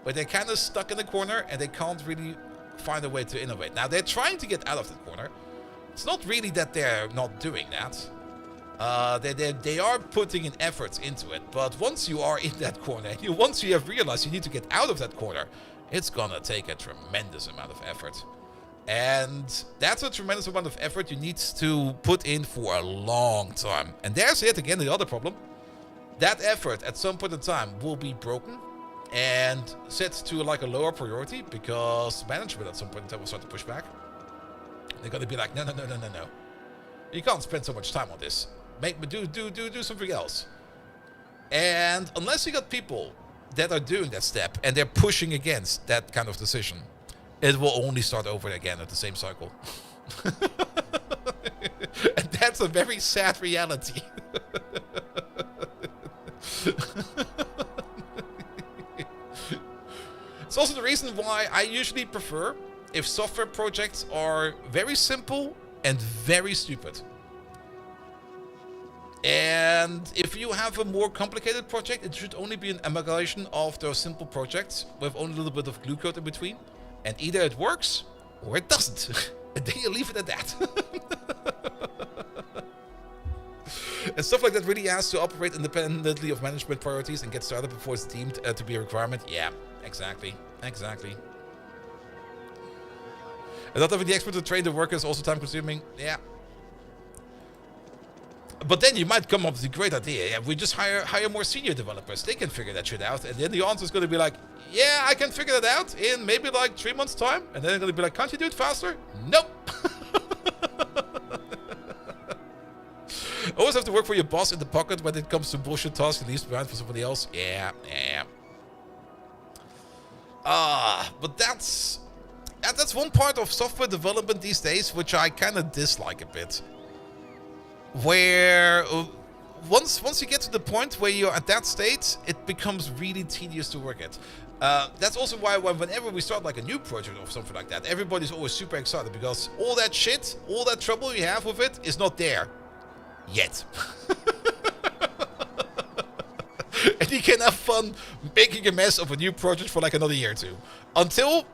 Where they're kind of stuck in the corner, and they can't really find a way to innovate. Now, they're trying to get out of that corner. It's not really that they're not doing that. They are putting in efforts into it. But once you are in that corner, once you have realized you need to get out of that corner, it's gonna take a tremendous amount of effort. And that's a tremendous amount of effort you need to put in for a long time. And there's yet again the other problem. That effort at some point in time will be broken and set to like a lower priority, because management at some point in time will start to push back. They're gonna be like, no. You can't spend so much time on this. Do something else. And unless you got people that are doing that step and they're pushing against that kind of decision, it will only start over again at the same cycle. And that's a very sad reality. It's also the reason why I usually prefer if software projects are very simple and very stupid. And if you have a more complicated project, it should only be an amalgamation of those simple projects with only a little bit of glue code in between. And either it works or it doesn't. And then you leave it at that. And stuff like that really has to operate independently of management priorities and get started before it's deemed to be a requirement. Yeah, exactly. Exactly. And not having the expert to train the workers also time consuming. Yeah. But then you might come up with a great idea. Yeah, we just hire more senior developers. They can figure that shit out. And then the answer is going to be like, yeah, I can figure that out in maybe like 3 months' time. And then they're going to be like, can't you do it faster? Nope. Always have to work for your boss in the pocket when it comes to bullshit tasks and leaves behind for somebody else. Yeah. But that's one part of software development these days which I kind of dislike a bit. Where once you get to the point where you're at that state, it becomes really tedious to work at. That's also why whenever we start like a new project or something like that, everybody's always super excited because all that shit, all that trouble you have with it is not there yet. And you can have fun making a mess of a new project for like another year or two. Until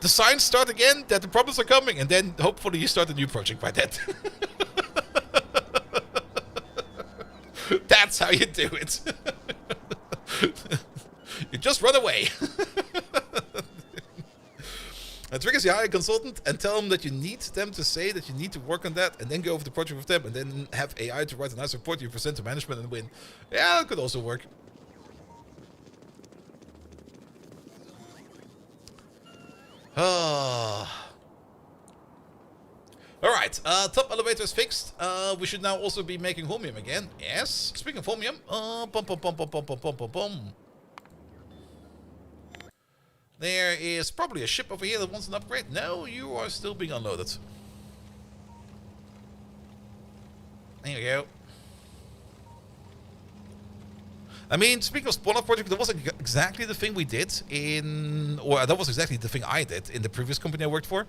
the signs start again that the problems are coming, and then hopefully you start a new project by that. That's how you do it. You just run away. The trick is you hire a consultant and tell them that you need them to say that you need to work on that, and then go over the project with them, and then have AI to write a nice report you present to management and win. Yeah, that could also work. Alright, top elevator is fixed. We should now also be making holmium again. Yes. Speaking of holmium, there is probably a ship over here that wants an upgrade. No, you are still being unloaded. There you go. I mean, speaking of spawn-off project, that was exactly the thing we did that was exactly the thing I did in the previous company I worked for,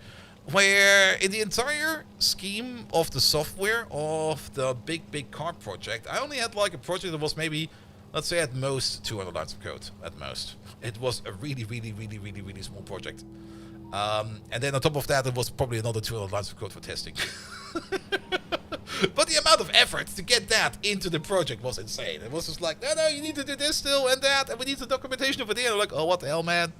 where in the entire scheme of the software of the big car project, I only had like a project that was maybe, let's say at most 200 lines of code, at most. It was a really small project. And then on top of that, it was probably another 200 lines of code for testing. But the amount of effort to get that into the project was insane. It was just like, no, you need to do this still and that, and we need the documentation over there. And I'm like, oh, what the hell, man?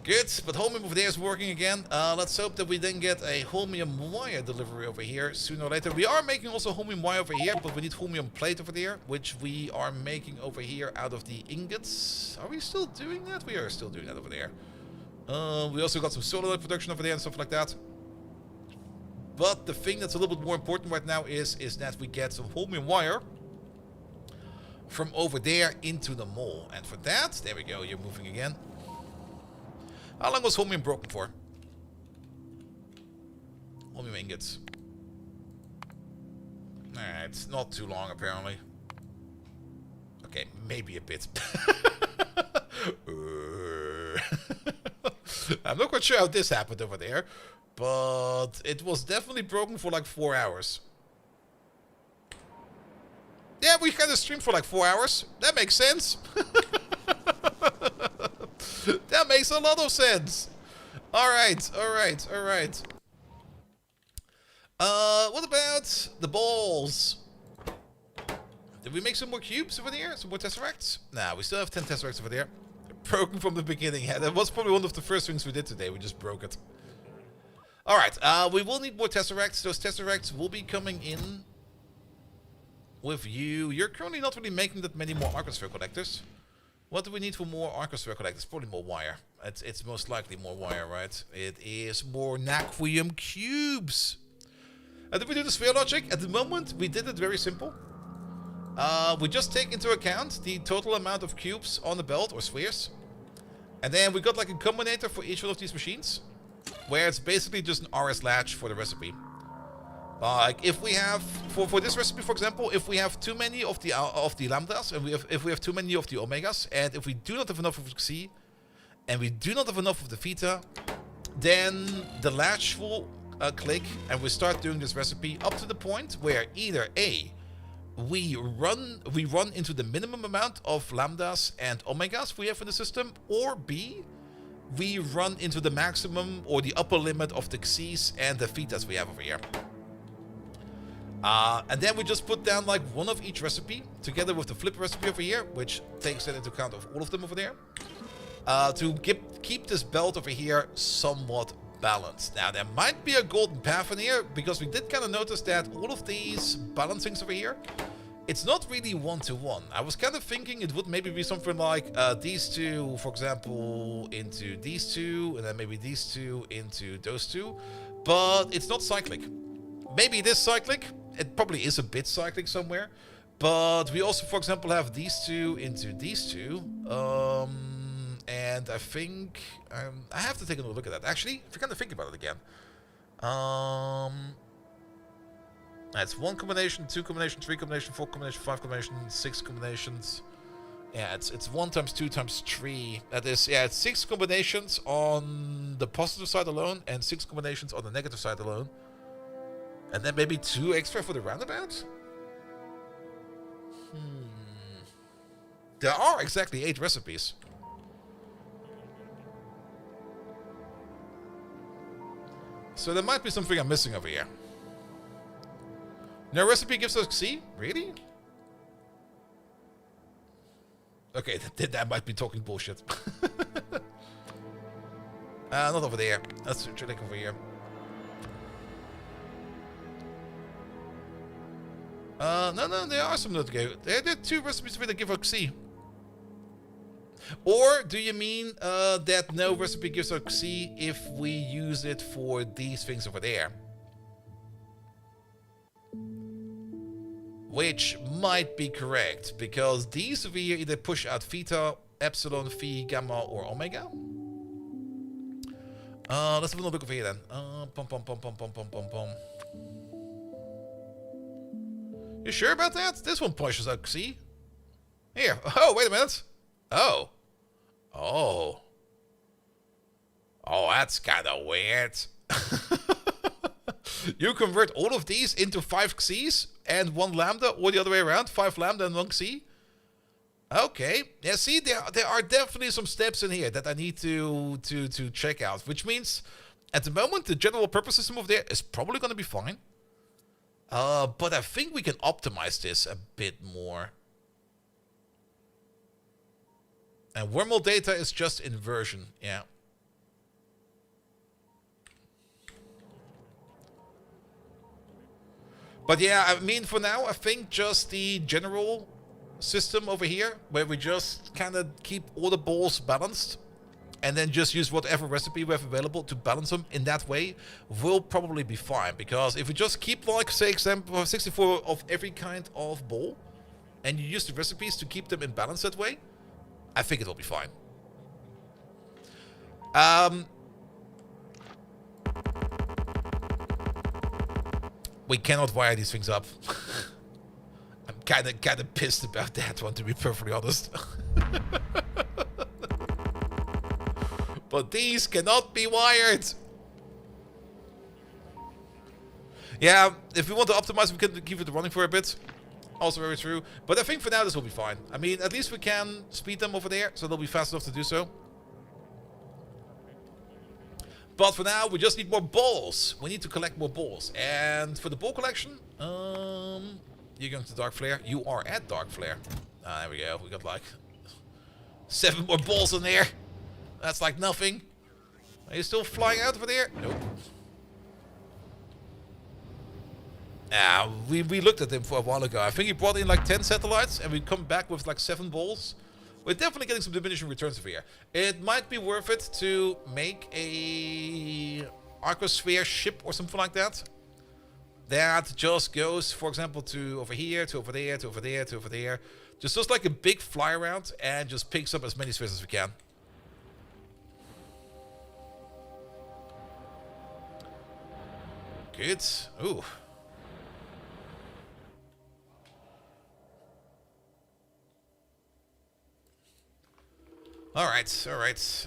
Good, but holmium over there is working again. Let's hope that we then get a holmium wire delivery over here sooner or later. We are making also holmium wire over here, but we need holmium plate over there, which we are making over here out of the ingots. Are we still doing that? We are still doing that over there. We also got some solar light production over there and stuff like that. But the thing that's a little bit more important right now is that we get some holmium wire from over there into the mall. And for that, there we go, you're moving again. How long was holmium broken for? Holmium ingots. Alright, not too long apparently. Okay, maybe a bit. I'm not quite sure how this happened over there, but it was definitely broken for like 4 hours. Yeah, we kind of streamed for like 4 hours. That makes sense. That makes a lot of sense. Alright. What about the balls? Did we make some more cubes over there? Some more tesseracts? Nah, we still have 10 tesseracts over there. Broken from the beginning. Yeah, that was probably one of the first things we did today. We just broke it. Alright, we will need more tesseracts. Those tesseracts will be coming in with you. You're currently not really making that many more arcosphere collectors. What do we need for more arcosphere collect? It's probably more wire. It's most likely more wire, right? It is more naquium cubes. Did we do the sphere logic? At the moment, we did it very simple. We just take into account the total amount of cubes on the belt, or spheres. And then we got like a combinator for each one of these machines, where it's basically just an RS latch for the recipe. Like if we have, for this recipe for example, if we have too many of the lambdas, and if we have too many of the omegas, and if we do not have enough of the C, and we do not have enough of the theta, then the latch will click, and we start doing this recipe up to the point where either A, we run into the minimum amount of lambdas and omegas we have in the system, or B, we run into the maximum or the upper limit of the X's and the thetas we have over here. And then we just put down like one of each recipe together with the flip recipe over here, which takes that into account of all of them over there, to keep this belt over here somewhat balanced. Now there might be a golden path in here, because we did kind of notice that all of these balancings over here, it's not really one-to-one. I was kind of thinking it would maybe be something like these two, for example, into these two, and then maybe these two into those two, but it's not cyclic. Maybe it is cyclic. It probably is a bit cyclic somewhere. But we also, for example, have these two into these two. And I think... I have to take another look at that. Actually, if you kind of think about it again. That's 1 combination, 2 combination, 3 combination, 4 combination, 5 combination, 6 combinations. Yeah, it's 1 times 2 times 3. That is, yeah, it's 6 combinations on the positive side alone, and 6 combinations on the negative side alone. And then maybe 2 extra for the roundabout? There are exactly 8 recipes. So there might be something I'm missing over here. No recipe gives us C? Really? Okay, that might be talking bullshit. Not over there. Let's check over here. No, there are some that give. There are 2 recipes that give us C. Or do you mean that no recipe gives us C if we use it for these things over there? Which might be correct, because these over here either push out theta, epsilon, phi, gamma, or omega. Let's have a look over here then. You sure about that? This one pushes out C. Here. Oh, wait a minute. Oh, that's kind of weird. You convert all of these into 5 X's and 1 lambda, or the other way around, 5 lambda and 1 Xi. Okay, yeah. See, there are definitely some steps in here that I need to check out. Which means, at the moment, the general purpose system over there is probably going to be fine. But I think we can optimize this a bit more. And wormhole data is just inversion, yeah. But yeah, I mean, for now, I think just the general system over here, where we just kind of keep all the balls balanced, and then just use whatever recipe we have available to balance them in that way, will probably be fine. Because if we just keep, like, say, example, 64 of every kind of ball, and you use the recipes to keep them in balance that way, I think it'll be fine. We cannot wire these things up. I'm kind of pissed about that one, to be perfectly honest. But these cannot be wired. Yeah, if we want to optimize, we can keep it running for a bit. Also very true. But I think for now this will be fine. I mean, at least we can speed them over there, so they'll be fast enough to do so. But for now, we just need more balls. We need to collect more balls. And for the ball collection, you're going to Dark Flare. You are at Dark Flare. There we go. We got like 7 more balls in there. That's like nothing. Are you still flying out over there? Nope. We looked at him for a while ago. I think he brought in like 10 satellites, and we come back with like 7 balls. We're definitely getting some diminishing returns over here. It might be worth it to make a arcosphere ship or something like that. That just goes, for example, to over here, to over there, to over there, to over there. Just like a big fly around and just picks up as many spheres as we can. Good. Ooh. Alright, alright.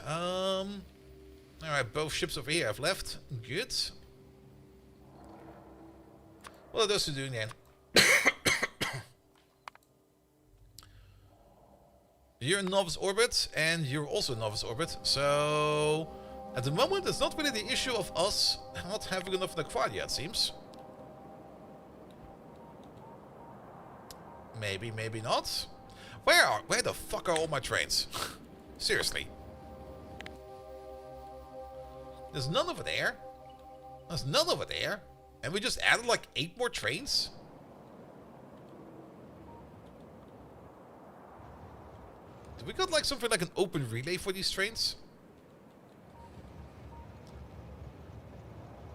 Alright, both ships over here have left. Good. What are those two doing then? You're in novice orbit, and you're also in novice orbit, so at the moment it's not really the issue of us not having enough Naquadia, it seems. Maybe, maybe not. Where the fuck are all my trains? Seriously. There's none over there. There's none over there. And we just added like 8 more trains? Do we got like something like an open relay for these trains?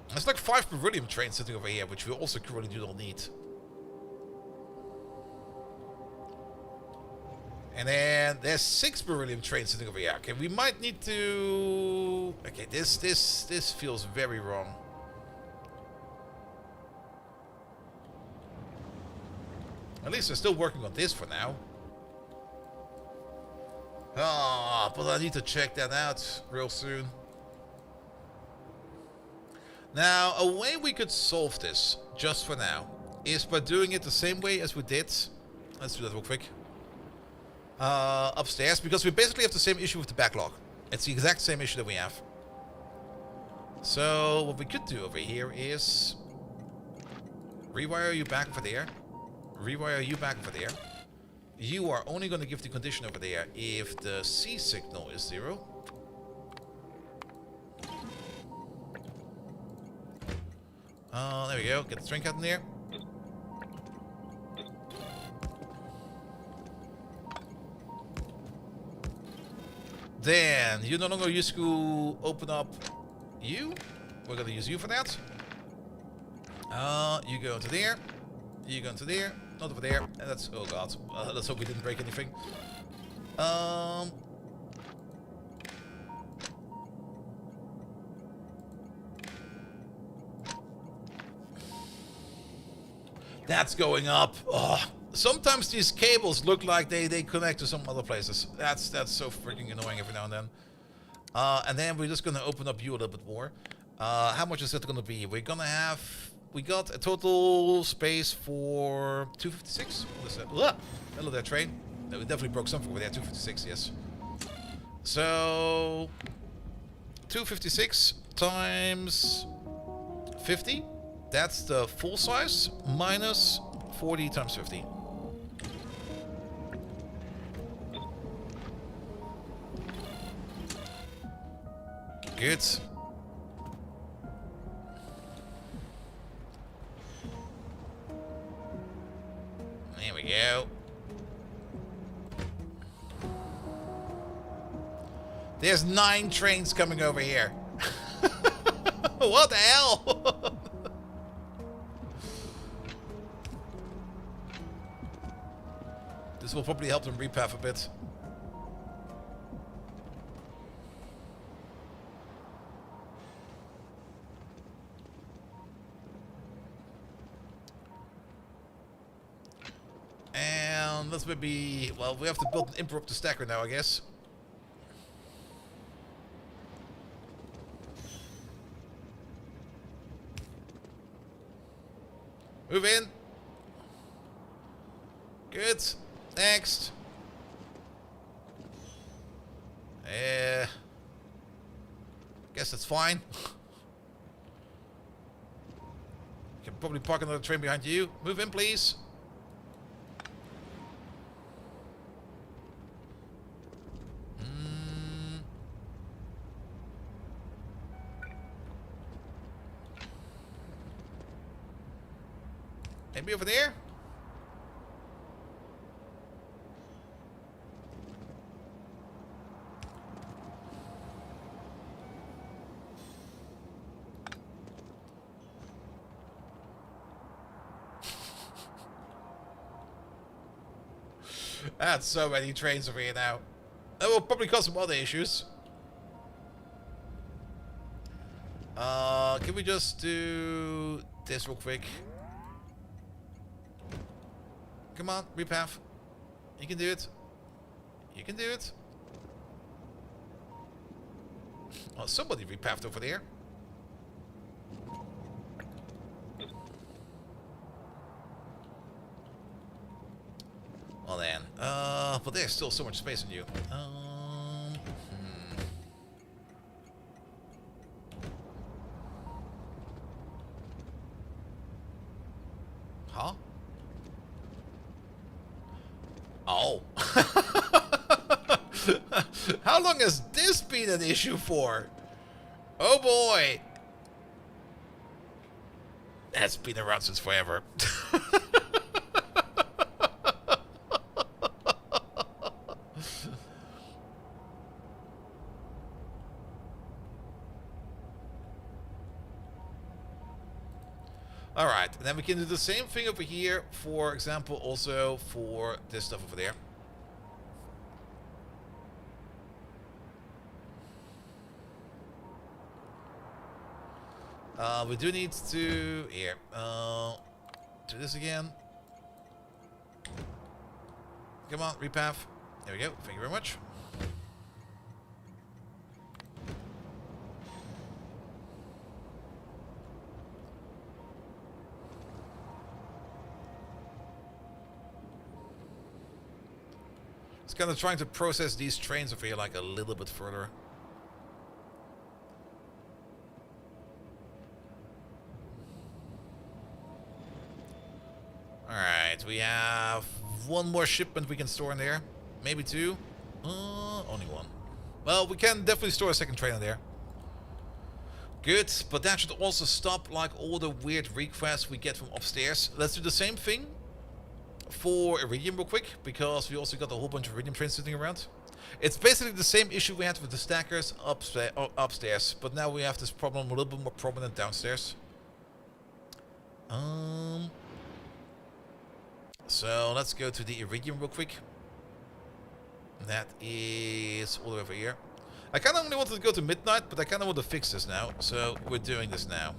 There's like 5 beryllium trains sitting over here, which we also currently do not need. And then there's 6 beryllium trains sitting over here. Okay, we might need to... Okay, this feels very wrong. At least they're still working on this for now. Ah, but I need to check that out real soon. Now, a way we could solve this, just for now, is by doing it the same way as we did. Let's do that real quick. Upstairs, because we basically have the same issue with the backlog. It's the exact same issue that we have. So, what we could do over here is rewire you back over there. Rewire you back over there. You are only going to give the condition over there if the C signal is 0. There we go. Get the drink out in there. Then, you no longer use to open up you. We're going to use you for that. You go into there. You go into there. Not over there. And that's... Oh, God. Let's hope we didn't break anything. That's going up. Oh, sometimes these cables look like they connect to some other places. That's so freaking annoying every now and then. And then we're just going to open up you a little bit more. How much is that going to be? We're going to have... We got a total space for 256. What is that? Ugh. Hello there, train. No, we definitely broke something over there. 256, yes. So... 256 times 50. That's the full size minus 40 times 50. Good. There we go. There's 9 trains coming over here. What the hell? This will probably help them repath a bit. And let's maybe... Well, we have to build an interrupter stacker now, I guess. Move in. Good. Next. Guess that's fine. You can probably park another train behind you. Move in, please. Maybe over there? That's so many trains over here now. That will probably cause some other issues. Can we just do this real quick? Come on, repath. You can do it. You can do it. Oh, somebody repathed over there. Well then, but there's still so much space in you. Huh? Oh. How long has this been an issue for? Oh boy. That's been around since forever. Alright, and then we can do the same thing over here, for example, also for this stuff over there. We do need to, here, do this again. Come on, repath. There we go, thank you very much. It's kind of trying to process these trains over here like a little bit further. Alright, we have one more shipment we can store in there. Maybe two. Only one. Well, we can definitely store a second train in there. Good, but that should also stop like all the weird requests we get from upstairs. Let's do the same thing for Iridium real quick, because we also got a whole bunch of Iridium trains sitting around. It's basically the same issue we had with the stackers upstairs, but now we have this problem a little bit more prominent downstairs. So let's go to the Iridium real quick. That is all the way over here. I kind of only wanted to go to midnight, but I kind of want to fix this now, so we're doing this now.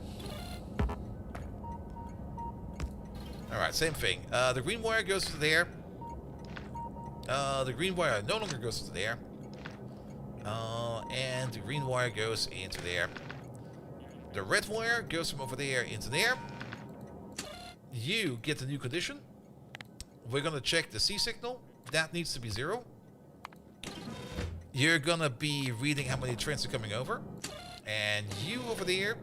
Alright, same thing. The green wire goes to there. The green wire no longer goes to there. And the green wire goes into there. The red wire goes from over there into there. You get the new condition. We're gonna check the C signal. That needs to be 0. You're gonna be reading how many trains are coming over. And you over there.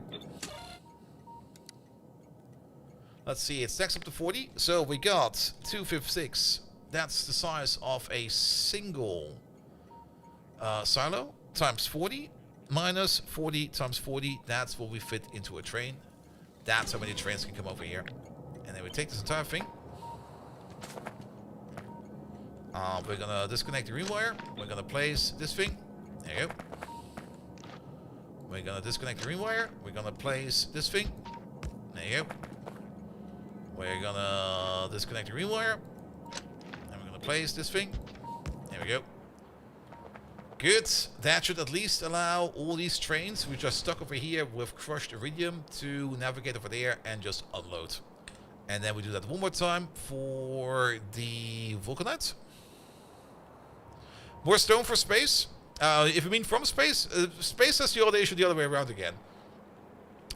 Let's see, it stacks up to 40. So we got 256. That's the size of a single silo. Times 40. Minus 40 times 40. That's what we fit into a train. That's how many trains can come over here. And then we take this entire thing. We're gonna disconnect the green wire. We're gonna place this thing. There you go. We're gonna disconnect the green wire. We're gonna place this thing. There you go. We're gonna disconnect the green wire. And we're gonna place this thing. There we go. Good. That should at least allow all these trains which are stuck over here with crushed iridium to navigate over there and just unload. And then we do that one more time for the Vulcanites. More stone for space. If you mean from space, space has the other issue the other way around again.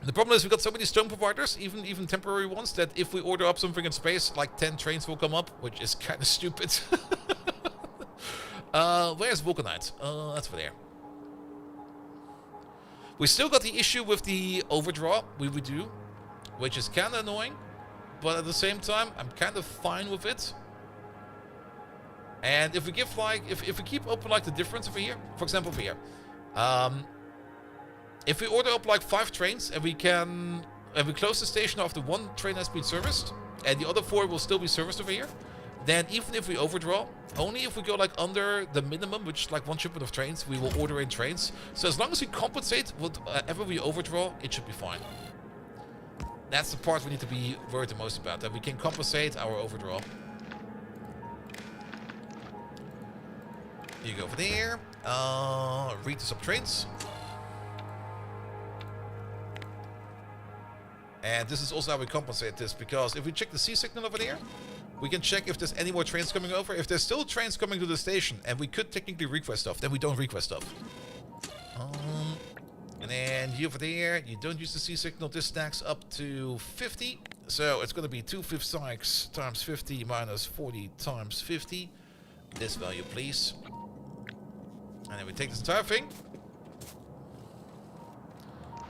The problem is we've got so many stone providers, even temporary ones, that if we order up something in space, like 10 trains will come up, which is kind of stupid. Where's Vulcanite? That's over there. We still got the issue with the overdraw, we do, which is kind of annoying, but at the same time, I'm kind of fine with it. And if we give like, if we keep open like the difference over here, for example over here, if we order up like 5 trains and we close the station after 1 train has been serviced, and the other 4 will still be serviced over here, then even if we overdraw, only if we go like under the minimum, which is like 1 shipment of trains, we will order in trains. So as long as we compensate whatever we overdraw, it should be fine. That's the part we need to be worried the most about, that we can compensate our overdraw. You go over there. Read the subtrains. And this is also how we compensate this, because if we check the C signal over there, we can check if there's any more trains coming over. If there's still trains coming to the station, and we could technically request stuff, then we don't request stuff. And then you over there, you don't use the C signal. This stacks up to 50. So it's going to be 2/5 cycles times 50 minus 40 times 50. This value, please. And then we take this entire thing.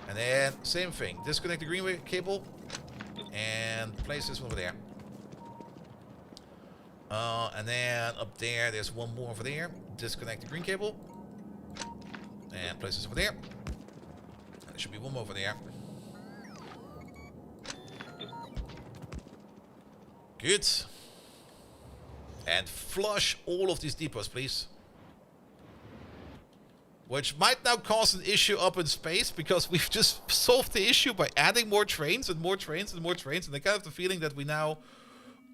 And then, same thing. Disconnect the green cable. And place this one over there. And then up there, there's one more over there. Disconnect the green cable. And place this over there. And there should be one more over there. Good. And flush all of these depots, please. Which might now cause an issue up in space, because we've just solved the issue by adding more trains and more trains and more trains. And I kind of have the feeling that we now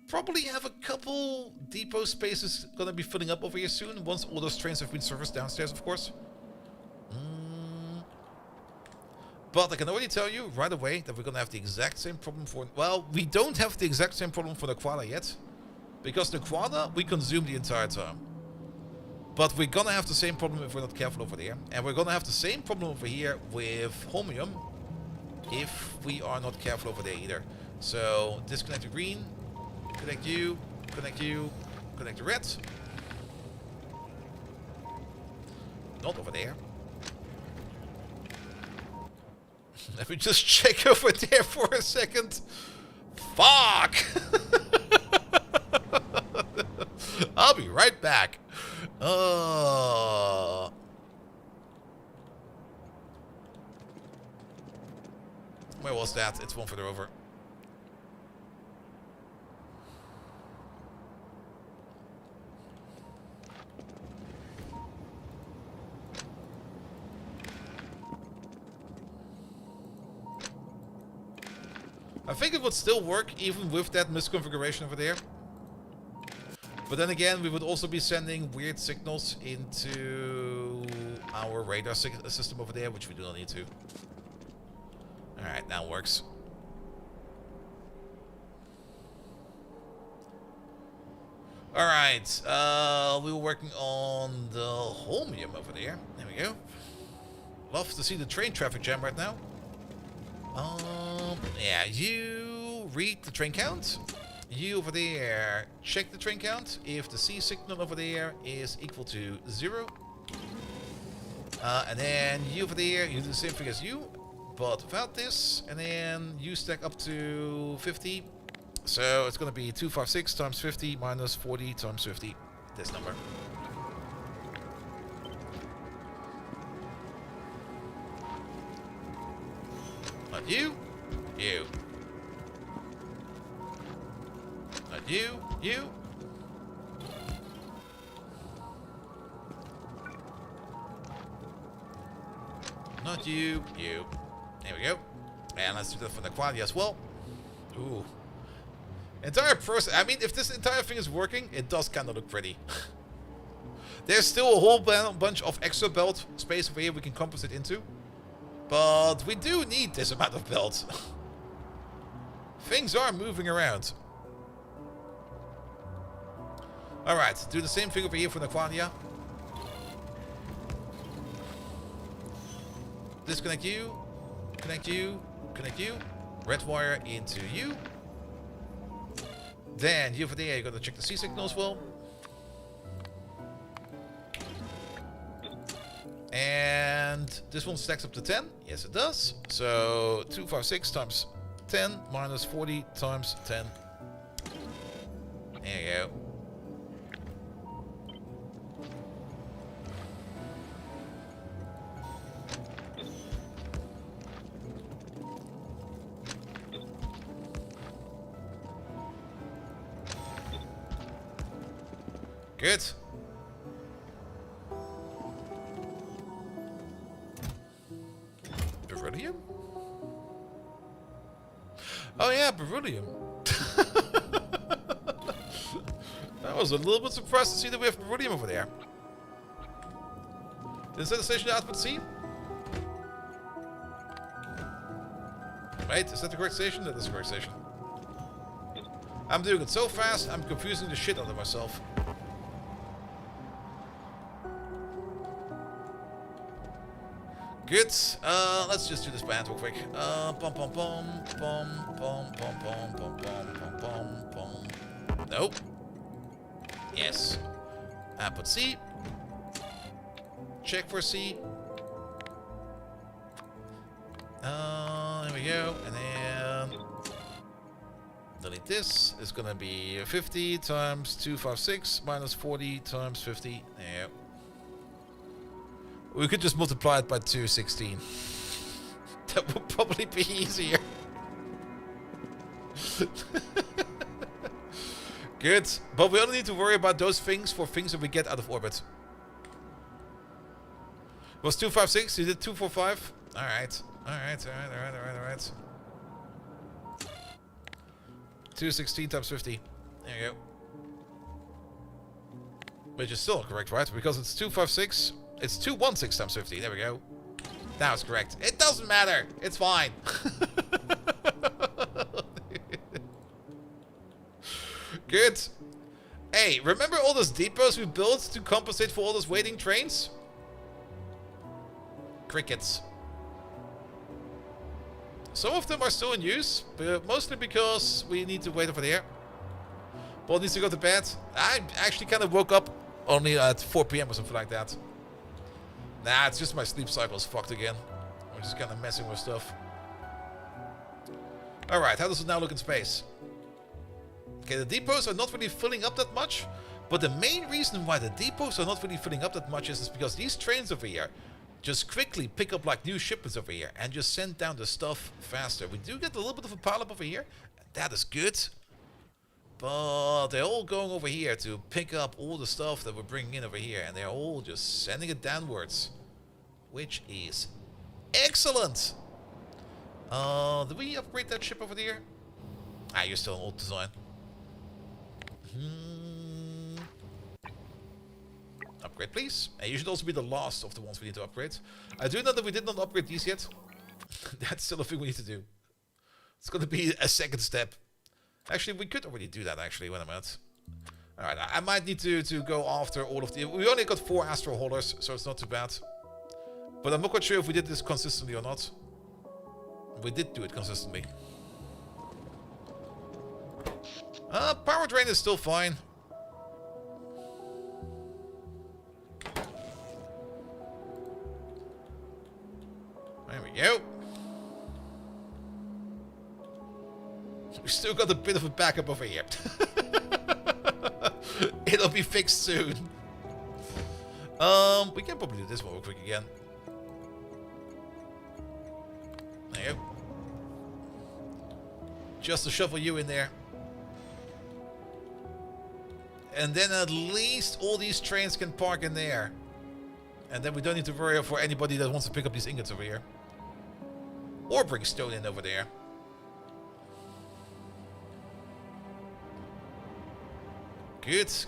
probably have a couple depot spaces going to be filling up over here soon, once all those trains have been serviced downstairs, of course. But I can already tell you right away that we're going to have the exact same problem for... Well, we don't have the exact same problem for the Quada yet, because the Quada we consume the entire time. But we're going to have the same problem if we're not careful over there. And we're going to have the same problem over here with Holmium if we are not careful over there either. So, disconnect the green, connect you, connect the red. Not over there. Let me just check over there for a second. Fuck! I'll be right back. Where was that? It's one further over. I think it would still work even with that misconfiguration over there. But then again, we would also be sending weird signals into our radar system over there, which we do not need to. Alright, now it works. Alright, we were working on the Holmium over there. There we go. Love to see the train traffic jam right now. Yeah, you read the train count. You over there, check the train count. If the C signal over there is equal to 0. And then you over there, you do the same thing as you, but without this. And then you stack up to 50. So it's going to be 256 times 50 minus 40 times 50. This number. Not you. You. Not you. You. Not you. You. There we go. And let's do that for the quality as well. Ooh. Entire process. I mean, if this entire thing is working, it does kind of look pretty. There's still a whole bunch of extra belt space over here we can compensate into. But we do need this amount of belt. Things are moving around. Alright, do the same thing over here for Naquadia. Disconnect you. Connect you. Connect you. Red wire into you. Then you over there, you gotta check the C signal as well. And this one stacks up to 10. Yes, it does. So 256 times 10 minus 40 times 10. There you go. Good. Beryllium? Oh yeah, beryllium. I was a little bit surprised to see that we have beryllium over there. Is that the station output C? Wait, is that the correct station? That is the correct station. I'm doing it so fast, I'm confusing the shit out of myself. Good. Let's just do this by hand real quick. Pom pom pom pom pom pom pom pom pom pom pom. Nope. Yes. Output C. Check for C. Here we go. And then delete this. It's gonna be 50 times 256 minus 40 times 50. There you go. We could just multiply it by 216. That would probably be easier. Good. But we only need to worry about those things for things that we get out of orbit. Was 256? You did 245? Alright. Alright. 216 times 50. There you go. Which is still correct, right? Because it's 256. It's 216 times 50. There we go. Now it's correct. It doesn't matter. It's fine. Good. Hey, remember all those depots we built to compensate for all those waiting trains? Crickets. Some of them are still in use, but mostly because we need to wait over there. Paul needs to go to bed. I actually kind of woke up only at 4 PM or something like that. Nah, it's just my sleep cycle's fucked again. I'm just kind of messing with stuff. Alright, how does it now look in space? Okay, the depots are not really filling up that much. But the main reason why the depots are not really filling up that much is because these trains over here just quickly pick up like new shipments over here and just send down the stuff faster. We do get a little bit of a pileup over here. That is good. But they're all going over here to pick up all the stuff that we're bringing in over here. And they're all just sending it downwards. Which is excellent. Did we upgrade that ship over there? Ah, you're still an old design. Upgrade, please. And you should also be the last of the ones we need to upgrade. I do know that we did not upgrade these yet. That's still a thing we need to do. It's going to be a second step. Actually, we could already do that, actually, when I'm at. Alright, I might need to go after all of the... We only got 4 astral holders, so it's not too bad. But I'm not quite sure if we did this consistently or not. We did do it consistently. Power drain is still fine. There we go. We still got a bit of a backup over here. It'll be fixed soon. We can probably do this one real quick again. There you go. Just to shuffle you in there. And then at least all these trains can park in there. And then we don't need to worry for anybody that wants to pick up these ingots over here. Or bring stone in over there. Good. Is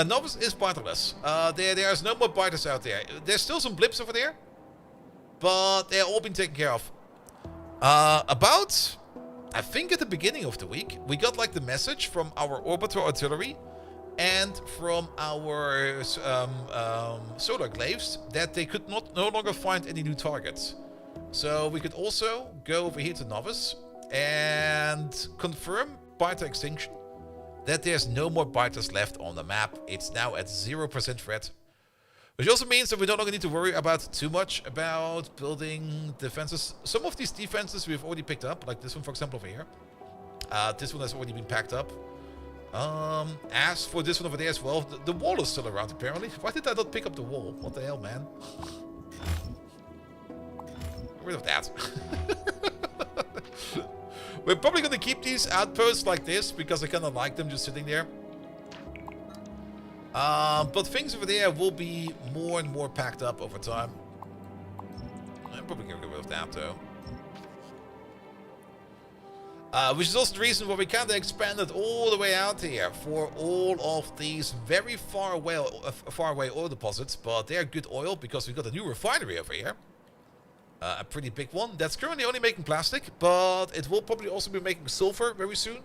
Novice is barterless. There's no more biters out there. There's still some blips over there. But they're all been taken care of. I think at the beginning of the week, we got like the message from our orbiter artillery and from our solar glaives that they could no longer find any new targets. So we could also go over here to Novice and confirm biter extinction, that there's no more biters left on the map. It's now at 0% threat. Which also means that we no longer need to worry about too much about building defenses. Some of these defenses we've already picked up, like this one for example over here. This one has already been packed up. As for this one over there as well, the wall is still around apparently. Why did I not pick up the wall? What the hell, man? Get rid of that. We're probably going to keep these outposts like this because I kind of like them just sitting there. But things over there will be more and more packed up over time. I'm probably going to get rid of that though. Which is also the reason why we kind of expanded all the way out here for all of these very far away oil deposits. But they are good oil because we got a new refinery over here. A pretty big one. That's currently only making plastic, but it will probably also be making sulfur very soon.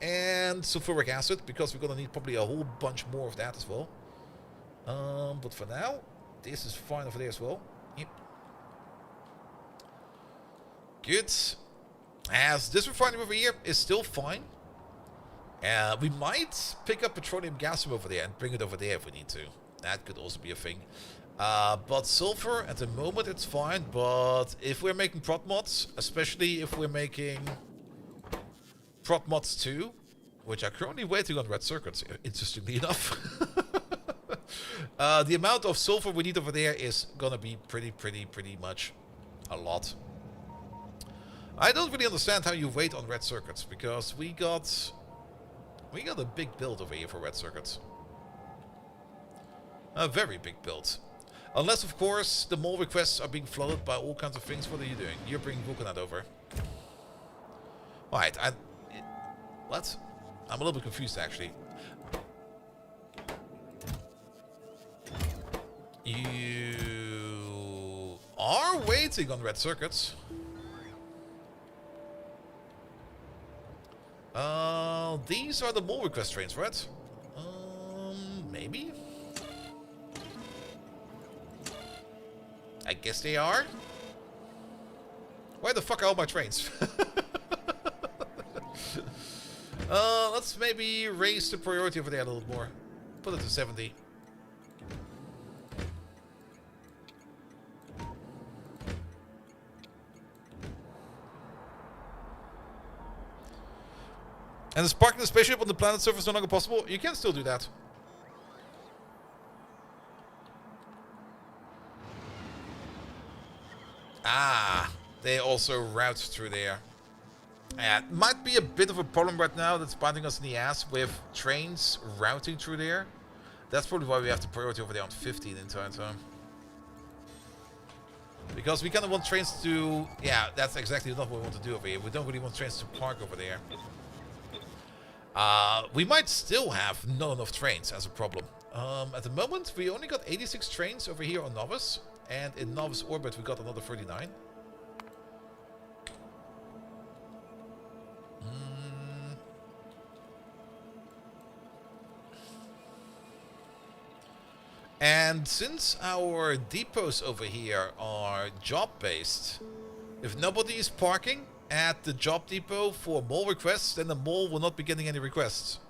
And sulfuric acid, because we're going to need probably a whole bunch more of that as well. But for now, this is fine over there as well. Yep. Good. As this refinery over here is still fine. We might pick up petroleum gas from over there and bring it over there if we need to. That could also be a thing. But sulfur, at the moment it's fine. But if we're making prot mods, especially if we're making prot mods 2, which are currently waiting on red circuits, interestingly enough. The amount of sulfur we need over there is gonna be pretty much a lot. I don't really understand how you wait on red circuits, because we got a big build over here for red circuits. A very big build. Unless, of course, the mole requests are being flooded by all kinds of things. What are you doing? You're bringing Vulcanite over. Right, what? I'm a little bit confused, actually. You are waiting on red circuits. These are the mole request trains, right? Maybe? I guess they are. Where the fuck are all my trains? Let's maybe raise the priority over there a little more. Put it to 70. And is parking the spaceship on the planet surface no longer possible? You can still do that. Ah, they also route through there. Yeah, it might be a bit of a problem right now that's biting us in the ass with trains routing through there. That's probably why we have the priority over there on 15 the entire time. Because we kind of want trains to... Yeah, that's exactly not what we want to do over here. We don't really want trains to park over there. We might still have not enough trains as a problem. At the moment, we only got 86 trains over here on Novice. And in Novice Orbit, we got another 39. And since our depots over here are job-based, if nobody is parking at the job depot for mole requests, then the mole will not be getting any requests.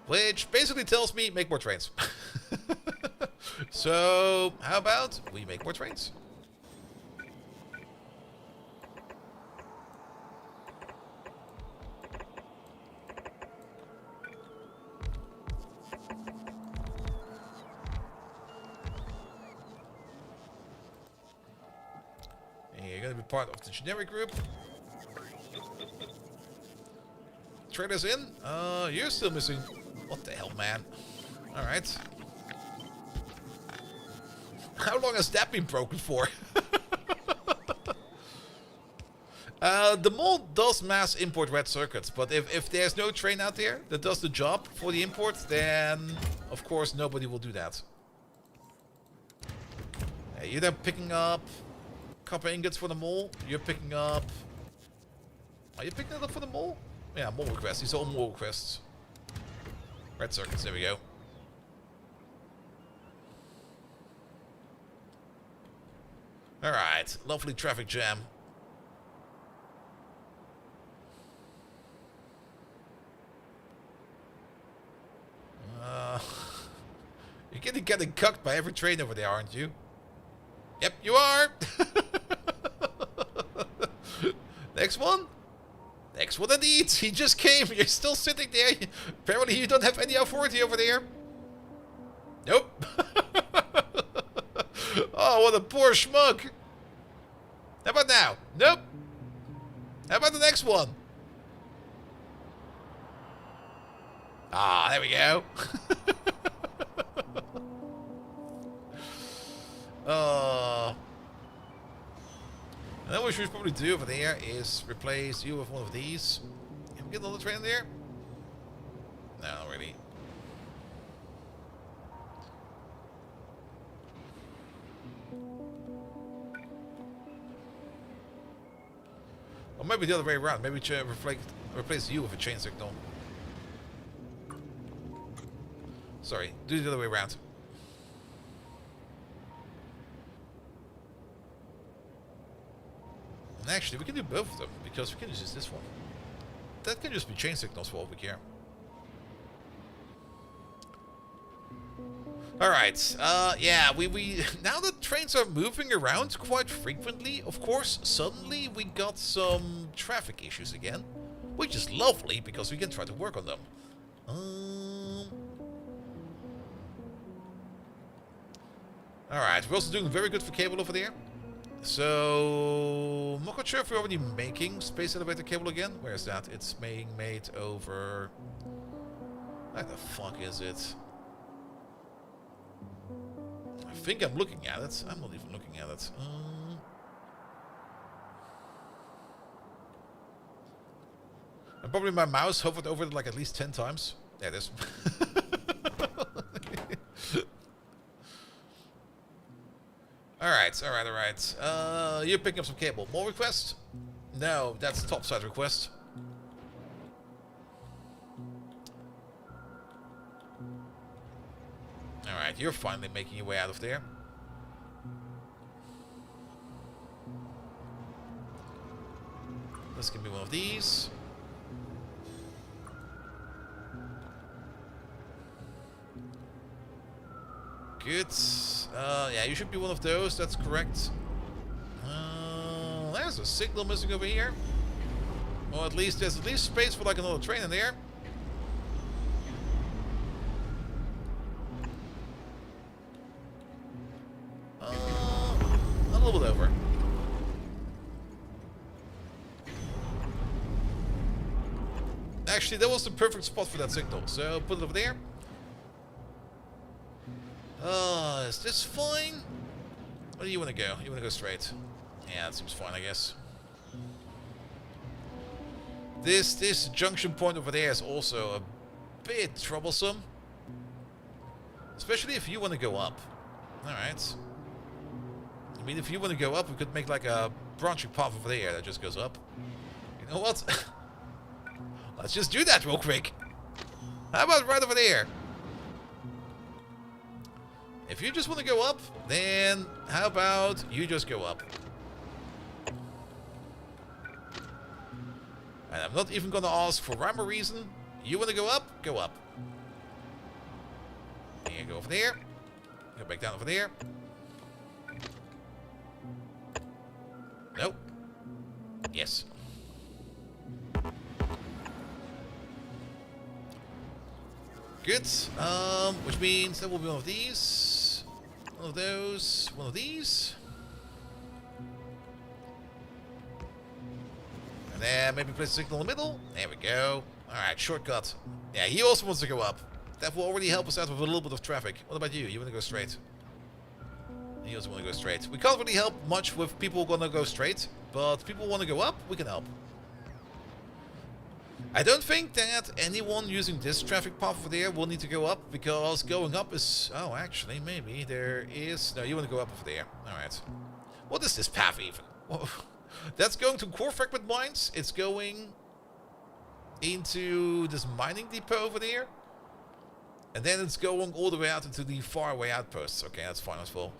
Which basically tells me, make more trains. So, how about we make more trains? You're going to be part of the generic group. Traders in? You're still missing. What the hell, man? Alright. How long has that been broken for? The mole does mass import red circuits, but if there's no train out there that does the job for the import, then of course nobody will do that. You're then picking up copper ingots for the mole. You're picking up... Are you picking it up for the mole? Yeah, mole requests. These are all mole requests. Red circuits, there we go. Alright, lovely traffic jam. You're getting cucked by every train over there, aren't you? Yep, you are! Next one? Next one indeed! He just came, you're still sitting there. Apparently you don't have any authority over there. Nope. Oh, what a poor schmuck. How about now? Nope. How about the next one? Ah, there we go. And then what we should probably do over there is replace you with one of these. Can we get another train in there? No, not really. Or maybe the other way around. Maybe replace you with a chain signal. Sorry, do it the other way around. And actually, we can do both of them, because we can use this one. That can just be chain signals for all we care. Alright, yeah, we now that trains are moving around quite frequently, of course, suddenly we got some traffic issues again. Which is lovely, because we can try to work on them. Alright, we're also doing very good for cable over there. So, I'm not quite sure if we're already making space elevator cable again. Where is that? It's being made over... Where the fuck is it? I think I'm looking at it. I'm not even looking at it. And probably my mouse hovered over it like at least 10 times. There it is. Alright. You're picking up some cable. More requests? No, that's topside request. Alright, you're finally making your way out of there. This can be one of these. Good. Yeah, you should be one of those, that's correct. There's a signal missing over here. Or at least there's at least space for like another train in there. A little bit over. Actually, that was the perfect spot for that signal, so put it over there. Is this fine? Where do you want to go? You want to go straight? Yeah, that seems fine, I guess. This junction point over there is also a bit troublesome. Especially if you want to go up. Alright. I mean, if you want to go up, we could make like a branching path over there that just goes up. You know what? Let's just do that real quick. How about right over there? If you just want to go up, then how about you just go up? And I'm not even going to ask for rhyme or reason. You want to go up? Go up. And go over there. Go back down over there. Nope. Yes. Good. Which means that will be one of these. One of those. One of these. And then maybe place a signal in the middle. There we go. Alright, shortcut. Yeah, he also wants to go up. That will already help us out with a little bit of traffic. What about you? You want to go straight? You also want to go straight. We can't really help much with people going to go straight. But people want to go up, we can help. I don't think that anyone using this traffic path over there will need to go up, because going up is... Oh, actually, maybe there is... No, you want to go up over there. Alright. What is this path even? Whoa. That's going to core fragment mines. It's going into this mining depot over there. And then it's going all the way out into the faraway outposts. Okay, that's fine as well.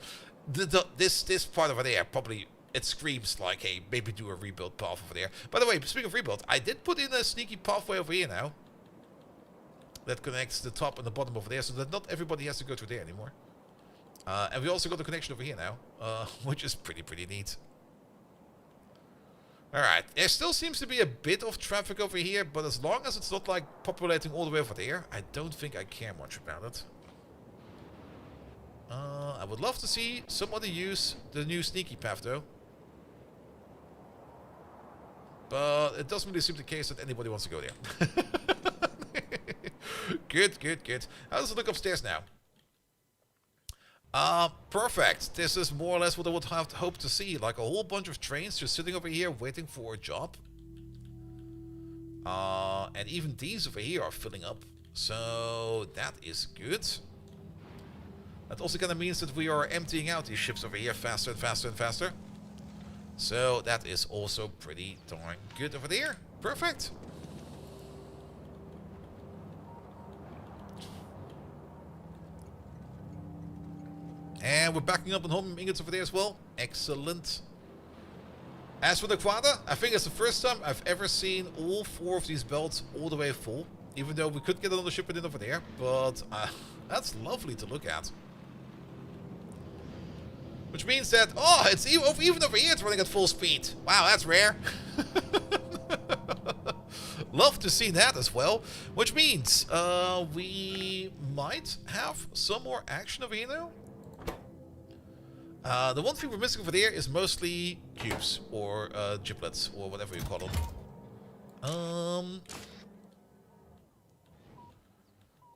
This part over there probably... It screams like, hey, maybe do a rebuild path over there. By the way, speaking of rebuild, I did put in a sneaky pathway over here now. That connects the top and the bottom over there, so that not everybody has to go through there anymore. And we also got a connection over here now, which is pretty neat. Alright, there still seems to be a bit of traffic over here, but as long as it's not like populating all the way over there, I don't think I care much about it. I would love to see somebody use the new sneaky path though. But it doesn't really seem the case that anybody wants to go there. Good. How does it look upstairs now? Perfect. This is more or less what I would have hoped to see. Like a whole bunch of trains just sitting over here waiting for a job. And even these over here are filling up. So that is good. That also kind of means that we are emptying out these ships over here faster and faster and faster. So that is also pretty darn good over there. Perfect. And we're backing up on home ingots over there as well. Excellent. As for the quota, I think it's the first time I've ever seen all 4 of these belts all the way full. Even though we could get another shipment in over there. But that's lovely to look at. Which means that, oh, it's even over here it's running at full speed. Wow, that's rare. Love to see that as well. Which means we might have some more action over here now. The one thing we're missing over there is mostly cubes or giblets or whatever you call them.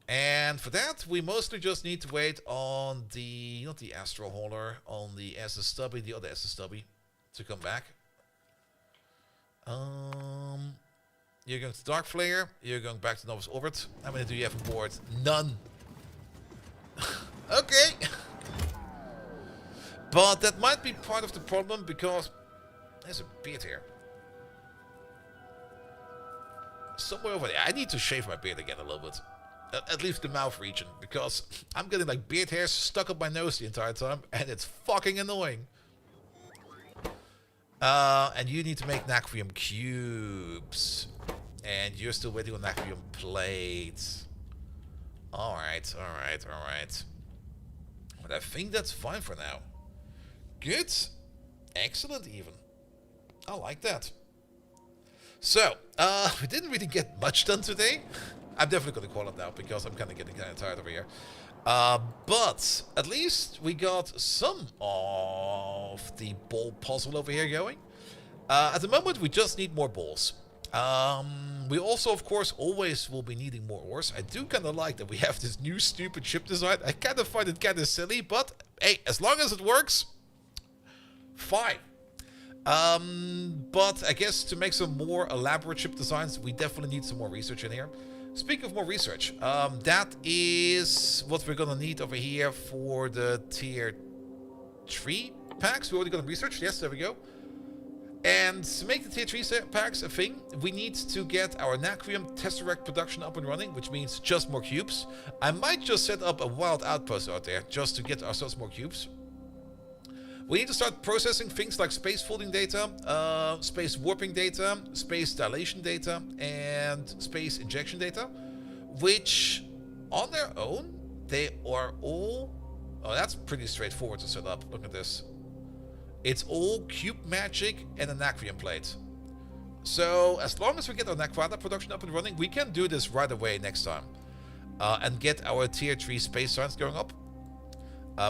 And for that, we mostly just need to wait on the, not the Astral Hauler, on the SS Stubby, the other SS Stubby, to come back. You're going to Dark Flare, you're going back to Novice Orbit. How many do you have on board? None. Okay. But that might be part of the problem because there's a beard here. Somewhere over there. I need to shave my beard again a little bit. At least the mouth region, because I'm getting like beard hairs stuck up my nose the entire time, and it's fucking annoying. And you need to make Nacrium cubes, and you're still waiting on Nacrium plates. Alright, alright, alright. But I think that's fine for now. Good. Excellent even. I like that. So, we didn't really get much done today. I'm definitely going to call it now because I'm kind of getting tired over here. But at least we got some of the ball puzzle over here going. At the moment, we just need more balls. We also, of course, always will be needing more ores. I do kind of like that we have this new stupid ship design. I kind of find it kind of silly, but hey, as long as it works, fine. But I guess to make some more elaborate ship designs, we definitely need some more research in here. Speaking of more research, that is what we're gonna need over here for the tier 3 packs. We already got them researched. Yes, there we go. And to make the tier 3 packs a thing, we need to get our Nacrium Tesseract production up and running, which means just more cubes. I might just set up a wild outpost out there just to get ourselves more cubes. We need to start processing things like space folding data, space warping data, space dilation data, and space injection data, which on their own, they are all... Oh, that's pretty straightforward to set up. Look at this. It's all cube magic and a Nacrium plate. So as long as we get our Naquada production up and running, we can do this right away next time. And get our tier 3 space science going up.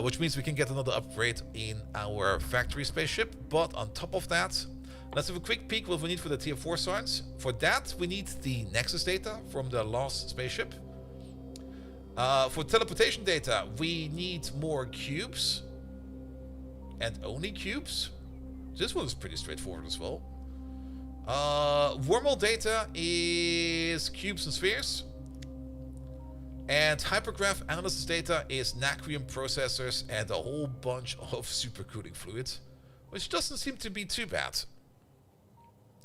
Which means we can get another upgrade in our factory spaceship. But on top of that, let's have a quick peek what we need for the tier 4 science. For that, we need the Nexus data from the last spaceship. For teleportation data, we need more cubes. And only cubes. This one is pretty straightforward as well. Wormhole data is cubes and spheres. And hypergraph analysis data is Nacrium processors and a whole bunch of supercooling fluids, which doesn't seem to be too bad.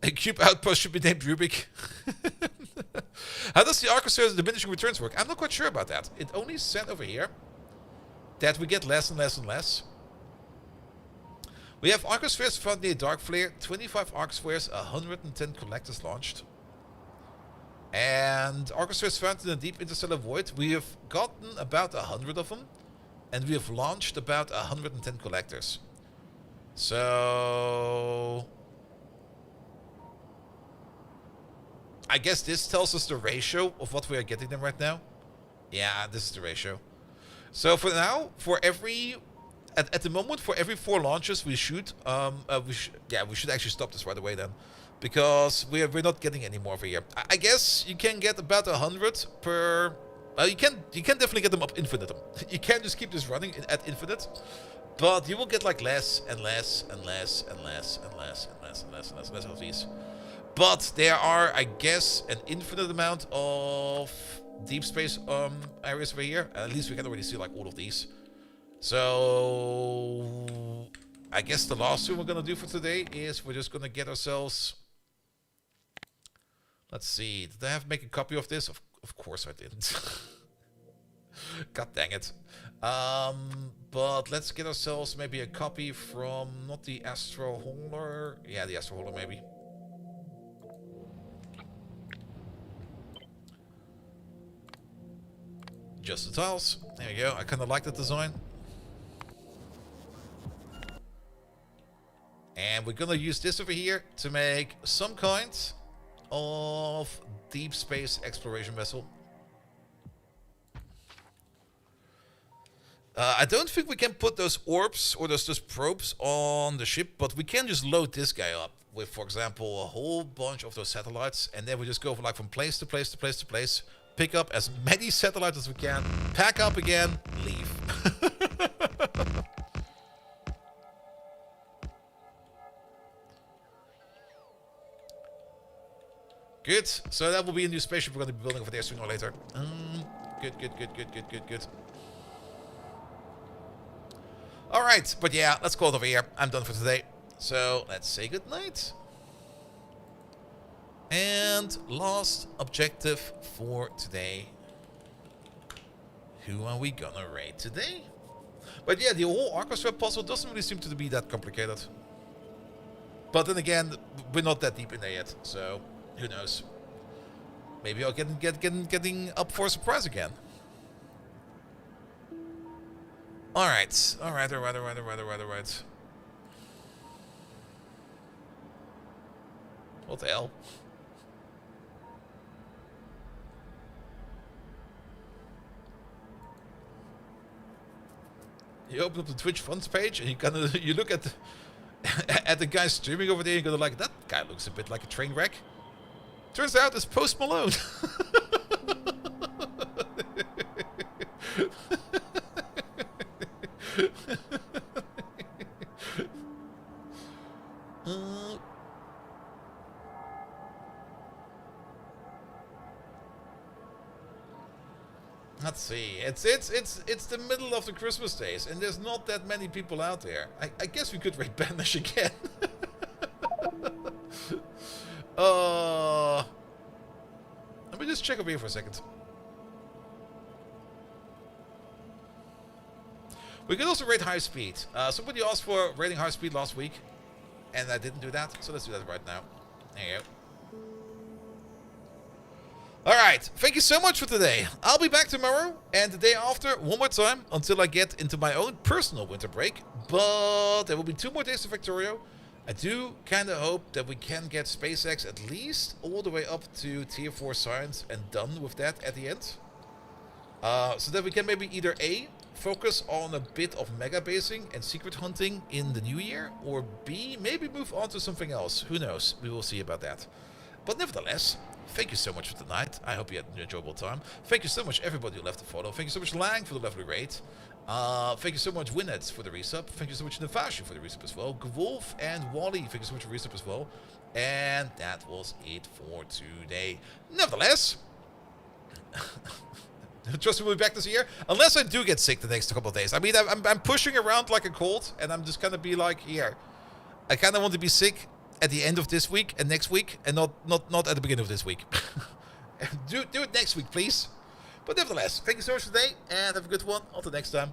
A cube outpost should be named Rubik. How does the arcosphere diminishing returns work? I'm not quite sure about that. It only said over here that we get less and less and less. We have arcospheres found near Dark Flare, 25 arcospheres, 110 collectors launched. And arcospheres found in the deep interstellar void, we have gotten about 100 of them, and we have launched about 110 collectors. So I guess this tells us the ratio of what we are getting them right now. Yeah, this is the ratio. So for now, for every at the moment, for every 4 launches we shoot, we should actually stop this right away then. Because we're not getting any more over here. I guess you can get about 100 per You can definitely get them up infinitum. You can't just keep this running at infinite, but you will get like less and less and less and less and less and less and less and less and less of these. But there are, I guess, an infinite amount of deep space areas over here. At least we can already see like all of these. So I guess the last thing we're gonna do for today is we're just gonna get ourselves. Let's see. Did I have to make a copy of this? Of course I didn't. God dang it. But let's get ourselves maybe a copy from not the Astro Hauler. Yeah, the Astro Hauler maybe. Just the tiles. There you go. I kind of like that design. And we're gonna use this over here to make some kind of deep space exploration vessel. I don't think we can put those orbs or those probes on the ship, but we can just load this guy up with, for example, a whole bunch of those satellites, and then we just go from place to place to place to place, pick up as many satellites as we can, pack up again, leave. Good. So that will be a new spaceship we're going to be building over there sooner or later. Good. Alright, but yeah, let's call it over here. I'm done for today. So let's say goodnight. And last objective for today. Who are we gonna raid today? But yeah, the whole arcosphere puzzle doesn't really seem to be that complicated. But then again, we're not that deep in there yet, so who knows? Maybe I'll getting up for a surprise again. Alright. What the hell? You open up the Twitch funds page and you look at the, at the guy streaming over there and you're gonna like, that guy looks a bit like a train wreck. Turns out it's Post Malone. Let's see. It's the middle of the Christmas days, and there's not that many people out there. I guess we could raid Banish again. Let me just check over here for a second. We could also raid high speed. Somebody asked for raiding high speed last week, and I didn't do that, so let's do that right now. There you go. Alright, thank you so much for today. I'll be back tomorrow and the day after one more time until I get into my own personal winter break. But there will be 2 more days of Victorio. I do kind of hope that we can get SpaceX at least all the way up to Tier 4 science and done with that at the end. So that we can maybe either A, focus on a bit of mega basing and secret hunting in the new year, or B, maybe move on to something else. Who knows? We will see about that. But nevertheless, thank you so much for tonight. I hope you had an enjoyable time. Thank you so much everybody who left a follow. Thank you so much Lang for the lovely raid. Thank you so much Winheads for the resub. Thank you so much Nefashu for the resub as well. Gwolf and Wally, thank you so much for the resub as well. And that was it for today. Nevertheless, trust me, we'll be back this year. Unless I do get sick the next couple of days. I mean, I'm pushing around like a cold, and I'm just gonna be like, here. I kind of want to be sick at the end of this week and next week, and not at the beginning of this week. do it next week, please. But nevertheless, thank you so much for today, and have a good one. Until next time.